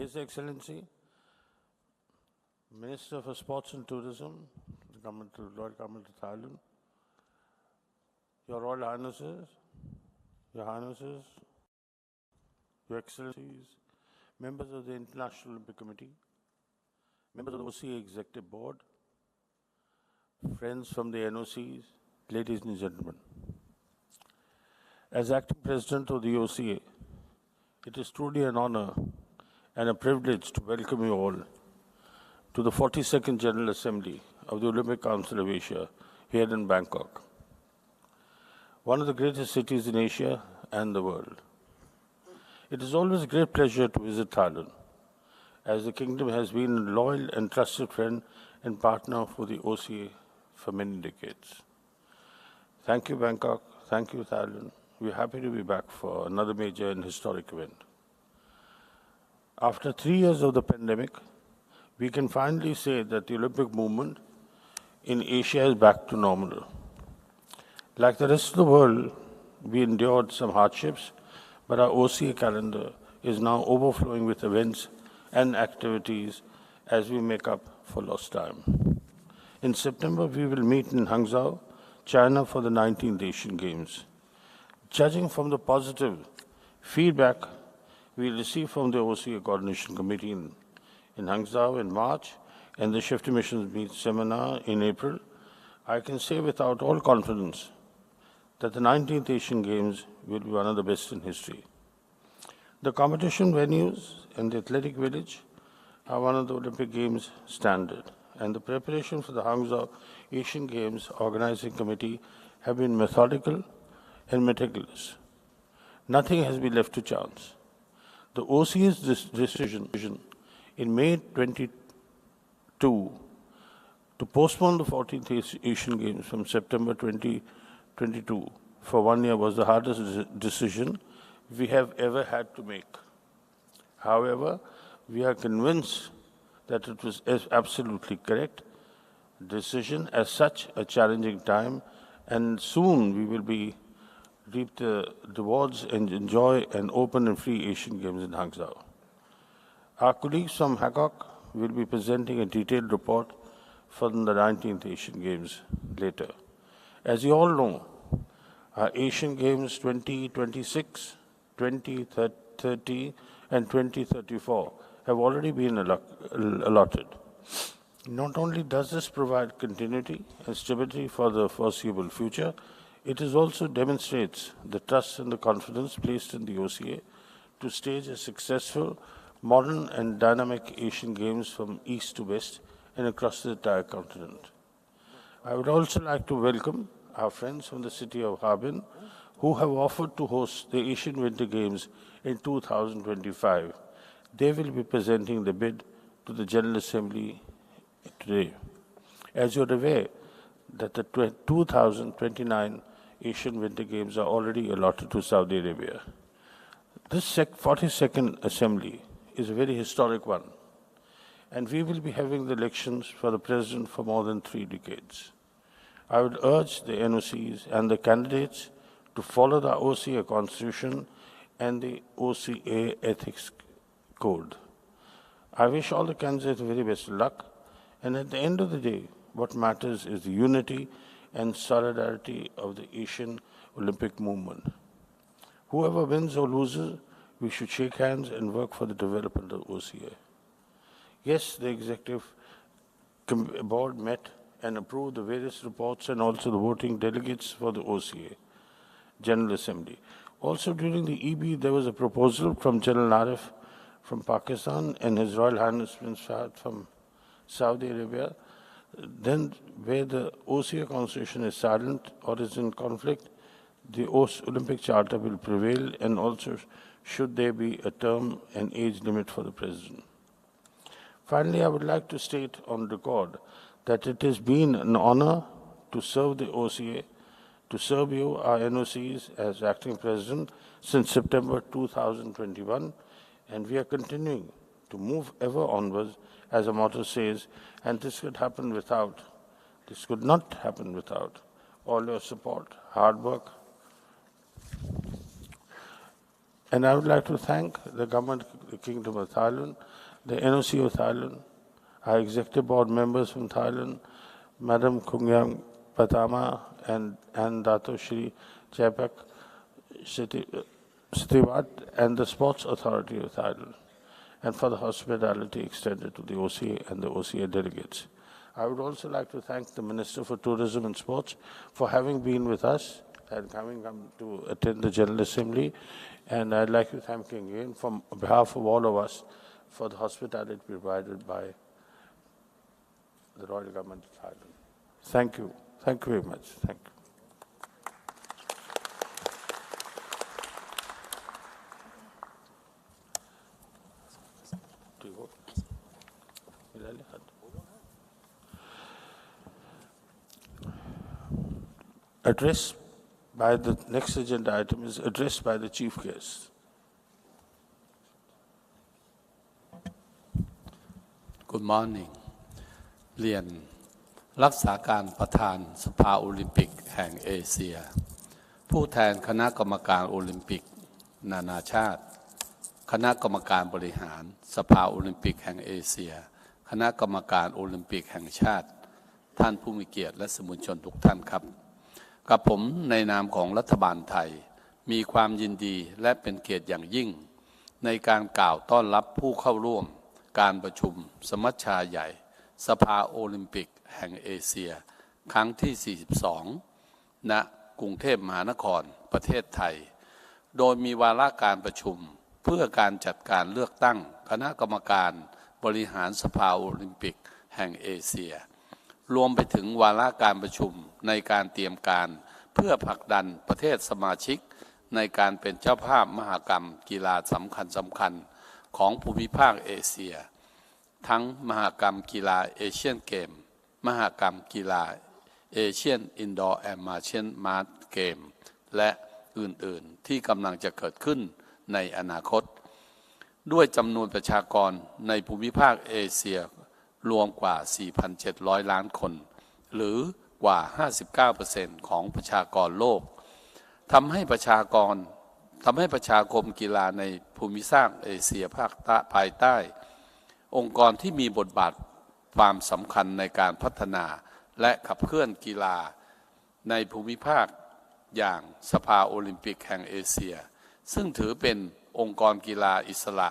His Excellency, Minister for Sports and Tourism, the Royal Government of Thailand, Your Royal Highnesses, Your Highnesses, Your Excellencies, members of the International Olympic Committee, members of the OCA Executive Board, friends from the NOCs, ladies and gentlemen. As acting president of the OCA, it is truly an honor and a privilege to welcome you all to the 42nd General Assembly of the Olympic Council of Asia here in Bangkok, one of the greatest cities in Asia and the world. It is always a great pleasure to visit Thailand, as the kingdom has been a loyal and trusted friend and partner for the OCA for many decades. Thank you, Bangkok. Thank you, Thailand. We're happy to be back for another major and historic event. After 3 years of the pandemic, we can finally say that the Olympic movement in Asia is back to normal. Like the rest of the world, we endured some hardships, but our OCA calendar is now overflowing with events and activities as we make up for lost time. In September, we will meet in Hangzhou, China for the 19th Asian Games. Judging from the positive feedback we received from the OCA Coordination Committee in Hangzhou in March and the Shift Emissions Meet Seminar in April, I can say without all confidence that the 19th Asian Games will be one of the best in history. The competition venues and the athletic village are one of the Olympic Games standard, and the preparation for the Hangzhou Asian Games Organizing Committee have been methodical and meticulous. Nothing has been left to chance. The OCA's decision in May 22 to postpone the 14th Asian Games from September 2022 for 1 year was the hardest decision we have ever had to make. However, we are convinced that it was absolutely correct decision at such a challenging time, and soon we will reap the rewards and enjoy an open and free Asian Games in Hangzhou. Our colleagues from Bangkok will be presenting a detailed report for the 19th Asian Games later. As you all know, our Asian Games 2026, 2030, and 2034 have already been allotted. Not only does this provide continuity and stability for the foreseeable future, it also demonstrates the trust and the confidence placed in the OCA to stage a successful, modern and dynamic Asian Games from east to west and across the entire continent. I would also like to welcome our friends from the city of Harbin who have offered to host the Asian Winter Games in 2025. They will be presenting the bid to the General Assembly today. As you're aware, that the 2029 Asian Winter Games are already allotted to Saudi Arabia. This 42nd Assembly is a very historic one, and we will be having the elections for the President for more than 3 decades. I would urge the NOCs and the candidates to follow the OCA Constitution and the OCA Ethics Code. I wish all the candidates the very best of luck, and at the end of the day, what matters is the unity and solidarity of the Asian Olympic movement. Whoever wins or loses, we should shake hands and work for the development of OCA. Yes, the Executive Board met and approved the various reports and also the voting delegates for the OCA General Assembly. Also during the EB, there was a proposal from General Arif from Pakistan and His Royal Highness Prince Fahd from Saudi Arabia. Then, where the OCA Constitution is silent or is in conflict, the Olympic Charter will prevail, and also should there be a term and age limit for the President. Finally, I would like to state on record that it has been an honor to serve the OCA, to serve you, our NOCs, as acting President since September 2021, and we are continuing to move ever onwards, as the motto says, and this could not happen without all your support, hard work, And I would like to thank the government of the Kingdom of Thailand, the NOC of Thailand, our executive board members from Thailand, Madam Kungyang Patama and Dato Shri Japak Setiwat, and the Sports Authority of Thailand, and for the hospitality extended to the OCA and the OCA delegates. I would also like to thank the Minister for Tourism and Sports for having been with us and coming to attend the General Assembly. And I'd like to thank him again on behalf of all of us for the hospitality provided by the Royal Government of Thailand. Thank you. Thank you very much. Thank you. Address by the next agenda item is addressed by the chief guest. Good morning เรียนรักษาการประธานสภาโอลิมปิกแห่งเอเชียผู้แทนคณะกรรมการโอลิมปิกนานาชาติคณะกรรมการบริหารสภาโอลิมปิกแห่งเอเชียคณะกรรมการโอลิมปิกแห่งชาติท่านผู้มีเกียรติและสื่อมวลชนทุกท่านครับกับผมในนามของรัฐบาลไทยมีความยินดีและเป็นเกียรติอย่างยิ่งในการกล่าวต้อนรับผู้เข้าร่วมการประชุมสมัชชาใหญ่สภาโอลิมปิกแห่งเอเชียครั้งที่ 42 ณ กรุงเทพมหานครประเทศไทยโดยมีวาระการประชุมเพื่อการจัดการเลือกตั้งคณะกรรมการบริหารสภาโอลิมปิกแห่งเอเชียรวมไปถึงวาระการประชุมในการเตรียมการเพื่อผลักดันประเทศสมาชิกในการเป็นเจ้าภาพมหกรรมกีฬาสำคัญของภูมิภาคเอเชียทั้งมหกรรมกีฬาเอเชียนเกมมหกรรมกีฬาเอเชียนอินดอร์แอนด์มาร์เชียนมาร์เกมและอื่นๆที่กำลังจะเกิดขึ้นในอนาคตด้วยจำนวนประชากรในภูมิภาคเอเชียรวมกว่า 4,700 ล้านคนหรือกว่า 59% ของประชากรโลกทำให้ประชาคมกีฬาในภูมิภาคเอเชียภายใต้องค์กรที่มีบทบาทความสำคัญในการพัฒนาและขับเคลื่อนกีฬาในภูมิภาคอย่างสภาโอลิมปิกแห่งเอเชียซึ่งถือเป็นองค์กรกีฬาอิสระ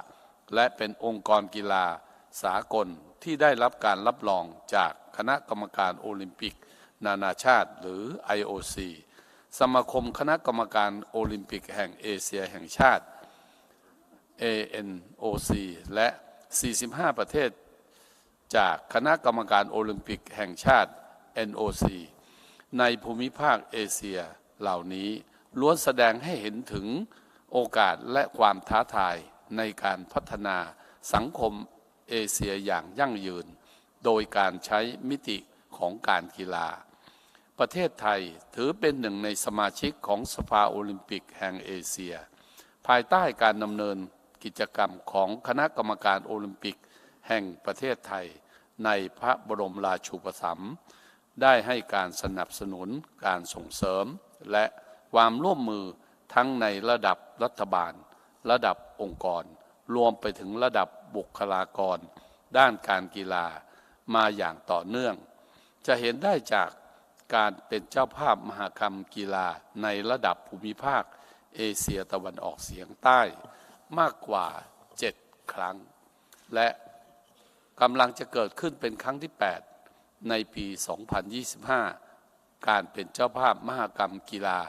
และเป็นองค์กรกีฬาสากลที่ได้รับการรับรองจากคณะกรรมการโอลิมปิกนานาชาติหรือ IOC สมาคมคณะกรรมการโอลิมปิกแห่งเอเชียแห่งชาติ ANOC และ 45 ประเทศจากคณะกรรมการโอลิมปิกแห่งชาติ NOC ในภูมิภาคเอเชียเหล่านี้ล้วนแสดงให้เห็นถึงโอกาสและความท้าทายในการพัฒนาสังคมเอเชียอย่างยั่งยืนโดยการใช้มิติของการกีฬาประเทศไทยถือเป็นหนึ่งในสมาชิกของสภาโอลิมปิกแห่งเอเชียภายใต้การดำเนินกิจกรรมของคณะกรรมการโอลิมปิกแห่งประเทศไทยในพระบรมราชูปถัมภ์ได้ให้การสนับสนุนการส่งเสริมและความร่วมมือทั้งในระดับรัฐบาลระดับองค์กรรวมไปถึงระดับบุคลากรด้านการกีฬามาอย่างต่อเนื่องจะเห็นได้จากการเป็นเจ้าภาพมหกรรมกีฬาในระดับภูมิภาคเอเชียตะวันออกเฉียงใต้มากกว่า 7 ครั้งและกำลังจะเกิดขึ้นเป็นครั้งที่ 8 ในปี 2025 การเป็นเจ้าภาพมหกรรมกีฬา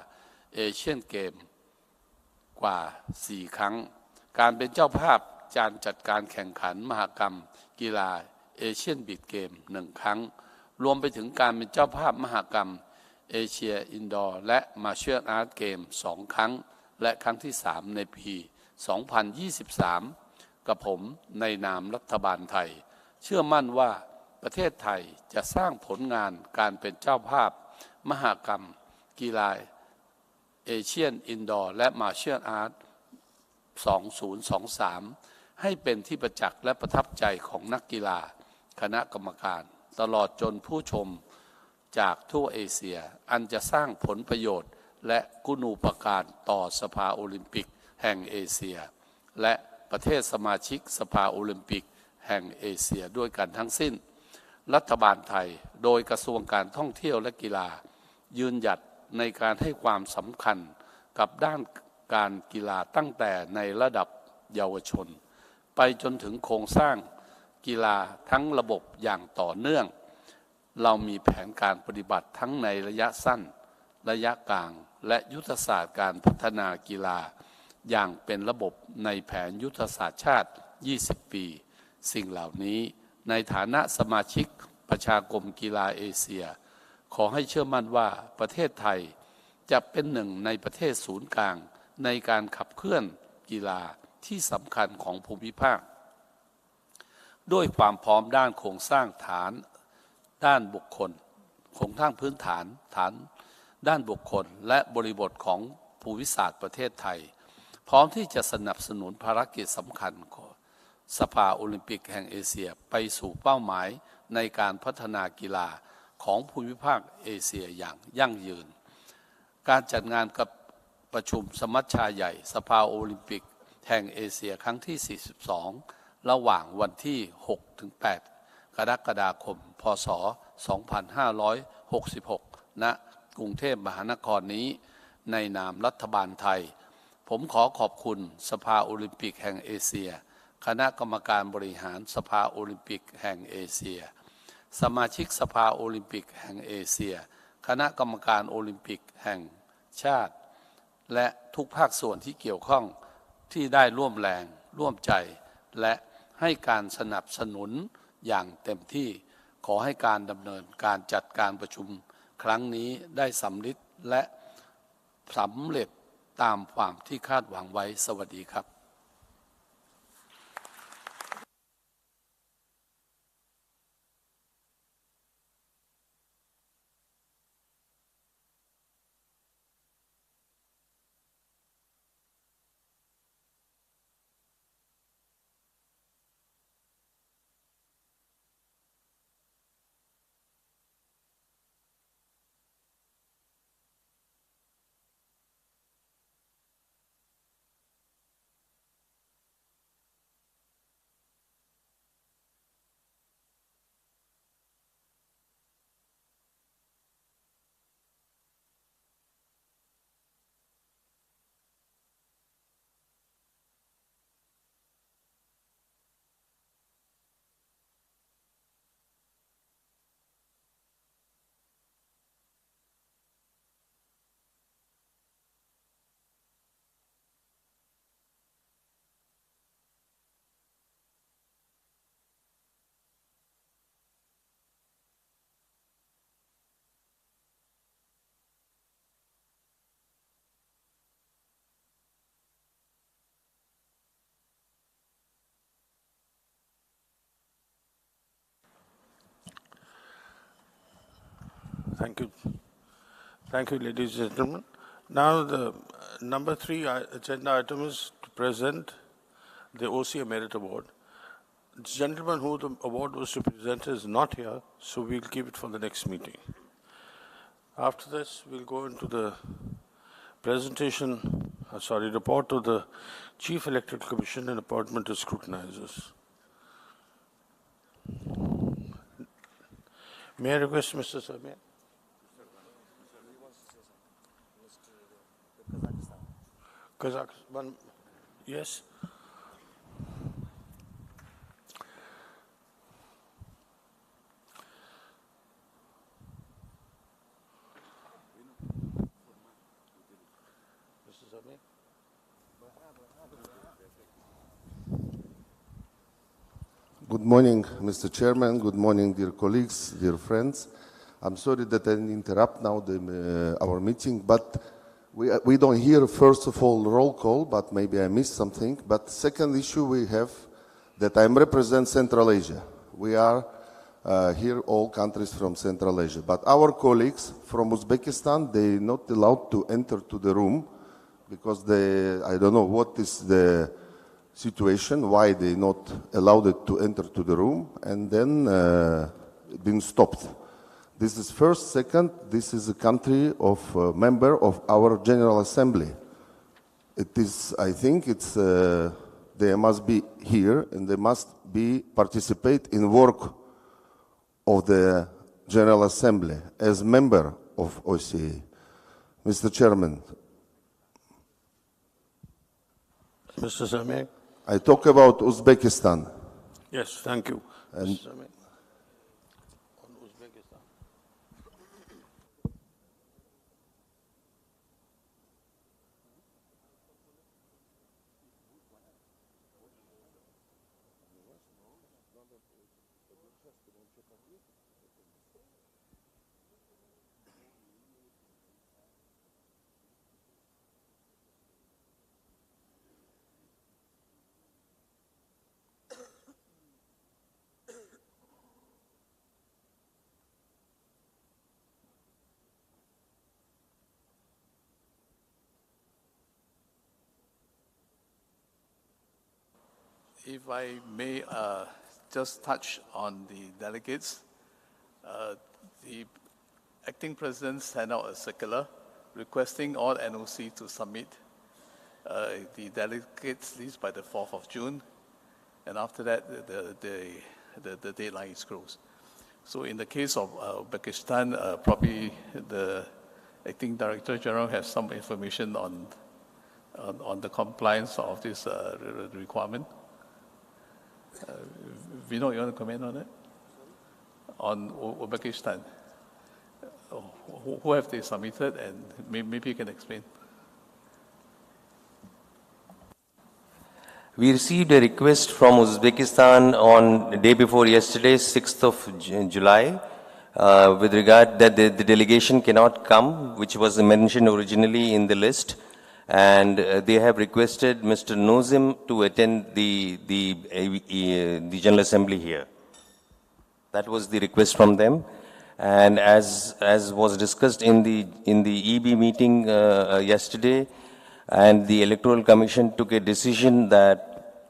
เอเชียนเกมกว่า 4 ครั้งการเป็นเจ้าภาพการจัดการแข่งขันมหกรรมกีฬาเอเชียนบีชเกม 1 ครั้งรวมไปถึงการเป็นเจ้าภาพมหกรรมเอเชียอินดอร์และมาเชียร์อาร์ตเกม 2 ครั้งและครั้งที่ 3 ในปี 2023 กับผมในนามรัฐบาลไทยเชื่อมั่นว่าประเทศไทยจะสร้างผลงานการเป็นเจ้าภาพมหกรรมกีฬาเอเชียนอินดอร์และมาเชียร์อาร์ต 2023 ให้เป็นที่ประจักษ์และประทับใจของนักกีฬาคณะกรรมการตลอดจนผู้ชมจากทั่วเอเชียอันจะสร้างผลประโยชน์และกุณูปการต่อสภาโอลิมปิก แห่งเอเชียและประเทศสมาชิกสภาโอลิมปิกแห่งเอเชียด้วยกันทั้งสิ้นรัฐบาลไทยโดยกระทรวงการท่องเที่ยวและกีฬายืนหยัดในการให้ความสำคัญกับด้านการกีฬาตั้งแต่ในระดับเยาวชนไปจนถึงโครงสร้างกีฬาทั้งระบบอย่างต่อเนื่องเรามีแผนการปฏิบัติทั้งในระยะสั้นระยะกลางและยุทธศาสตร์การพัฒนากีฬาอย่างเป็นระบบในแผนยุทธศาสตร์ชาติ 20 ปี สิ่งเหล่านี้ในฐานะสมาชิกประชาคมกีฬาเอเชียขอให้เชื่อมั่นว่าประเทศไทยจะเป็นหนึ่งในประเทศศูนย์กลางในการขับเคลื่อนกีฬาที่สำคัญของภูมิภาคด้วยความพร้อมด้านโครงสร้างฐานด้านบุคคลโครงสร้างพื้นฐานด้านบุคคลและบริบทของภูมิศาสตร์ประเทศไทยพร้อมที่จะสนับสนุนภารกิจสำคัญของสภาโอลิมปิกแห่งเอเชียไปสู่เป้าหมายในการพัฒนากีฬาของภูมิภาคเอเชียอย่างยั่งยืนการจัดงานกับประชุมสมัชชาใหญ่สภาโอลิมปิกแห่งเอเชียครั้งที่ 42 ระหว่างวันที่ 6-8 กรกฎาคม พ.ศ. 2566 ณ กรุงเทพมหานครนี้ในนามรัฐบาลไทยผมขอขอบคุณสภาโอลิมปิกแห่งเอเชียคณะกรรมการบริหารสภาโอลิมปิกแห่งเอเชียสมาชิกสภาโอลิมปิกแห่งเอเชียคณะกรรมการโอลิมปิกแห่งชาติและทุกภาคส่วนที่เกี่ยวข้องที่ได้ร่วมแรงร่วมใจและให้การสนับสนุนอย่างเต็มที่ขอให้การดำเนินการจัดการประชุมครั้งนี้ได้สำเร็จและสำเร็จตามความที่คาดหวังไว้สวัสดีครับ Thank you. Thank you, ladies and gentlemen. Now, the number 3 agenda item is to present the OCA Merit Award. The gentleman who the award was to present is not here, so we'll keep it for the next meeting. After this, we'll go into the report of the Chief Electoral Commission and appointment of scrutinizers. May I request Mr. Samir? Kazakhstan, yes. Good morning, Mr. Chairman. Good morning, dear colleagues, dear friends. I'm sorry that I interrupt now our meeting, but we don't hear, first of all, roll call, but maybe I missed something. But second issue we have that I represent Central Asia. We are here all countries from Central Asia. But our colleagues from Uzbekistan, they not allowed to enter to the room because I don't know what is the situation, why they not allowed it to enter to the room, and then been stopped. This is first. Second, this is a country of member of our General Assembly. it is, I think it's, they must be here and they must participate in work of the General Assembly as member of OCA. Mr. Chairman, Mr. Sameh? I talk about Uzbekistan. Yes, thank you. And Mr. Sameh? On Uzbekistan. If I may just touch on the delegates, the acting president sent out a circular requesting all NOC to submit the delegates list by the 4th of June, and after that, the deadline is closed. So in the case of Uzbekistan, probably the acting director general has some information on the compliance of this requirement. Vinod, you want to comment on it? On Uzbekistan. Who have they submitted, and maybe you can explain. We received a request from Uzbekistan on the day before yesterday, 6th of July, with regard that the delegation cannot come, which was mentioned originally in the list. And they have requested Mr. Nozim to attend the General Assembly here. That was the request from them. And as was discussed in the EB meeting yesterday, and the Electoral Commission took a decision that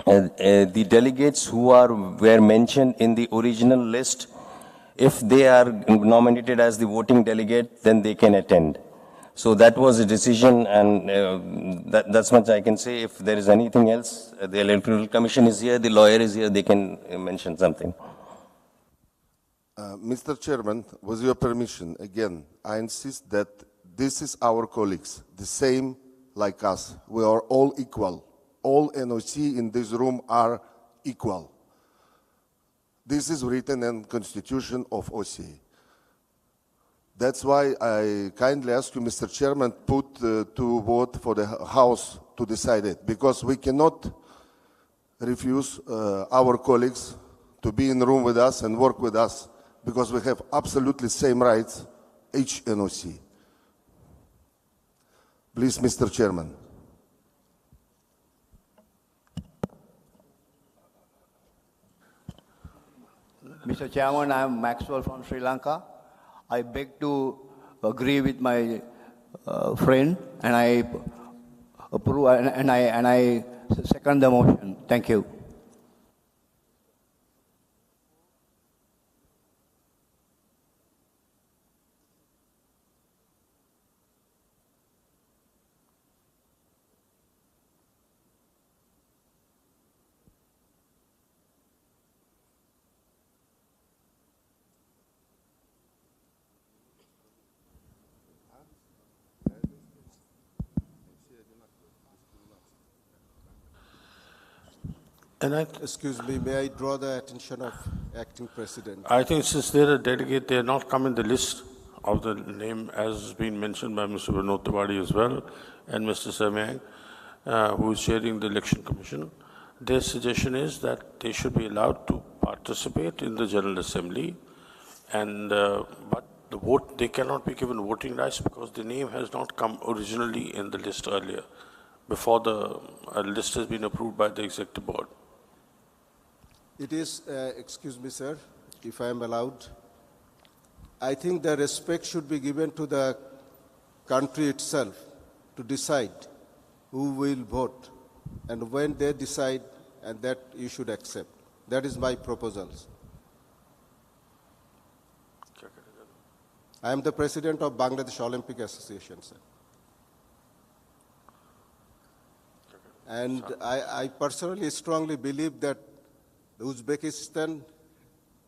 the delegates who were mentioned in the original list, if they are nominated as the voting delegate, then they can attend. So that was a decision, and that's much I can say. If there is anything else, the Electoral Commission is here, the lawyer is here, they can mention something. Mr. Chairman, with your permission, again, I insist that this is our colleagues, the same like us. We are all equal. All NOC in this room are equal. This is written in Constitution of OCA. That's why I kindly ask you, Mr. Chairman, put to vote for the House to decide it, because we cannot refuse our colleagues to be in the room with us and work with us, because we have absolutely same rights, each NOC. Please, Mr. Chairman. Mr. Chairman, I am Maxwell from Sri Lanka. I beg to agree with my friend, and I approve and I second the motion. Thank you. Excuse me, may I draw the attention of Acting President? I think since they're a delegate, they are not come in the list of the name as has been mentioned by Mr. Vinod Tiwari as well, and Mr. Sameh, who is chairing the Election Commission. Their suggestion is that they should be allowed to participate in the General Assembly, and but the vote, they cannot be given voting rights because the name has not come originally in the list earlier, before the list has been approved by the Executive Board. It is, excuse me, sir, if I am allowed. I think the respect should be given to the country itself to decide who will vote, and when they decide, and that you should accept. That is my proposals. I am the president of Bangladesh Olympic Association, sir. And I personally strongly believe that Uzbekistan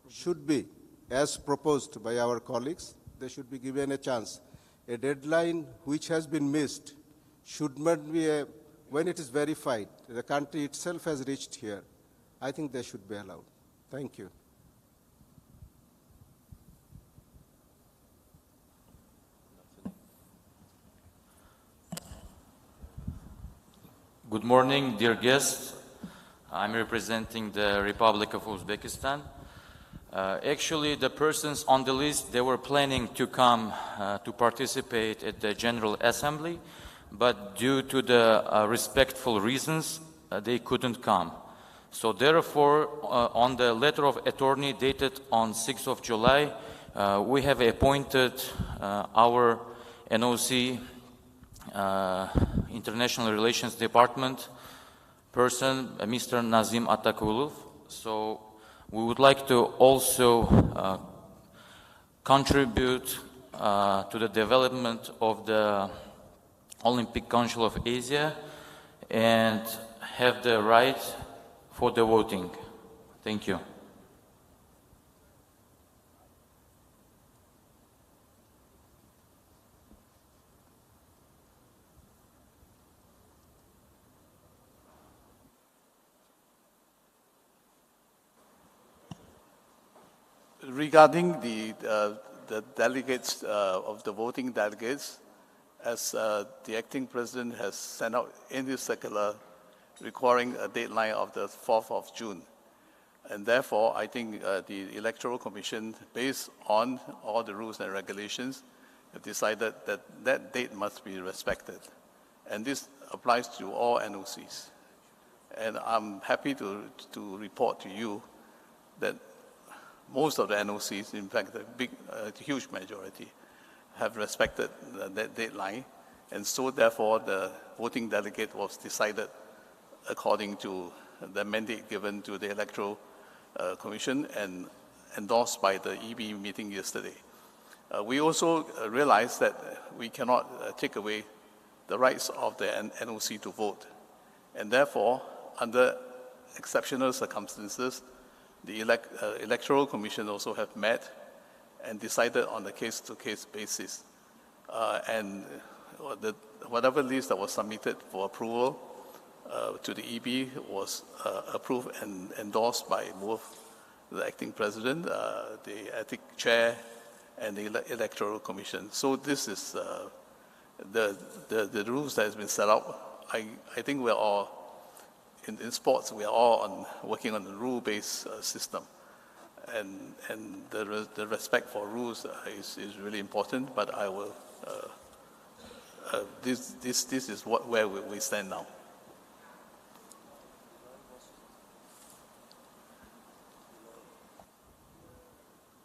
should be, as proposed by our colleagues, they should be given a chance. A deadline which has been missed should not be when it is verified, the country itself has reached here. I think they should be allowed. Thank you. Good morning, dear guests. I'm representing the Republic of Uzbekistan. Actually, the persons on the list, they were planning to come to participate at the General Assembly, but due to the respectful reasons, they couldn't come. So therefore, on the letter of attorney dated on 6th of July, we have appointed our NOC International Relations Department person, Mr. Nazim Atakulov. So we would like to also contribute to the development of the Olympic Council of Asia and have the right for the voting. Thank you. Regarding the delegates, of the voting delegates, as the acting president has sent out in his circular requiring a deadline of the 4th of June. And therefore, I think the Electoral Commission, based on all the rules and regulations, have decided that that date must be respected. And this applies to all NOCs. And I'm happy to report to you that most of the NOCs, in fact, a huge majority, have respected that deadline. And so, therefore, the voting delegate was decided according to the mandate given to the Electoral Commission and endorsed by the EB meeting yesterday. We also realized that we cannot take away the rights of the NOC to vote. And therefore, under exceptional circumstances, the Electoral Commission also have met and decided on a case-to-case basis. And whatever list that was submitted for approval to the EB was approved and endorsed by both the acting president, the ethic chair, and the Electoral Commission. So this is the rules that has been set up. I think we're all, in sports, we are all working on a rule-based system. And the respect for rules is really important, but I will, this is where we stand now.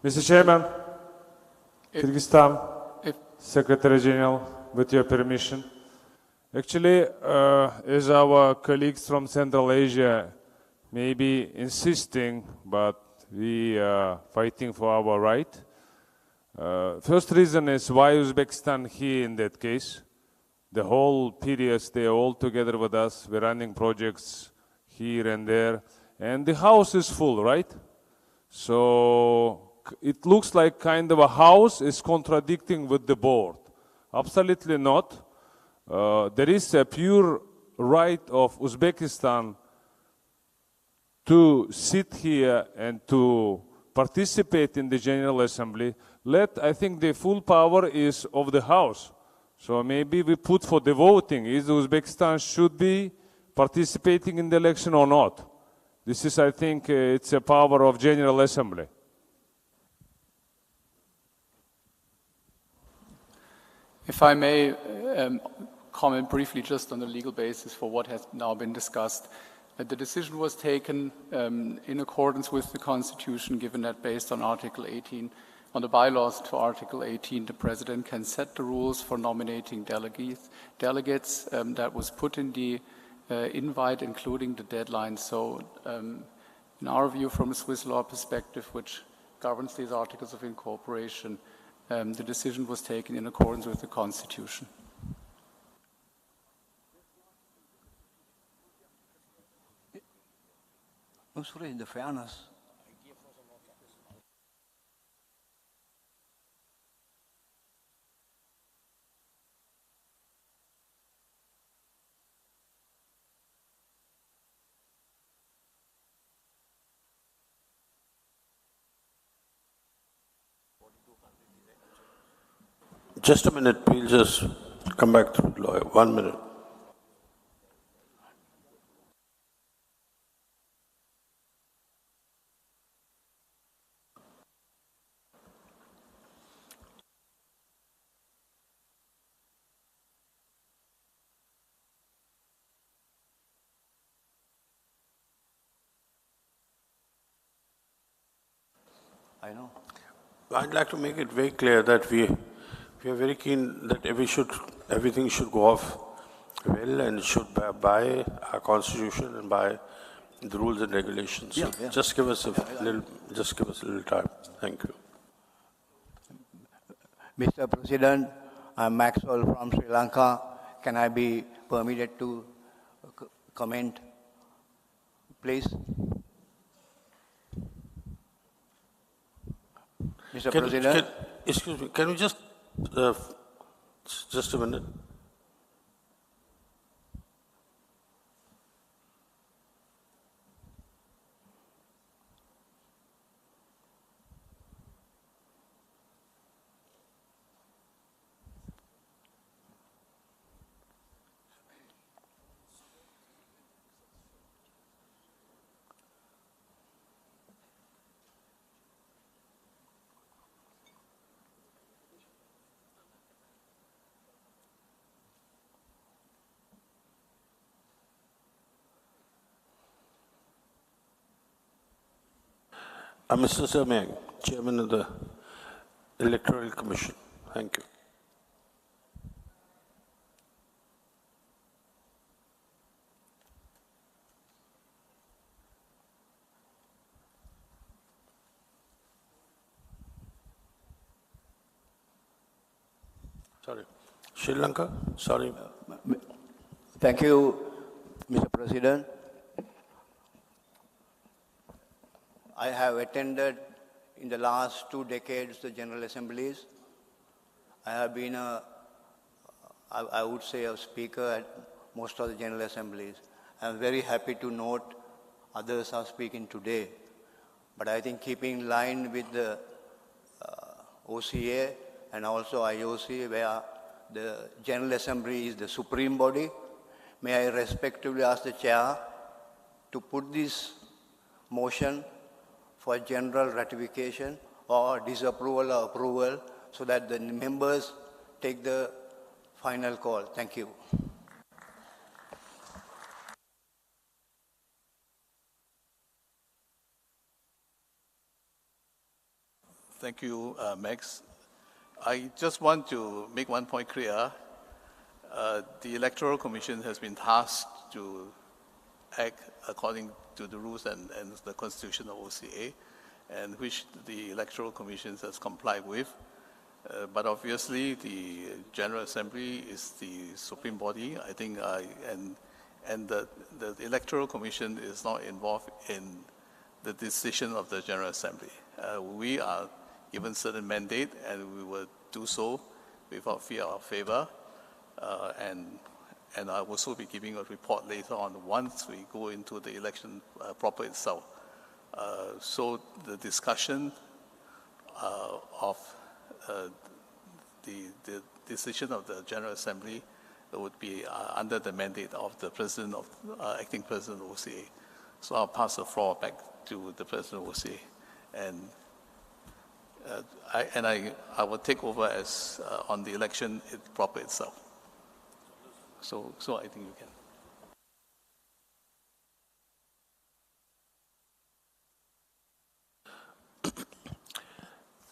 Mr. Chairman, Kyrgyzstan, Secretary General, with your permission. Actually, as our colleagues from Central Asia may be insisting, but we are fighting for our right. First reason is why Uzbekistan here in that case. The whole period they are all together with us. We're running projects here and there. And the house is full, right? So it looks like kind of a house is contradicting with the board. Absolutely not. There is a pure right of Uzbekistan to sit here and to participate in the General Assembly. I think the full power is of the House. So maybe we put for the voting, is Uzbekistan should be participating in the election or not. This is, I think, it's a power of General Assembly. If I may comment briefly just on the legal basis for what has now been discussed. The decision was taken in accordance with the Constitution, given that based on Article 18, on the bylaws to Article 18, the President can set the rules for nominating delegates. That was put in the invite, including the deadline. So in our view, from a Swiss law perspective, which governs these articles of incorporation, the decision was taken in accordance with the Constitution. No, sorry, the fairness. Just a minute, we'll just come back to the lawyer. 1 minute. I know. I'd like to make it very clear that we are very keen that everything should go off well and should by our constitution and by the rules and regulations. So Yeah. just give us a little time. Thank you. Mr. President, I'm Maxwell from Sri Lanka. Can I be permitted to comment, please? Mr. President? Excuse me, can we just a minute? Mr. Samyang, Chairman of the Electoral Commission. Thank you. Sorry. Sri Lanka? Sorry. Thank you, Mr. President. I have attended in the last 2 decades the General Assemblies. I have been I would say a speaker at most of the General Assemblies. I'm very happy to note others are speaking today. But I think keeping in line with the OCA and also IOC, where the General Assembly is the supreme body, may I respectfully ask the Chair to put this motion for general ratification or disapproval or approval so that the members take the final call. Thank you. Thank you, Max. I just want to make one point clear. The Electoral Commission has been tasked to act according to the rules and the Constitution of OCA, and which the Electoral Commission has complied with. But obviously, the General Assembly is the supreme body, I think, and the Electoral Commission is not involved in the decision of the General Assembly. We are given certain mandate, and we will do so without fear or favor, and I will also be giving a report later on once we go into the election proper itself. So the discussion of the decision of the General Assembly would be under the mandate of the President of Acting President of OCA. So I'll pass the floor back to the President of OCA, and I will take over as on the election proper itself. So I think you can.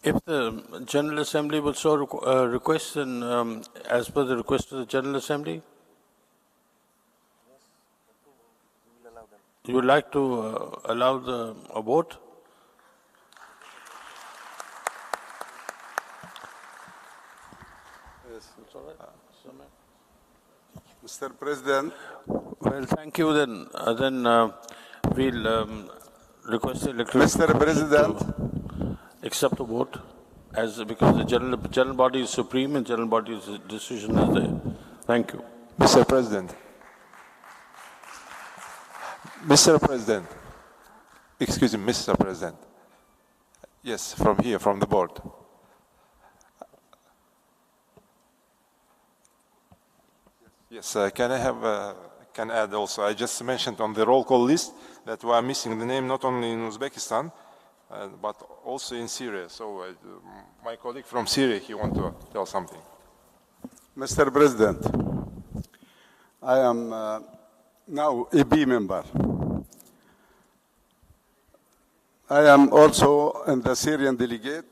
If the General Assembly will so request, and as per the request of the General Assembly, you would like to allow a vote? Yes, it's all right. Mr. President. Well, thank you. Then we'll request the electoral Mr. President, to accept the vote because the general body is supreme and general body's decision is there. Thank you. Mr. President. Mr. President. Excuse me, Mr. President. Yes, from here, from the board. Yes, can I have, can add also, I just mentioned on the roll call list that we are missing the name not only in Uzbekistan, but also in Syria. So my colleague from Syria, he wants to tell something. Mr. President, I am now EB member. I am also in the Syrian delegate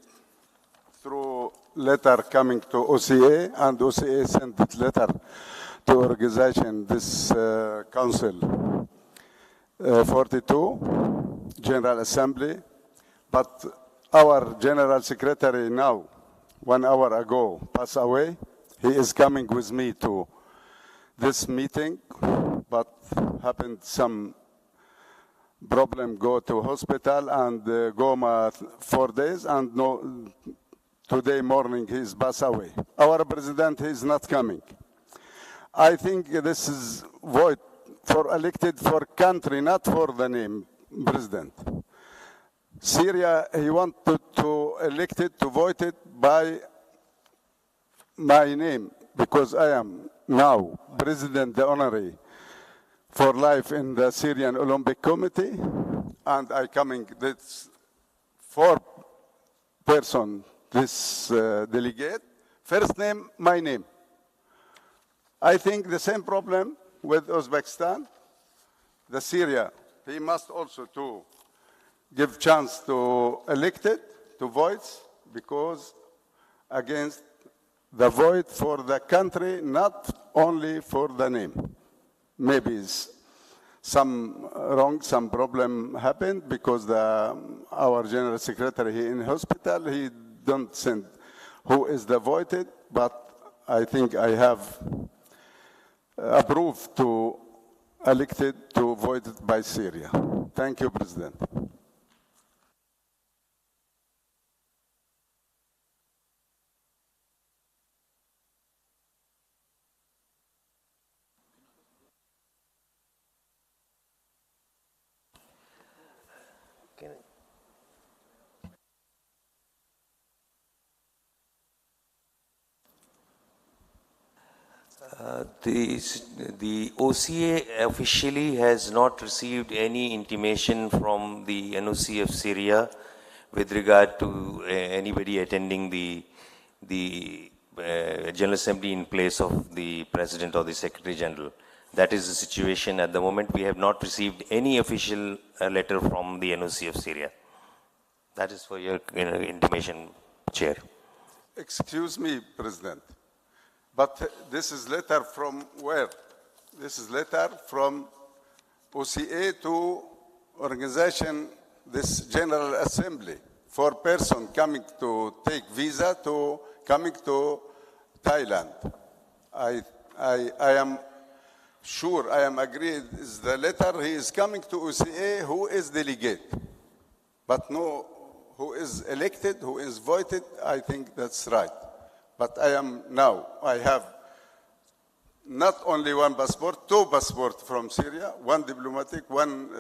through letter coming to OCA, and OCA sent that letter to organization this council 42 General Assembly, but our General Secretary now, 1 hour ago, passed away. He is coming with me to this meeting, but happened some problem, go to hospital and go 4 days, and no, today morning he's passed away. Our president is not coming. I think this is vote for elected for country, not for the name president. Syria, he wanted to elect it, to vote it by my name, because I am now president, the honorary for life in the Syrian Olympic Committee, and I coming this 4 person, this delegate, first name, my name. I think the same problem with Uzbekistan, the Syria, he must also to give chance to elected, to votes, because against the vote for the country, not only for the name. Maybe some wrong, some problem happened because our general secretary he in hospital, he don't send who is the voted, but I think I have approved to elected to voted by Syria. Thank you, President. The OCA officially has not received any intimation from the NOC of Syria with regard to anybody attending the General Assembly in place of the President or the Secretary General. That is the situation at the moment. We have not received any official letter from the NOC of Syria. That is for your intimation, Chair. Excuse me, President, but this is letter from where? This is letter from OCA to organization, this General Assembly, for person coming to take visa to coming to Thailand. I am sure, I am agreed, is the letter he is coming to OCA who is delegate, but no who is elected, who is voted. I think that's right. But I am now, I have not only 1 passport, 2 passports from Syria, 1 diplomatic, 1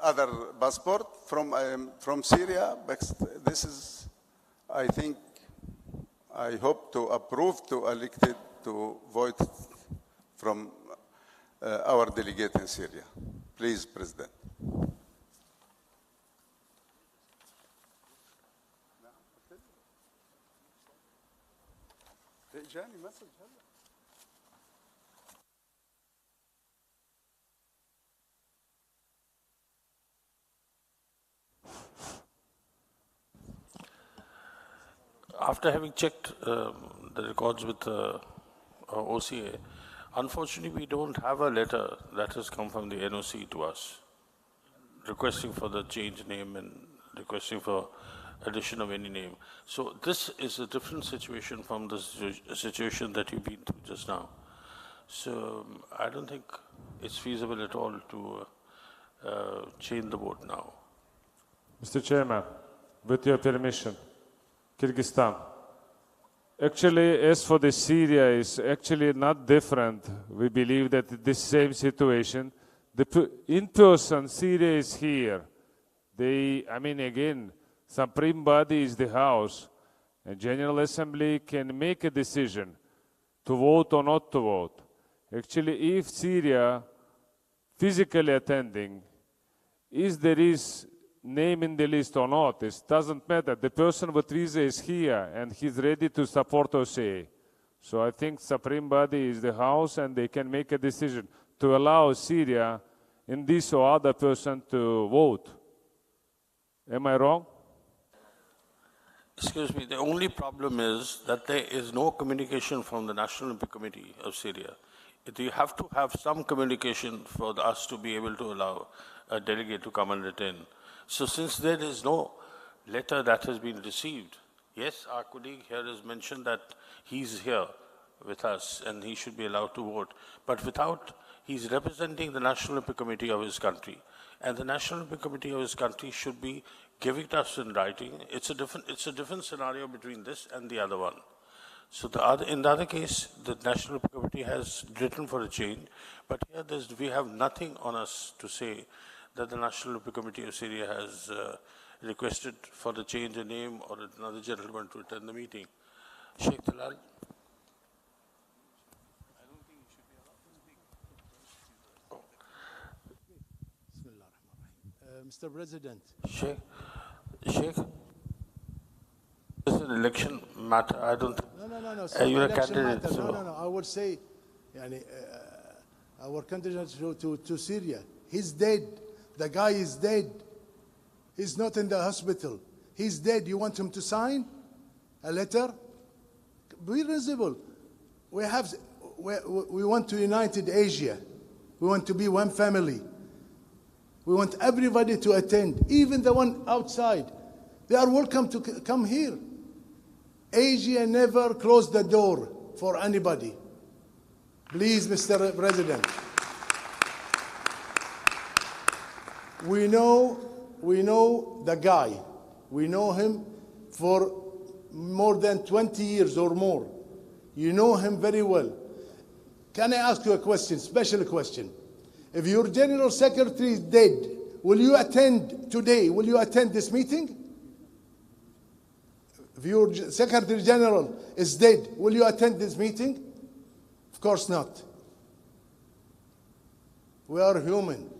other passport from Syria. But this is, I think, I hope to approve to elected to vote from our delegate in Syria. Please, President. After having checked the records with OCA, unfortunately we don't have a letter that has come from the NOC to us requesting for the change name and requesting for addition of any name. So this is a different situation from the situation that you've been through just now. So I don't think it's feasible at all to change the vote now. Mr. Chairman, with your permission, Kyrgyzstan. Actually, as for the Syria, is actually not different. We believe that the same situation. In-person Syria is here. Again, Supreme Body is the House, and General Assembly can make a decision to vote or not to vote. Actually, if Syria physically attending, there is name in the list or not, it doesn't matter. The person with visa is here and he's ready to support OCA. So I think Supreme Body is the House and they can make a decision to allow Syria in this or other person to vote. Am I wrong? Excuse me, the only problem is that there is no communication from the National Olympic Committee of Syria. You have to have some communication for us to be able to allow a delegate to come and attend. So since there is no letter that has been received, yes, our colleague here has mentioned that he's here with us and he should be allowed to vote. But he's representing the National Olympic Committee of his country. And the National Olympic Committee of his country should be giving it us in writing. It's a different scenario between this and the other one. So in the other case, the National Olympic Committee has written for a change, but here we have nothing on us to say that the National Olympic Committee of Syria has requested for the change of name or another gentleman to attend the meeting. Sheikh Talal. Mr. President. Sheikh, this is an election matter. I don't think. No. You're a candidate. No. I would say, our candidate to Syria, he's dead. The guy is dead. He's not in the hospital. He's dead. You want him to sign a letter? Be reasonable. We want to unite Asia. We want to be one family. We want everybody to attend, even the one outside. They are welcome to come here. Asia never closed the door for anybody. Please, Mr. President. We know the guy. We know him for more than 20 years or more. You know him very well. Can I ask you a question, special question? If your General Secretary is dead, will you attend today? Will you attend this meeting? If your Secretary General is dead, will you attend this meeting? Of course not. We are human.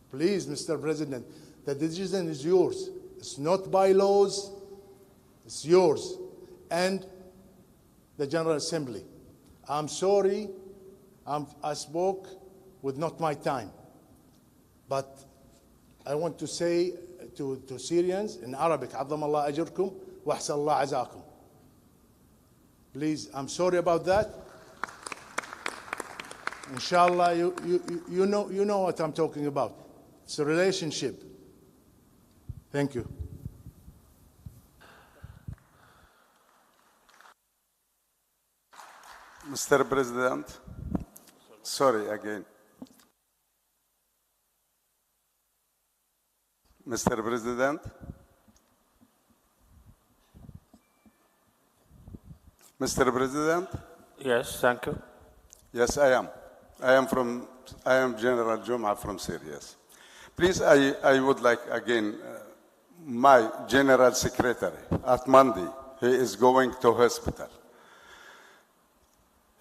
Please, Mr. President, the decision is yours. It's not by laws, it's yours. And the General Assembly. I'm sorry, I spoke with not my time. But I want to say to Syrians in Arabic, عظم الله أجركم وأحسن الله عزاكم. Please, I'm sorry about that. Inshallah, you know what I'm talking about. It's a relationship. Thank you. Mr. President, sorry again. Mr. President, Mr. President? Yes, thank you. Yes, I am. I am General Jum'a from Syria. Yes. Please, I would like again, my General Secretary at Monday, he is going to hospital.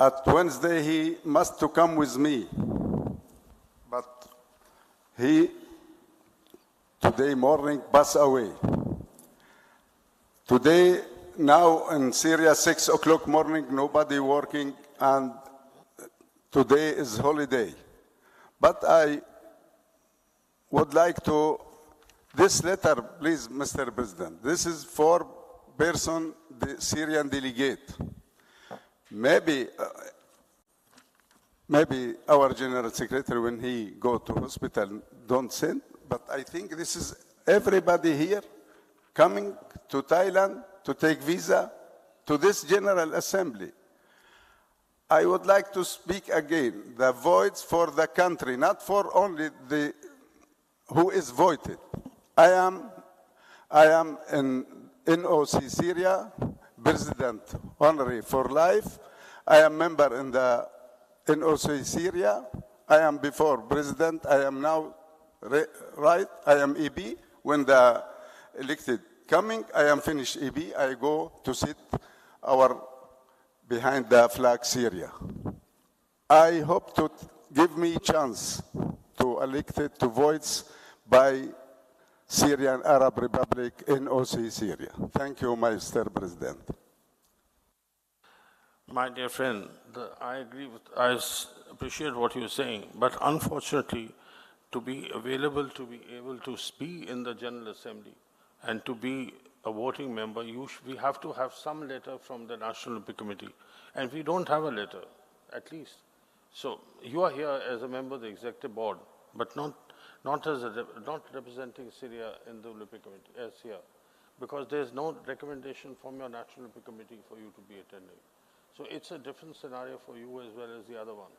At Wednesday, he must to come with me. But he, today morning, passed away. Today, now in Syria, 6 o'clock morning, nobody working, and today is holiday. But I would like to, this letter, please, Mr. President, this is for person, the Syrian delegate. Maybe our General Secretary, when he go to hospital, don't send, but I think this is everybody here coming to Thailand to take visa to this General Assembly. I would like to speak again. The votes for the country, not for only the who is voted. I am in NOC Syria, President Honorary for life. I am member in the NOC Syria. I am before President. I am now right. I am EB. When the elected coming, I am finished EB. I go to sit behind the flag Syria. I hope to give me chance to elected to votes by Syrian Arab Republic NOC Syria. Thank you, Mr. President. My dear friend, I appreciate what you're saying, but unfortunately, to be available, to be able to speak in the General Assembly and to be a voting member, we have to have some letter from the National Olympic Committee. And we don't have a letter, at least. So you are here as a member of the Executive Board, but not representing Syria in the Olympic Committee, as here, because there's no recommendation from your National Olympic Committee for you to be attending. So it's a different scenario for you as well as the other one.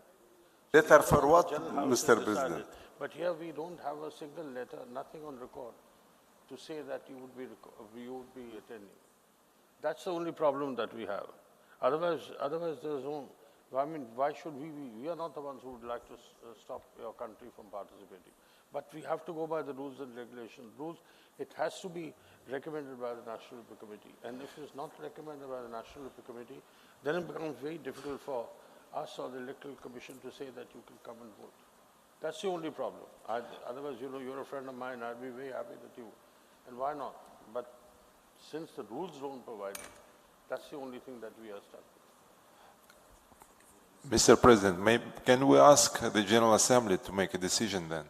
Letter for what, Mr. President? But here we don't have a single letter, nothing on record to say that you would be attending. That's the only problem that we have. Otherwise there's no, I mean, why should we are not the ones who would like to stop your country from participating. But we have to go by the rules and regulations. It has to be recommended by the National Olympic Committee. And if it's not recommended by the National Olympic Committee, then it becomes very difficult for us or the Electoral Commission to say that you can come and vote. That's the only problem. Otherwise, you're a friend of mine, I'd be very happy that you, and why not? But since the rules don't provide it, that's the only thing that we are stuck with. Mr. President, can we ask the General Assembly to make a decision then?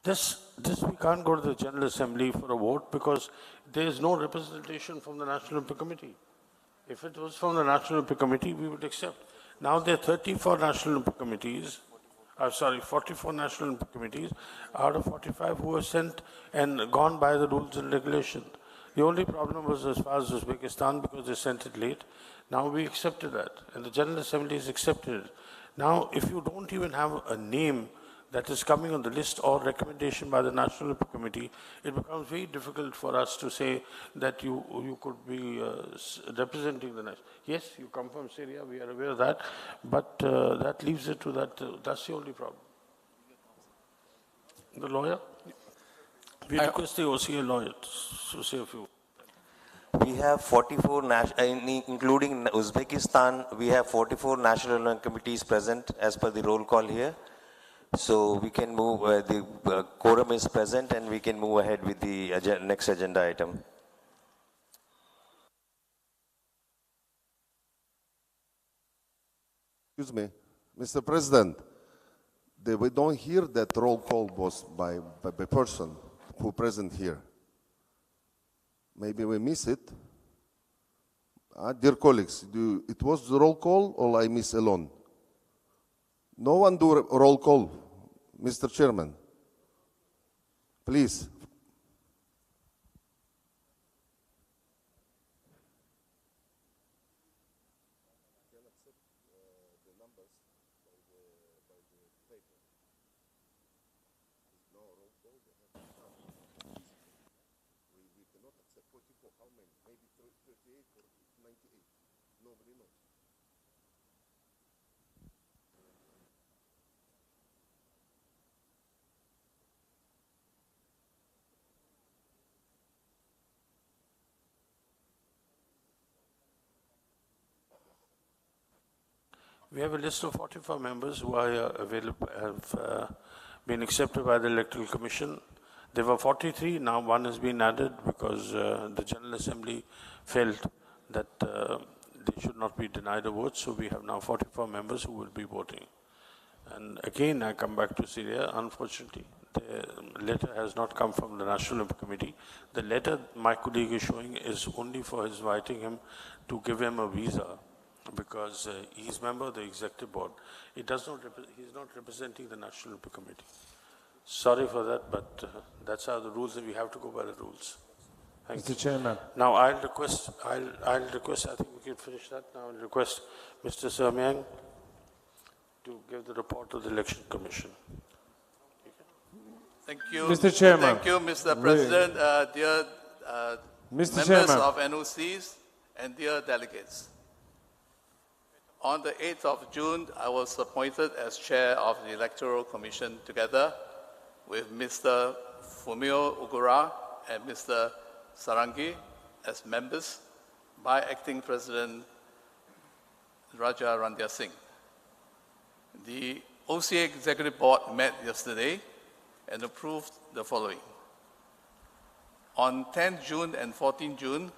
This we can't go to the General Assembly for a vote because there is no representation from the National Olympic Committee. If it was from the National Olympic Committee, we would accept. Now there are 34 National Olympic Committees, 44 National Olympic Committees out of 45 who were sent and gone by the rules and regulations. The only problem was as far as Uzbekistan because they sent it late. Now we accepted that and the General Assembly has accepted it. Now if you don't even have a name that is coming on the list or recommendation by the National Olympic Committee, it becomes very difficult for us to say that you could be representing the nation. Yes, you come from Syria, we are aware of that, but that leaves it to that, that's the only problem. The lawyer? We request the OCA lawyer to say a few. We have 44, including Uzbekistan, we have 44 National Olympic Committees present as per the roll call here. So we can move, the quorum is present and we can move ahead with the next agenda item. Excuse me, Mr. President, we don't hear that roll call was by person who present here. Maybe we miss it. Dear colleagues, it was the roll call or I miss alone? No one do roll call, Mr. Chairman. Please. We have a list of 44 members who are available, have been accepted by the Electoral Commission. There were 43, now one has been added because the General Assembly felt that they should not be denied a vote, so we have now 44 members who will be voting. And again, I come back to Syria. Unfortunately, the letter has not come from the National Olympic Committee. The letter my colleague is showing is only for inviting him to give him a visa, because he's a member of the Executive Board. He's not representing the National Olympic Committee. Sorry for that, but that's how the rules, and we have to go by the rules. Mr. Chairman. Now I'll request, I think we can finish that now, and request Mr. Samyang to give the report to the Election Commission. Thank you. Mr. Chairman. Thank you, Mr. President, dear Mr. members Chairman. of NOCs and dear delegates. On the 8th of June, I was appointed as chair of the Electoral Commission together with Mr. Fumio Ugura and Mr. Sarangi as members by Acting President Raja Randhya Singh. The OCA Executive Board met yesterday and approved the following. On 10 June and 14 June,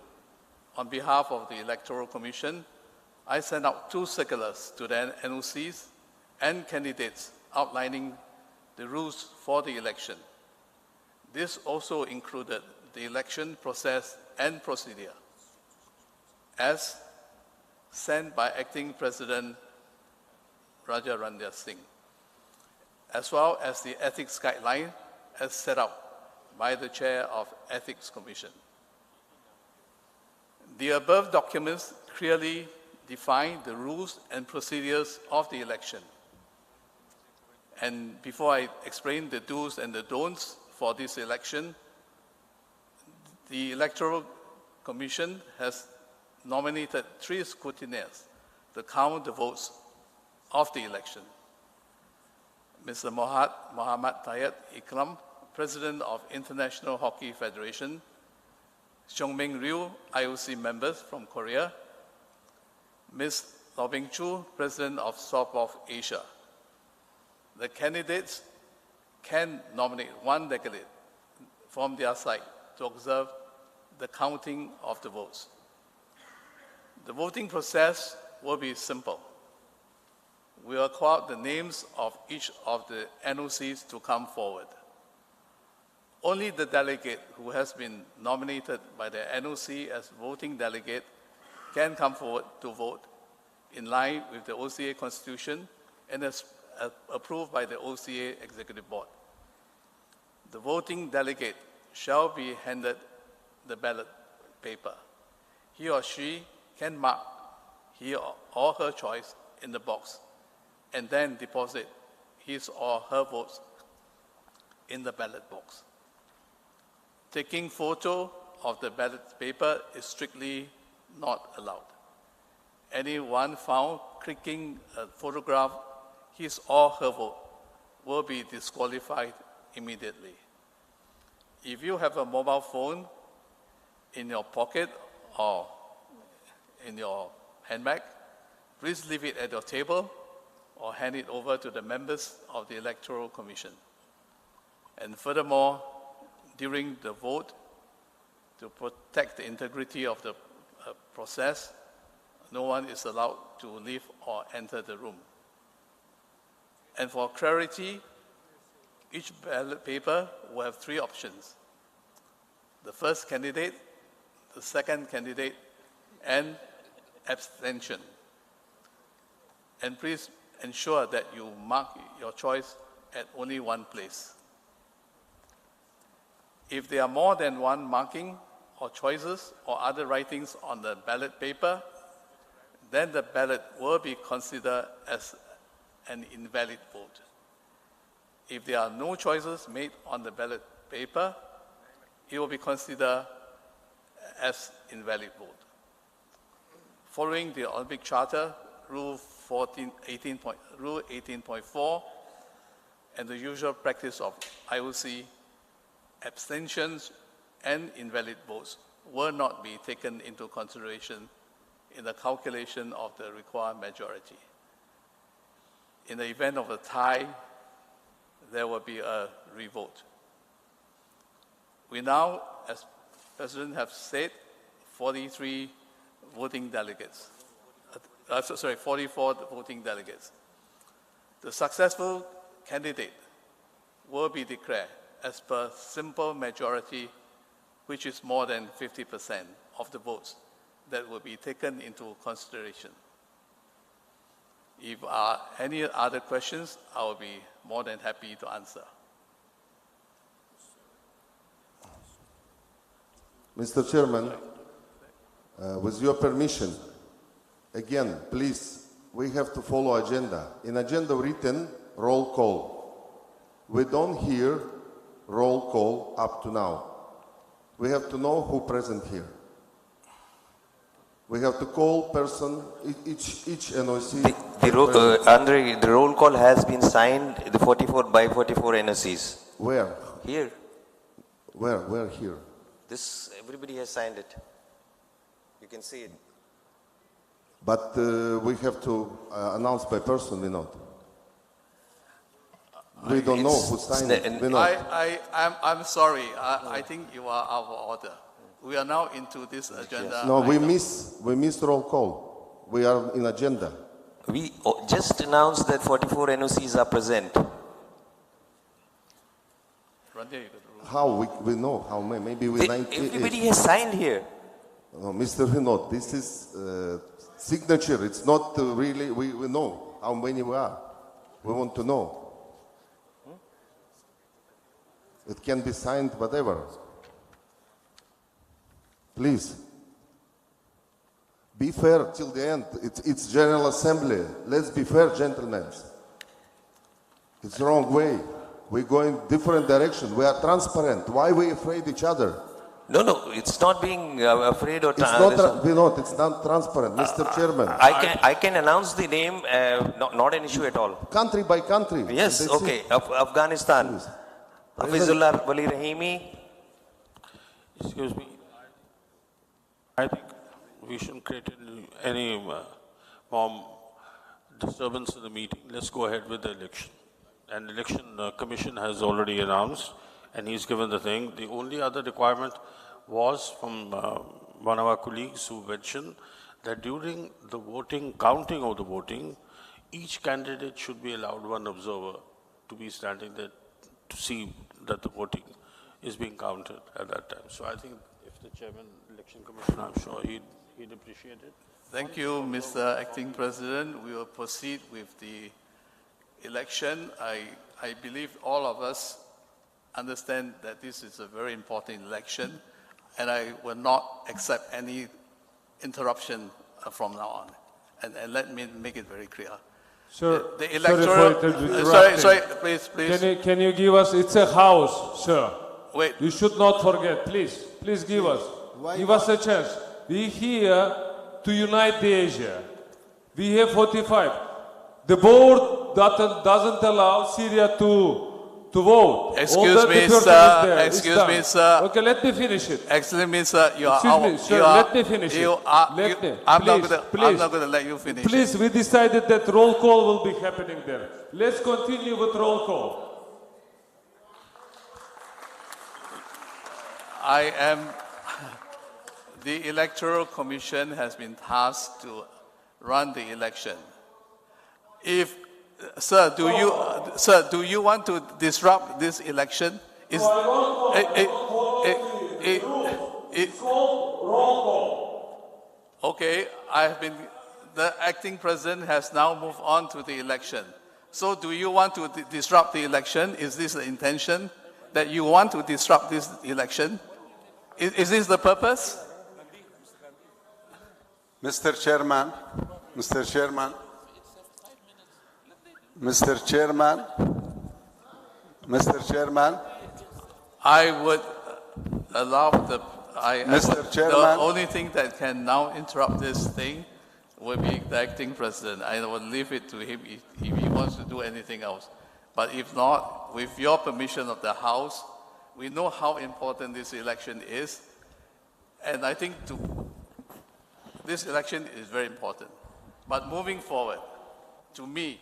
on behalf of the Electoral Commission, I sent out 2 circulars to the NOCs and candidates outlining the rules for the election. This also included the election process and procedure, as sent by Acting President Raja Randhya Singh, as well as the ethics guideline as set out by the Chair of Ethics Commission. The above documents clearly define the rules and procedures of the election. And before I explain the do's and the don'ts for this election, the Electoral Commission has nominated 3 scrutineers to count the votes of the election. Mr. Mohammad Tayed Ikram, President of International Hockey Federation, Xiongming Ryu, IOC members from Korea, Ms. Lobing Chu, President of SOPOF Asia. The candidates can nominate 1 delegate from their side to observe the counting of the votes. The voting process will be simple. We will call out the names of each of the NOCs to come forward. Only the delegate who has been nominated by the NOC as voting delegate can come forward to vote in line with the OCA Constitution and as approved by the OCA Executive Board. The voting delegate shall be handed the ballot paper. He or she can mark he or her choice in the box and then deposit his or her votes in the ballot box. Taking photo of the ballot paper is strictly not allowed. Anyone found clicking a photograph his or her vote will be disqualified immediately. If you have a mobile phone in your pocket or in your handbag, please leave it at your table or hand it over to the members of the Electoral Commission. And furthermore, during the vote, to protect the integrity of the process, no one is allowed to leave or enter the room. And for clarity, each ballot paper will have 3 options: the first candidate, the second candidate, and abstention. And please ensure that you mark your choice at only one place. If there are more than one marking or choices or other writings on the ballot paper, then the ballot will be considered as an invalid vote. If there are no choices made on the ballot paper, it will be considered as invalid vote. Following the Olympic Charter, Rule 18.4, and the usual practice of IOC, abstentions and invalid votes will not be taken into consideration in the calculation of the required majority. In the event of a tie, there will be a revote. We now, as President have said, 44 voting delegates. The successful candidate will be declared as per simple majority, which is more than 50% of the votes that will be taken into consideration. If there are any other questions, I will be more than happy to answer. Mr. Chairman, with your permission, again, please, we have to follow agenda. In agenda written, roll call. We don't hear roll call up to now. We have to know who present here. We have to call person, each NOC. Andre, the roll call has been signed, the 44 by 44 NOCs. Where? Here. Where here? This, everybody has signed it. You can see it. But we have to announce by person, we not. We don't know who signed it. We not. I'm sorry. I think you are out of order. We are now into this agenda. No, we miss roll call. We are in agenda. We just announced that 44 NOCs are present. How we know how many? Maybe we 98. Everybody has signed here. No, Mr. Vinod, this is signature. It's not really. We know how many we are. We want to know. It can be signed, whatever. Please. Be fair till the end. It's General Assembly. Let's be fair, gentlemen. It's the wrong way. We're going different direction. We are transparent. Why are we afraid each other? No, it's not being afraid or... It's not transparent, Mr. Chairman. I can announce the name, not an issue at all. Country by country. Yes, okay. Afghanistan. Hafizullah Wali Rahimi. Excuse me. I think we shouldn't create any more disturbance in the meeting. Let's go ahead with the election. And the election commission has already announced, and he's given the thing. The only other requirement was from one of our colleagues who mentioned that during the voting, counting of the voting, each candidate should be allowed one observer to be standing there to see that the voting is being counted at that time. So I think if the chairman, election commissioner, I'm sure he'd appreciate it. Thank you, Mr. Acting President. We will proceed with the election. I believe all of us understand that this is a very important election, and I will not accept any interruption from now on. And let me make it very clear. Sir, the electoral... Sorry, please. Can you give us, it's a house, sir. Wait. You should not forget, please give us. Give us a chance. We here to unite the Asia. We have 45. The board doesn't allow Syria to vote. Excuse me, sir. Okay, let me finish it. Excuse me, sir. Let me finish it. I'm not going to let you finish. Please, we decided that roll call will be happening there. Let's continue with roll call. The Electoral Commission has been tasked to run the election. Sir, do you want to disrupt this election? It's called roll call. Okay, the acting president has now moved on to the election. So do you want to disrupt the election? Is this the intention? That you want to disrupt this election? Is this the purpose? Mr. Chairman, I would allow the only thing that can now interrupt this thing will be the acting president. I will leave it to him if he wants to do anything else. But if not, with your permission of the House, we know how important this election is. And I think this election is very important. But moving forward, to me,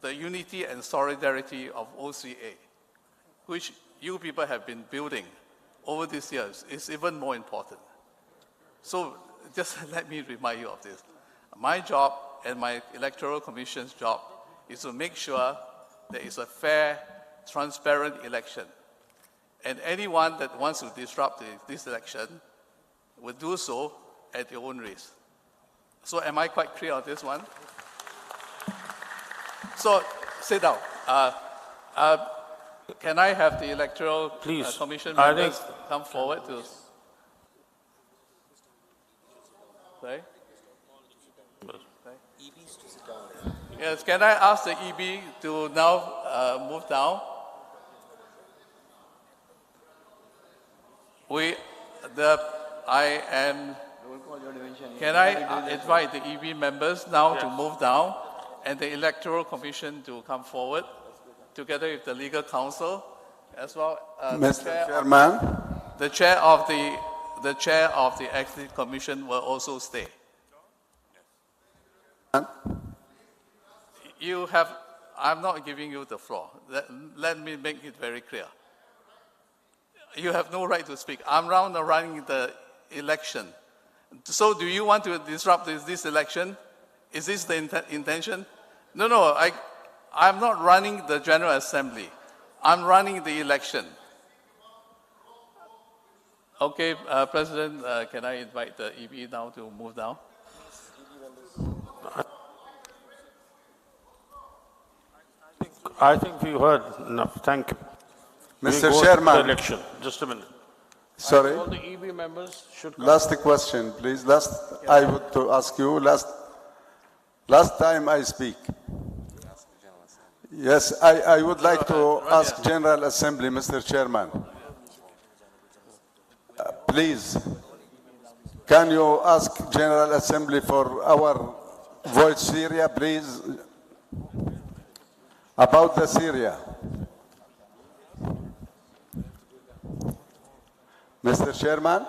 the unity and solidarity of OCA, which you people have been building over these years, is even more important. So just let me remind you of this. My job and my Electoral Commission's job is to make sure there is a fair, transparent election. And anyone that wants to disrupt this election will do so at their own risk. So am I quite clear on this one? So sit down. Can I have the Electoral Commission members come forward to... Yes, can I ask the EB to now move down? Can I invite the EB members now to move down and the Electoral Commission to come forward together with the Legal Counsel as well? Mr. Chairman, The chair of the Executive Commission will also stay. I'm not giving you the floor. Let me make it very clear. You have no right to speak. I'm now running the election. So do you want to disrupt this election? Is this the intention? No, I'm not running the General Assembly. I'm running the election. Okay, President, can I invite the EB now to move down? I think we heard enough. Thank you. Mr. We go to Chairman. the election. Just a minute. Sorry. All the EB members should come. Last question, please. I would to ask you, last time I speak. Yes, I would like to ask General Assembly, Mr. Chairman. Please, can you ask General Assembly for our vote Syria, please? About the Syria. Mr. Chairman?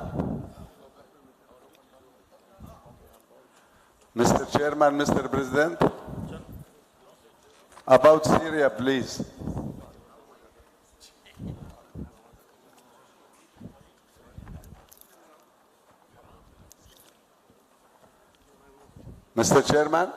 Mr. Chairman, Mr. President? About Syria, please. Mr. Chairman?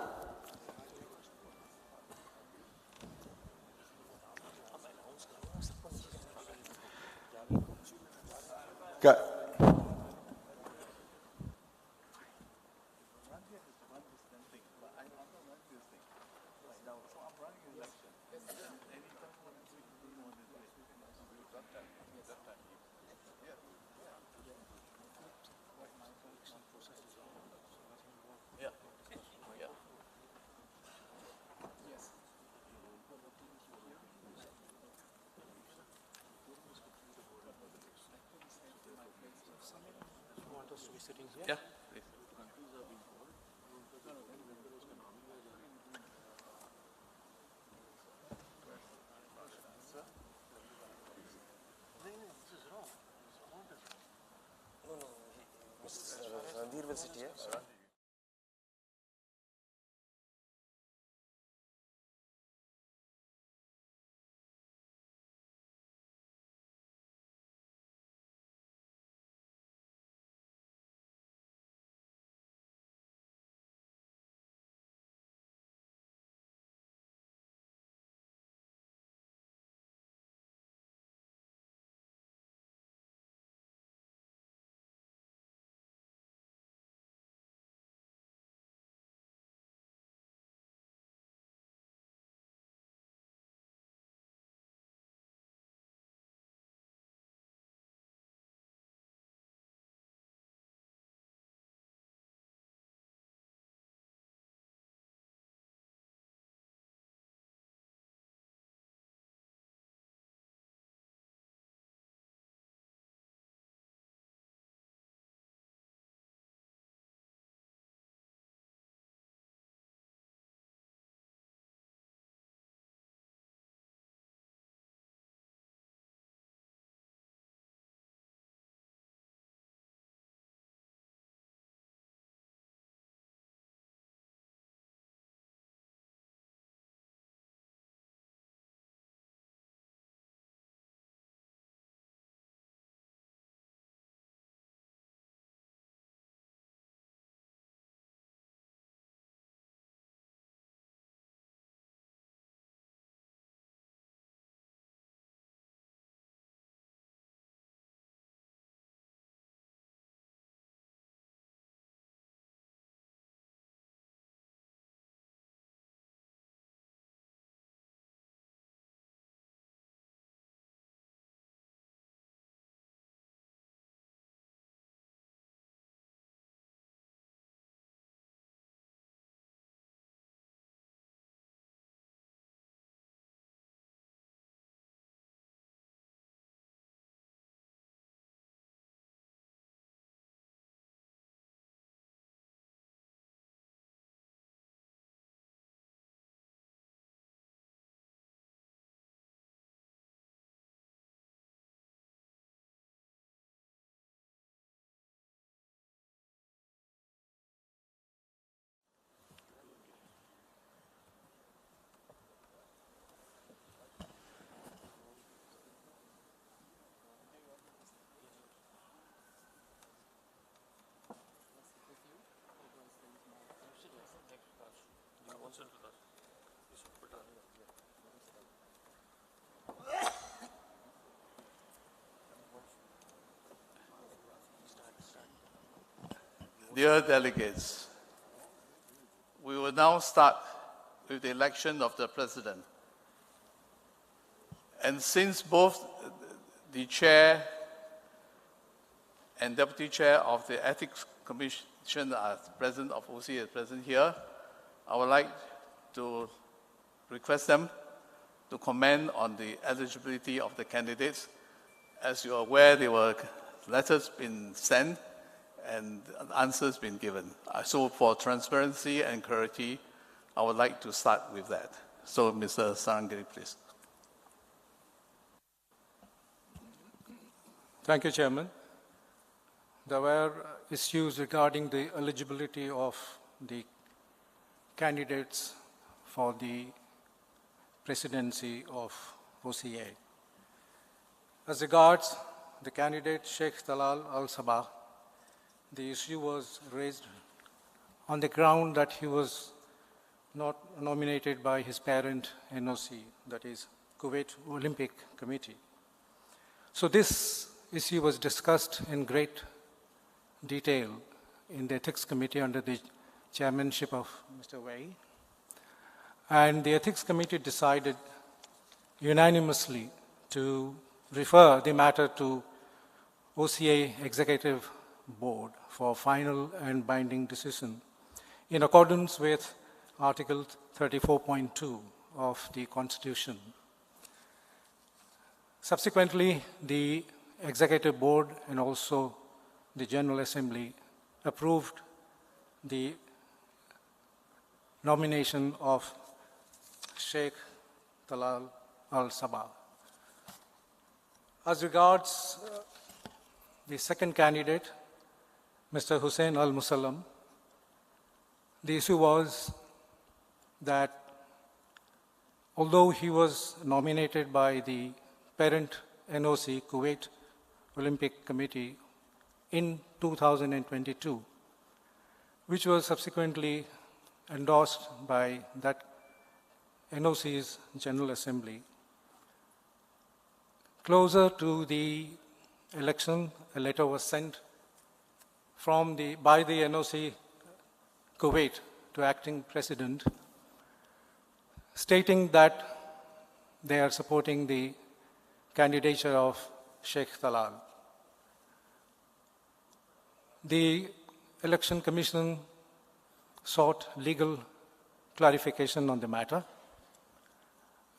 Yeah. Randhir will sit here. Dear delegates, we will now start with the election of the president. And since both the chair and deputy chair of the Ethics Commission are present, of OCA is present here, I would like to request them to comment on the eligibility of the candidates. As you are aware, there were letters been sent and answers been given. So for transparency and clarity, I would like to start with that. So Mr. Sarangiri, please. Thank you, Chairman. There were issues regarding the eligibility of the candidates for the presidency of OCA. As regards the candidate Sheikh Talal Al-Sabah, the issue was raised on the ground that he was not nominated by his parent NOC, that is Kuwait Olympic Committee. So this issue was discussed in great detail in the Ethics Committee under the chairmanship of Mr. Wei. And the Ethics Committee decided unanimously to refer the matter to OCA Executive Board for final and binding decision in accordance with Article 34.2 of the Constitution. Subsequently, the Executive Board and also the General Assembly approved the nomination of Sheikh Talal Al-Sabah. As regards the second candidate, Mr. Hussein Al-Musallam, the issue was that although he was nominated by the parent NOC, Kuwait Olympic Committee, in 2022, which was subsequently endorsed by that NOC's General Assembly, closer to the election, a letter was sent by the NOC Kuwait to acting president, stating that they are supporting the candidature of Sheikh Talal. The Election Commission sought legal clarification on the matter,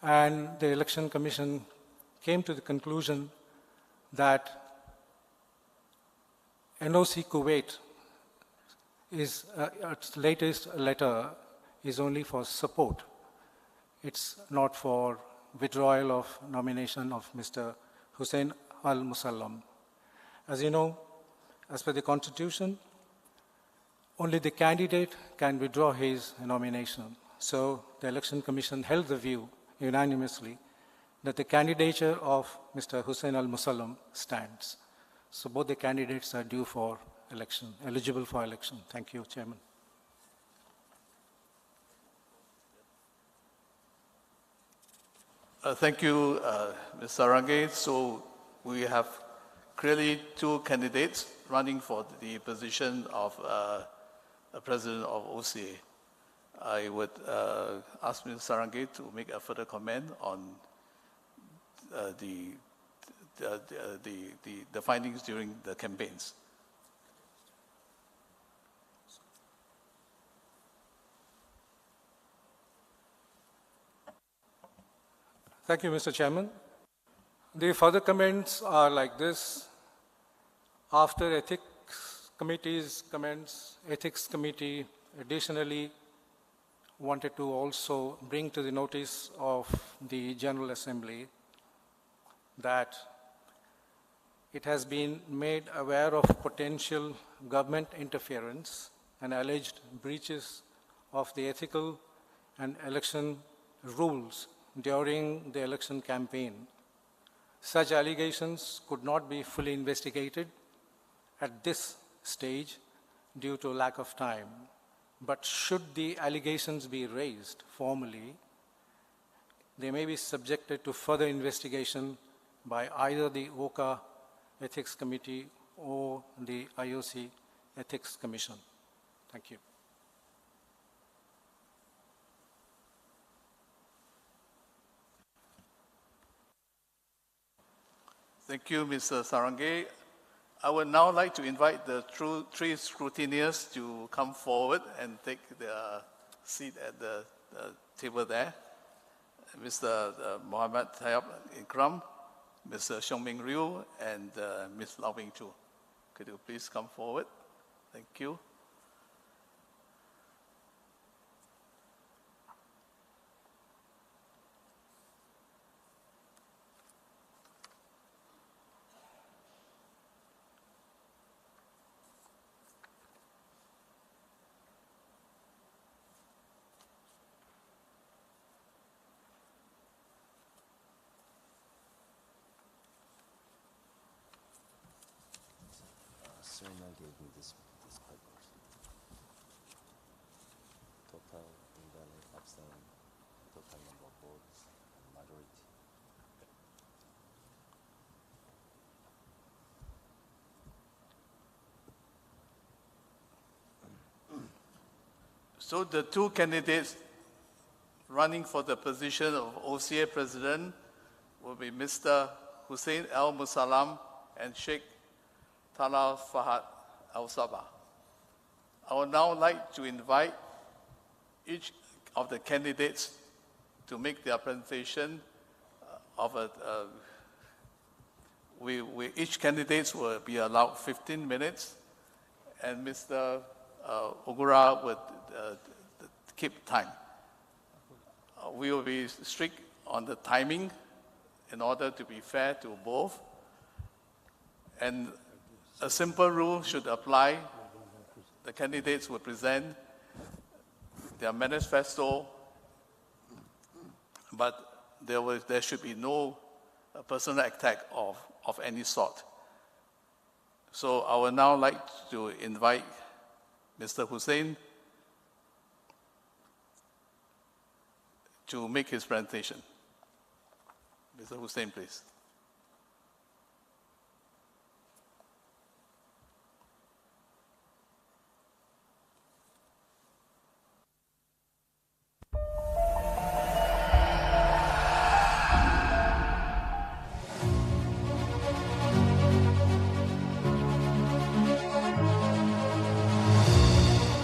and the Election Commission came to the conclusion that NOC Kuwait its latest letter is only for support. It's not for withdrawal of nomination of Mr. Hussein Al-Musallam. As you know, as per the Constitution, only the candidate can withdraw his nomination. So the Election Commission held the view unanimously that the candidature of Mr. Hussein Al-Musallam stands. So both the candidates are due for election, eligible for election. Thank you, Chairman. Thank you, Ms. Sarangi. So we have clearly two candidates running for the position of President of OCA. I would ask Ms. Sarangi to make a further comment on the findings during the campaigns. Thank you, Mr. Chairman. The further comments are like this. After Ethics Committee's comments, Ethics Committee additionally wanted to also bring to the notice of the General Assembly that it has been made aware of potential government interference and alleged breaches of the ethical and election rules during the election campaign. Such allegations could not be fully investigated at this stage due to lack of time. but should the allegations be raised formally, they may be subjected to further investigation by either the OCA Ethics Committee or the IOC Ethics Commission. Thank you. Thank you, Mr. Sarange. I would now like to invite the three scrutineers to come forward and take their seat at the table there. Mr. Mohammed Tayyab Ikram, Mr. Xiong Ming Ryu, and Ms. Lau Bing Chu. Could you please come forward? Thank you. Serena gave me this paper. Total invalid abstain, total number of votes, and majority. So the two candidates running for the position of OCA President will be Mr. Hussein Al Musalam and Sheikh Talal Fahad Al Sabah. I would now like to invite each of the candidates to make their presentation each candidate will be allowed 15 minutes, and Mr. Ogura would keep time. We will be strict on the timing in order to be fair to both. And a simple rule should apply. The candidates will present their manifesto, but there should be no personal attack of any sort. So I would now like to invite Mr. Hussein to make his presentation. Mr. Hussein, please.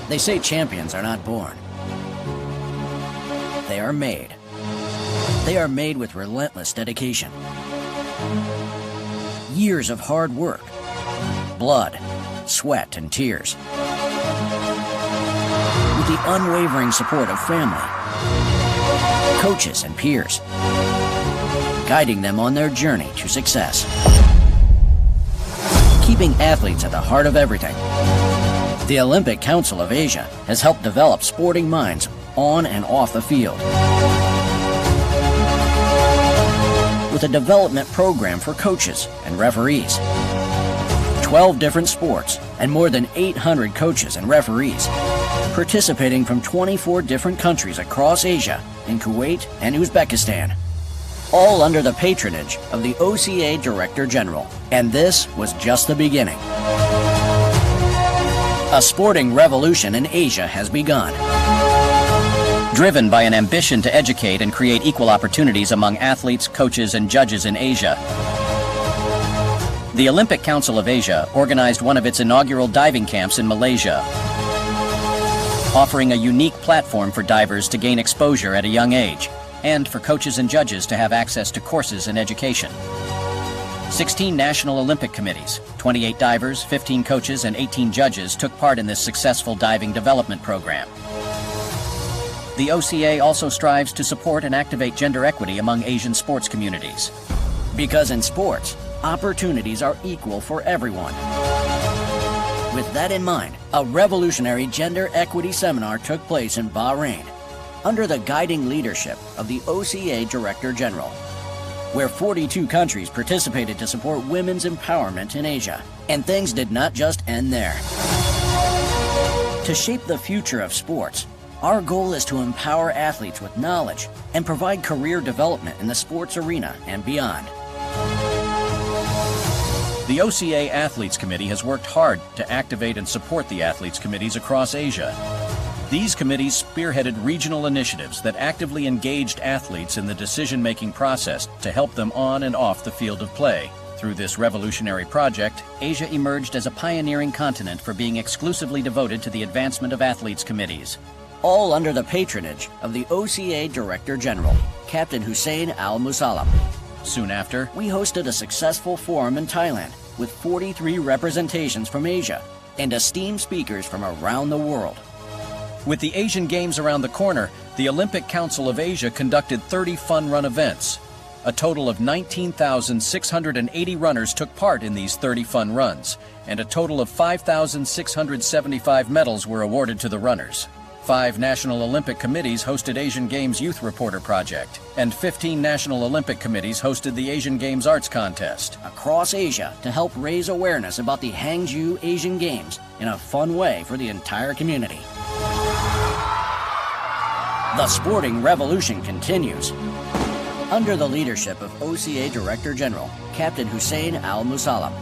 They say champions are not born. They are made. They are made with relentless dedication. Years of hard work, blood, sweat, and tears. With the unwavering support of family, coaches, and peers, guiding them on their journey to success. Keeping athletes at the heart of everything. The Olympic Council of Asia has helped develop sporting minds on and off the field. With a development program for coaches and referees, 12 different sports, and more than 800 coaches and referees, participating from 24 different countries across Asia, in Kuwait and Uzbekistan, all under the patronage of the OCA Director General. And this was just the beginning. A sporting revolution in Asia has begun. Driven by an ambition to educate and create equal opportunities among athletes, coaches, and judges in Asia, the Olympic Council of Asia organized one of its inaugural diving camps in Malaysia, offering a unique platform for divers to gain exposure at a young age, and for coaches and judges to have access to courses and education. 16 national Olympic committees, 28 divers, 15 coaches, and 18 judges took part in this successful diving development program. The OCA also strives to support and activate gender equity among Asian sports communities. Because in sports, opportunities are equal for everyone. With that in mind, a revolutionary gender equity seminar took place in Bahrain under the guiding leadership of the OCA Director General, where 42 countries participated to support women's empowerment in Asia. And things did not just end there. To shape the future of sports, our goal is to empower athletes with knowledge and provide career development in the sports arena and beyond. The OCA Athletes Committee has worked hard to activate and support the athletes committees across Asia. These committees spearheaded regional initiatives that actively engaged athletes in the decision-making process to help them on and off the field of play. Through this revolutionary project, Asia emerged as a pioneering continent for being exclusively devoted to the advancement of athletes committees, all under the patronage of the OCA Director General, Captain Hussein Al Musallam. Soon after, we hosted a successful forum in Thailand with 43 representations from Asia and esteemed speakers from around the world. With the Asian Games around the corner, the Olympic Council of Asia conducted 30 fun run events. A total of 19,680 runners took part in these 30 fun runs, and a total of 5,675 medals were awarded to the runners. 5 National Olympic Committees hosted Asian Games Youth Reporter Project, and 15 National Olympic Committees hosted the Asian Games Arts Contest. Across Asia to help raise awareness about the Hangzhou Asian Games in a fun way for the entire community. The sporting revolution continues. Under the leadership of OCA Director General, Captain Hussein Al Musallam,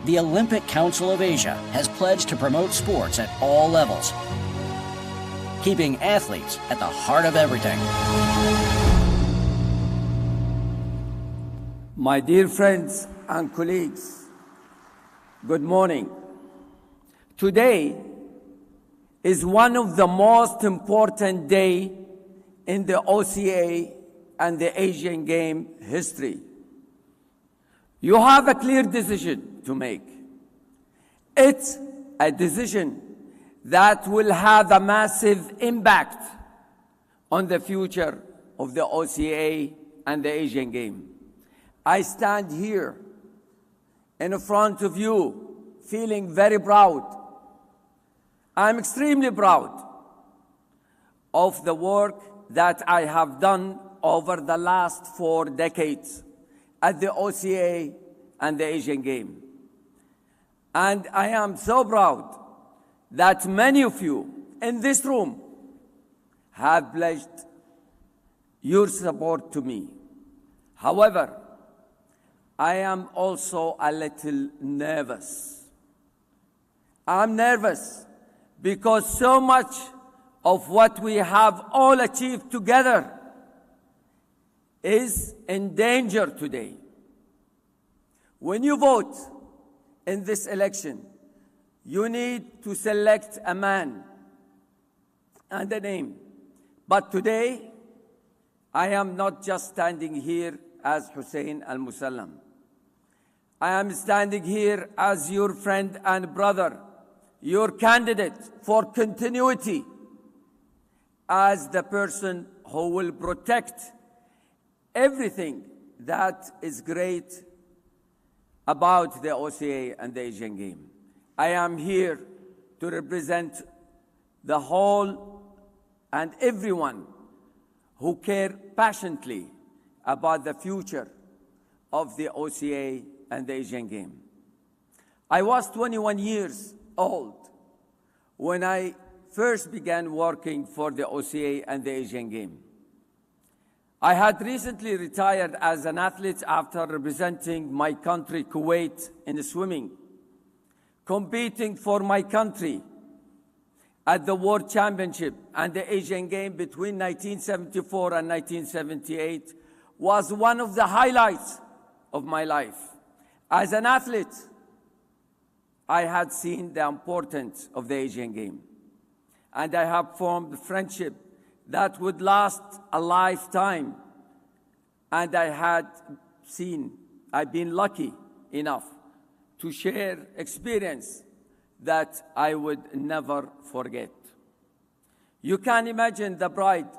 the Olympic Council of Asia has pledged to promote sports at all levels, keeping athletes at the heart of everything. My dear friends and colleagues, good morning. Today is one of the most important days in the OCA and the Asian Game history. You have a clear decision to make. It's a decision that will have a massive impact on the future of the OCA and the Asian Game. I stand here in front of you feeling very proud. I'm extremely proud of the work that I have done over the last 4 decades at the OCA and the Asian Game. And I am so proud that many of you in this room have pledged your support to me. However, I am also a little nervous. I'm nervous because so much of what we have all achieved together is in danger today. When you vote in this election, you need to select a man and a name. But today, I am not just standing here as Hussein Al Musallam. I am standing here as your friend and brother, your candidate for continuity, as the person who will protect everything that is great about the OCA and the Asian Game. I am here to represent the whole and everyone who care passionately about the future of the OCA and the Asian Game. I was 21 years old when I first began working for the OCA and the Asian Game. I had recently retired as an athlete after representing my country, Kuwait, in swimming, competing for my country at the World Championship and the Asian Game between 1974 and 1978 was one of the highlights of my life. As an athlete, I had seen the importance of the Asian Game, and I have formed a friendship that would last a lifetime. And I've been lucky enough to share experience that I would never forget. You can imagine the pride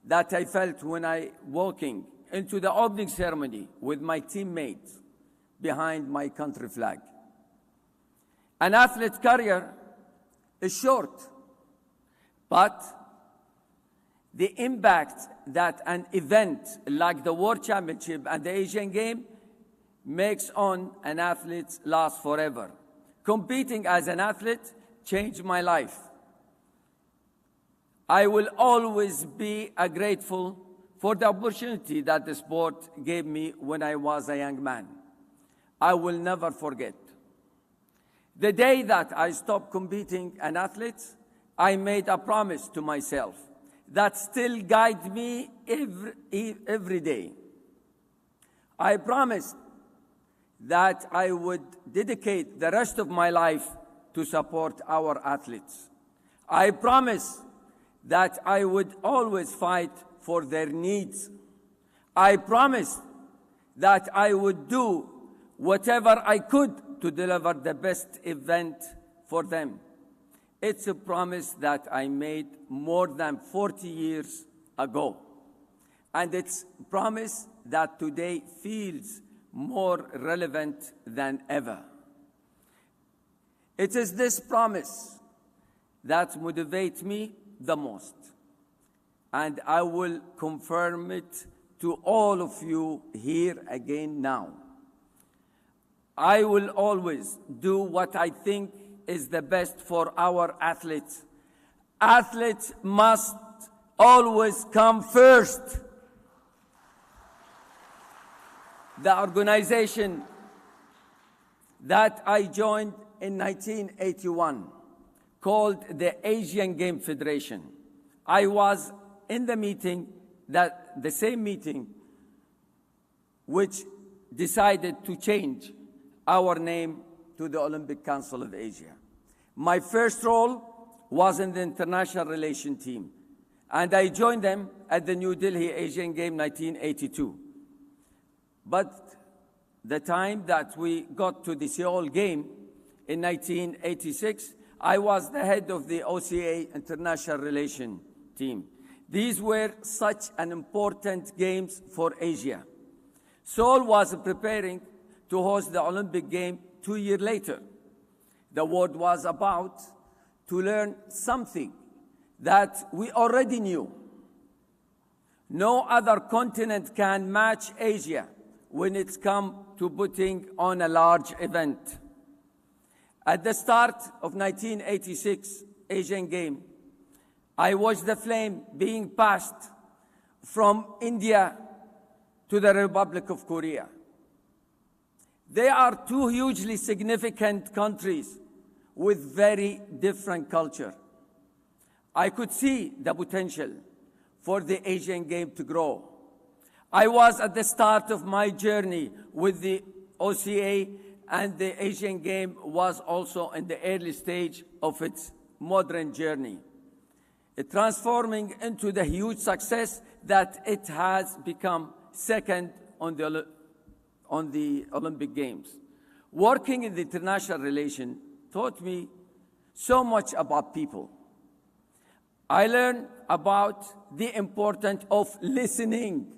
that I felt when I walking into the opening ceremony with my teammates behind my country flag. An athlete career is short, but the impact that an event like the World Championship and the Asian Game makes on an athlete lasts forever. Competing as an athlete changed my life. I will always be grateful for the opportunity that the sport gave me when I was a young man. I will never forget. The day that I stopped competing as an athlete, I made a promise to myself that still guides me every day. I promised that I would dedicate the rest of my life to support our athletes. I promised that I would always fight for their needs. I promised that I would do whatever I could to deliver the best event for them. It's a promise that I made more than 40 years ago. And it's a promise that today feels more relevant than ever. It is this promise that motivates me the most. And I will confirm it to all of you here again now. I will always do what I think is the best for our athletes. Athletes must always come first. The organization that I joined in 1981, called the Asian Game Federation. I was in the meeting, the same meeting, which decided to change our name to the Olympic Council of Asia. My first role was in the international relations team, and I joined them at the New Delhi Asian Game 1982. But the time that we got to the Seoul Game in 1986, I was the head of the OCA international relations team. These were such an important games for Asia. Seoul was preparing to host the Olympic Game 2 years later. The world was about to learn something that we already knew. No other continent can match Asia when it's come to putting on a large event. At the start of 1986 Asian Game, I watched the flame being passed from India to the Republic of Korea. They are two hugely significant countries with very different culture. I could see the potential for the Asian Game to grow. I was at the start of my journey with the OCA, and the Asian Game was also in the early stage of its modern journey, transforming into the huge success that it has become second on the Olympic Games. Working in the international relations taught me so much about people. I learned about the importance of listening.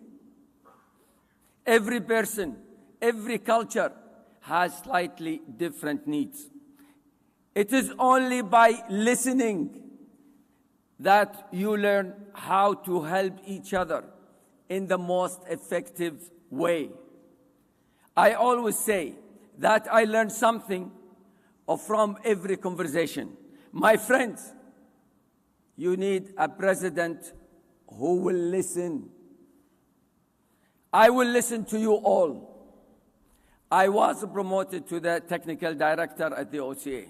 Every person, every culture has slightly different needs. It is only by listening that you learn how to help each other in the most effective way. I always say that I learn something from every conversation. My friends, you need a president who will listen. I will listen to you all. I was promoted to the technical director at the OCA.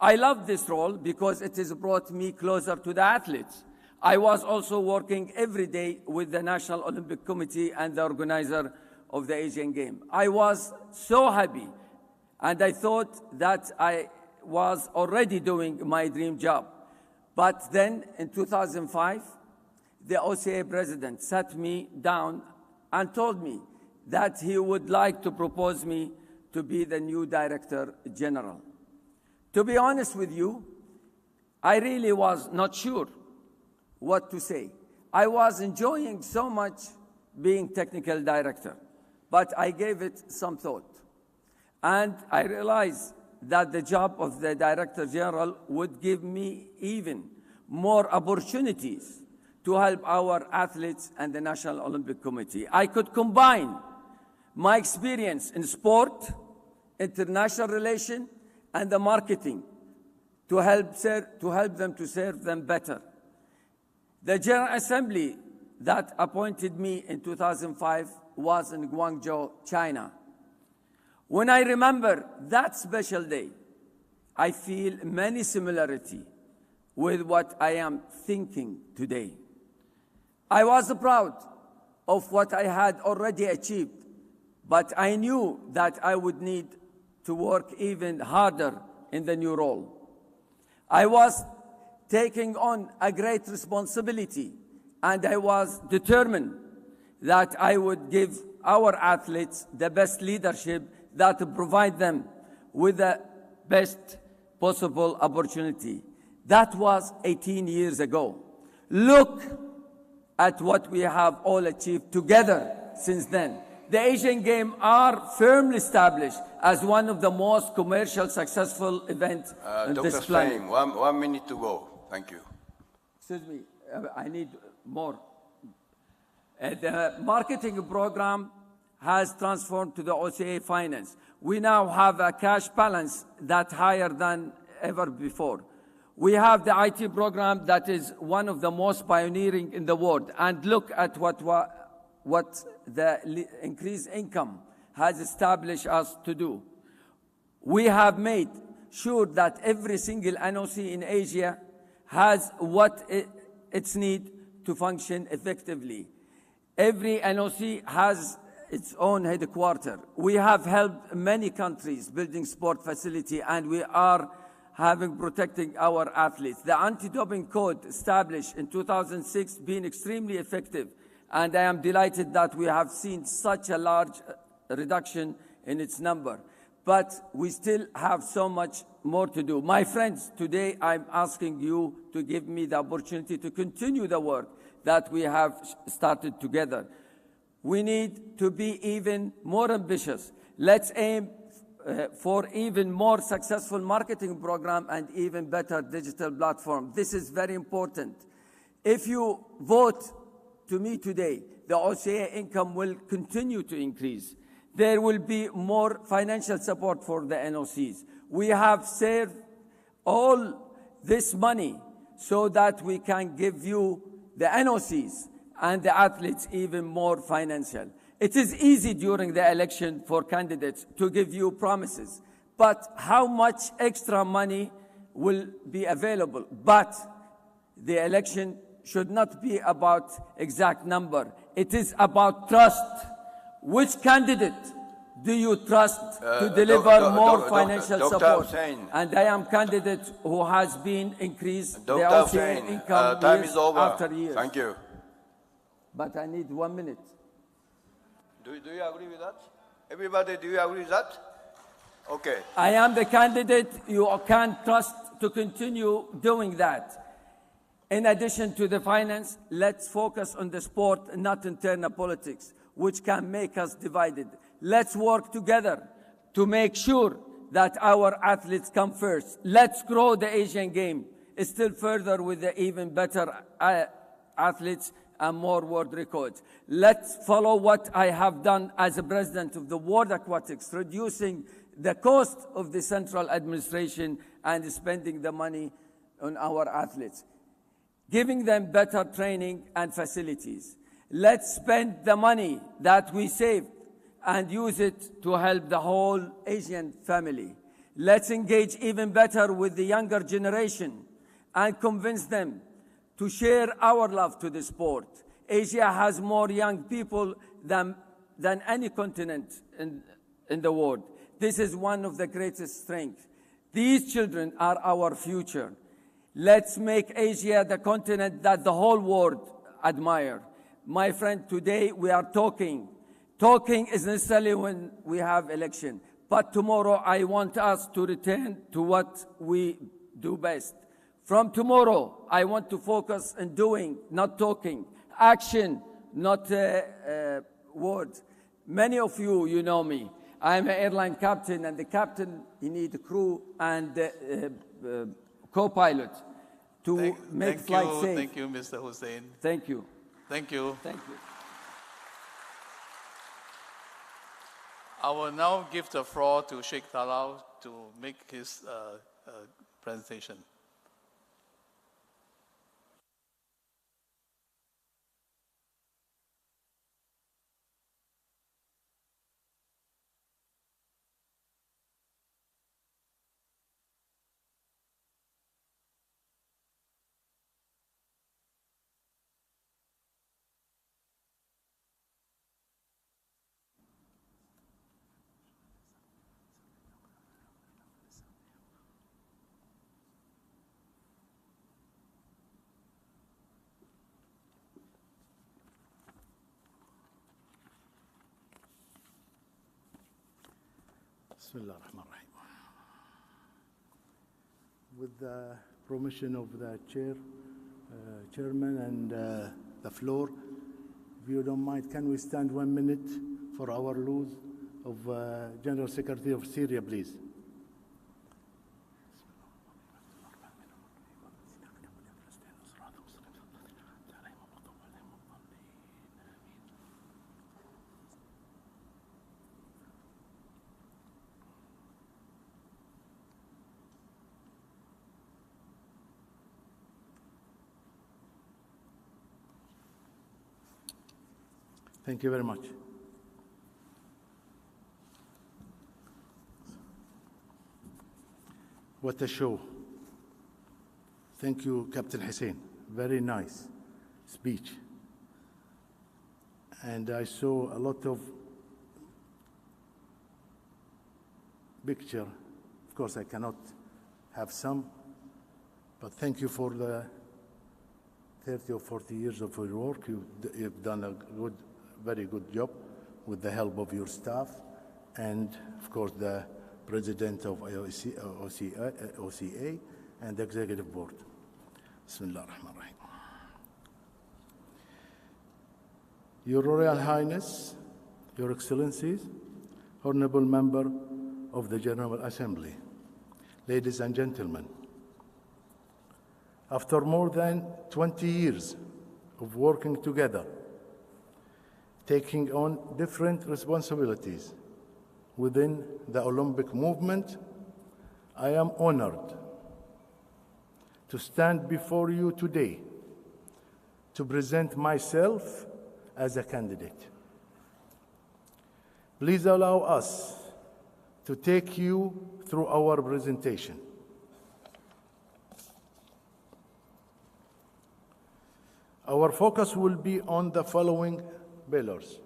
I love this role because it has brought me closer to the athletes. I was also working every day with the National Olympic Committee and the organizer of the Asian Game. I was so happy, and I thought that I was already doing my dream job. But then in 2005, the OCA president sat me down and told me that he would like to propose me to be the new Director General. To be honest with you, I really was not sure what to say. I was enjoying so much being technical director, but I gave it some thought. And I realized that the job of the Director General would give me even more opportunities to help our athletes and the National Olympic Committee. I could combine my experience in sport, international relations, and the marketing to help them to serve them better. The General Assembly that appointed me in 2005 was in Guangzhou, China. When I remember that special day, I feel many similarity with what I am thinking today. I was proud of what I had already achieved, but I knew that I would need to work even harder in the new role. I was taking on a great responsibility, and I was determined that I would give our athletes the best leadership that would provide them with the best possible opportunity. That was 18 years ago. Look at what we have all achieved together since then. The Asian Games are firmly established as one of the most commercial successful events on this planet. Dr. Stein, 1 minute to go. Thank you. Excuse me, I need more. The marketing program has transformed to the OCA finance. We now have a cash balance that's higher than ever before. We have the IT program that is one of the most pioneering in the world. And look at what the increased income has established us to do. We have made sure that every single NOC in Asia has what it's need to function effectively. Every NOC has its own headquarters. We have helped many countries building sport facility, and we are protecting our athletes. The anti-doping code established in 2006 being extremely effective, and I am delighted that we have seen such a large reduction in its number. But we still have so much more to do. My friends, today I'm asking you to give me the opportunity to continue the work that we have started together. We need to be even more ambitious. Let's aim for even more successful marketing program and even better digital platform. This is very important. If you vote to me today, the OCA income will continue to increase. There will be more financial support for the NOCs. We have saved all this money so that we can give you, the NOCs and the athletes, even more financial. It is easy during the election for candidates to give you promises, but how much extra money will be available? But the election should not be about exact number. It is about trust. Which candidate do you trust to deliver more financial support? Hussain. And I am candidate who has been increased the Dr. OCA Hussain, income time years is over. after years. Thank you. But I need 1 minute. Do you agree with that? Everybody, do you agree with that? Okay. I am the candidate you can trust to continue doing that. In addition to the finance, let's focus on the sport, not internal politics, which can make us divided. Let's work together to make sure that our athletes come first. Let's grow the Asian game still further with the even better athletes and more world records. Let's follow what I have done as a president of the World Aquatics, reducing the cost of the central administration and spending the money on our athletes, giving them better training and facilities. Let's spend the money that we save and use it to help the whole Asian family. Let's engage even better with the younger generation and convince them to share our love to the sport. Asia has more young people than any continent in the world. This is one of the greatest strengths. These children are our future. Let's make Asia the continent that the whole world admire. My friend, today we are talking. Talking is necessarily when we have election. But tomorrow I want us to return to what we do best. From tomorrow, I want to focus on doing, not talking. Action, not words. Many of you, you know me. I'm an airline captain, and the captain, he needs a crew and co-pilot to make flight safe. Thank you, Mr. Hussain. Thank you. Thank you. Thank you. I will now give the floor to Sheikh Talal to make his presentation. Bismillah ar-Rahman ar-Rahim. With the permission of the chairman and the floor, if you don't mind, can we stand 1 minute for our lose of General Secretary of Syria, please? Thank you very much. What a show. Thank you, Captain Hussein. Very nice speech. And I saw a lot of picture. Of course, I cannot have some, but thank you for the 30 or 40 years of your work. You've done a very good job with the help of your staff and, of course, the president of OCA and the executive board. Bismillah ar-Rahman ar-Rahim. Your Royal Highness, Your Excellencies, Honorable Member of the General Assembly, ladies and gentlemen, after more than 20 years of working together, taking on different responsibilities within the Olympic movement, I am honored to stand before you today to present myself as a candidate. Please allow us to take you through our presentation. Our focus will be on the following pillars: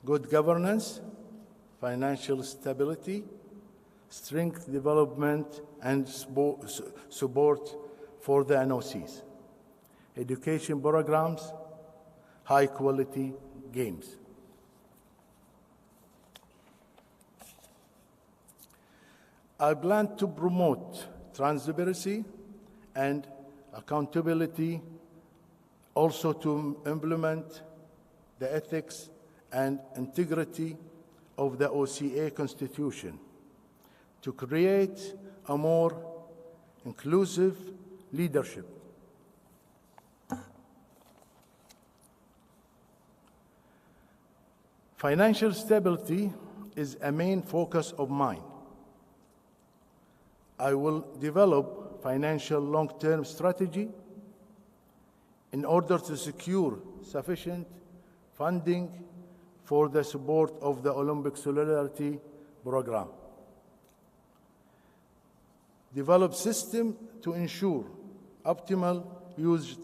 good governance, financial stability, strength development and support for the NOCs, education programs, high-quality games. I plan to promote transparency and accountability, also to implement the ethics and integrity of the OCA Constitution, to create a more inclusive leadership. Financial stability is a main focus of mine. I will develop financial long-term strategy in order to secure sufficient funding for the support of the Olympic Solidarity Program. Develop system to ensure optimal use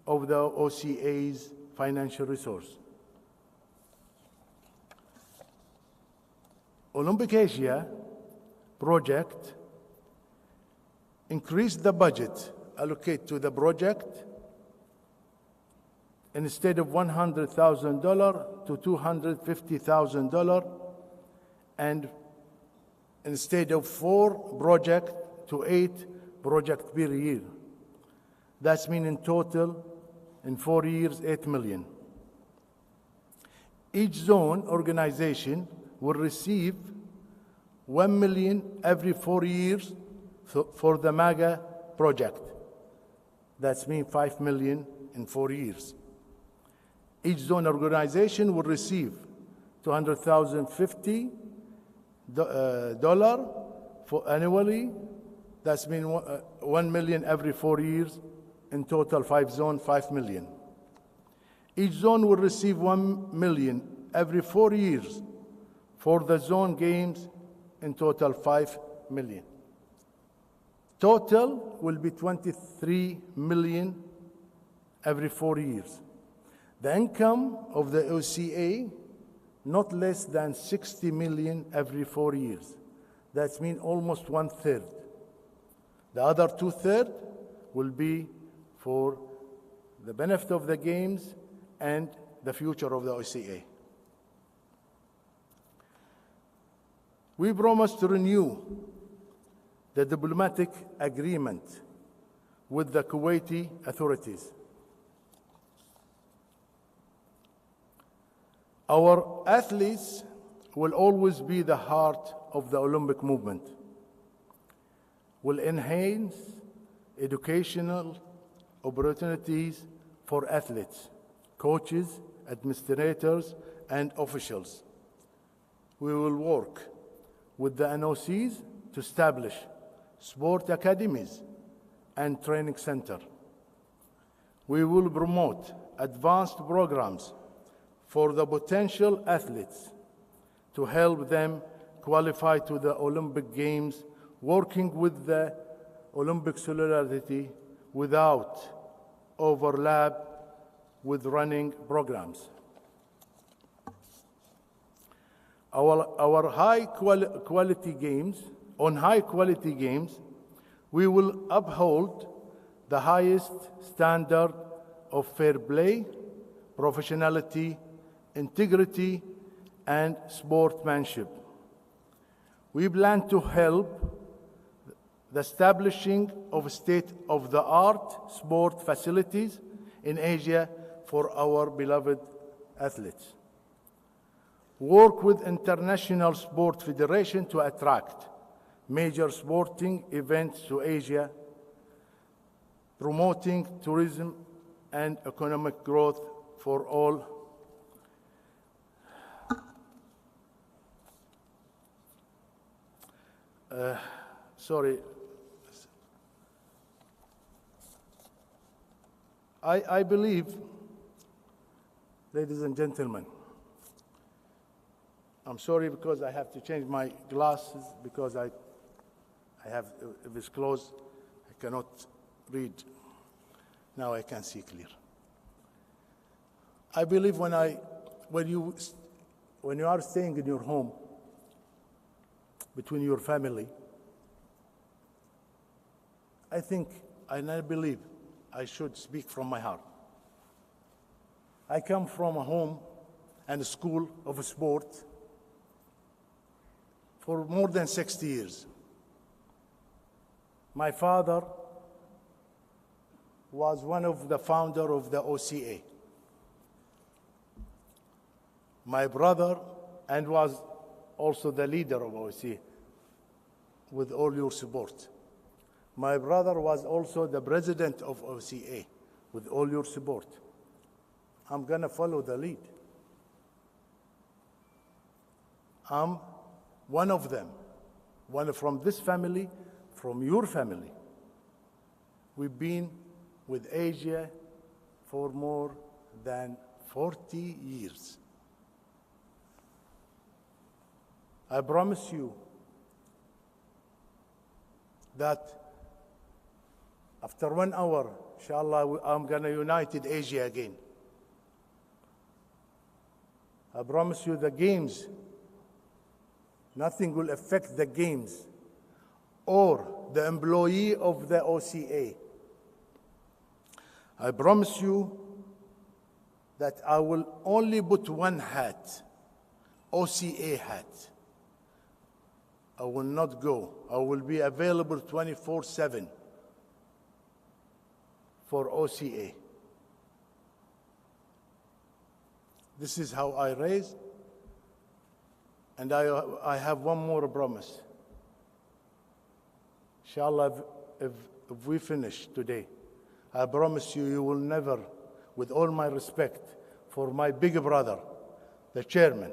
of the OCA's financial resource. Olympic Asia project increased the budget allocated to the project instead of $100,000 to $250,000, and instead of 4 projects to 8 projects per year. That's mean in total, in 4 years, 8 million. Each zone organization will receive 1 million every 4 years for the MAGA project. That's mean 5 million in 4 years. Each zone organization will receive $200,050 for annually. That's mean 1 million every 4 years. In total, 5 zones, 5 million. Each zone will receive 1 million every 4 years for the zone games. In total, 5 million. Total will be 23 million every 4 years. The income of the OCA, not less than 60 million every 4 years. That means almost 1/3. The other 2/3 will be for the benefit of the games and the future of the OCA. We promise to renew the diplomatic agreement with the Kuwaiti authorities. Our athletes will always be the heart of the Olympic movement. Will enhance educational opportunities for athletes, coaches, administrators, and officials. We will work with the NOCs to establish sport academies and training centers. We will promote advanced programs for the potential athletes to help them qualify to the Olympic Games, working with the Olympic solidarity without overlap with running programs. On high quality games, we will uphold the highest standard of fair play, professionality, integrity, and sportsmanship. We plan to help the establishing of state-of-the-art sport facilities in Asia for our beloved athletes. Work with international sport federation to attract major sporting events to Asia, promoting tourism and economic growth for all. Sorry. I believe, ladies and gentlemen, I'm sorry because I have to change my glasses because I have, if it's closed, I cannot read. Now I can see clear. I believe when you are staying in your home, between your family, I think, and I believe, I should speak from my heart. I come from a home and a school of sport for more than 60 years. My father was one of the founders of the OCA. My brother, and was also the leader of OCA, with all your support. My brother was also the president of OCA, with all your support. I'm going to follow the lead. I'm one of them, one from this family, from your family. We've been with Asia for more than 40 years. I promise you that after 1 hour, inshallah, I'm going to unite Asia again. I promise you the games, nothing will affect the games or the employee of the OCA. I promise you that I will only put one hat, OCA hat. I will not go. I will be available 24/7 for OCA. This is how I raise, and I have one more promise. Inshallah, if we finish today, I promise you, you will never, with all my respect for my big brother, the chairman,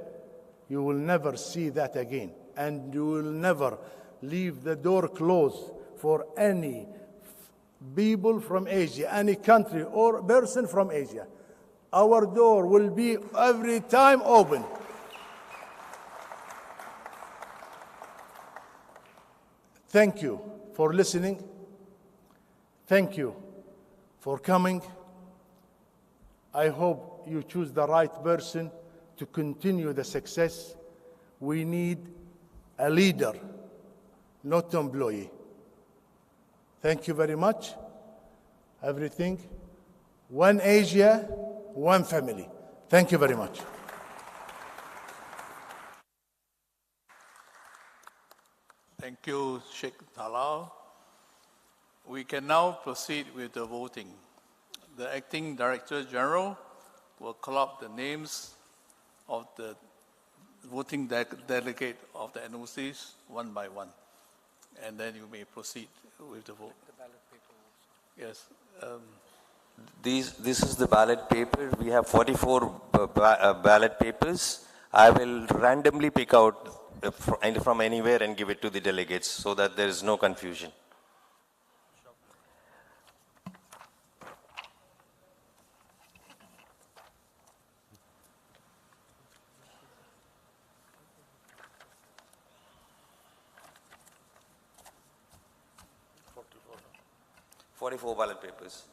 you will never see that again. And you will never leave the door closed for any people from Asia, any country or person from Asia. Our door will be every time open. Thank you for listening. Thank you for coming. I hope you choose the right person to continue the success. We need a leader, not an employee. Thank you very much. Everything. One Asia, one family. Thank you very much. Thank you, Sheikh Talal. We can now proceed with the voting. The Acting Director General will call up the names of the voting delegate of the NOCs one by one, and then you may proceed with the vote. Yes. This is the ballot paper. We have 44 ballot papers. I will randomly pick out from anywhere and give it to the delegates so that there is no confusion. Forty-four ballot papers.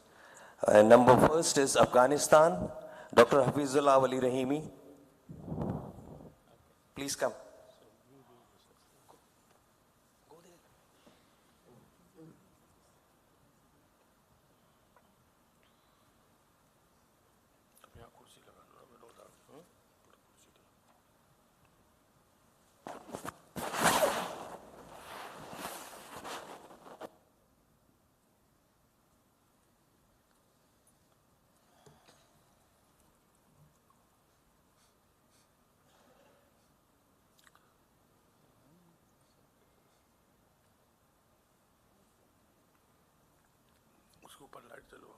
Number first is Afghanistan. Dr. Hafizullah Wali Rahimi. Please come. उसके ऊपर light चलो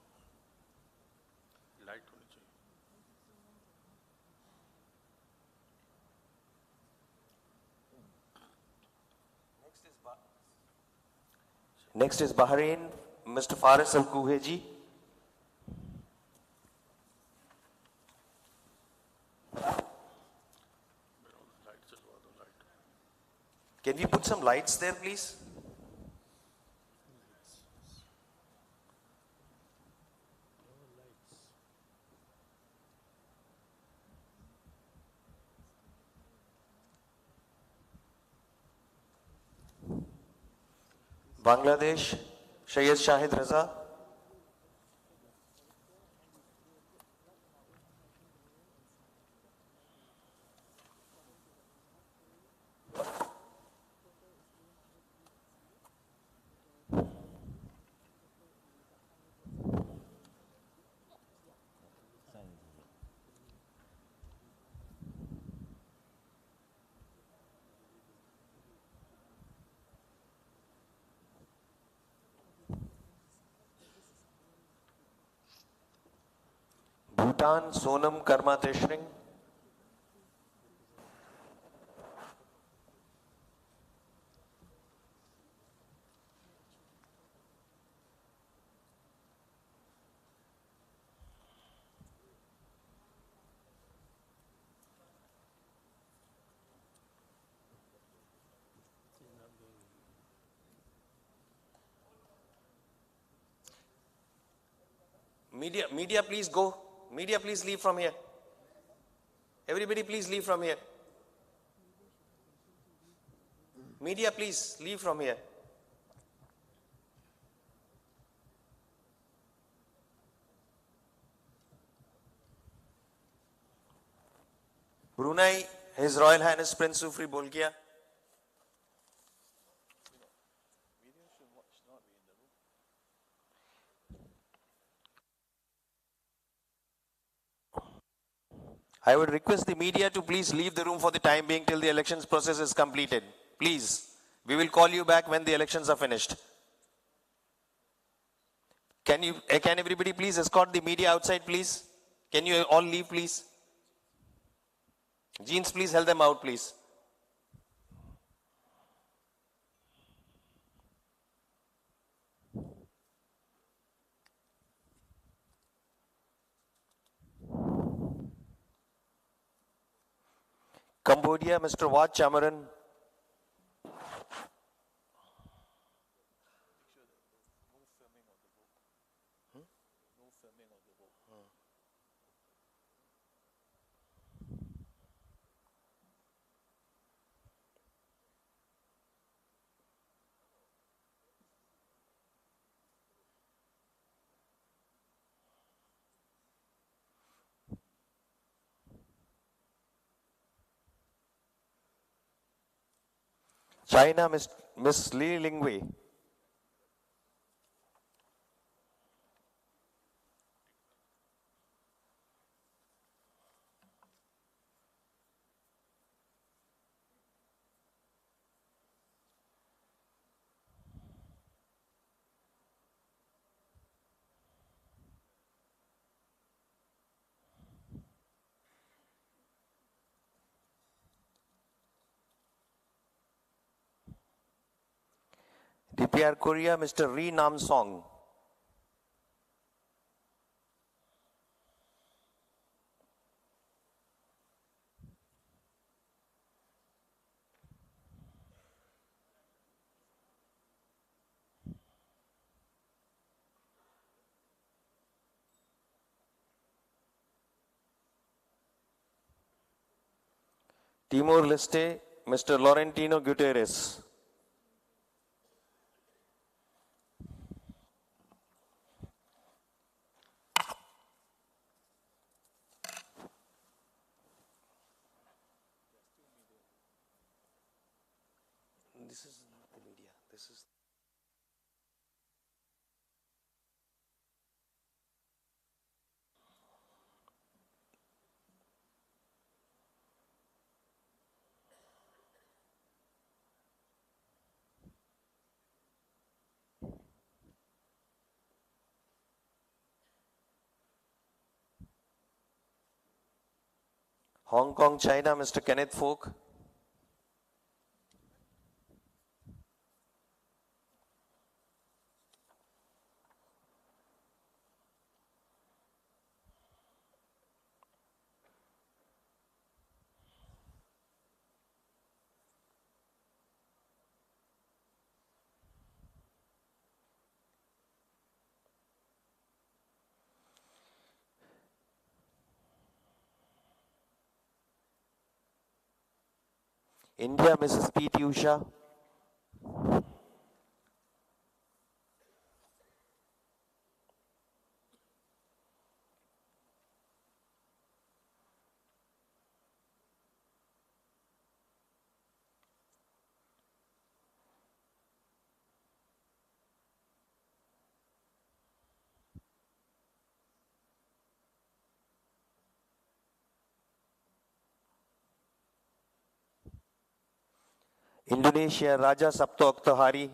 light होनी चाहिए Next is Bahrain, Mr. Faris Al Kuheji. Can we put some lights there, please? Bangladesh, Syed Shahid Raza. Bhutan, Sonam Karma Teshring. Media, please go. Media, please leave from here. Everybody, please leave from here. Media, please leave from here. Brunei, His Royal Highness Prince Sufri Bolkiah. I would request the media to please leave the room for the time being till the elections process is completed. Please. We will call you back when the elections are finished. Can everybody please escort the media outside, please? Can you all leave, please? Jeans, please help them out, please. Cambodia, Mr. Wat Chamaran. China, Miss Li Lingwei. DPR Korea, Mr. Ri Nam Song. Timor-Leste, Mr. Laurentino Guterres. This is the media. This is. Hong Kong, China, Mr. Kenneth Folk. India, Mrs. P.T. Usha. Indonesia, Raja Sabto Oktohari.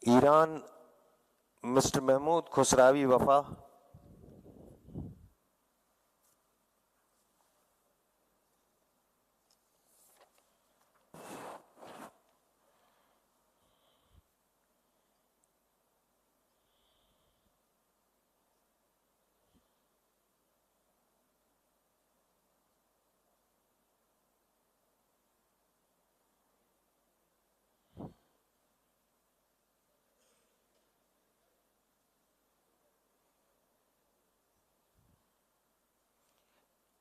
Iran, Mr. Mahmoud Khosravi Wafa.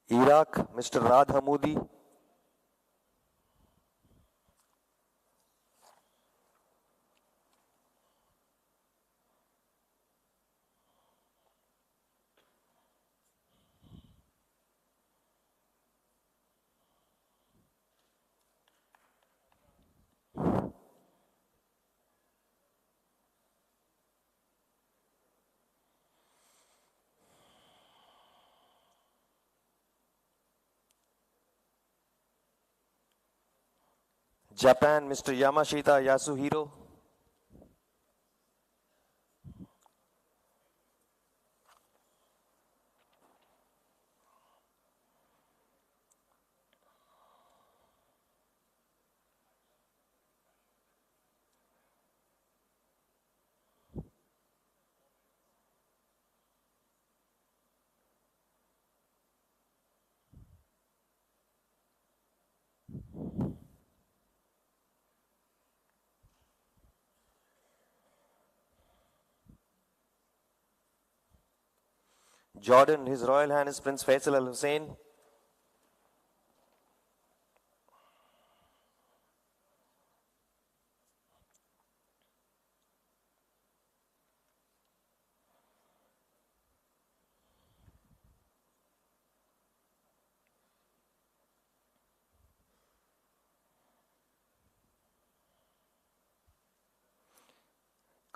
Iraq, Mr. Raad Hamoudi. Japan, Mr. Yamashita Yasuhiro. Jordan, His Royal Highness Prince Faisal Al Hussein.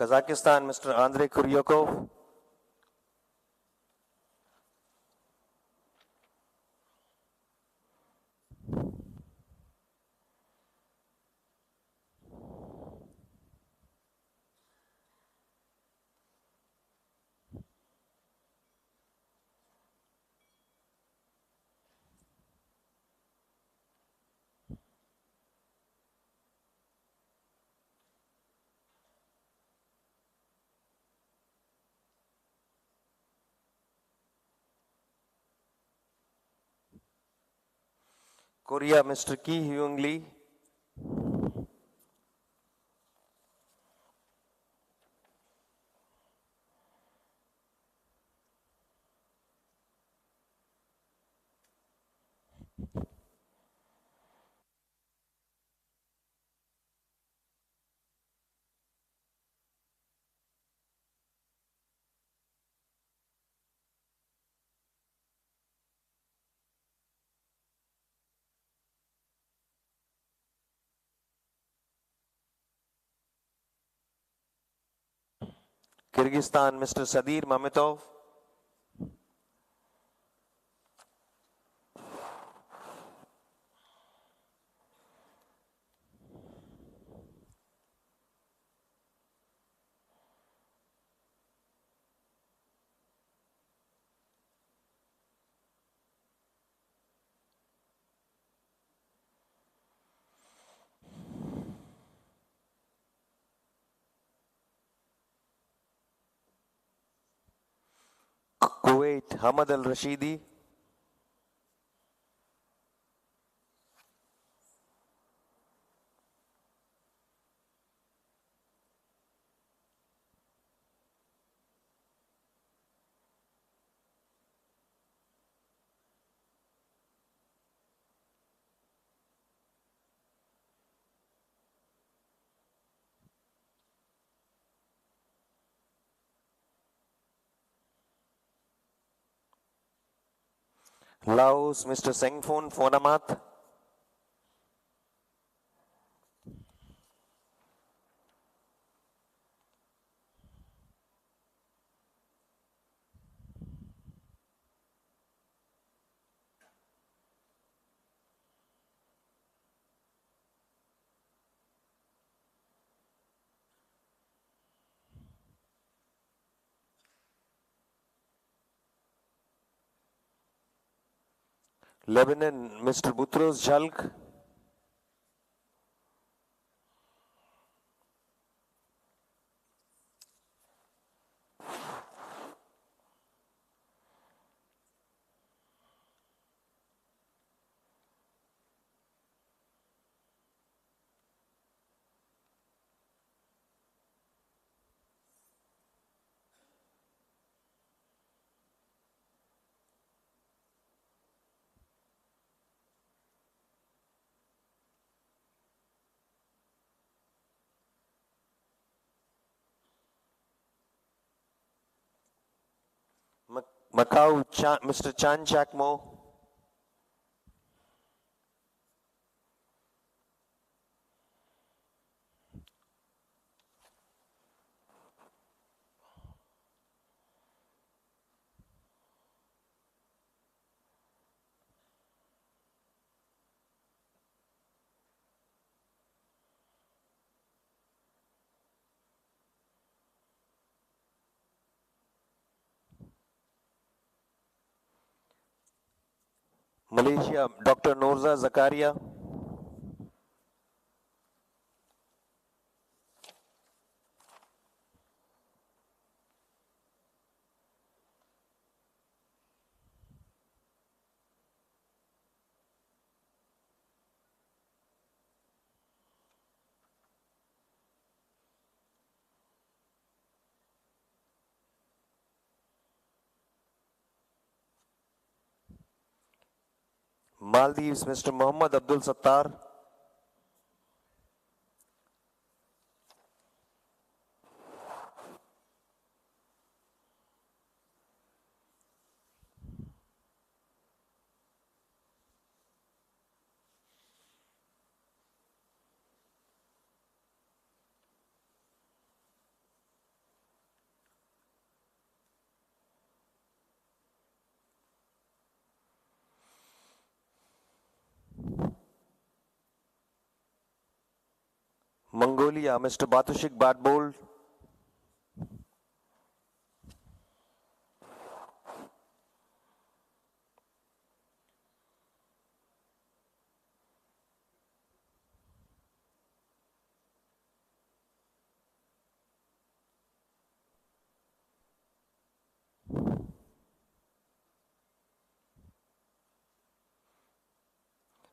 Kazakhstan, Mr. Andrei Kuryakov. Korea, Mr. Ki Hyung Lee. Kyrgyzstan, Mr. Sadir Mametov. Kuwait, Hamad Al Rashidi. Laos, Mr. Sengphon Phonamat. Lebanon, Mr. Boutros Jalk. Macau, Mr. Chan Chakmo. Malaysia, Dr. Norza Zakaria. Maldives, Mr. Muhammad Abdul Sattar. Mongolia, Mr. Batushik Badbold.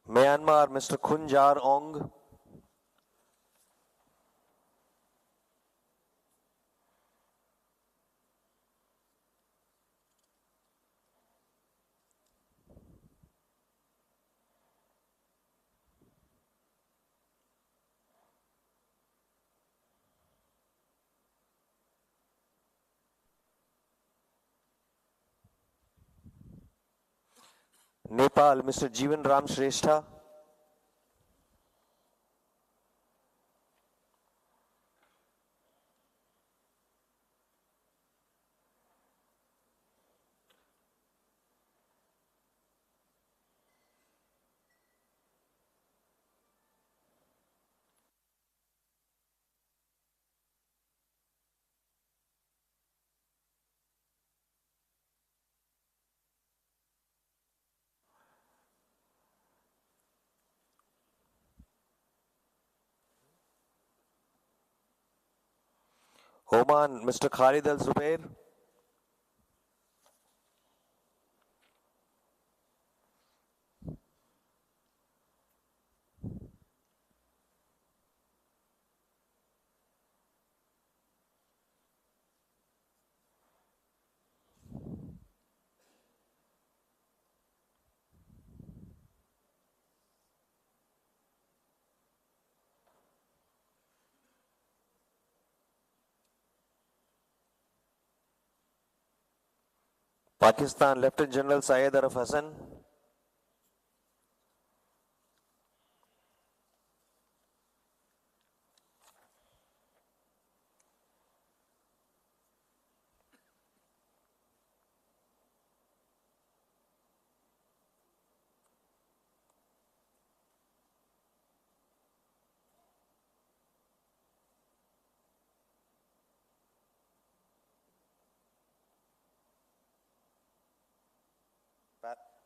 Myanmar, Mr. Khunjar Ong. Nepal, Mr. Jeevan Ram Shrestha. Oman, Mr. Khalid Al Zubair. Pakistan, Lieutenant General Syed Arif Hassan.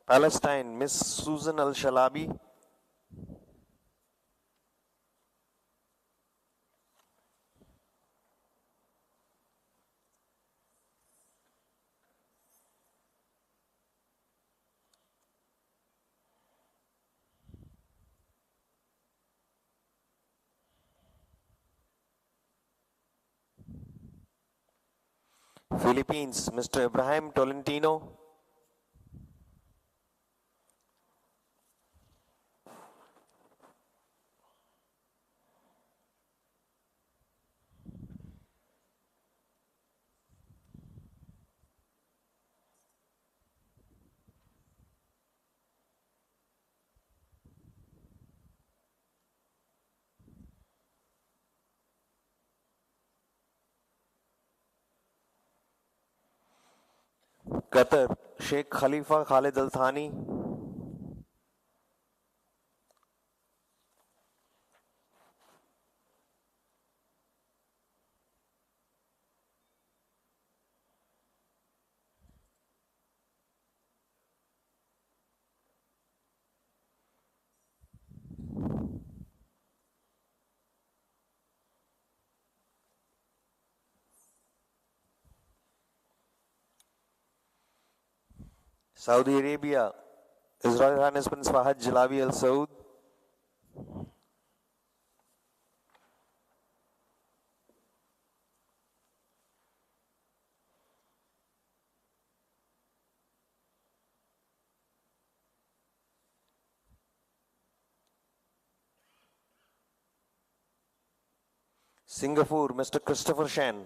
Palestine, Miss Susan Al-Shalabi. Philippines, Mr. Ibrahim Tolentino. Qatar, Sheikh Khalifa Khalid Al Thani. Saudi Arabia, His Royal Highness Prince Fahad Jalabi Al Saud. Singapore, Mr. Christopher Shen.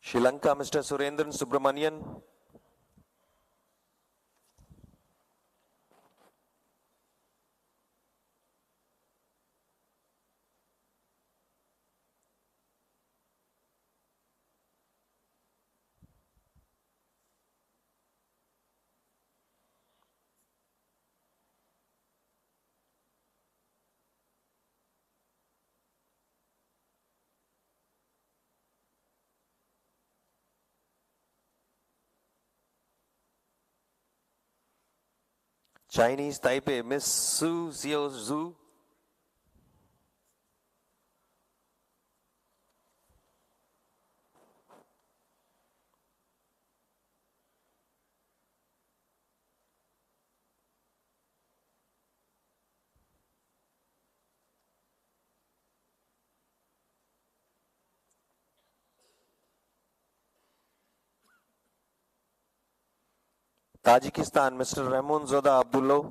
Sri Lanka, Mr. Surendran Subramanian. Chinese Taipei, Miss Su Xiao Zhu. Tajikistan, Mr. Ramon Zoda Abdullah.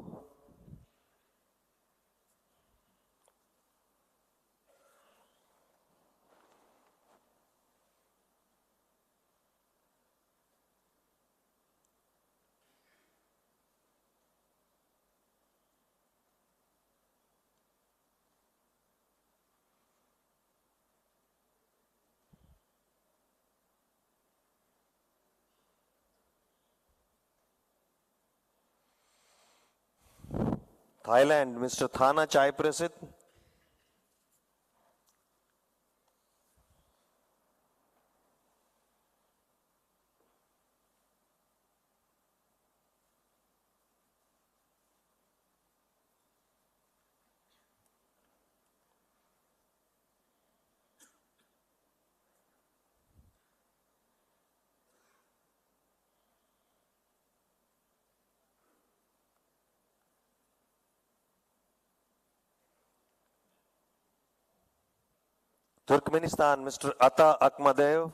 Thailand, Mr. Thana Chai Prasit. Turkmenistan, Mr. Ata Akmadev.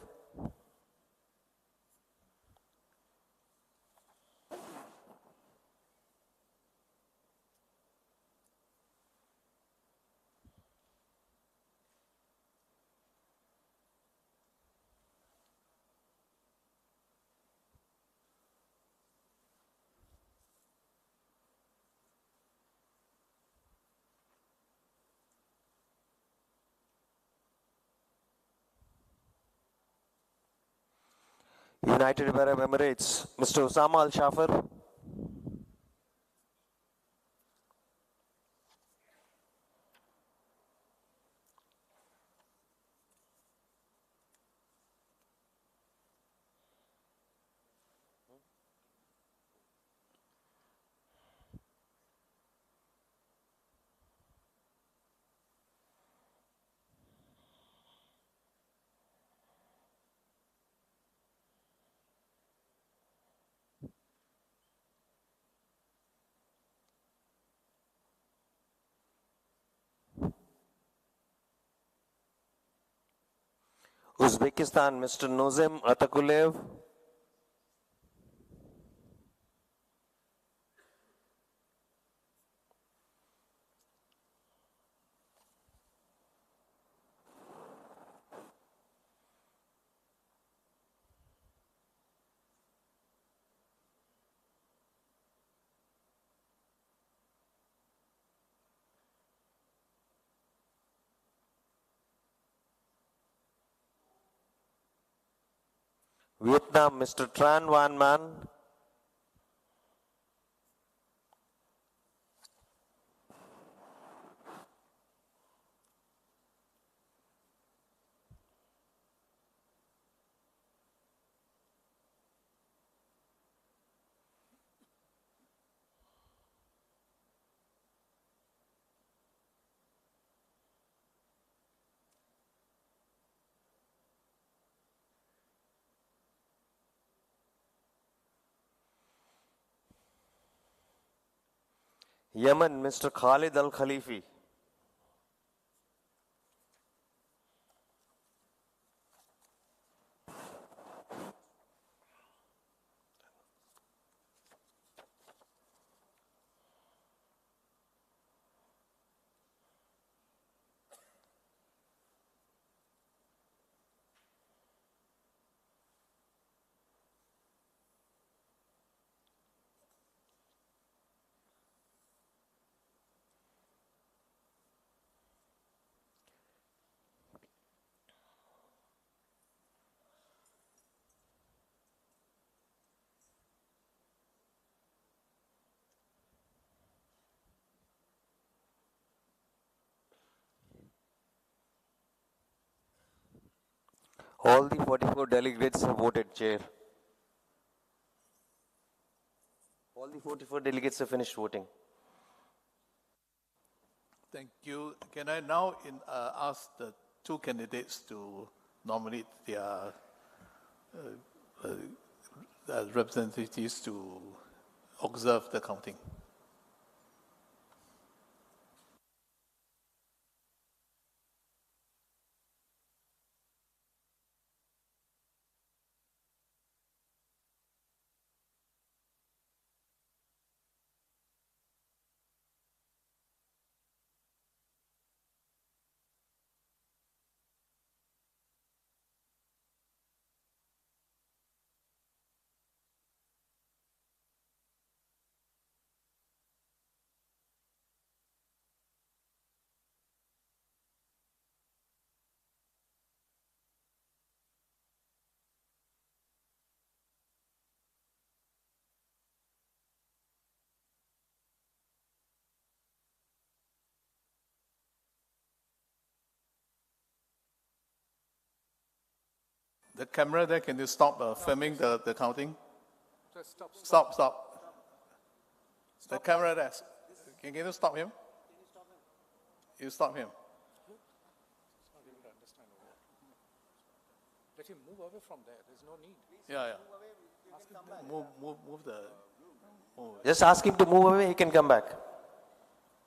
United Arab Emirates, Mr. Osama Al Shafar. Uzbekistan, Mr. Nozem Atakulev. Vietnam, Mr. Tran Van Man. Yemen, Mr. Khalid Al Khalifi. All the 44 delegates have voted, Chair. All the 44 delegates have finished voting. Thank you. Can I now ask the two candidates to nominate their representatives to observe the counting? The camera there, can you stop filming the counting? Stop. The camera there, can you stop him? You stop him. Let him move away from there. There's no need. Yeah. Move the. Just ask him to move away, he can come back.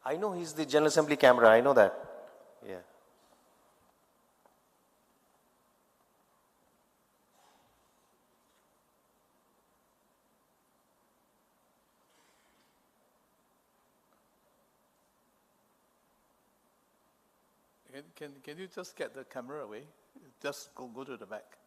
I know he's the General Assembly camera, I know that. Yeah. Can you just get the camera away? Just go to the back.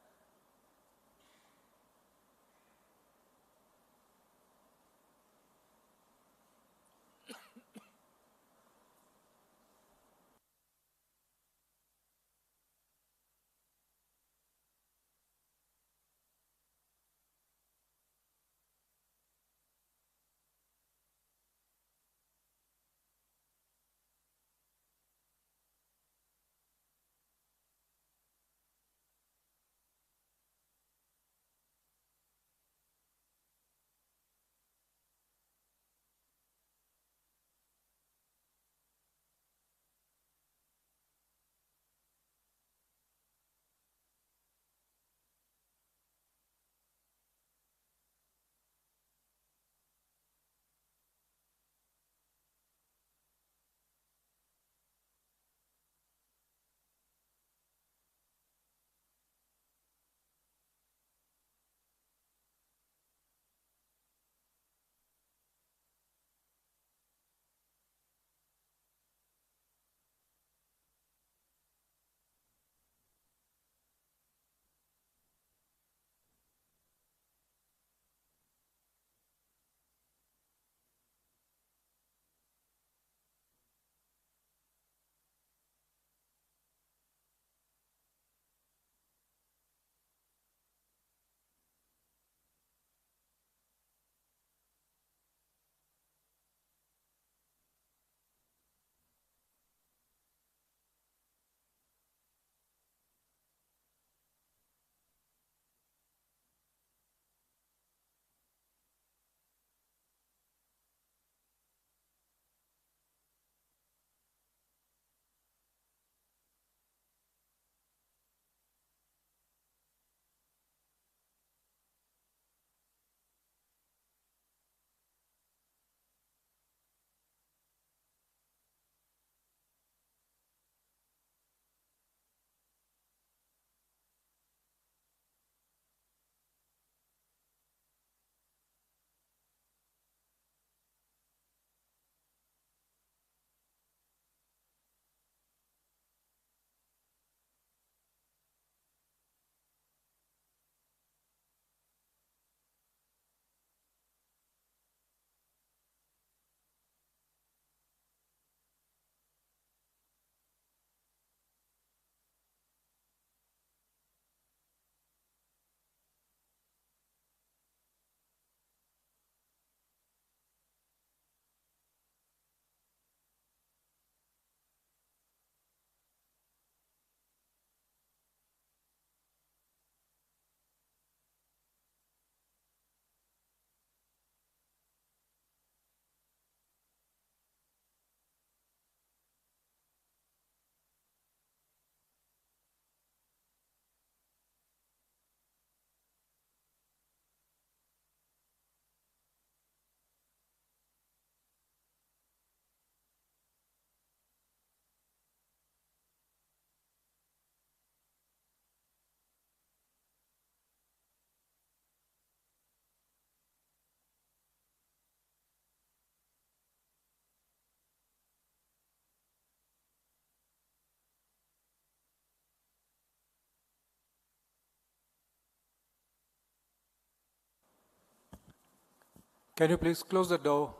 Can you please close the door?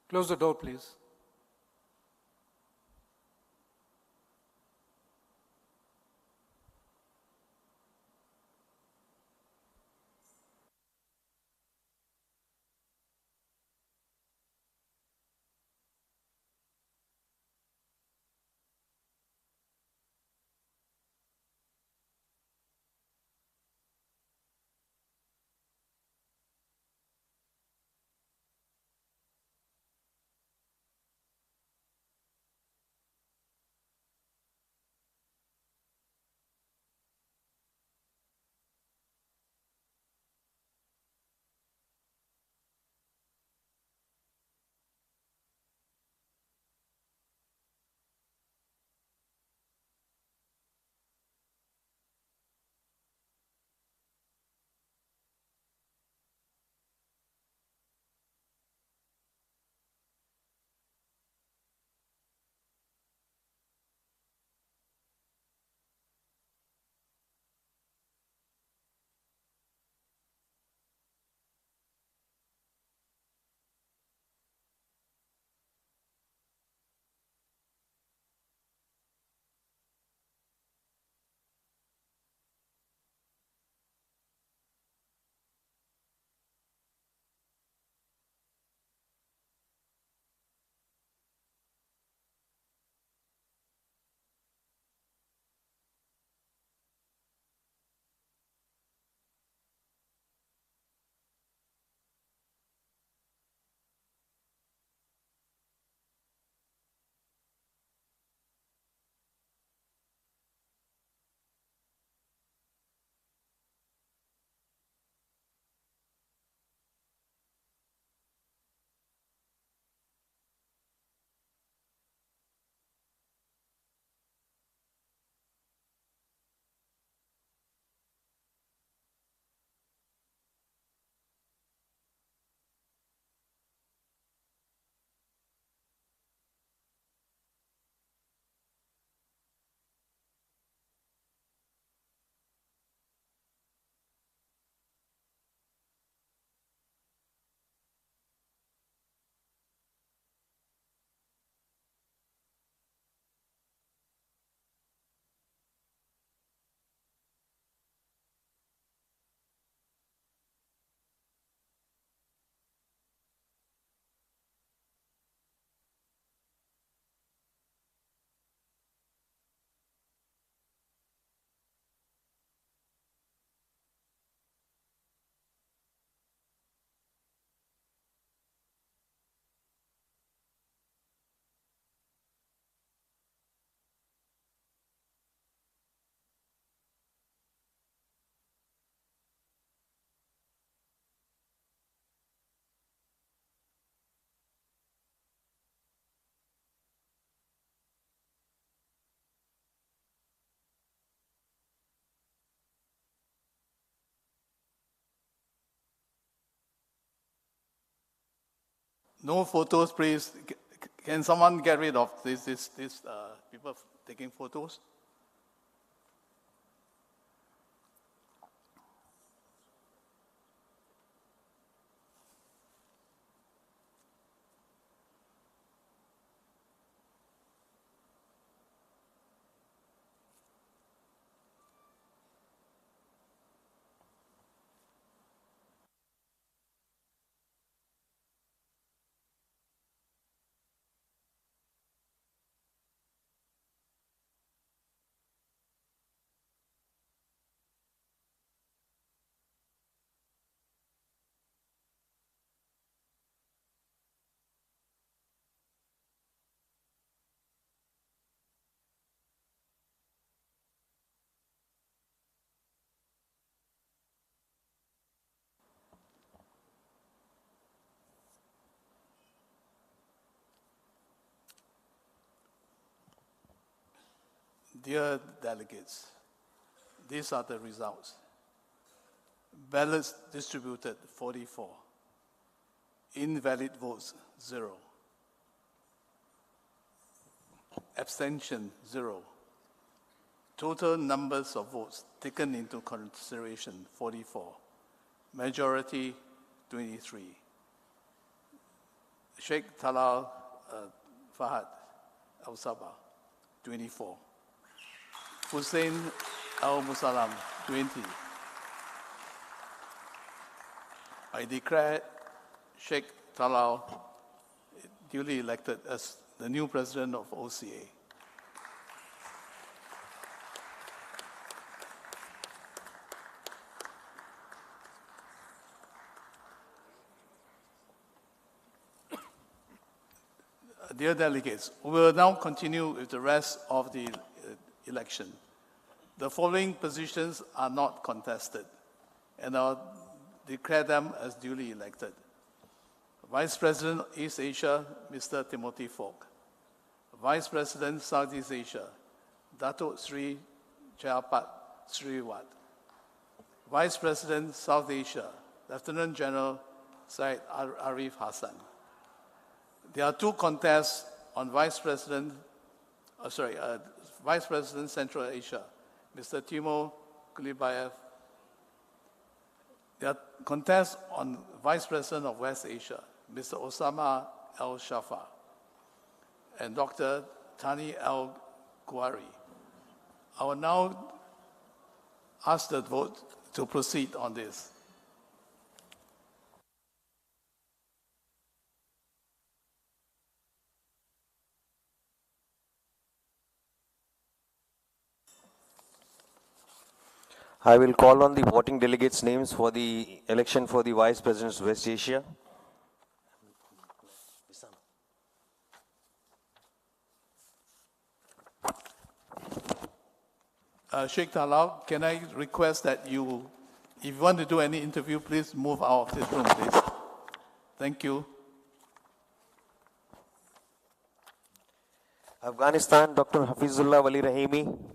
Close the door, please. No photos, please. Can someone get rid of this people taking photos? Dear delegates, these are the results. Ballots distributed 44. Invalid votes 0. Abstention 0. Total numbers of votes taken into consideration, 44. Majority, 23. Sheikh Talal Fahad Al Sabah, 24. Hussein Al Musalam, 20. I declare Sheikh Talal duly elected as the new president of OCA. Dear delegates, we will now continue with the rest of the election. The following positions are not contested, and I'll declare them as duly elected. Vice President East Asia, Mr. Timothy Falk. Vice President Southeast Asia, Datuk Sri Jayapat Sriwat. Vice President South Asia, Lieutenant General Syed Arif Hassan. There are two contests on Vice President Central Asia, Mr. Timo Kulibayev. There are contests on Vice President of West Asia, Mr. Osama Al Shafa, and Dr. Tani Al Kuwari. I will now ask the vote to proceed on this. I will call on the voting delegates' names for the election for the Vice Presidents of West Asia. Sheikh Talal, can I request that if you want to do any interview, please move out of this room, please. Thank you. Afghanistan, Dr. Hafizullah Wali Rahimi.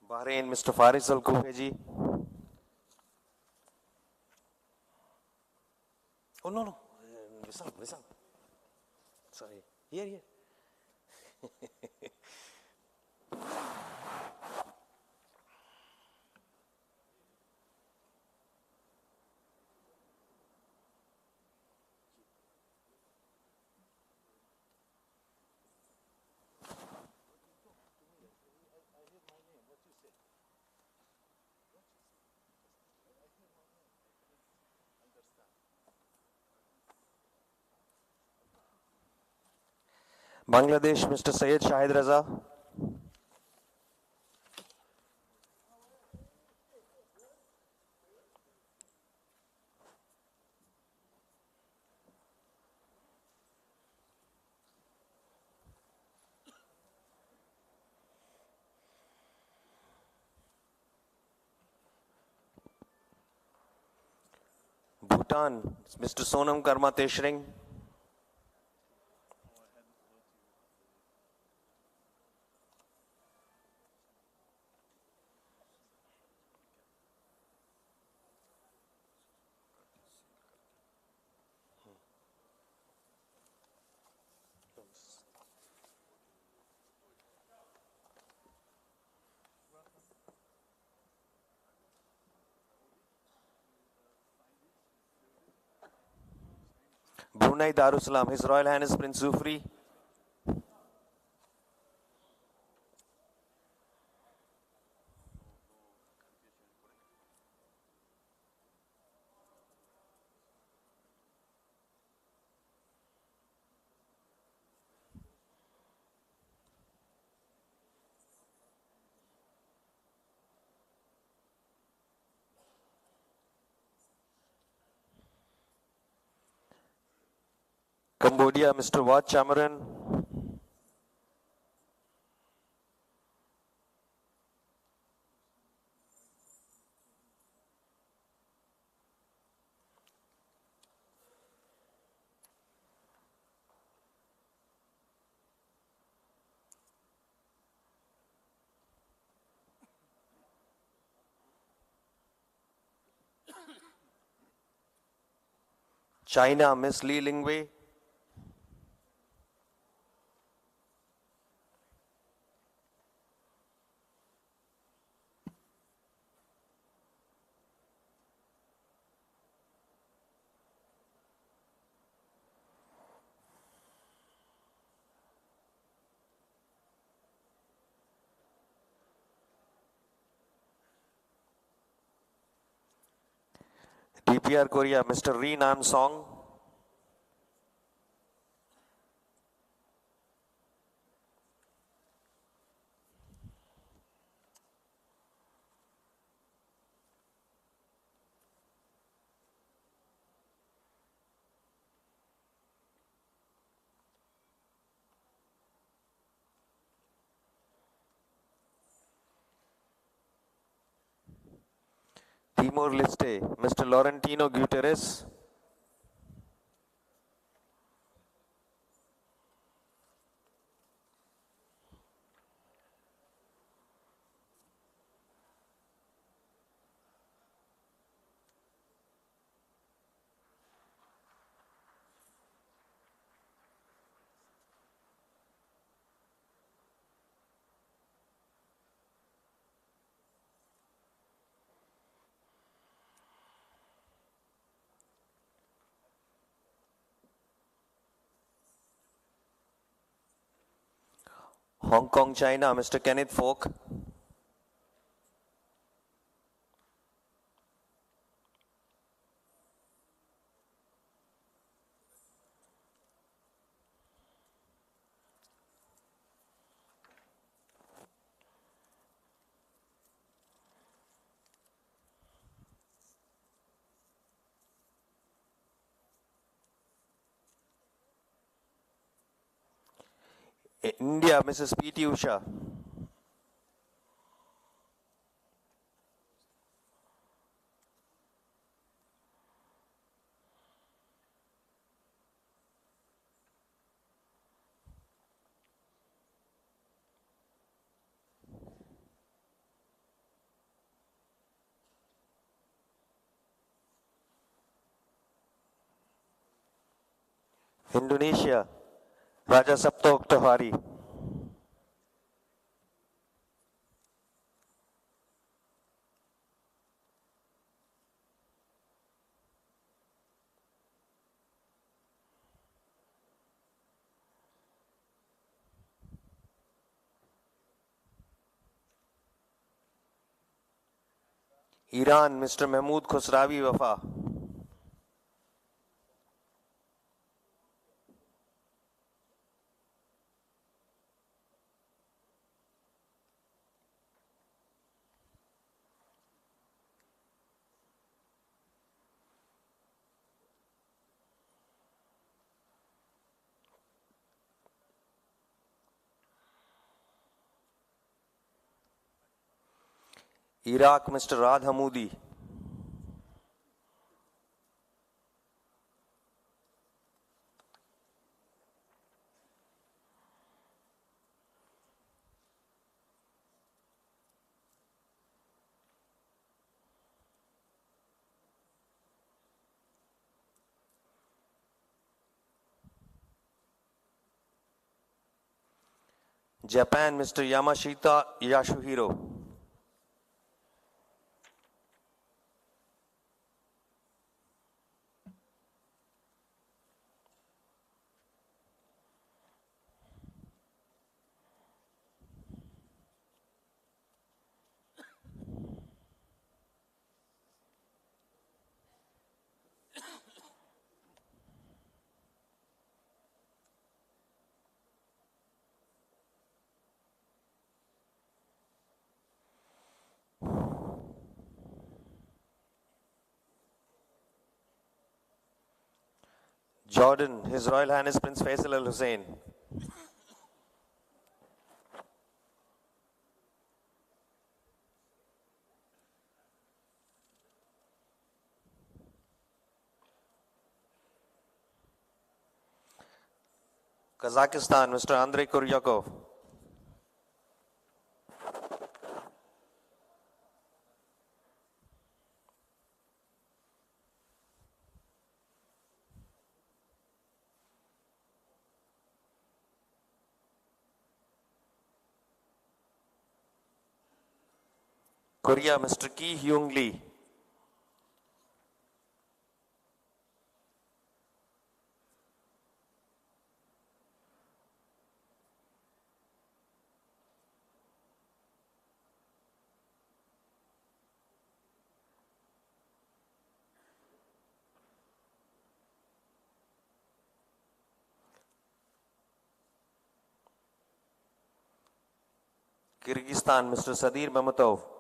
Bahrain, Mr. Faris Al-Kuheji. Oh, no. Rizal. Sorry. Here. Bangladesh, Mr. Syed Shahid Raza. Bhutan, Mr. Sonam Karma Teshring. Brunei Darussalam, His Royal Highness Prince Zufri. Cambodia, Mr. Wat Chamaran. China, Miss Li Lingwei. DPR Korea, Mr. Ri Nan Song. Timor-Leste, Mr. Laurentino Guterres. Hong Kong, China, Mr. Kenneth Falk. India, Mrs. P.T. Usha. Indonesia, Raja Sabto Oktohari. Iran, Mr. Mahmoud Khosravi Wafa. Iraq, Mr. Raad Hamoudi. Japan, Mr. Yamashita Yasuhiro. Jordan, His Royal Highness Prince Faisal Al Hussein. Kazakhstan, Mr. Andrei Kuryakov. Korea, Mr. Ki Hyung Lee. Kyrgyzstan, Mr. Sadir Mamatov.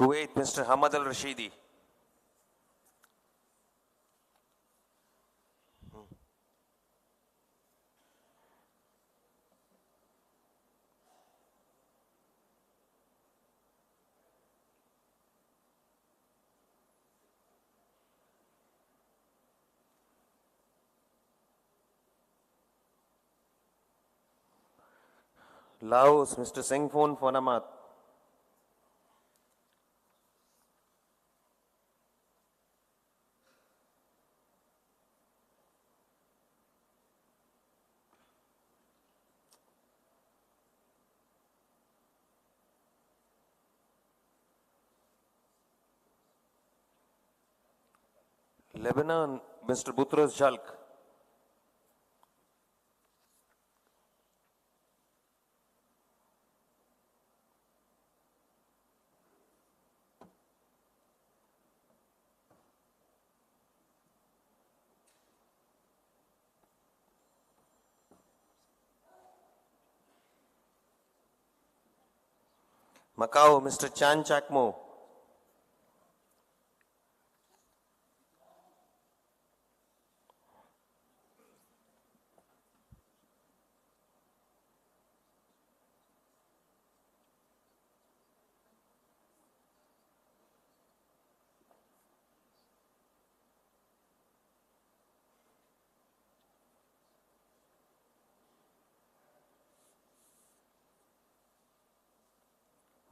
Kuwait, Mr. Hamad Al Rashidi. Laos, Mr. Sengphon Phonamat. Lebanon, Mr. Butros Jalk. Macau, Mr. Chan Chakmo.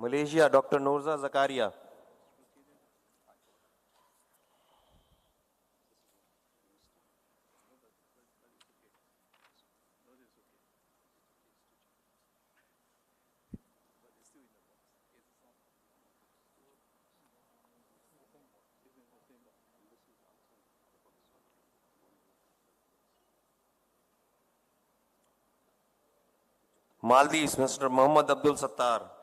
Malaysia, Dr. Norza Zakaria. Maldives, Mr. Muhammad Abdul Sattar.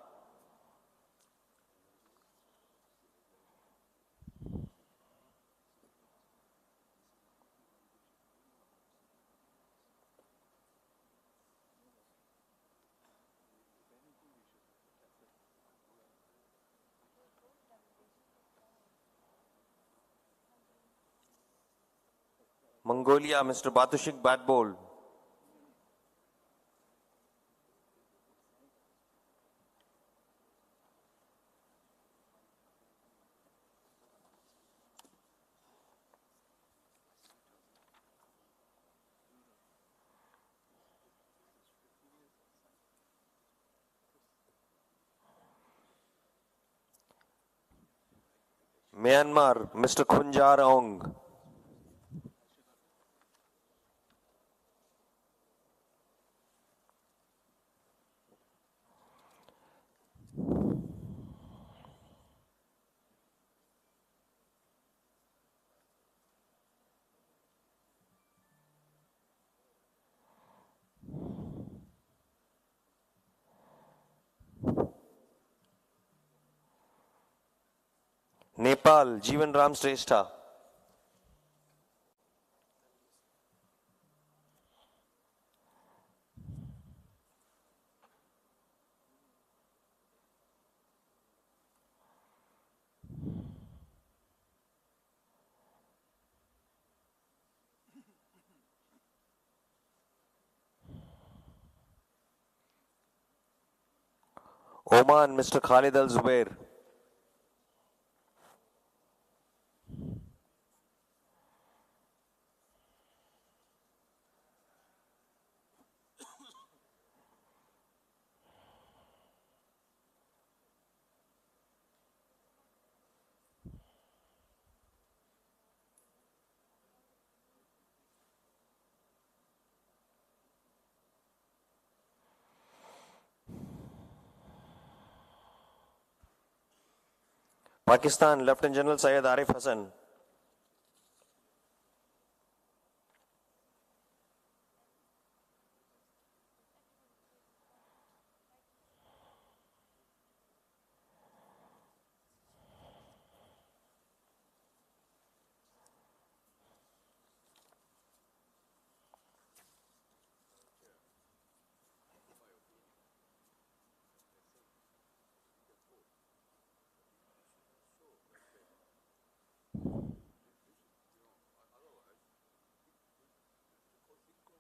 Mongolia, Mr. Batushik Badbol. Myanmar, Mr. Khunjar Ong. Nepal, Jeevan Ram Shrestha. Oman, Mr. Khalid Al Zubair. Pakistan, Lieutenant General Syed Arif Hassan.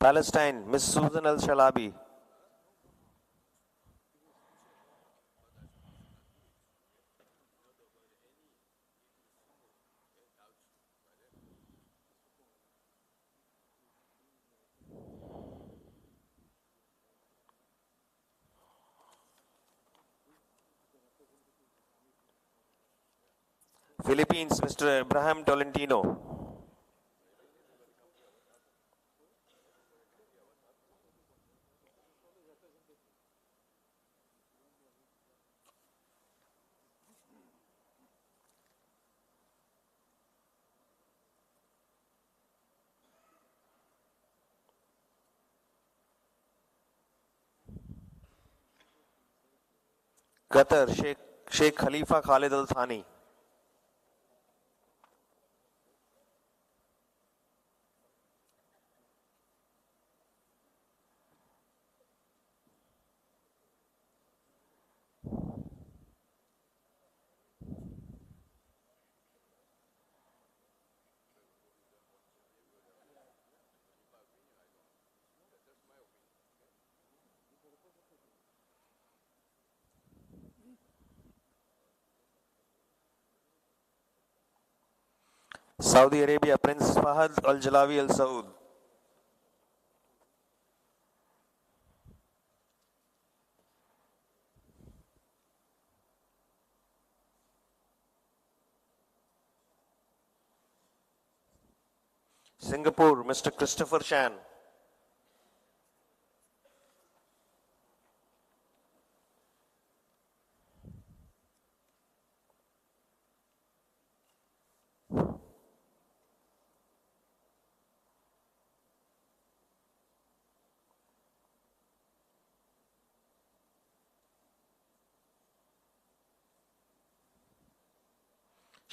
Palestine, Ms. Susan Al-Shalabi. Philippines, Mr. Abraham Tolentino. Qatar, Sheikh Khalifa Khalid Al Thani. Saudi Arabia, Prince Fahad Al Jalawi Al Saud. Singapore, Mr. Christopher Chan.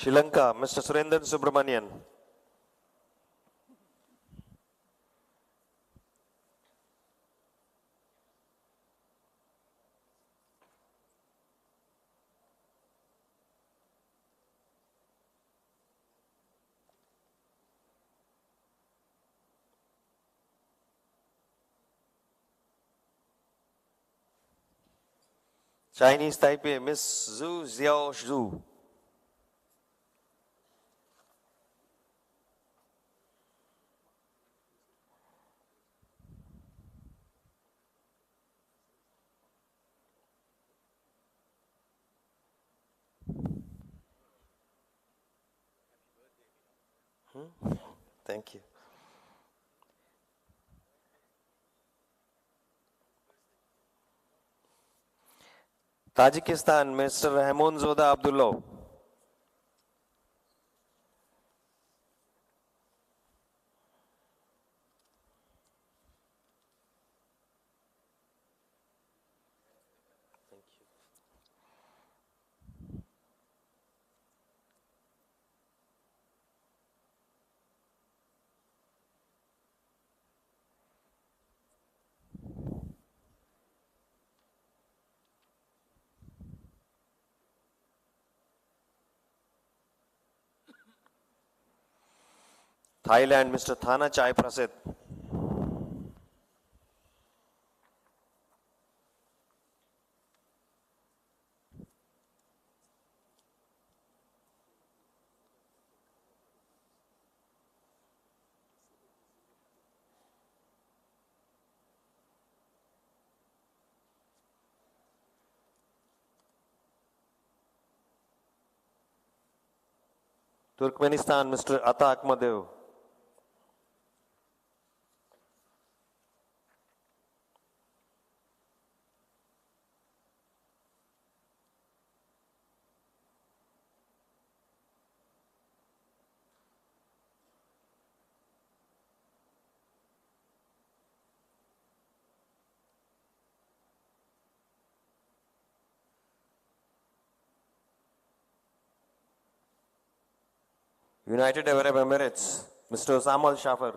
Sri Lanka, Mr. Surendran Subramanian. Chinese Taipei, Miss Zhu Xiao Zhu. Thank you. Tajikistan, Mr. Rahman Zoda Abdullah. Thailand, Mr. Thana Chai Prasit. Turkmenistan, Mr. Ata Akmadev. United Arab Emirates, Mr. Osama Al Shafar.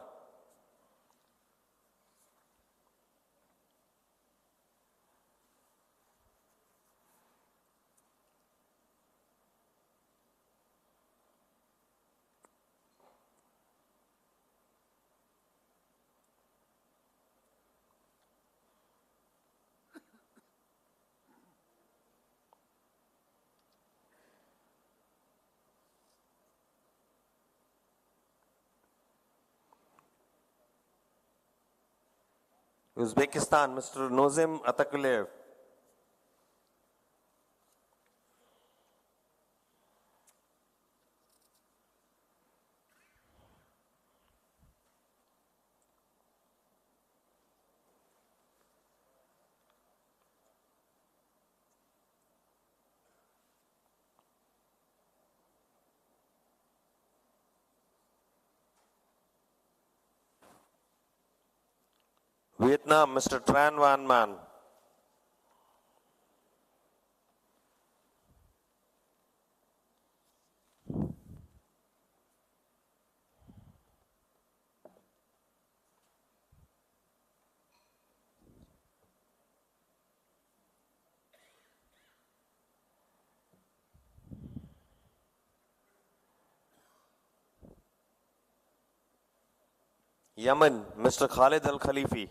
Uzbekistan, Mr. Nozim Atakulev. Vietnam, Mr. Tran Van Man. Yemen, Mr. Khalid Al Khalifi.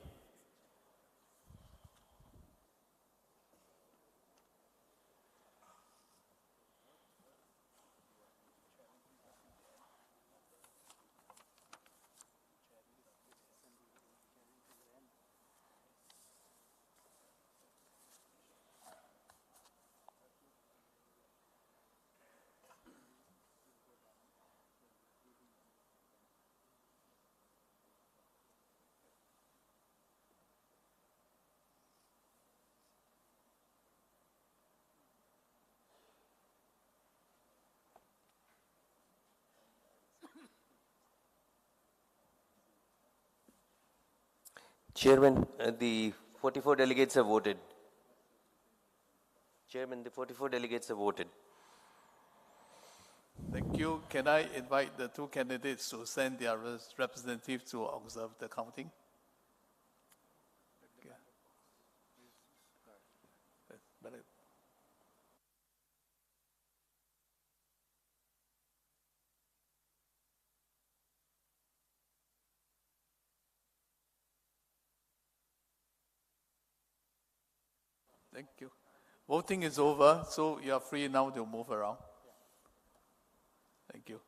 Chairman, the 44 delegates have voted. Chairman, the 44 delegates have voted. Thank you. Can I invite the two candidates to send their representative to observe the counting? Okay. Thank you. Voting is over, so you are free now to move around. Thank you.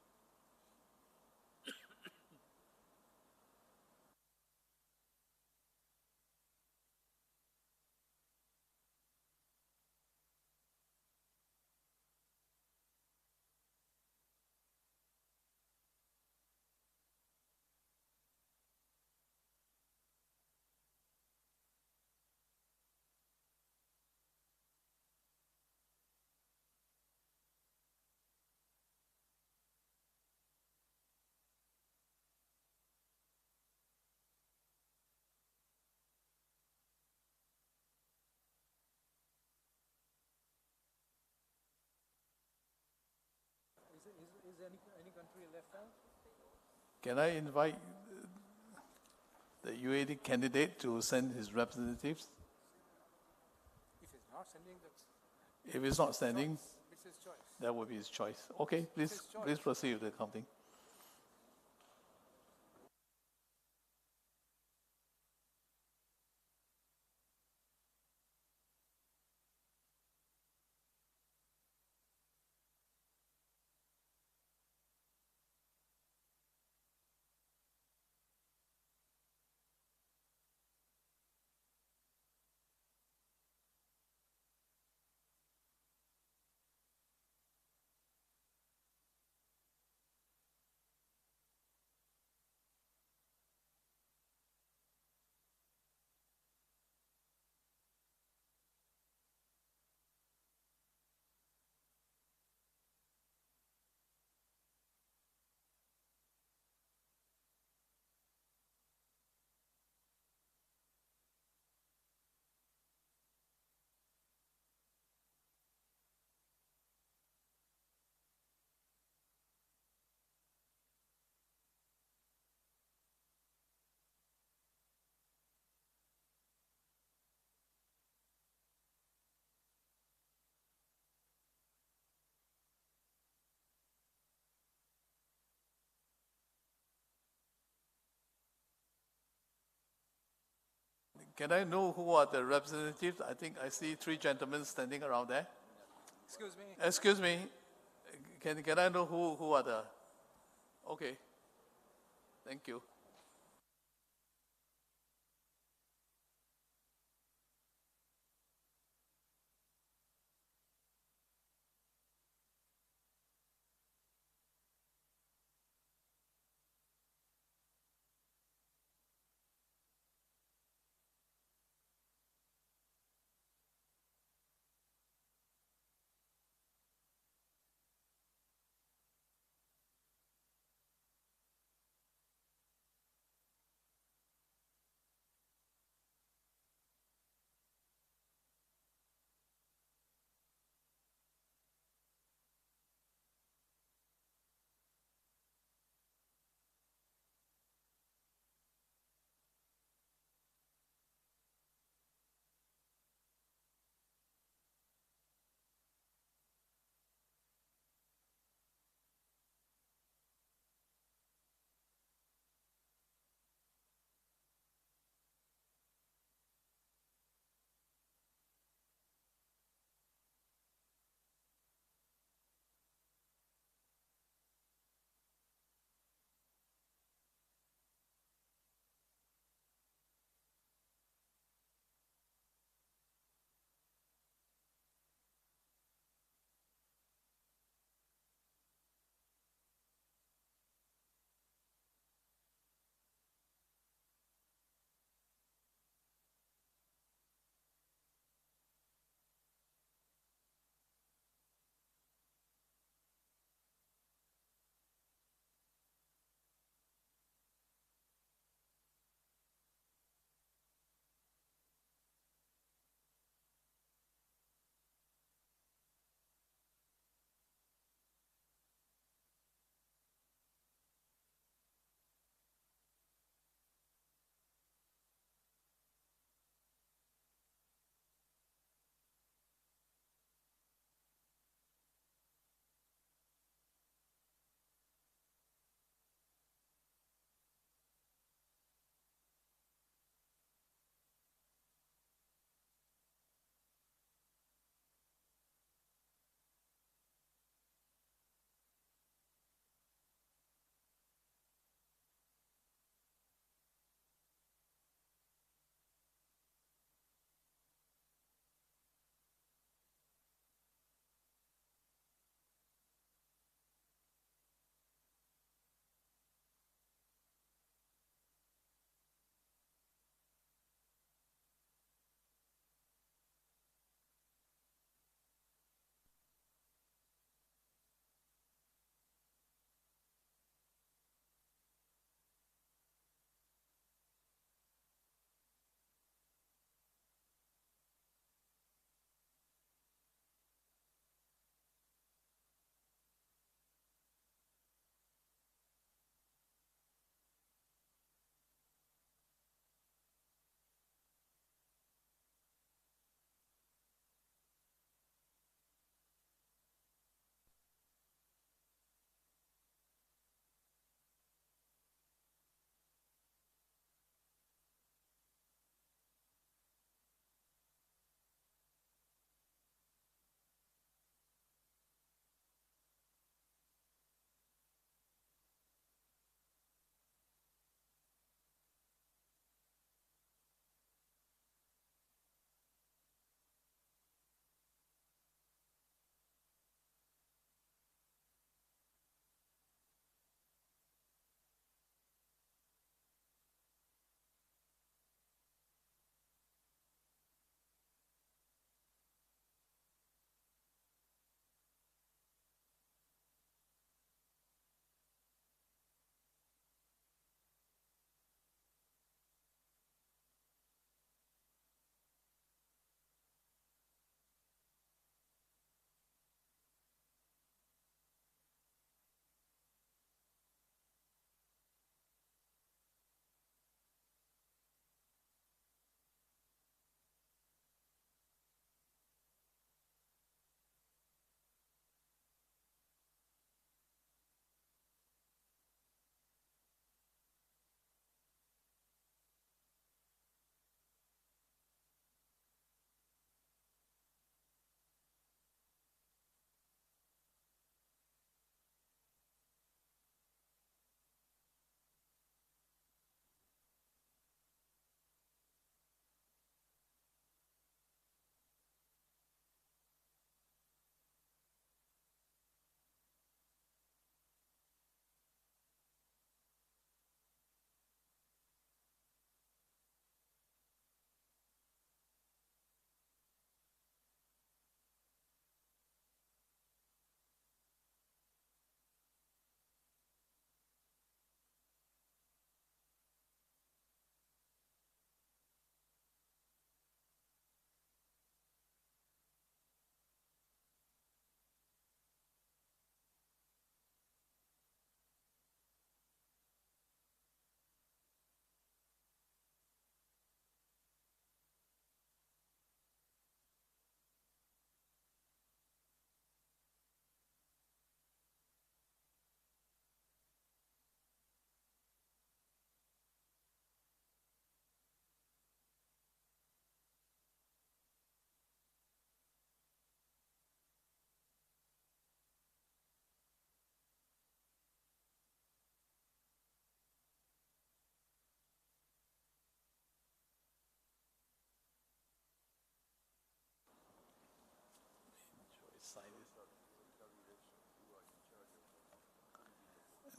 Is any country left out? Can I invite the UAE candidate to send his representatives? If he's not sending, that's... If he's not sending, it's his choice. that would be his choice. Okay, please proceed with the counting. Can I know who are the representatives? I think I see three gentlemen standing around there. Excuse me. Excuse me. Can I know who are the? Okay. Thank you.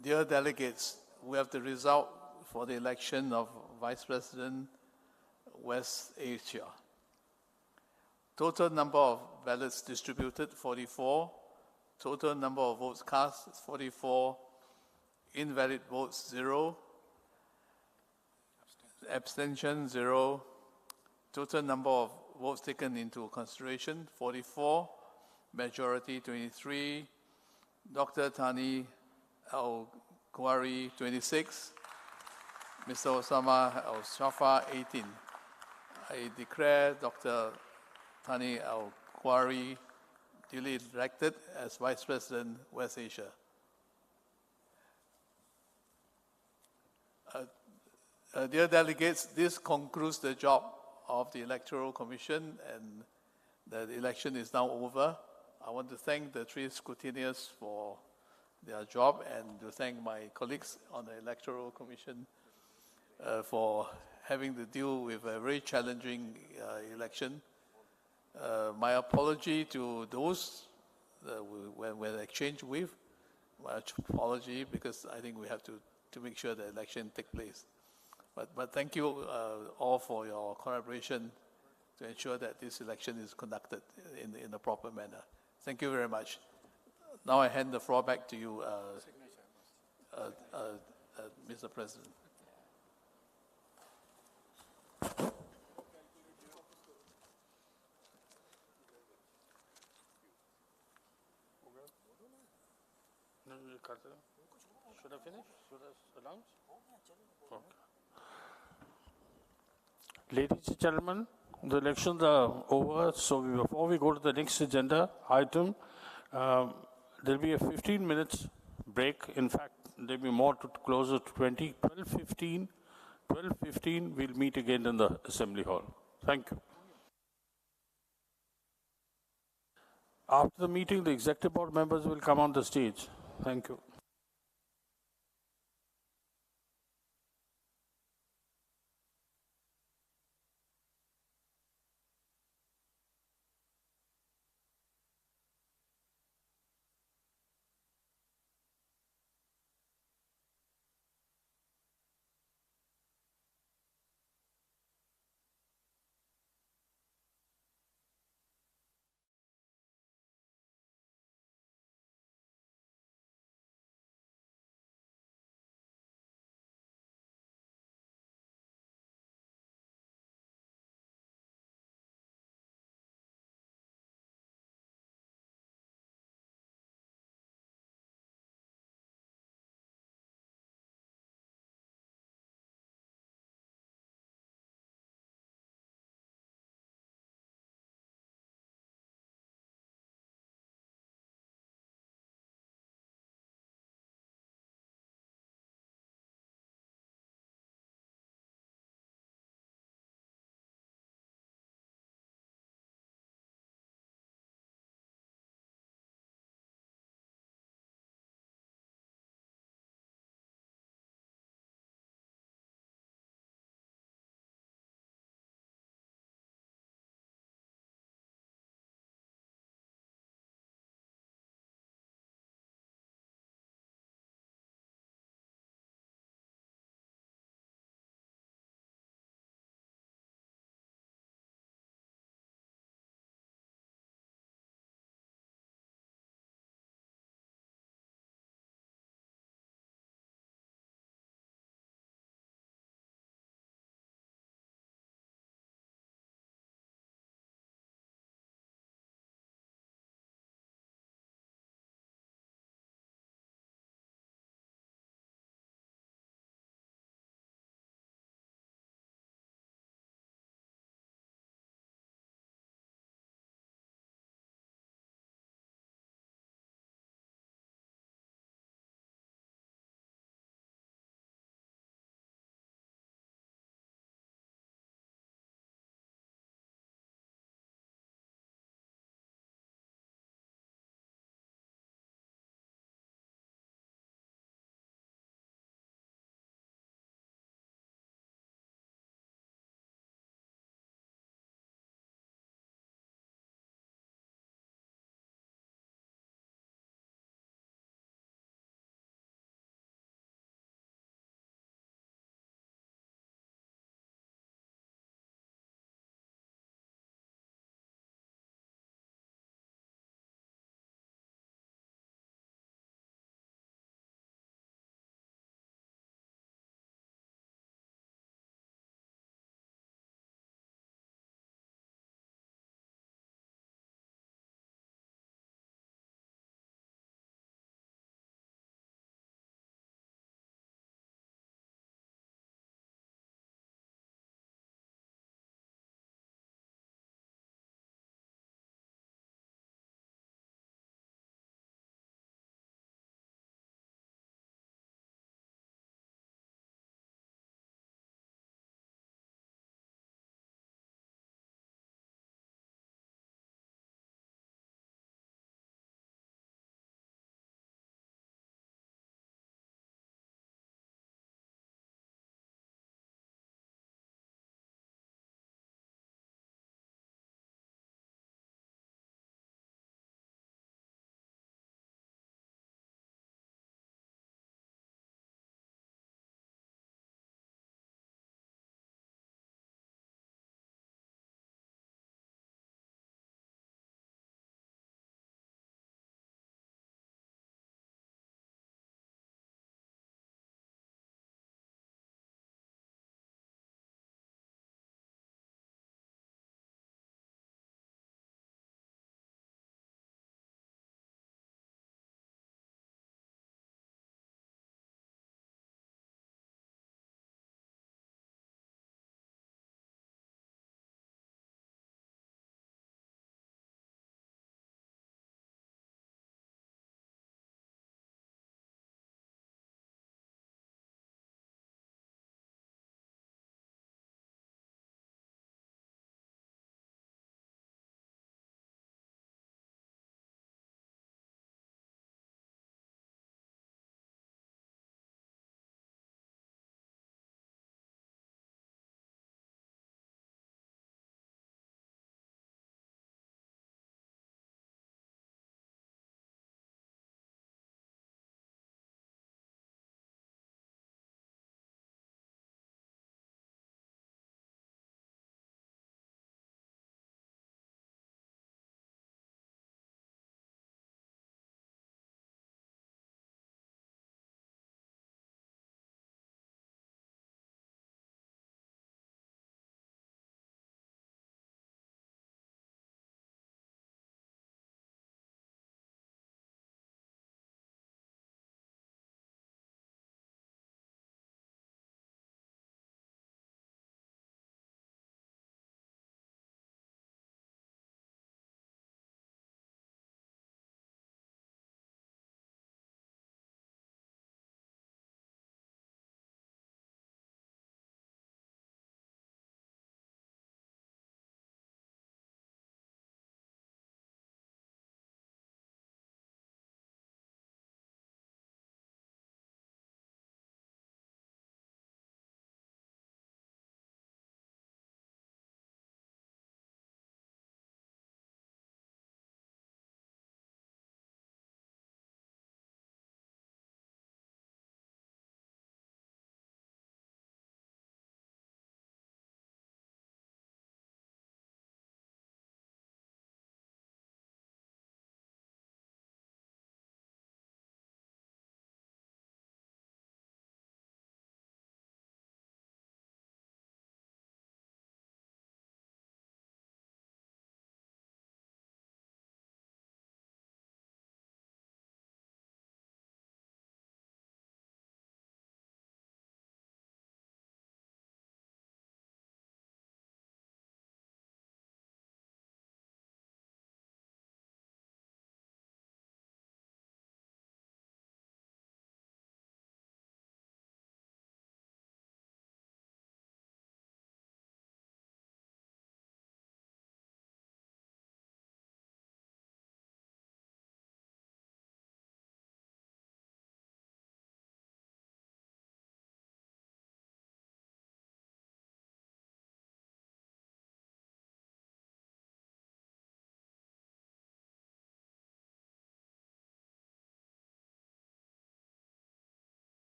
Dear delegates, we have the result for the election of Vice President West Asia. Total number of ballots distributed, 44. Total number of votes cast, 44. Invalid votes, 0. Abstention, 0. Total number of votes taken into consideration, 44. Majority, 23. Dr. Thani Al-Kuwari, 26. Mr. Osama Al-Shafa, 18. I declare Dr. Thani Al-Kuwari duly elected as Vice President, West Asia. Dear delegates, this concludes the job of the Electoral Commission, and the election is now over. I want to thank the three scrutineers for their job and to thank my colleagues on the Electoral Commission for having to deal with a very challenging election. My apology to those we're exchanged with. My apology, because I think we have to make sure the election take place. But thank you all for your collaboration to ensure that this election is conducted in a proper manner. Thank you very much. Now I hand the floor back to you, Mr. President. Should I finish? Should I announce? Okay. Ladies and gentlemen, the elections are over, so before we go to the next agenda item, there'll be a 15 minutes break. In fact, there'll be more to closer to 20, 12:15, we'll meet again in the Assembly Hall. Thank you. After the meeting, the Executive Board members will come on the stage. Thank you.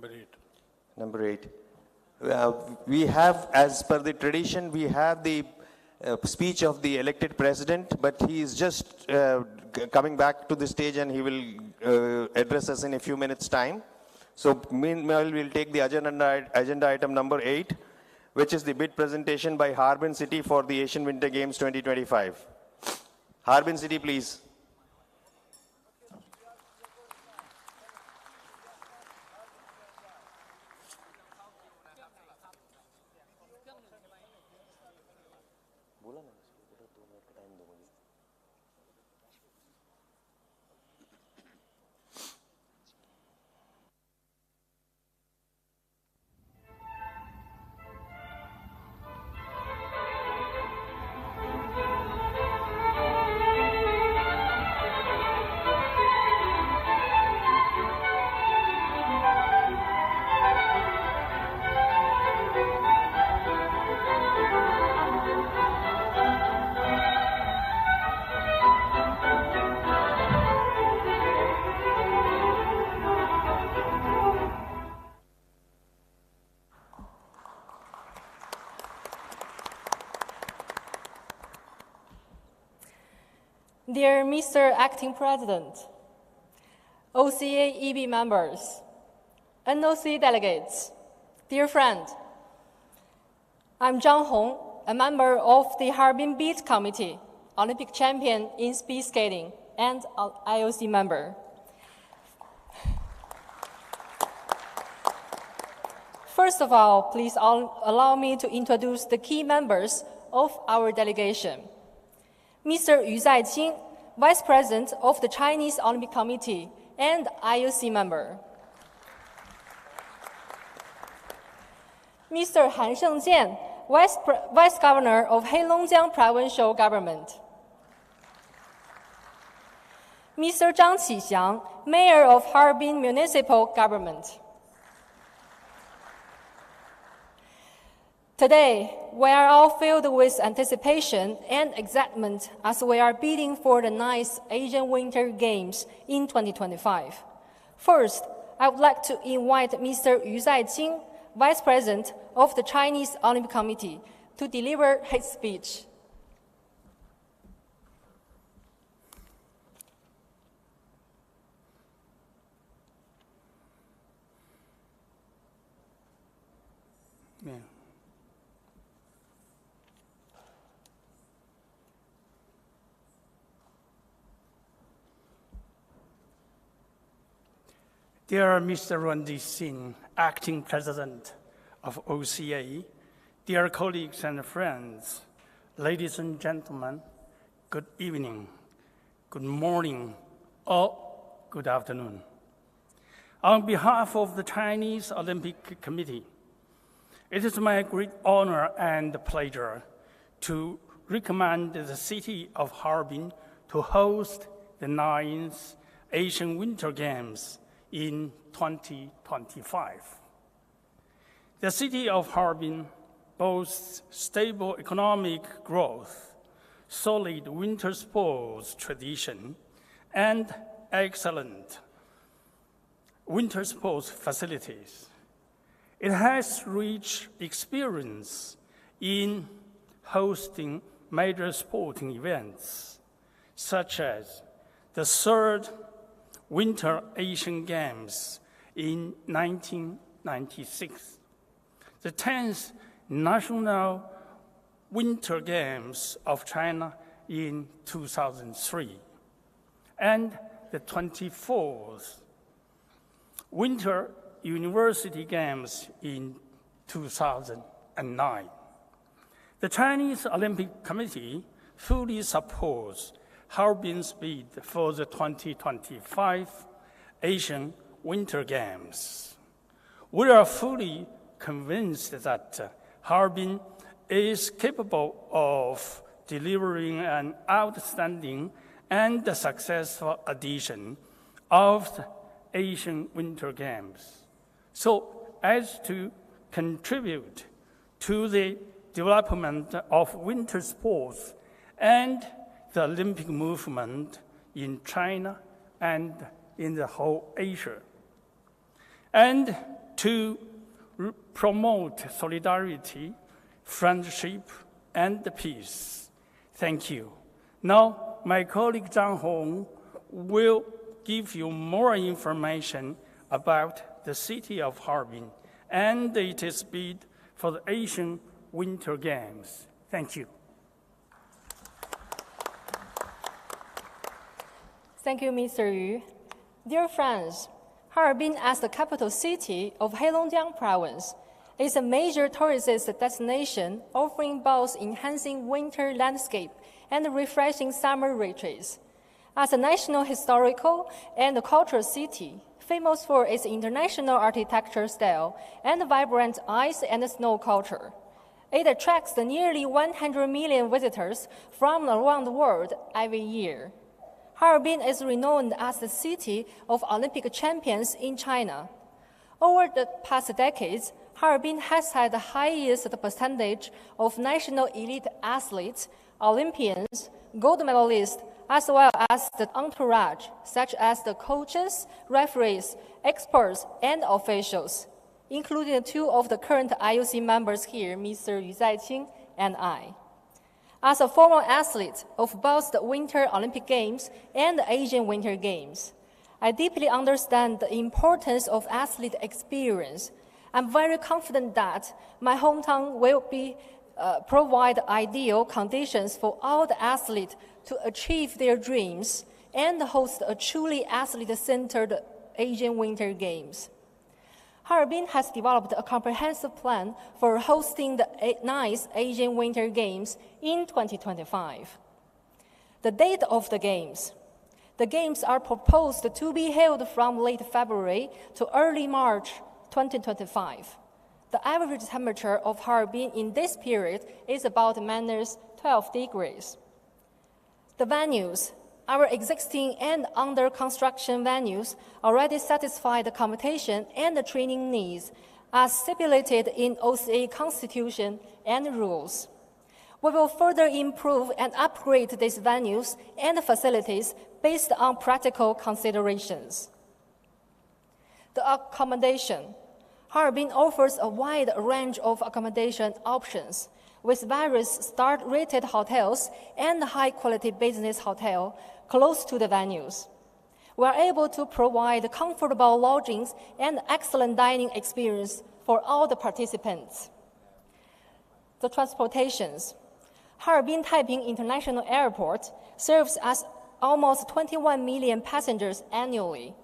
Number 8. Number 8. We have, as per the tradition, we have the speech of the elected president, but he is just coming back to the stage and he will address us in a few minutes' time. So meanwhile, we'll take the agenda item number 8, which is the bid presentation by Harbin City for the Asian Winter Games 2025. Harbin City, please. Dear Mr. Acting President, OCA EB members, NOC delegates, dear friend, I'm Zhang Hong, a member of the Harbin Bid Committee, Olympic champion in speed skating, and IOC member. First of all, please allow me to introduce the key members of our delegation. Mr. Yu Zaiqing, Vice President of the Chinese Olympic Committee and IOC member. Mr. Han Shengjian, Vice Governor of Heilongjiang Provincial Government. Mr. Zhang Qixiang, Mayor of Harbin Municipal Government. Today, we are all filled with anticipation and excitement as we are bidding for the 9th Asian Winter Games in 2025. First, I would like to invite Mr. Yu Zaiqing, Vice President of the Chinese Olympic Committee, to deliver his speech. Yeah. Dear Mr. Randy Singh, Acting President of OCA, dear colleagues and friends, ladies and gentlemen, good evening, good morning, or good afternoon. On behalf of the Chinese Olympic Committee, it is my great honor and pleasure to recommend the city of Harbin to host the 9th Asian Winter Games in 2025. The city of Harbin boasts stable economic growth, solid winter sports tradition, and excellent winter sports facilities. It has rich experience in hosting major sporting events, such as the 3rd Winter Asian Games in 1996, the 10th National Winter Games of China in 2003, and the 24th Winter University Games in 2009. The Chinese Olympic Committee fully supports Harbin's bid for the 2025 Asian Winter Games. We are fully convinced that Harbin is capable of delivering an outstanding and successful edition of the Asian Winter Games, so as to contribute to the development of winter sports and the Olympic movement in China and in the whole Asia. And to promote solidarity, friendship, and peace. Thank you. Now, my colleague Zhang Hong will give you more information about the city of Harbin and its bid for the Asian Winter Games. Thank you. Thank you, Mr. Yu. Dear friends, Harbin, as the capital city of Heilongjiang Province, is a major tourist destination offering both enhancing winter landscape and refreshing summer retreats. As a national historical and cultural city, famous for its international architecture style and vibrant ice and snow culture, it attracts the nearly 100 million visitors from around the world every year. Harbin is renowned as the city of Olympic champions in China. Over the past decades, Harbin has had the highest percentage of national elite athletes, Olympians, gold medalists, as well as the entourage, such as the coaches, referees, experts, and officials, including two of the current IOC members here, Mr. Yu Zaiqing and I. As a former athlete of both the Winter Olympic Games and the Asian Winter Games, I deeply understand the importance of athlete experience. I'm very confident that my hometown will provide ideal conditions for all the athletes to achieve their dreams and host a truly athlete-centered Asian Winter Games. Harbin has developed a comprehensive plan for hosting the 9th Asian Winter Games in 2025. The date of the Games. The Games are proposed to be held from late February to early March 2025. The average temperature of Harbin in this period is about -12 degrees. The venues. Our existing and under construction venues already satisfy the competition and the training needs as stipulated in OCA constitution and rules. We will further improve and upgrade these venues and facilities based on practical considerations. The accommodation. Harbin offers a wide range of accommodation options with various star-rated hotels and high-quality business hotel close to the venues. We are able to provide comfortable lodgings and excellent dining experience for all the participants. The transportations. Harbin Taiping International Airport serves as almost 21 million passengers annually,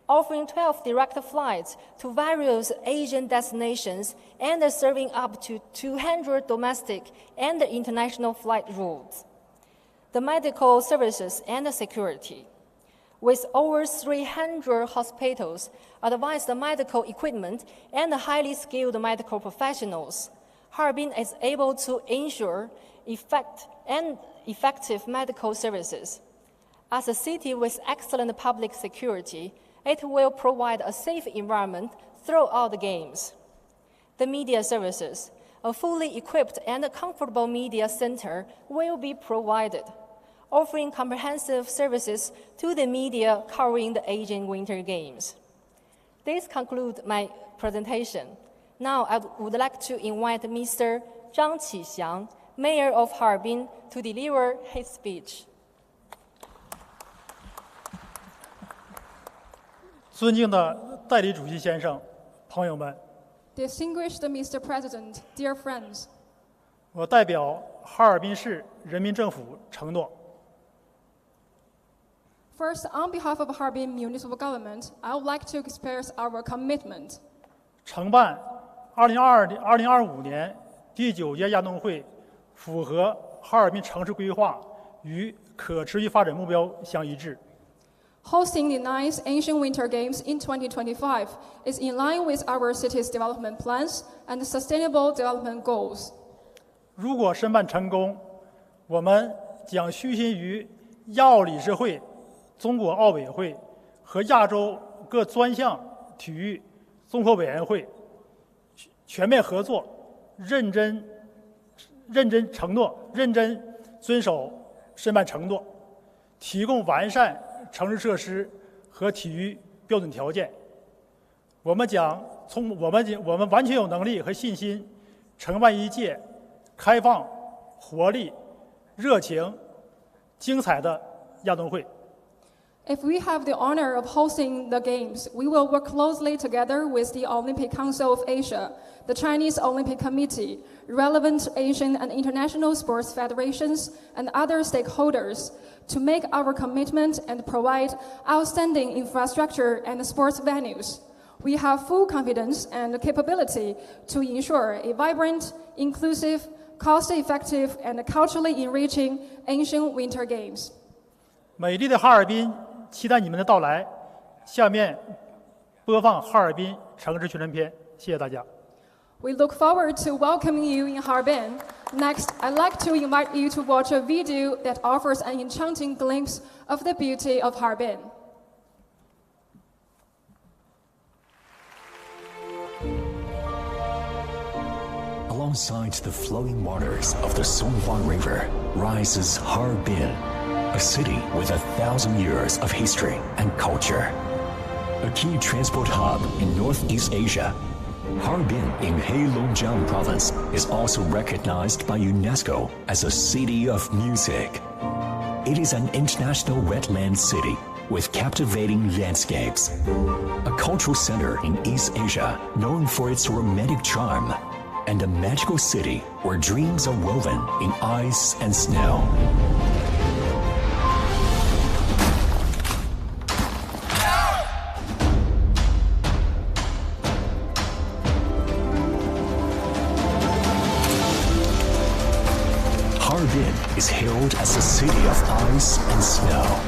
offering 12 direct flights to various Asian destinations and serving up to 200 domestic and international flight routes. The medical services and security. With over 300 hospitals, advanced medical equipment, and highly skilled medical professionals, Harbin is able to ensure effective medical services. As a city with excellent public security, it will provide a safe environment throughout the Games. The media services. A fully equipped and comfortable media center will be provided, offering comprehensive services to the media covering the Asian Winter Games. This concludes my presentation. Now I would like to invite Mr. Zhang Qixiang, Mayor of Harbin, to deliver his speech. 尊敬的代理主席先生，朋友们， Distinguished Mr. President, dear friends, 我代表哈尔滨市人民政府承诺， first, on behalf of Harbin Municipal Government, I would like to express our commitment. 承办2025年第9届亚运会符合哈尔滨城市规划与可持续发展目标相一致。 Hosting the 9th Asian Winter Games in 2025 is in line with our city's development plans and sustainable development goals. 如果申办成功，我们将虚心于亚奥理事会、中国奥委会和亚洲各专项体育综合委员会全面合作，认真遵守申办承诺，提供完善城市设施和体育标准条件。我们将我们完全有能力和信心承办一届开放、活力、热情、精彩的亚运会。 If we have the honor of hosting the Games, we will work closely together with the Olympic Council of Asia, the Chinese Olympic Committee, relevant Asian and international sports federations, and other stakeholders to make our commitment and provide outstanding infrastructure and sports venues. We have full confidence and capability to ensure a vibrant, inclusive, cost-effective, and culturally enriching Asian Winter Games. 美丽的哈尔滨，期待你们的到来。下面播放哈尔滨城市宣传片，谢谢大家。 We look forward to welcoming you in Harbin. Next, I'd like to invite you to watch a video that offers an enchanting glimpse of the beauty of Harbin. Alongside the flowing waters of the Songhua River rises Harbin, a city with 1,000 years of history and culture. A key transport hub in Northeast Asia, Harbin in Heilongjiang province is also recognized by UNESCO as a city of music. It is an international wetland city with captivating landscapes, a cultural center in East Asia known for its romantic charm, and a magical city where dreams are woven in ice and snow. Harbin is hailed as the city of ice and snow.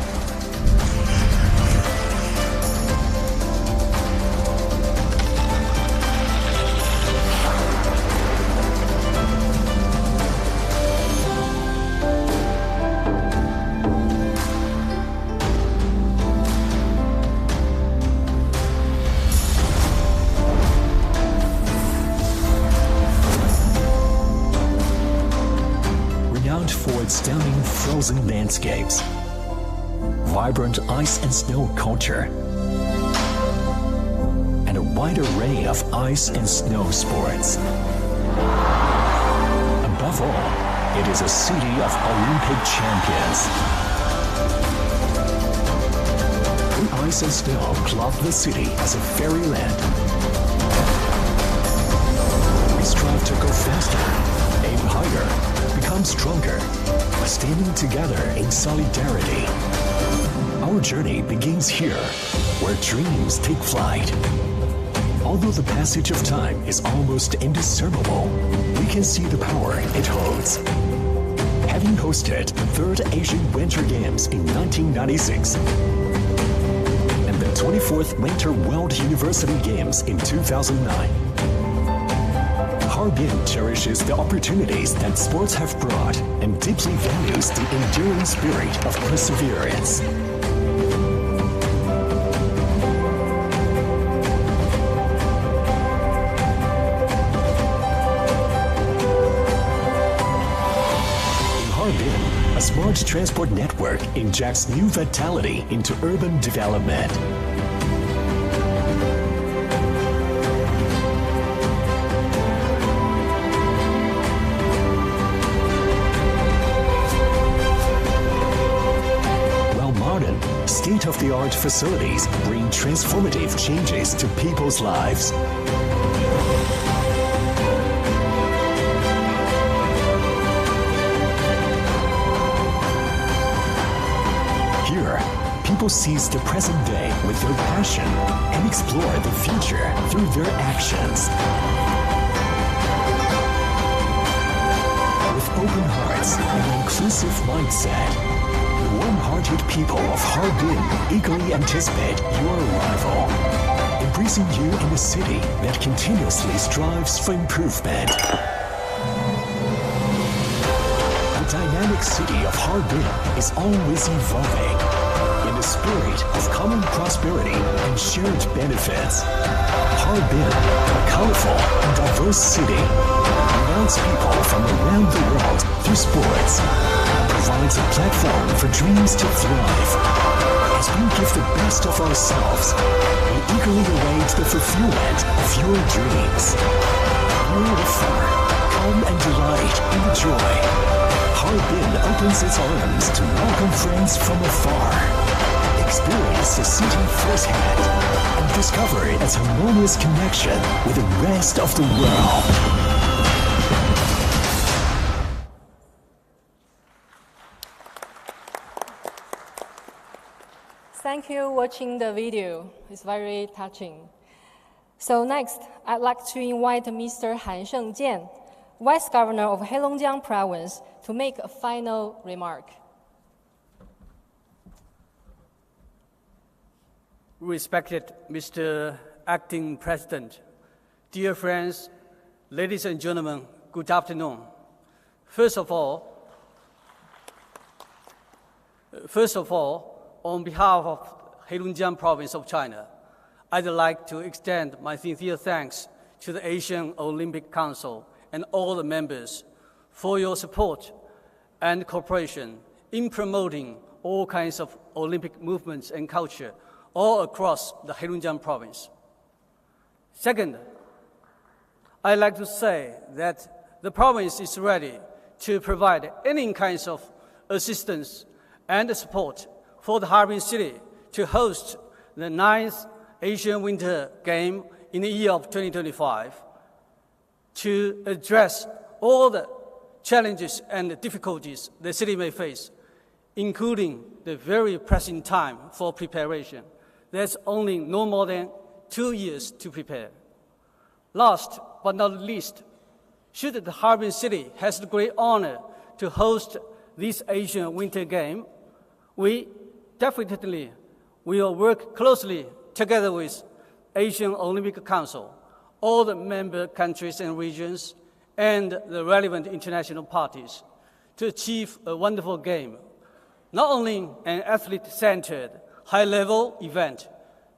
For its stunning frozen landscapes, vibrant ice and snow culture, and a wide array of ice and snow sports. Above all, it is a city of Olympic champions. The ice and snow clothe the city as a fairyland. We strive to go faster, aim higher, become stronger, standing together in solidarity. Our journey begins here, where dreams take flight. Although the passage of time is almost indiscernible, we can see the power it holds. Having hosted the 3rd Asian Winter Games in 1996 and the 24th Winter World University Games in 2009, Harbin cherishes the opportunities that sports have brought and deeply values the enduring spirit of perseverance. In Harbin, a smart transport network injects new vitality into urban development. State-of-the-art facilities bring transformative changes to people's lives. Here, people seize the present day with their passion and explore the future through their actions. With open hearts and an inclusive mindset, warm-hearted people of Harbin eagerly anticipate your arrival, embracing you in a city that continuously strives for improvement. The dynamic city of Harbin is always evolving in the spirit of common prosperity and shared benefits. Harbin, a colorful and diverse city, unites people from around the world through sports, provides a platform for dreams to thrive. As we give the best of ourselves, we eagerly await the the fulfillment of your dreams. World of fun, come and delight in the joy. Harbin opens its arms to welcome friends from afar. Experience the city firsthand and discover its harmonious connection with the rest of the world. Thank you for watching the video. It's very touching. So next, I'd like to invite Mr. Han Shengjian, Vice Governor of Heilongjiang Province, to make a final remark. Respected Mr. Acting President, dear friends, ladies and gentlemen, good afternoon. First of all, on behalf of Heilongjiang Province of China, I'd like to extend my sincere thanks to the Asian Olympic Council and all the members for your support and cooperation in promoting all kinds of Olympic movements and culture all across the Heilongjiang Province. Second, I'd like to say that the province is ready to provide any kinds of assistance and support for the Harbin city to host the 9th Asian Winter Game in the year of 2025 to address all the challenges and difficulties the city may face, including the very pressing time for preparation. There's only no more than 2 years to prepare. Last but not least, should the Harbin city has the great honor to host this Asian Winter Game, we definitely will work closely together with Asian Olympic Council, all the member countries and regions, and the relevant international parties to achieve a wonderful game, not only an athlete-centered, high-level event,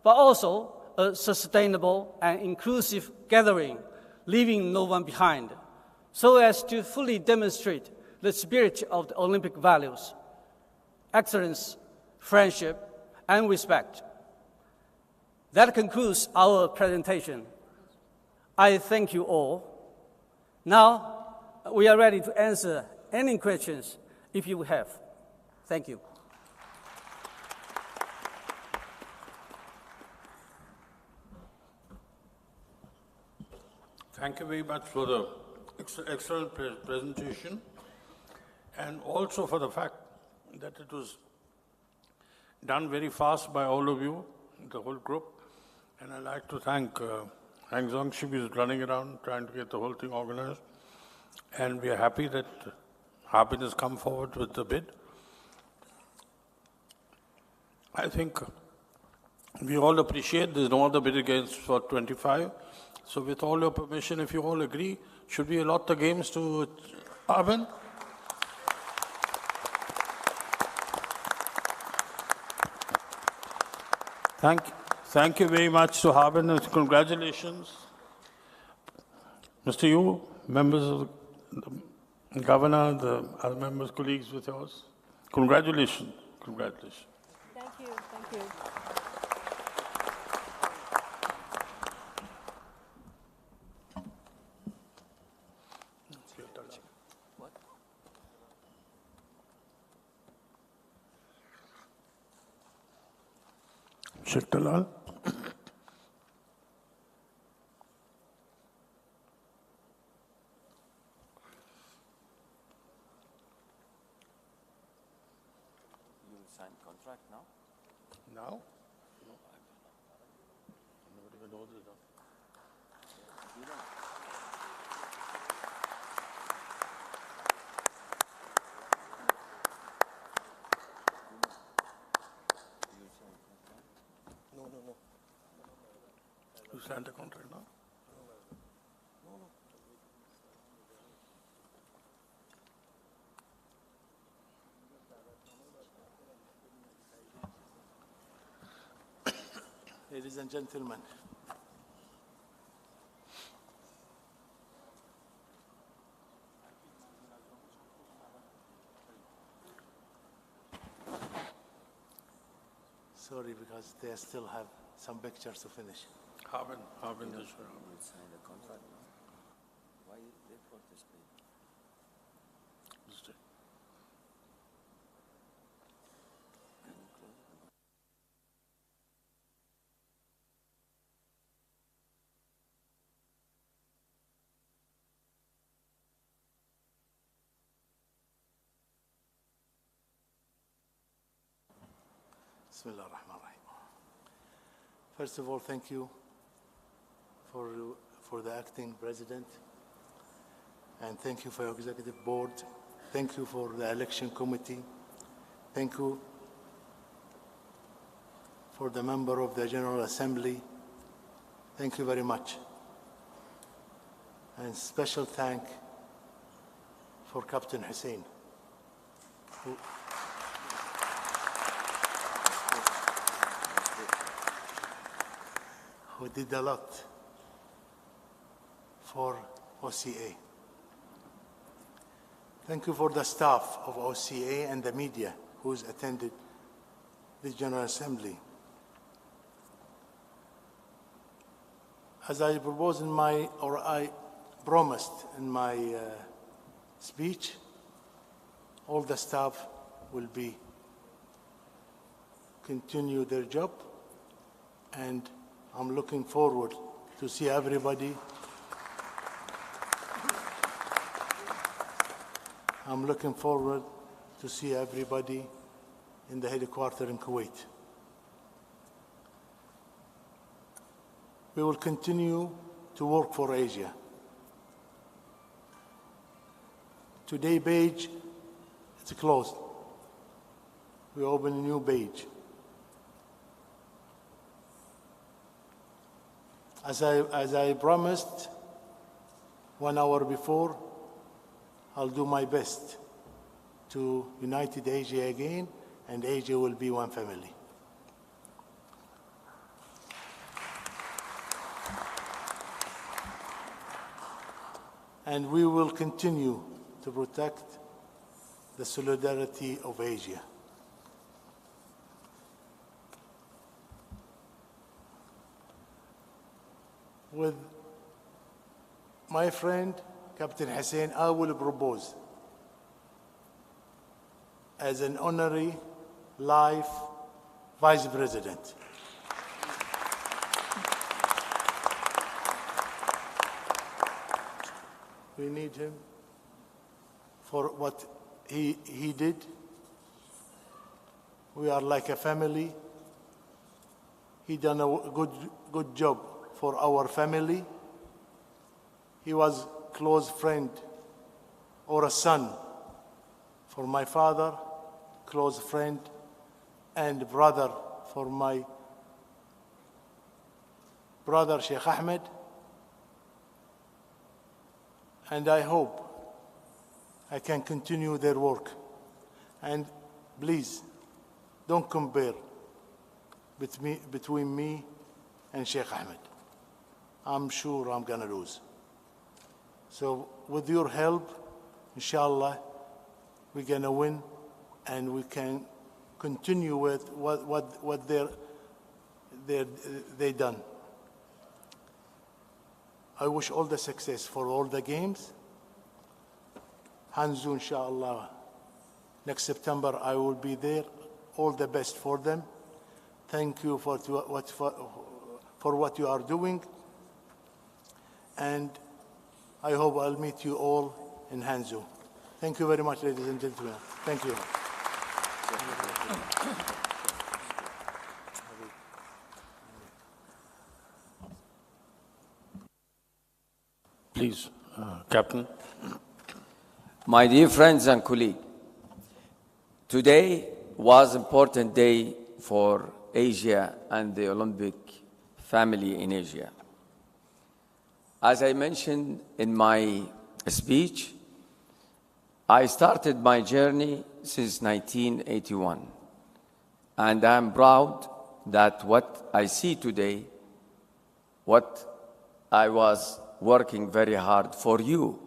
but also a sustainable and inclusive gathering, leaving no one behind, so as to fully demonstrate the spirit of the Olympic values, excellence, friendship, and respect. That concludes our presentation. I thank you all. Now, we are ready to answer any questions if you have. Thank you. Thank you very much for the excellent presentation, and also for the fact that it was done very fast by all of you, the whole group. And I'd like to thank Hang Zongshi, who is running around trying to get the whole thing organized. And we are happy that Harbin has come forward with the bid. I think we all appreciate there's no other bid against for 25. So with all your permission, if you all agree, should we allot the games to Harbin? Thank you very much to Harbin, and congratulations. Mr. Yu, members of the governor, the other members, colleagues with yours, congratulations. Congratulations. Thank you. Thank you. Shittalal. You will sign contract now? Now? No, nobody even knows it. No. You signed the contract now? No. Ladies and gentlemen, sorry, because they still have some pictures to finish. Harbin, Sign the contract now. Why they brought this paper? Bismillah ar-Rahman ar-Rahim. First of all, thank you for the acting president, and thank you for your executive board. Thank you for the election committee. Thank you for the member of the General Assembly. Thank you very much. And special thank for Captain Hussein, who did a lot for OCA. Thank you for the staff of OCA and the media who's attended the General Assembly. As I proposed in I promised in my speech, all the staff will continue their job, and I'm looking forward to see everybody. I'm looking forward to see everybody in the headquarters in Kuwait. We will continue to work for Asia. Today page is closed. We open a new page. As I promised 1 hour before, I'll do my best to unite Asia again, and Asia will be one family. And we will continue to protect the solidarity of Asia. With my friend, Captain Hussein, I will propose as an honorary life vice president. We need him for what he did. We are like a family. He done a good job for our family. He was close friend or a son for my father, close friend and brother for my brother Sheikh Ahmed. And I hope I can continue their work. And please, don't compare between me and Sheikh Ahmed. I'm sure I'm going to lose. So with your help, inshallah, we're going to win, and we can continue with what they done. I wish all the success for all the games. Hanzu, inshallah, next September I will be there. All the best for them. Thank you for what you are doing. And I hope I'll meet you all in Hanzu. Thank you very much, ladies and gentlemen. Thank you. Please, Captain. My dear friends and colleagues, today was an important day for Asia and the Olympic family in Asia. As I mentioned in my speech, I started my journey since 1981, and I'm proud that what I see today, what I was working very hard for you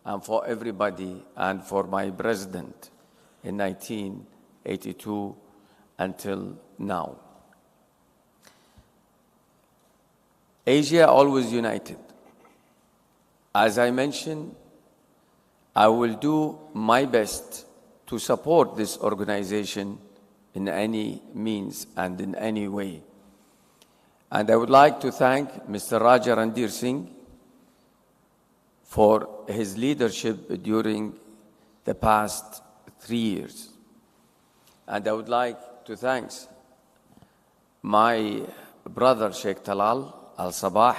and for everybody and for my president in 1982 until now. Asia always united. As I mentioned, I will do my best to support this organization in any means and in any way. And I would like to thank Mr. Raja Randir Singh for his leadership during the past 3 years. And I would like to thank my brother Sheikh Talal Al-Sabah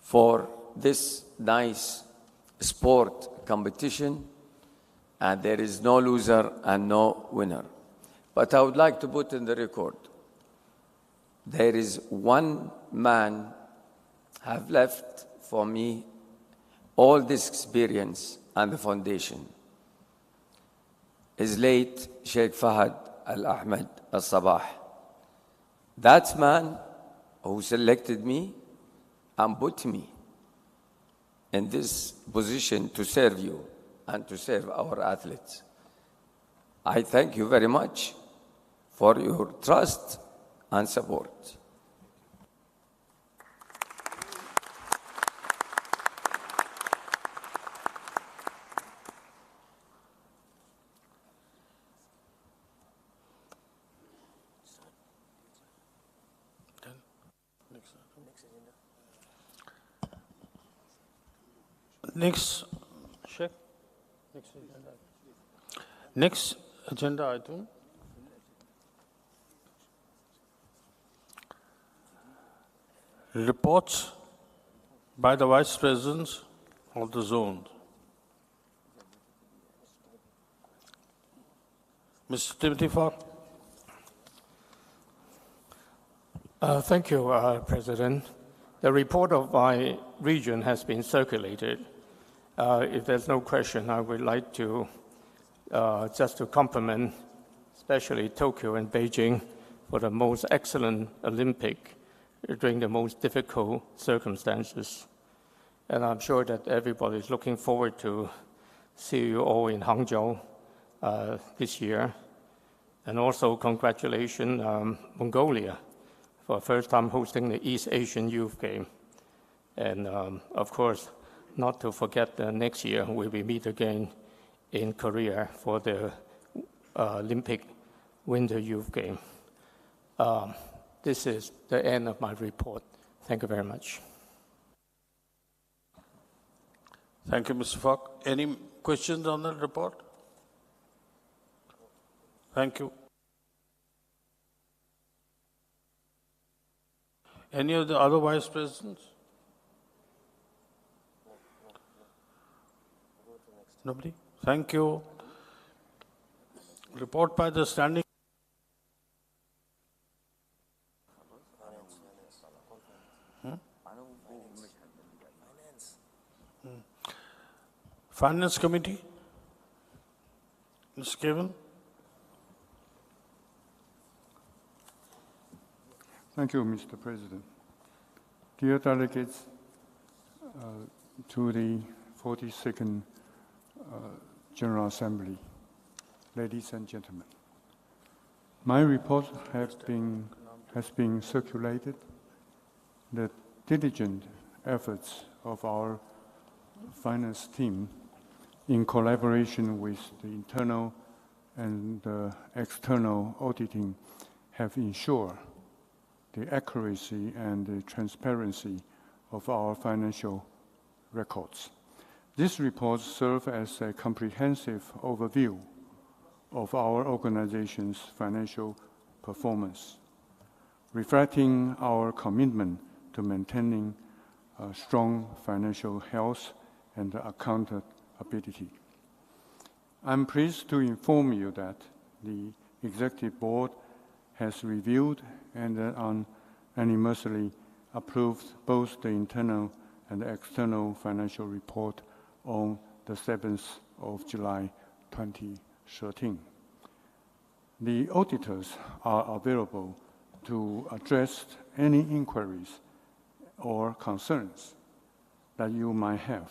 for this nice sport competition, and there is no loser and no winner. But I would like to put in the record, there is one man have left for me all this experience and the foundation. Is late Sheikh Fahad Al-Ahmed Al-Sabah. That man who selected me and put me in this position to serve you and to serve our athletes. I thank you very much for your trust and support. Next, Sheikh. Next agenda item. Reports by the Vice Presidents of the zones. Mr. Timothy Falk. Thank you, President. The report of my region has been circulated. If there's no question, I would like to just to compliment, especially Tokyo and Beijing, for the most excellent Olympic during the most difficult circumstances. And I'm sure that everybody is looking forward to see you all in Hangzhou this year. And also congratulations, Mongolia, for the first time hosting the East Asian Youth Game. And of course, not to forget that next year we will meet again in Korea for the Olympic Winter Youth Game. This is the end of my report. Thank you very much. Thank you, Mr. Falk. Any questions on the report? Thank you. Any of the other vice presidents? Nobody? Thank you. Report by the standing. Finance Committee. Mr. Kevin. Thank you, Mr. President. Dear delegates to the 42nd General Assembly, ladies and gentlemen, my report has been circulated. The diligent efforts of our finance team in collaboration with the internal and external auditing have ensured the accuracy and the transparency of our financial records. This report serves as a comprehensive overview of our organization's financial performance, reflecting our commitment to maintaining strong financial health and accountability. I'm pleased to inform you that the Executive Board has reviewed and unanimously approved both the internal and the external financial report on the 7th of July 2013. The auditors are available to address any inquiries or concerns that you might have.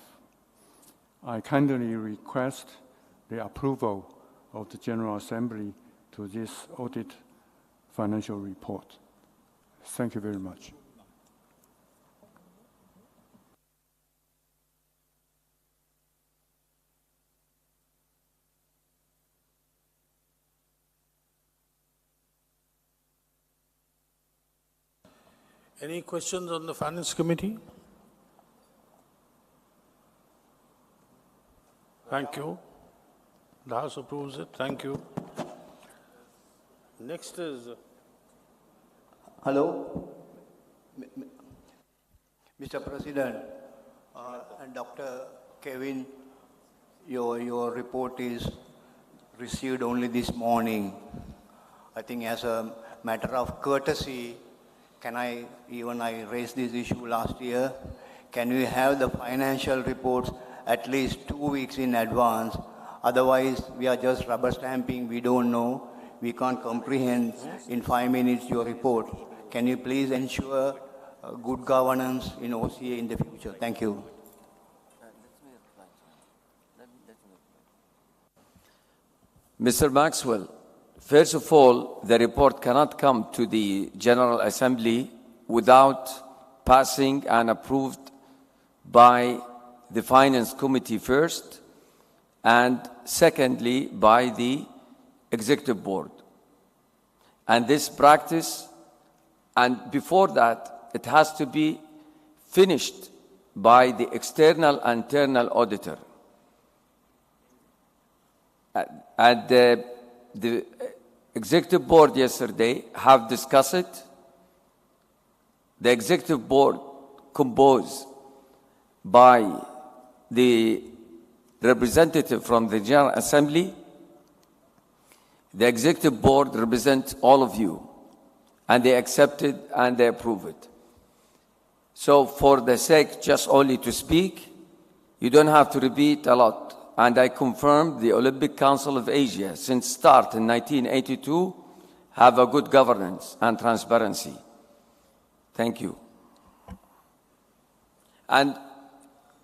I kindly request the approval of the General Assembly to this audit financial report. Thank you very much. Any questions on the Finance Committee? Thank you. The House approves it. Thank you. Next is... Hello. Mr. President and Dr. Kevin, your report is received only this morning. I think as a matter of courtesy, I raised this issue last year, can we have the financial reports at least 2 weeks in advance? Otherwise, we are just rubber stamping, we don't know, we can't comprehend in 5 minutes your report. Can you please ensure good governance in OCA in the future? Thank you. Mr. Maxwell, first of all, the report cannot come to the General Assembly without passing and approved by the Finance Committee first, and secondly, by the Executive Board. And this practice, and before that, it has to be finished by the external and internal auditor. And the Executive Board yesterday have discussed it. The Executive Board composed by the representative from the General Assembly. The Executive Board represents all of you, and they accept it and they approve it. So for the sake just only to speak, you don't have to repeat a lot. And I confirm the Olympic Council of Asia, since start in 1982, have a good governance and transparency. Thank you. And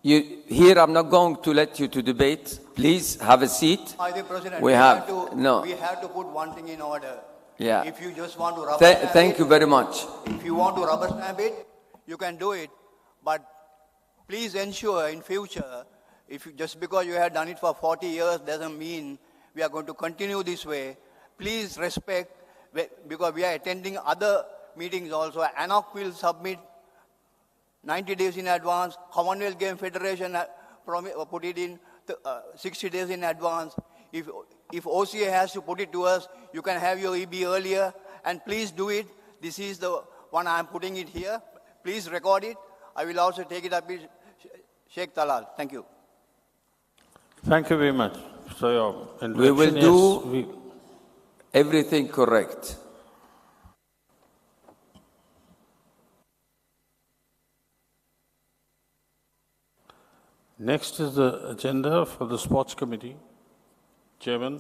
here I'm not going to let you to debate. Please have a seat. President, we have to put one thing in order. Yeah. If you just want to rubber stamp it, thank you very much. If you want to rubber stamp it, you can do it. But please ensure in future, just because you have done it for 40 years doesn't mean we are going to continue this way. Please respect, because we are attending other meetings also. ANOC will submit 90 days in advance. Commonwealth Game Federation put it in 60 days in advance. If OCA has to put it to us, you can have your EB earlier, and please do it. This is the one I am putting it here. Please record it. I will also take it up with Sheikh Talal. Thank you. Thank you very much. So we will do everything correct. Next is the agenda for the Sports Committee. Chairman.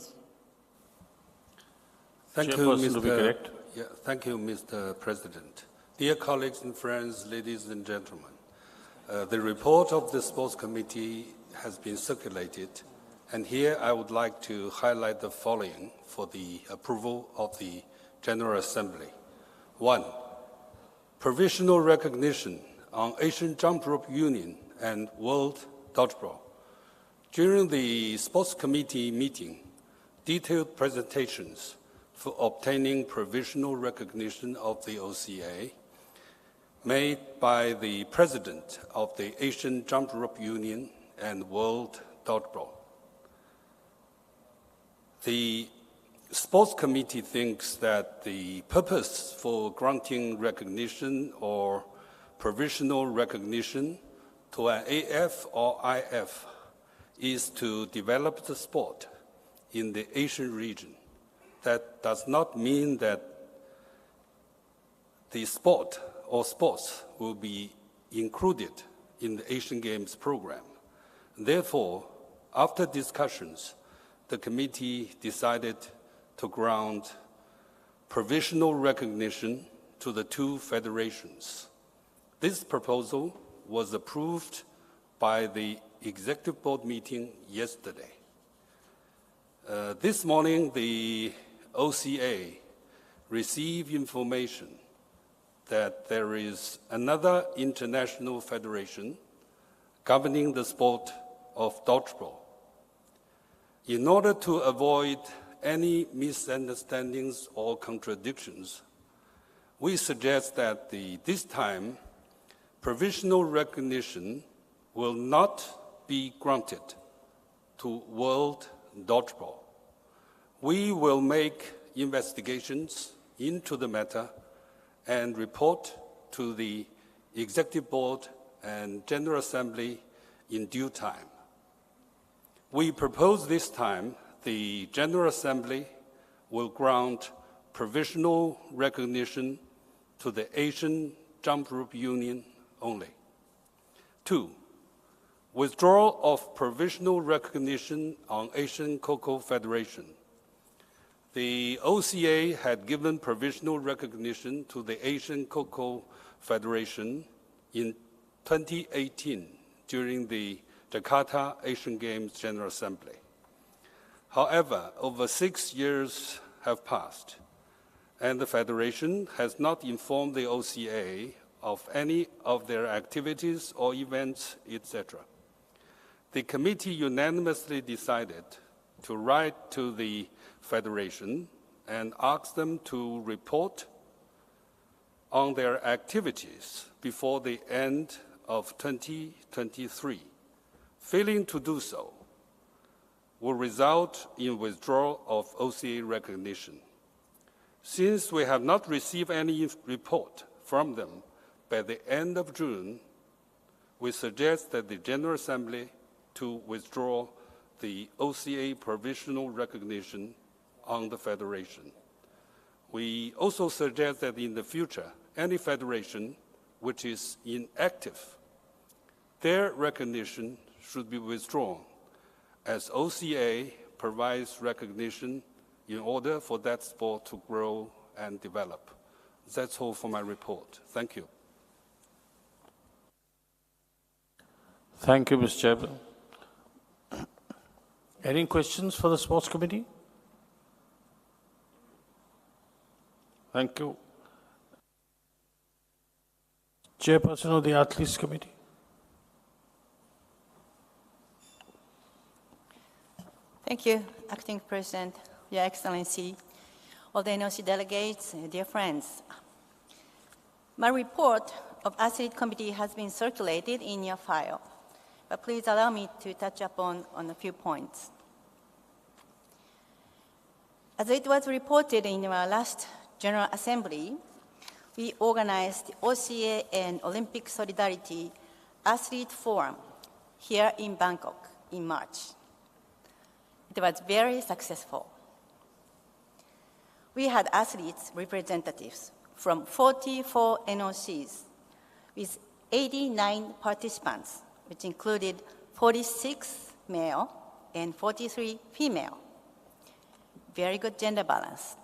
Thank you, Chairperson to be correct. Thank you, Mr. President. Dear colleagues and friends, ladies and gentlemen, the report of the Sports Committee has been circulated, and here I would like to highlight the following for the approval of the General Assembly. 1. Provisional recognition on Asian Jump Rope Union and World Dodgeball. During the Sports Committee meeting, detailed presentations for obtaining provisional recognition of the OCA made by the President of the Asian Jump Rope Union and World Dodgeball. The Sports Committee thinks that the purpose for granting recognition or provisional recognition to an AF or IF is to develop the sport in the Asian region. That does not mean that the sport or sports will be included in the Asian Games program. Therefore, after discussions, the committee decided to grant provisional recognition to the two federations. This proposal was approved by the Executive Board meeting yesterday. This morning, the OCA received information that there is another international federation governing the sport of dodgeball. In order to avoid any misunderstandings or contradictions, we suggest that this time, provisional recognition will not be granted to World Dodgeball. We will make investigations into the matter and report to the Executive Board and General Assembly in due time. We propose this time the General Assembly will grant provisional recognition to the Asian Jump Rope Union only. 2, withdrawal of provisional recognition on Asian Cocoa Federation. The OCA had given provisional recognition to the Asian Cocoa Federation in 2018 during the Jakarta Asian Games General Assembly. However, over 6 years have passed, and the Federation has not informed the OCA of any of their activities or events, etc. The committee unanimously decided to write to the Federation and ask them to report on their activities before the end of 2023. Failing to do so will result in withdrawal of OCA recognition. Since we have not received any report from them by the end of June, we suggest that the General Assembly to withdraw the OCA provisional recognition on the Federation. We also suggest that in the future, any federation which is inactive, their recognition should be withdrawn, as OCA provides recognition in order for that sport to grow and develop. That's all for my report. Thank you. Thank you, Mr. Chairman. Any questions for the Sports Committee? Thank you. Chairperson of the Athletes Committee. Thank you, Acting President, Your Excellency, all the NOC delegates, dear friends. My report of Athlete Committee has been circulated in your file, but please allow me to touch upon a few points. As it was reported in our last General Assembly, we organized the OCA and Olympic Solidarity Athlete Forum here in Bangkok in March. It was very successful. We had athletes representatives from 44 NOCs with 89 participants, which included 46 male and 43 female. Very good gender balance.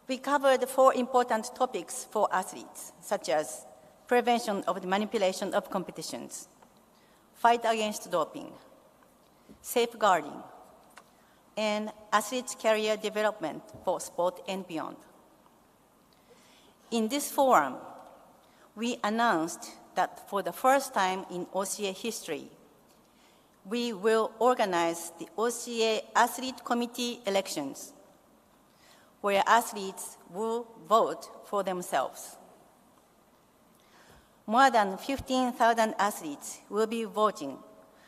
We covered 4 important topics for athletes, such as prevention of the manipulation of competitions, fight against doping, safeguarding, and athletes' career development for sport and beyond. In this forum, we announced that for the first time in OCA history, we will organize the OCA Athlete Committee elections, where athletes will vote for themselves. More than 15,000 athletes will be voting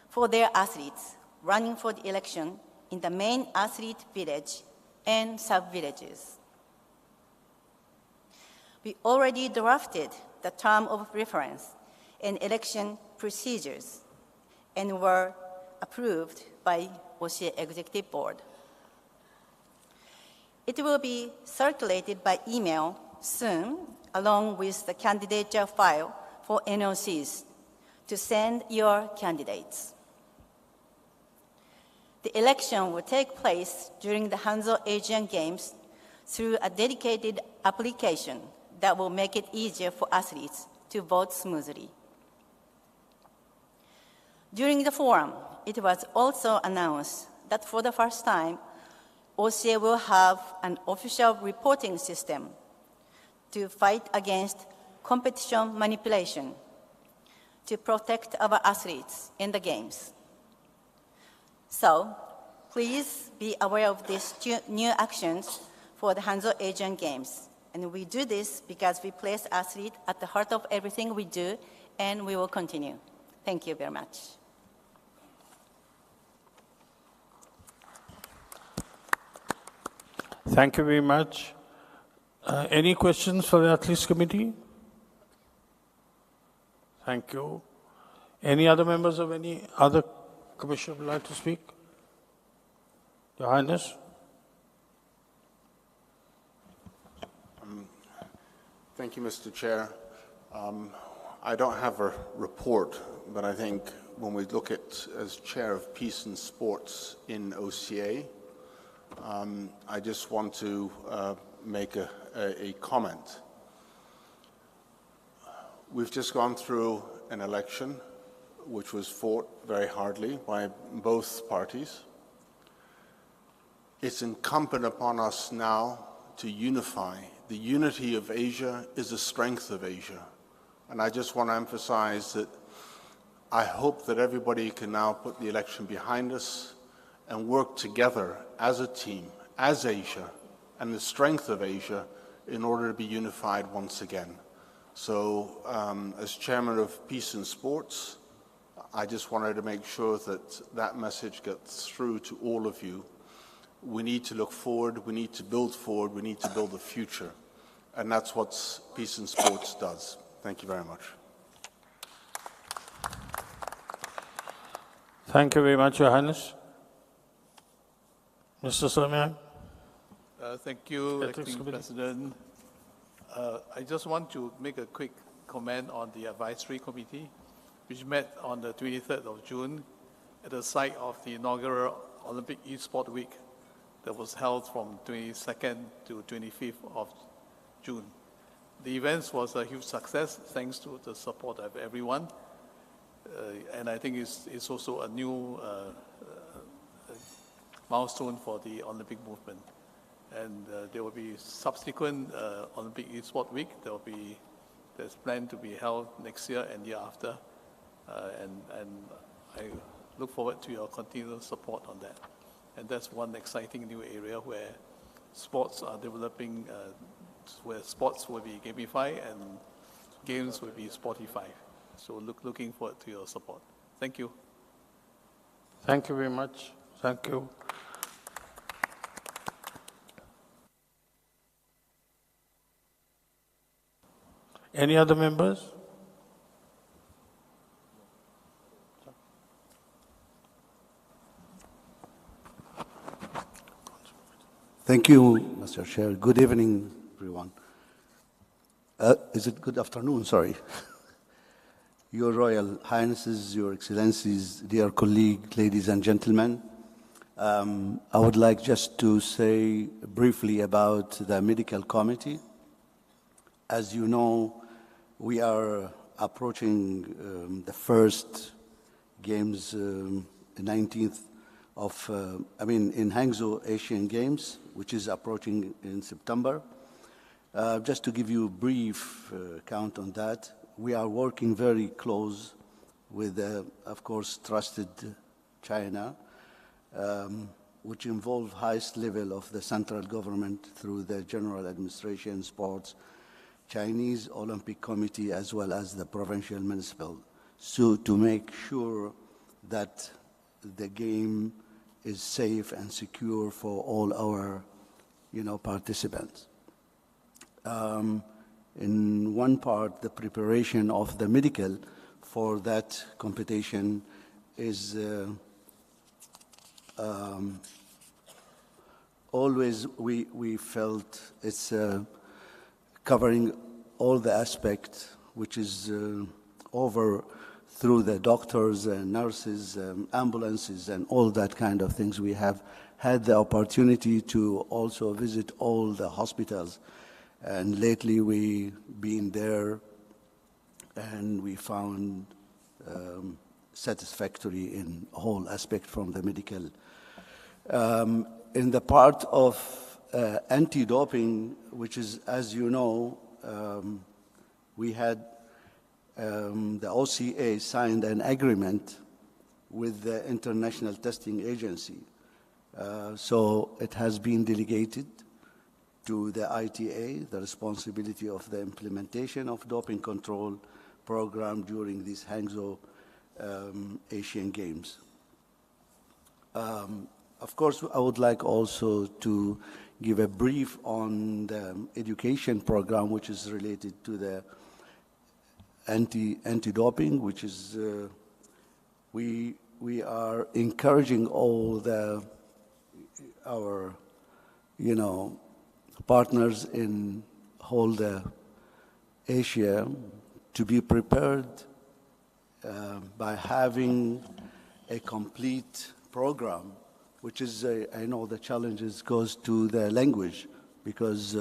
for their athletes running for the election in the main athlete village and sub-villages. We already drafted the term of reference and election procedures and were approved by OCA Executive Board. It will be circulated by email soon, along with the candidature file for NOCs to send your candidates. The election will take place during the Hangzhou Asian Games through a dedicated application that will make it easier for athletes to vote smoothly. During the forum, it was also announced that for the first time, OCA will have an official reporting system to fight against competition manipulation to protect our athletes in the Games. So, please be aware of these new actions for the Hangzhou Asian Games And we do this because we place athletes at the heart of everything we do, and we will continue. Thank you very much. Thank you very much. Any questions for the Athletes Committee? Thank you. Any other members of any other commission would like to speak? Your Highness? Thank you, Mr. Chair. I don't have a report, but I think when we look at, as Chair of Peace and Sports in OCA, I just want to make a comment. We've just gone through an election which was fought very hardly by both parties. It's incumbent upon us now to unify. The unity of Asia is the strength of Asia. And I just want to emphasize that I hope that everybody can now put the election behind us and work together as a team, as Asia, and the strength of Asia in order to be unified once again. So, as Chairman of Peace and Sports, I just wanted to make sure that that message gets through to all of you. We need to look forward, we need to build forward, we need to build a future. And that's what Peace and Sports does. Thank you very much. Thank you very much, Your Highness. Mr. Somyan? Thank you, Acting President. I just want to make a quick comment on the advisory committee, which met on the 23rd of June at the site of the inaugural Olympic Esport Week that was held from 22nd to 25th of June. The event was a huge success thanks to the support of everyone. And I think it's also a new milestone for the Olympic movement. And there will be subsequent Olympic Esport Week. There's planned to be held next year and year after. And I look forward to your continued support on that. And that's one exciting new area where sports are developing, where sports will be gamified and games will be sportified. So looking forward to your support. Thank you. Thank you very much. Thank you. Any other members? Thank you, Mr. Chair. Good evening, everyone. Is it good afternoon? Sorry. Your Royal Highnesses, Your Excellencies, dear colleagues, ladies and gentlemen, I would like just to say briefly about the medical committee. As you know, we are approaching the first games, the 19th of, in Hangzhou Asian Games, which is approaching in September. Just to give you a brief count on that, we are working very close with, of course, trusted China, which involve highest level of the central government through the General Administration, Sports, Chinese Olympic Committee, as well as the provincial municipal, so to make sure that the game is safe and secure for all our, participants. In one part, the preparation of the medical for that competition is always we felt it's covering all the aspects, which is over through the doctors and nurses, ambulances, and all that kind of things. We have had the opportunity to also visit all the hospitals. And lately we've been there and we found satisfactory in whole aspect from the medical. In the part of anti-doping, which is, as you know, we had the OCA signed an agreement with the International Testing Agency. So it has been delegated to the ITA, the responsibility of the implementation of doping control program during these Hangzhou Asian Games. Of course, I would like also to give a brief on the education program, which is related to the anti-doping, which is we are encouraging all our partners in whole Asia to be prepared by having a complete program, which is, I know the challenges goes to the language, because,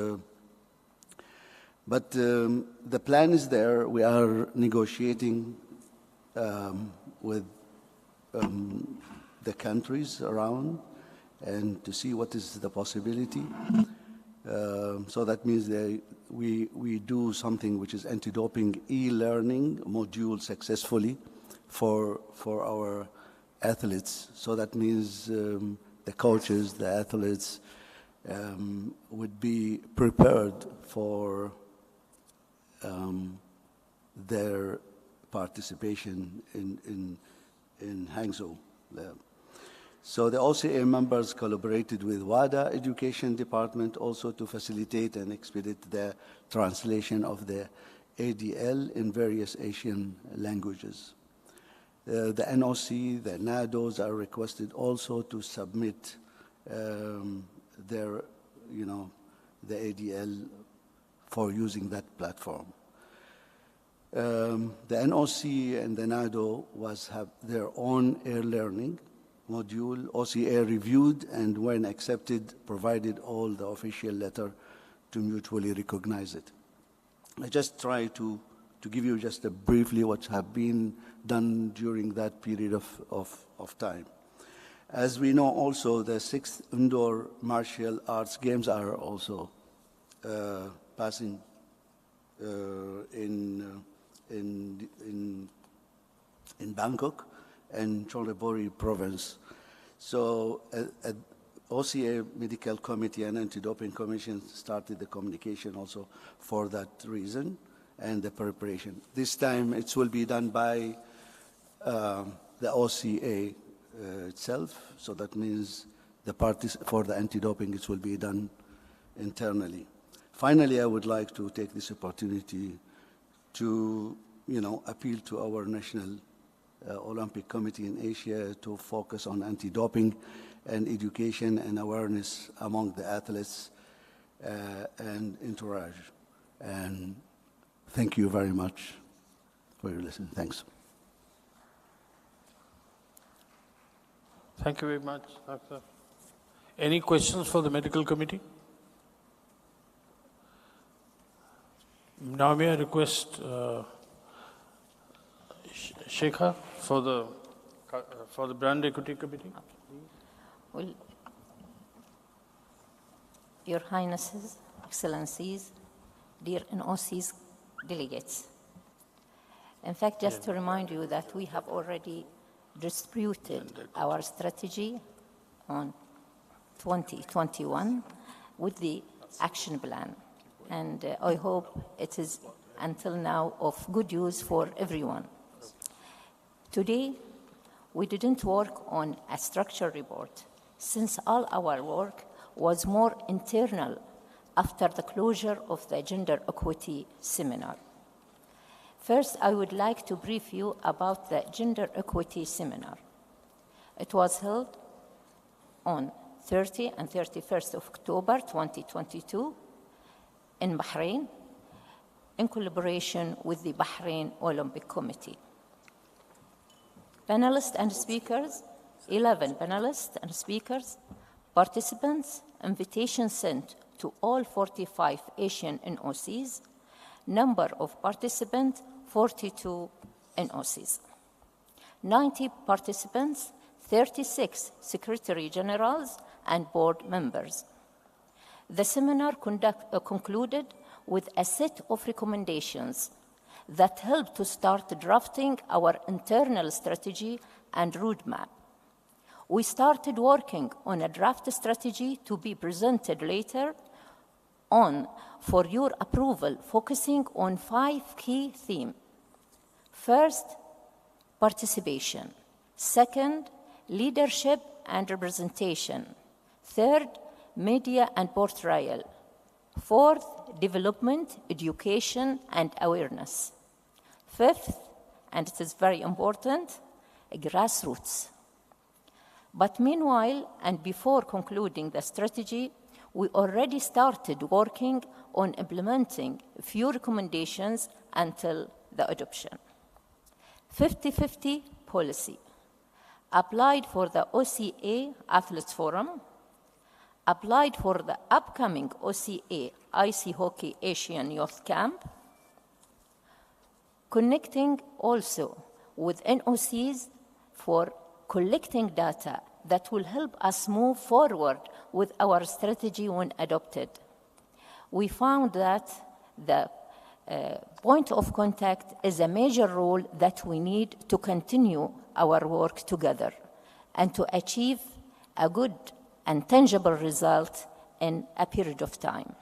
but the plan is there. We are negotiating with the countries around and to see what is the possibility. So that means we do something which is anti-doping e-learning module successfully for our athletes. So that means the coaches, the athletes would be prepared for their participation in Hangzhou. So the OCA members collaborated with WADA Education Department also to facilitate and expedite the translation of the ADL in various Asian languages. The NOC, the NADOs are requested also to submit their, the ADL for using that platform. The NOC and the NADO have their own air learning module. OCA reviewed and when accepted, provided all the official letter to mutually recognize it. I just try to give you just briefly what have been done during that period of time. As we know also, the 6th Indoor Martial Arts Games are also passing in Bangkok and Chonburi province. So OCA Medical Committee and Anti-Doping Commission started the communication also for that reason and the preparation. This time it will be done by the OCA itself, so that means the parties for the anti-doping, it will be done internally. Finally, I would like to take this opportunity to, appeal to our National Olympic Committee in Asia to focus on anti-doping and education and awareness among the athletes and entourage. And thank you very much for your listening. Thanks. Thank you very much, Doctor. Any questions for the medical committee? Now may I request Shekhar for the brand equity committee? Well, Your Highnesses, Excellencies, dear NOC's delegates. In fact, just to remind you that we have already distributed our strategy on 2021 with the action plan. And I hope it is until now of good use for everyone. Today, we didn't work on a structure report since all our work was more internal after the closure of the gender equity seminar. First, I would like to brief you about the gender equity seminar. It was held on 30 and 31st of October 2022 in Bahrain in collaboration with the Bahrain Olympic Committee. Panelists and speakers, 11 panelists and speakers, participants, invitation sent to all 45 Asian NOCs, number of participants, 42 NOCs. 90 participants, 36 secretary generals and board members. The seminar concluded with a set of recommendations that helped to start drafting our internal strategy and roadmap. We started working on a draft strategy to be presented later on for your approval, focusing on 5 key themes. First, participation. Second, leadership and representation. Third, media and portrayal. Fourth, development, education, and awareness. Fifth, and it is very important, grassroots. But meanwhile, and before concluding the strategy, we already started working on implementing a few recommendations until the adoption. 50-50 policy. Applied for the OCA Athletes Forum. Applied for the upcoming OCA Ice Hockey Asian Youth Camp. Connecting also with NOCs for collecting data that will help us move forward with our strategy when adopted. We found that the point of contact is a major role that we need to continue our work together and to achieve a good and tangible result in a period of time.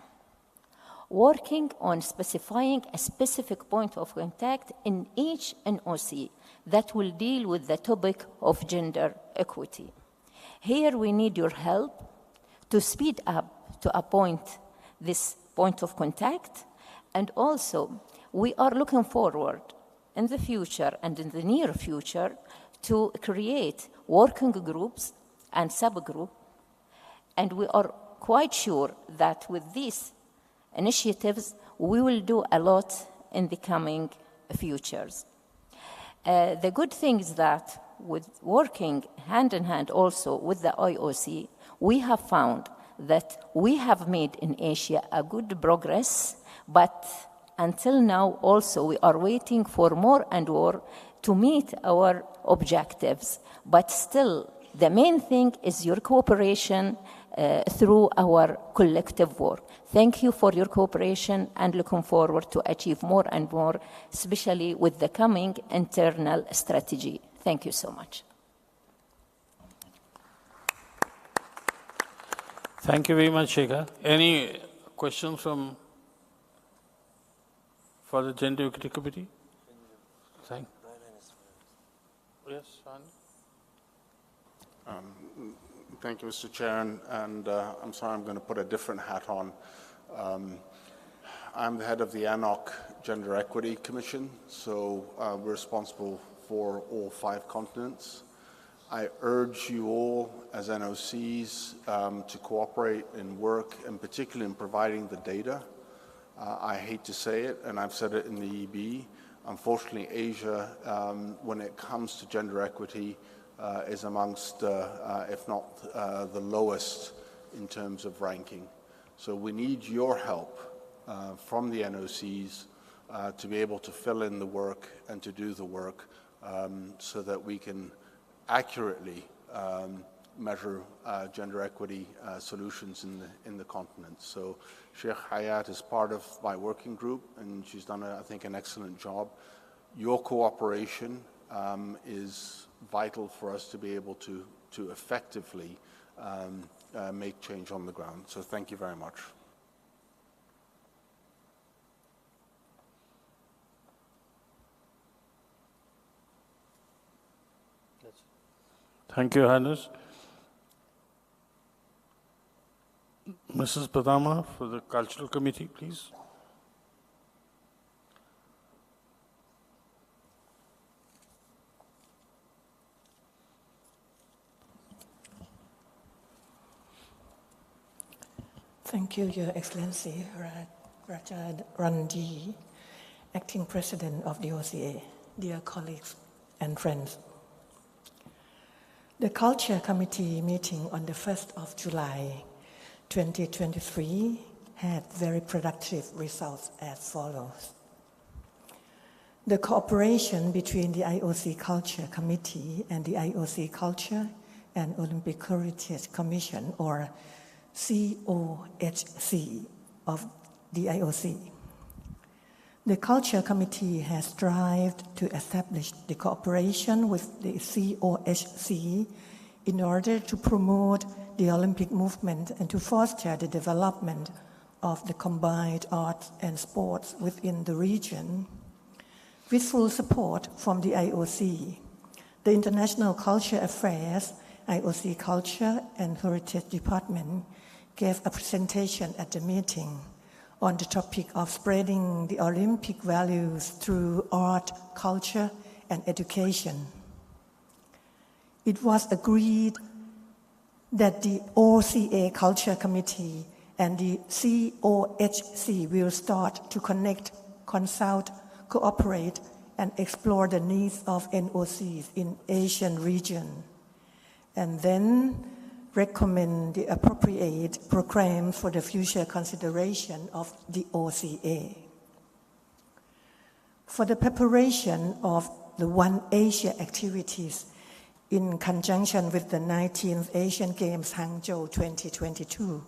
Working on specifying a specific point of contact in each NOC that will deal with the topic of gender equity. Here we need your help to speed up to appoint this point of contact, and also we are looking forward in the future and in the near future to create working groups and subgroups, and we are quite sure that with these initiatives we will do a lot in the coming futures. The good thing is that with working hand in hand also with the IOC, we have found that we have made in Asia a good progress, but until now also we are waiting for more and more to meet our objectives. But still, the main thing is your cooperation through our collective work. Thank you for your cooperation and looking forward to achieve more and more, especially with the coming internal strategy. Thank you so much. Thank you very much, Shekha. Any questions for the Gender Equity Committee? Yes, Thank you, Mr. Chair, and I'm sorry, I'm going to put a different hat on. I'm the head of the ANOC Gender Equity Commission, so we're responsible for all 5 continents. I urge you all as NOCs to cooperate and work, and particularly in providing the data. I hate to say it, and I've said it in the EB, unfortunately Asia, when it comes to gender equity, is amongst, if not the lowest in terms of ranking. So we need your help from the NOCs to be able to fill in the work and to do the work so that we can accurately measure gender equity solutions in the continent. So Sheikh Hayat is part of my working group, and she's done, I think, an excellent job. Your cooperation is vital for us to be able to effectively make change on the ground. So thank you very much. Thank you, Hannes. Mrs. Padama for the Cultural Committee, please. Thank you, Your Excellency Rajad Ranji, Acting President of the OCA, dear colleagues and friends. The Culture Committee meeting on the 1st of July 2023 had very productive results as follows. The cooperation between the IOC Culture Committee and the IOC Culture and Olympic Heritage Commission, or COHC of the IOC. The Culture Committee has strived to establish the cooperation with the COHC in order to promote the Olympic movement and to foster the development of the combined arts and sports within the region, with full support from the IOC. The International Culture Affairs, IOC Culture and Heritage Department gave a presentation at the meeting on the topic of spreading the Olympic values through art, culture, and education. It was agreed that the OCA Culture Committee and the COHC will start to connect, consult, cooperate, and explore the needs of NOCs in Asian region, and then recommend the appropriate program for the future consideration of the OCA. For the preparation of the One Asia activities in conjunction with the 19th Asian Games Hangzhou 2022,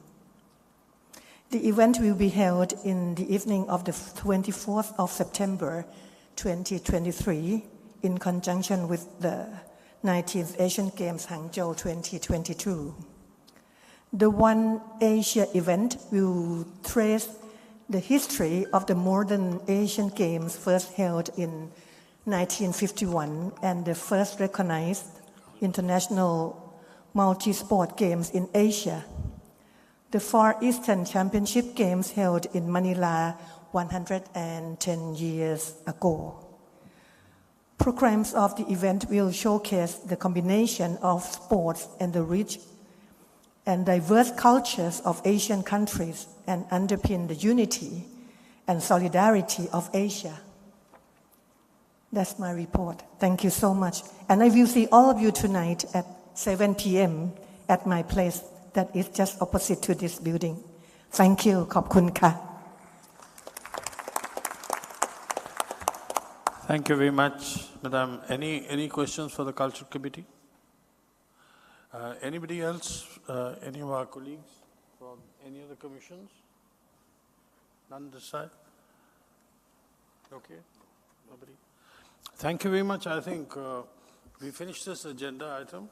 the event will be held in the evening of the 24th of September 2023 in conjunction with the 19th Asian Games Hangzhou 2022. The One Asia event will trace the history of the modern Asian Games first held in 1951 and the first recognized international multi-sport games in Asia. The Far Eastern Championship Games held in Manila 110 years ago. Programs of the event will showcase the combination of sports and the rich and diverse cultures of Asian countries and underpin the unity and solidarity of Asia. That's my report. Thank you so much. And I will see all of you tonight at 7 p.m. at my place that is just opposite to this building. Thank you. ขอบคุณค่ะ Thank you very much, Madam. Any questions for the Culture Committee? Anybody else? Any of our colleagues from any of the commissions? None this side? Okay. Nobody? Thank you very much. I think we finished this agenda item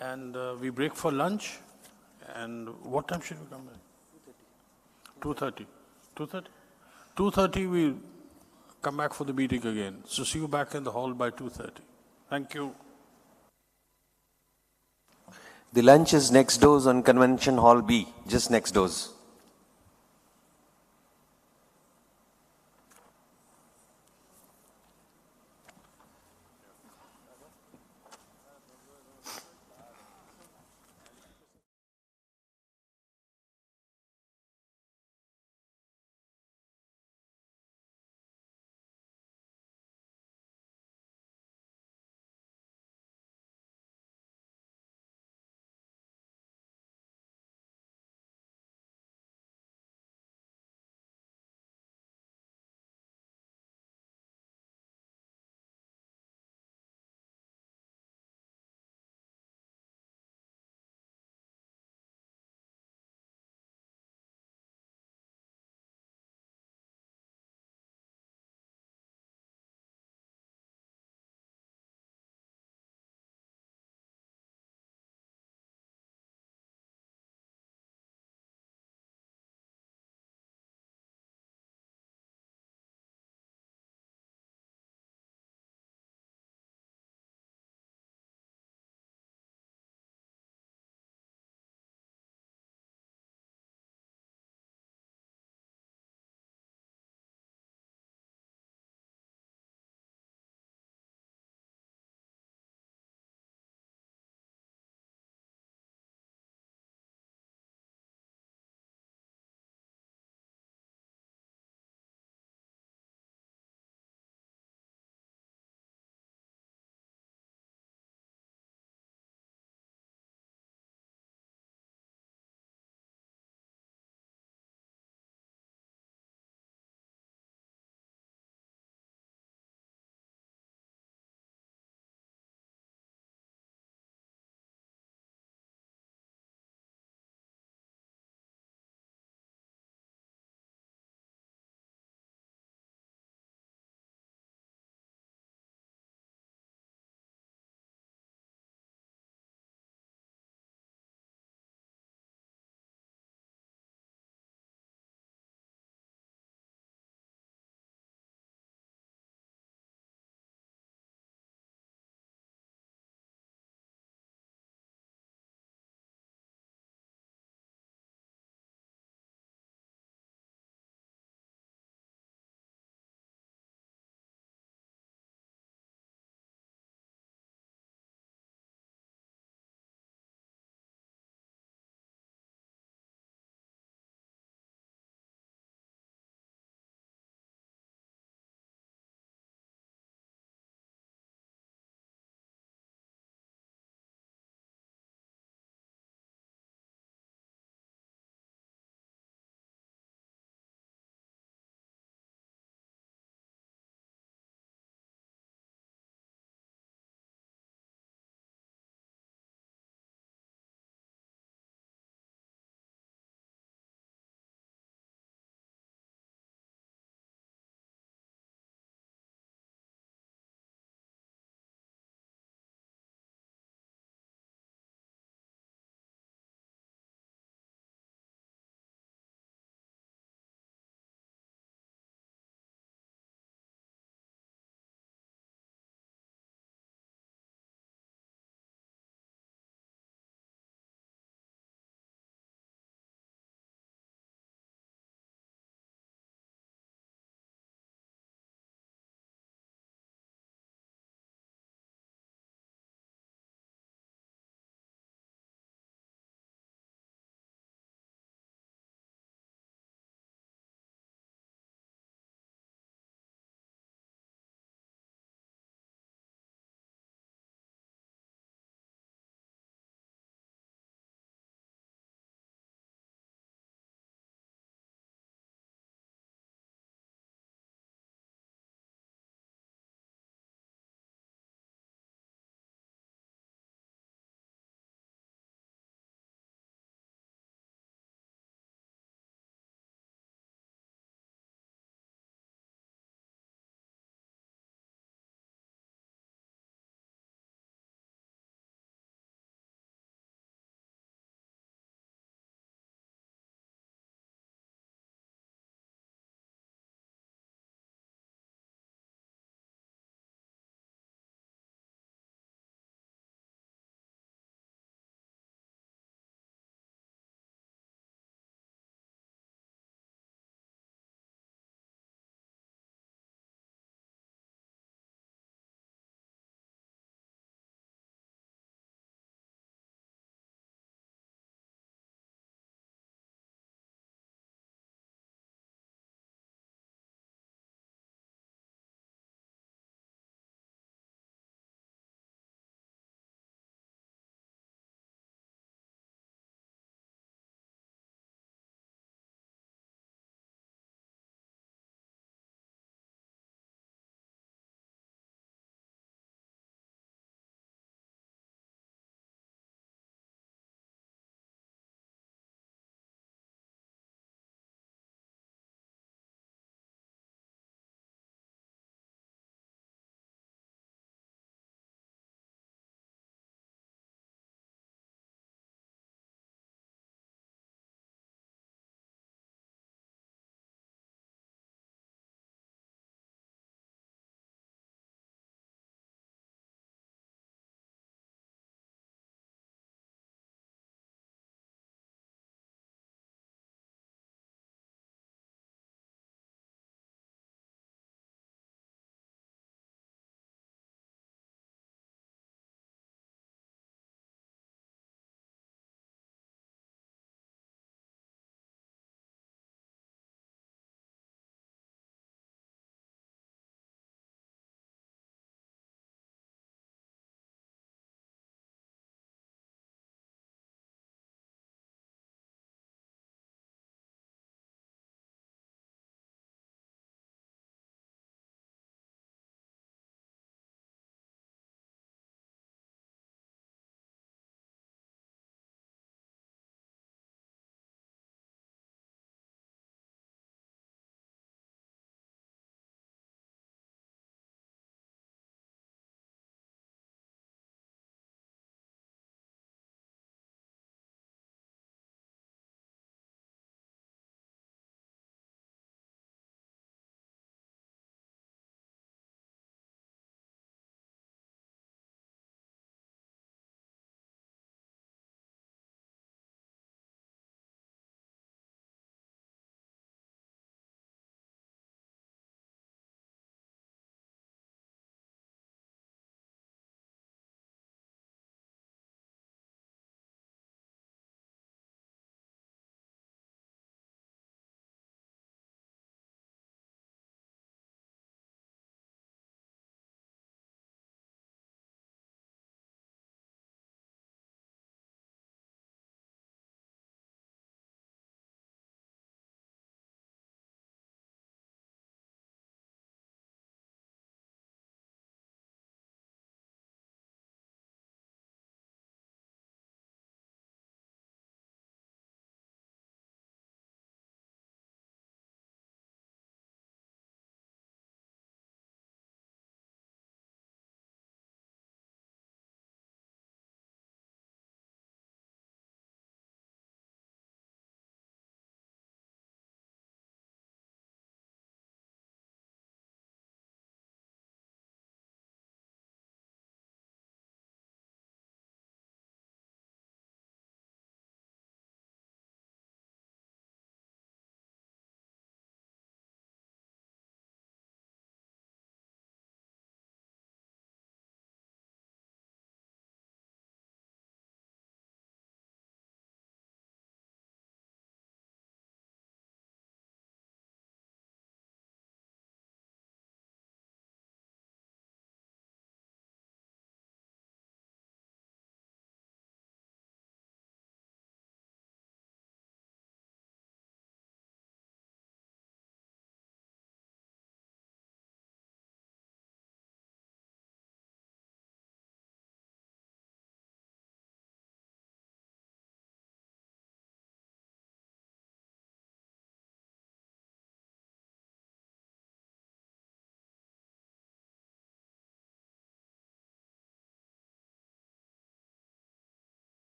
and we break for lunch. And what time should we come back? 2:30. 2:30? 2:30 we'll come back for the meeting again. So see you back in the hall by 2:30. Thank you. The lunch is next doors on Convention Hall B, just next doors.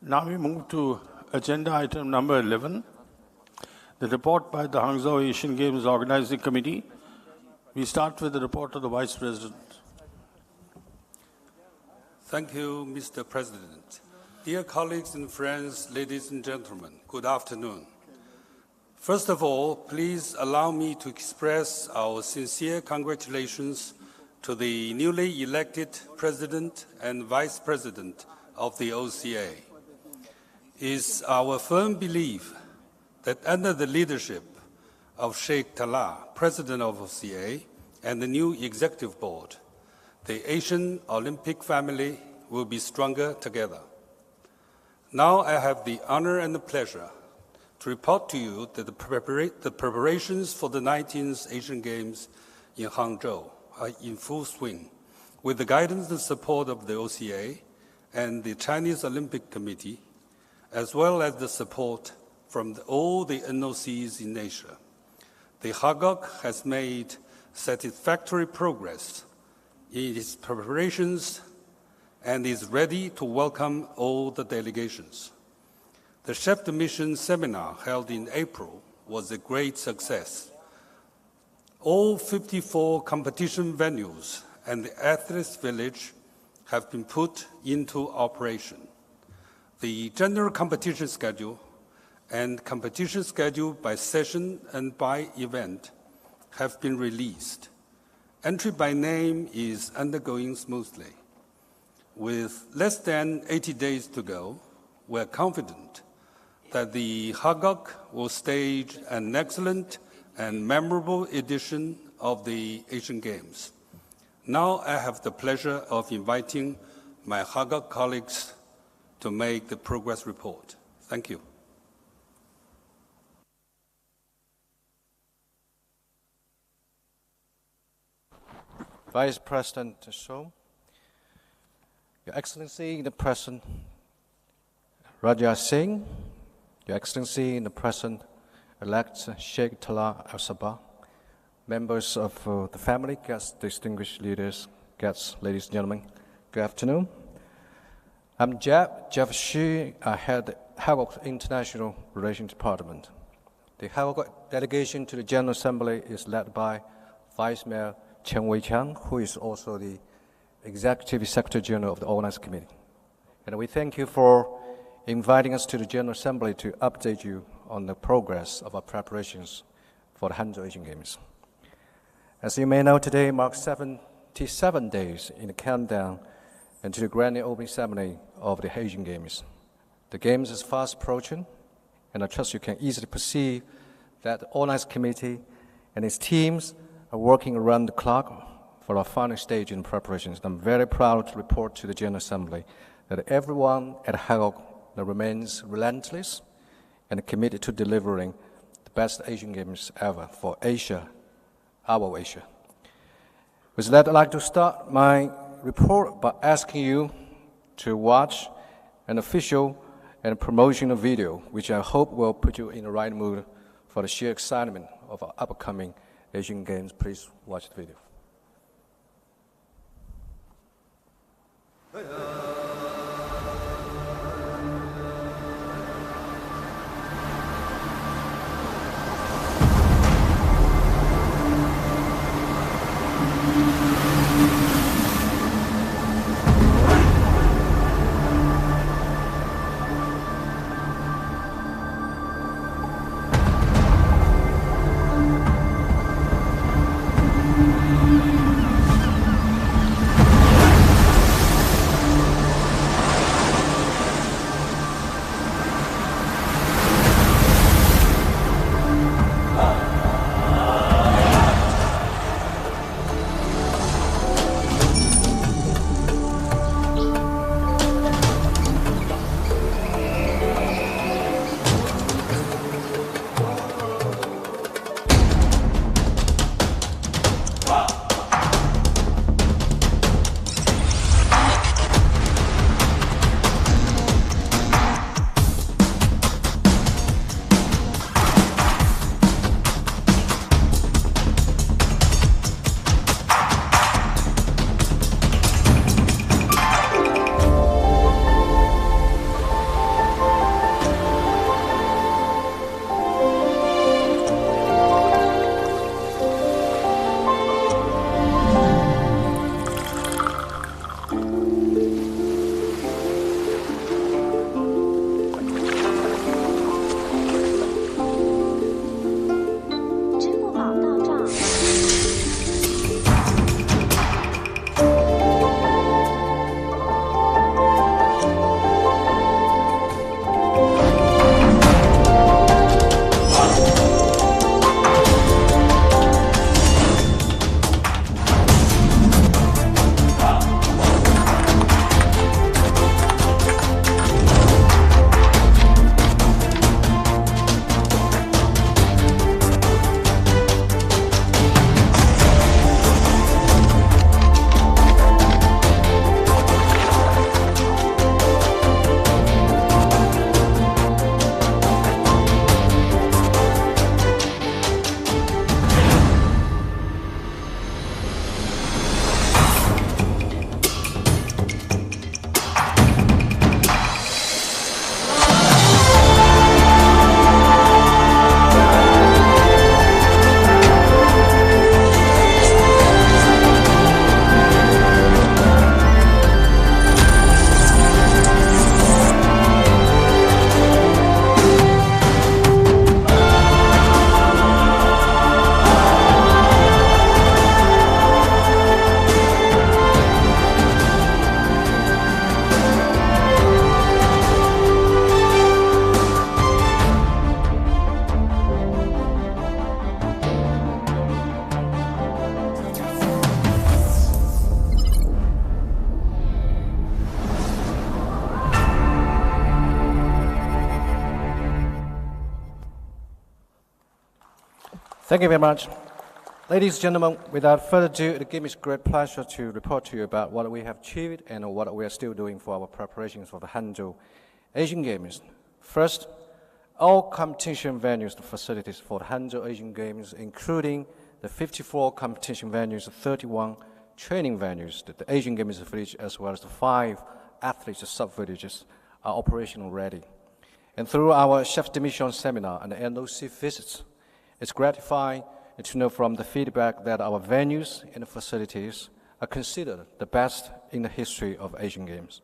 Now we move to agenda item number 11, the report by the Hangzhou Asian Games Organizing Committee. We start with the report of the Vice President. Thank you, Mr. President. Dear colleagues and friends, ladies and gentlemen, good afternoon. First of all, please allow me to express our sincere congratulations to the newly elected President and Vice President of the OCA. It is our firm belief that under the leadership of Sheikh Talal, President of OCA, and the new Executive Board, the Asian Olympic family will be stronger together. Now I have the honor and the pleasure to report to you that the preparations for the 19th Asian Games in Hangzhou are in full swing, with the guidance and support of the OCA and the Chinese Olympic Committee, as well as the support from all the NOCs in Asia. The HAGOC has made satisfactory progress in its preparations and is ready to welcome all the delegations. The Chef de Mission seminar held in April was a great success. All 54 competition venues and the athletes' village have been put into operation. The general competition schedule and competition schedule by session and by event have been released. Entry by name is undergoing smoothly. With less than 80 days to go, we are confident that the HAGOC will stage an excellent and memorable edition of the Asian Games. Now I have the pleasure of inviting my HAGOC colleagues to make the progress report. Thank you. Vice President Shou, Your Excellency the President Raja Singh, Your Excellency the President-elect Sheikh Talal Al-Sabah, members of the family, guests, distinguished leaders, guests, ladies and gentlemen, good afternoon. I'm Jeff Xu. I head the HAGOC International Relations Department. The HAGOC delegation to the General Assembly is led by Vice Mayor Chen Wei-Qiang, who is also the Executive Secretary General of the Organizing Committee. And we thank you for inviting us to the General Assembly to update you on the progress of our preparations for the Hangzhou Asian Games. As you may know, today marks 77 days in the countdown and to the grand opening ceremony of the Asian Games. The Games is fast approaching, and I trust you can easily perceive that the Organizing Committee and its teams are working around the clock for our final stage in preparations. I'm very proud to report to the General Assembly that everyone at HAGOC remains relentless and committed to delivering the best Asian Games ever for Asia, our Asia. With that, I'd like to start my report by asking you to watch an official and promotional video, which I hope will put you in the right mood for the sheer excitement of our upcoming Asian Games. Please watch the video. Thank you very much. Ladies and gentlemen, without further ado, it gives me great pleasure to report to you about what we have achieved and what we are still doing for our preparations for the Hangzhou Asian Games. First, all competition venues and facilities for the Hangzhou Asian Games, including the 54 competition venues, 31 training venues, the Asian Games village, as well as the 5 athletes sub-villages, are operational ready. And through our chef de mission seminar and the NOC visits, it's gratifying to know from the feedback that our venues and facilities are considered the best in the history of Asian Games.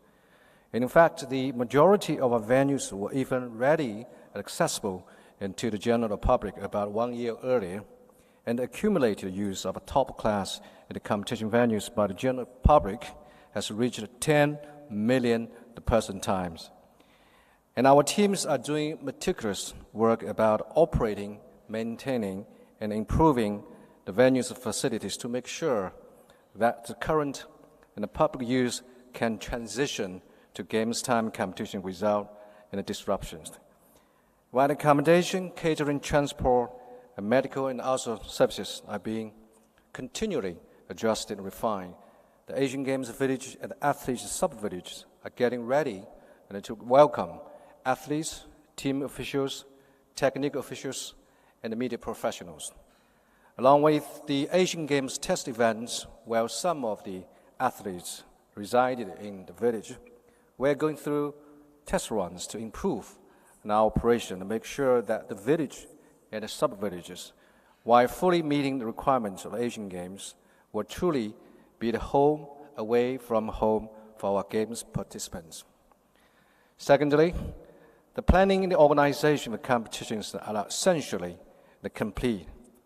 And in fact, the majority of our venues were even ready and accessible to the general public about 1 year earlier, and the accumulated use of a top class in the competition venues by the general public has reached 10 million person times. And our teams are doing meticulous work about operating, maintaining, and improving the venues and facilities to make sure that the current and the public use can transition to games time competition without any disruptions. While accommodation, catering, transport, and medical and other services are being continually adjusted and refined, the Asian Games village and the athletes sub-villages are getting ready to welcome athletes, team officials, technical officials, and the media professionals. Along with the Asian Games test events, where some of the athletes resided in the village, we're going through test runs to improve our operation and make sure that the village and the sub-villages, while fully meeting the requirements of Asian Games, will truly be the home away from home for our Games participants. Secondly, the planning and the organization of the competitions are essentially complete.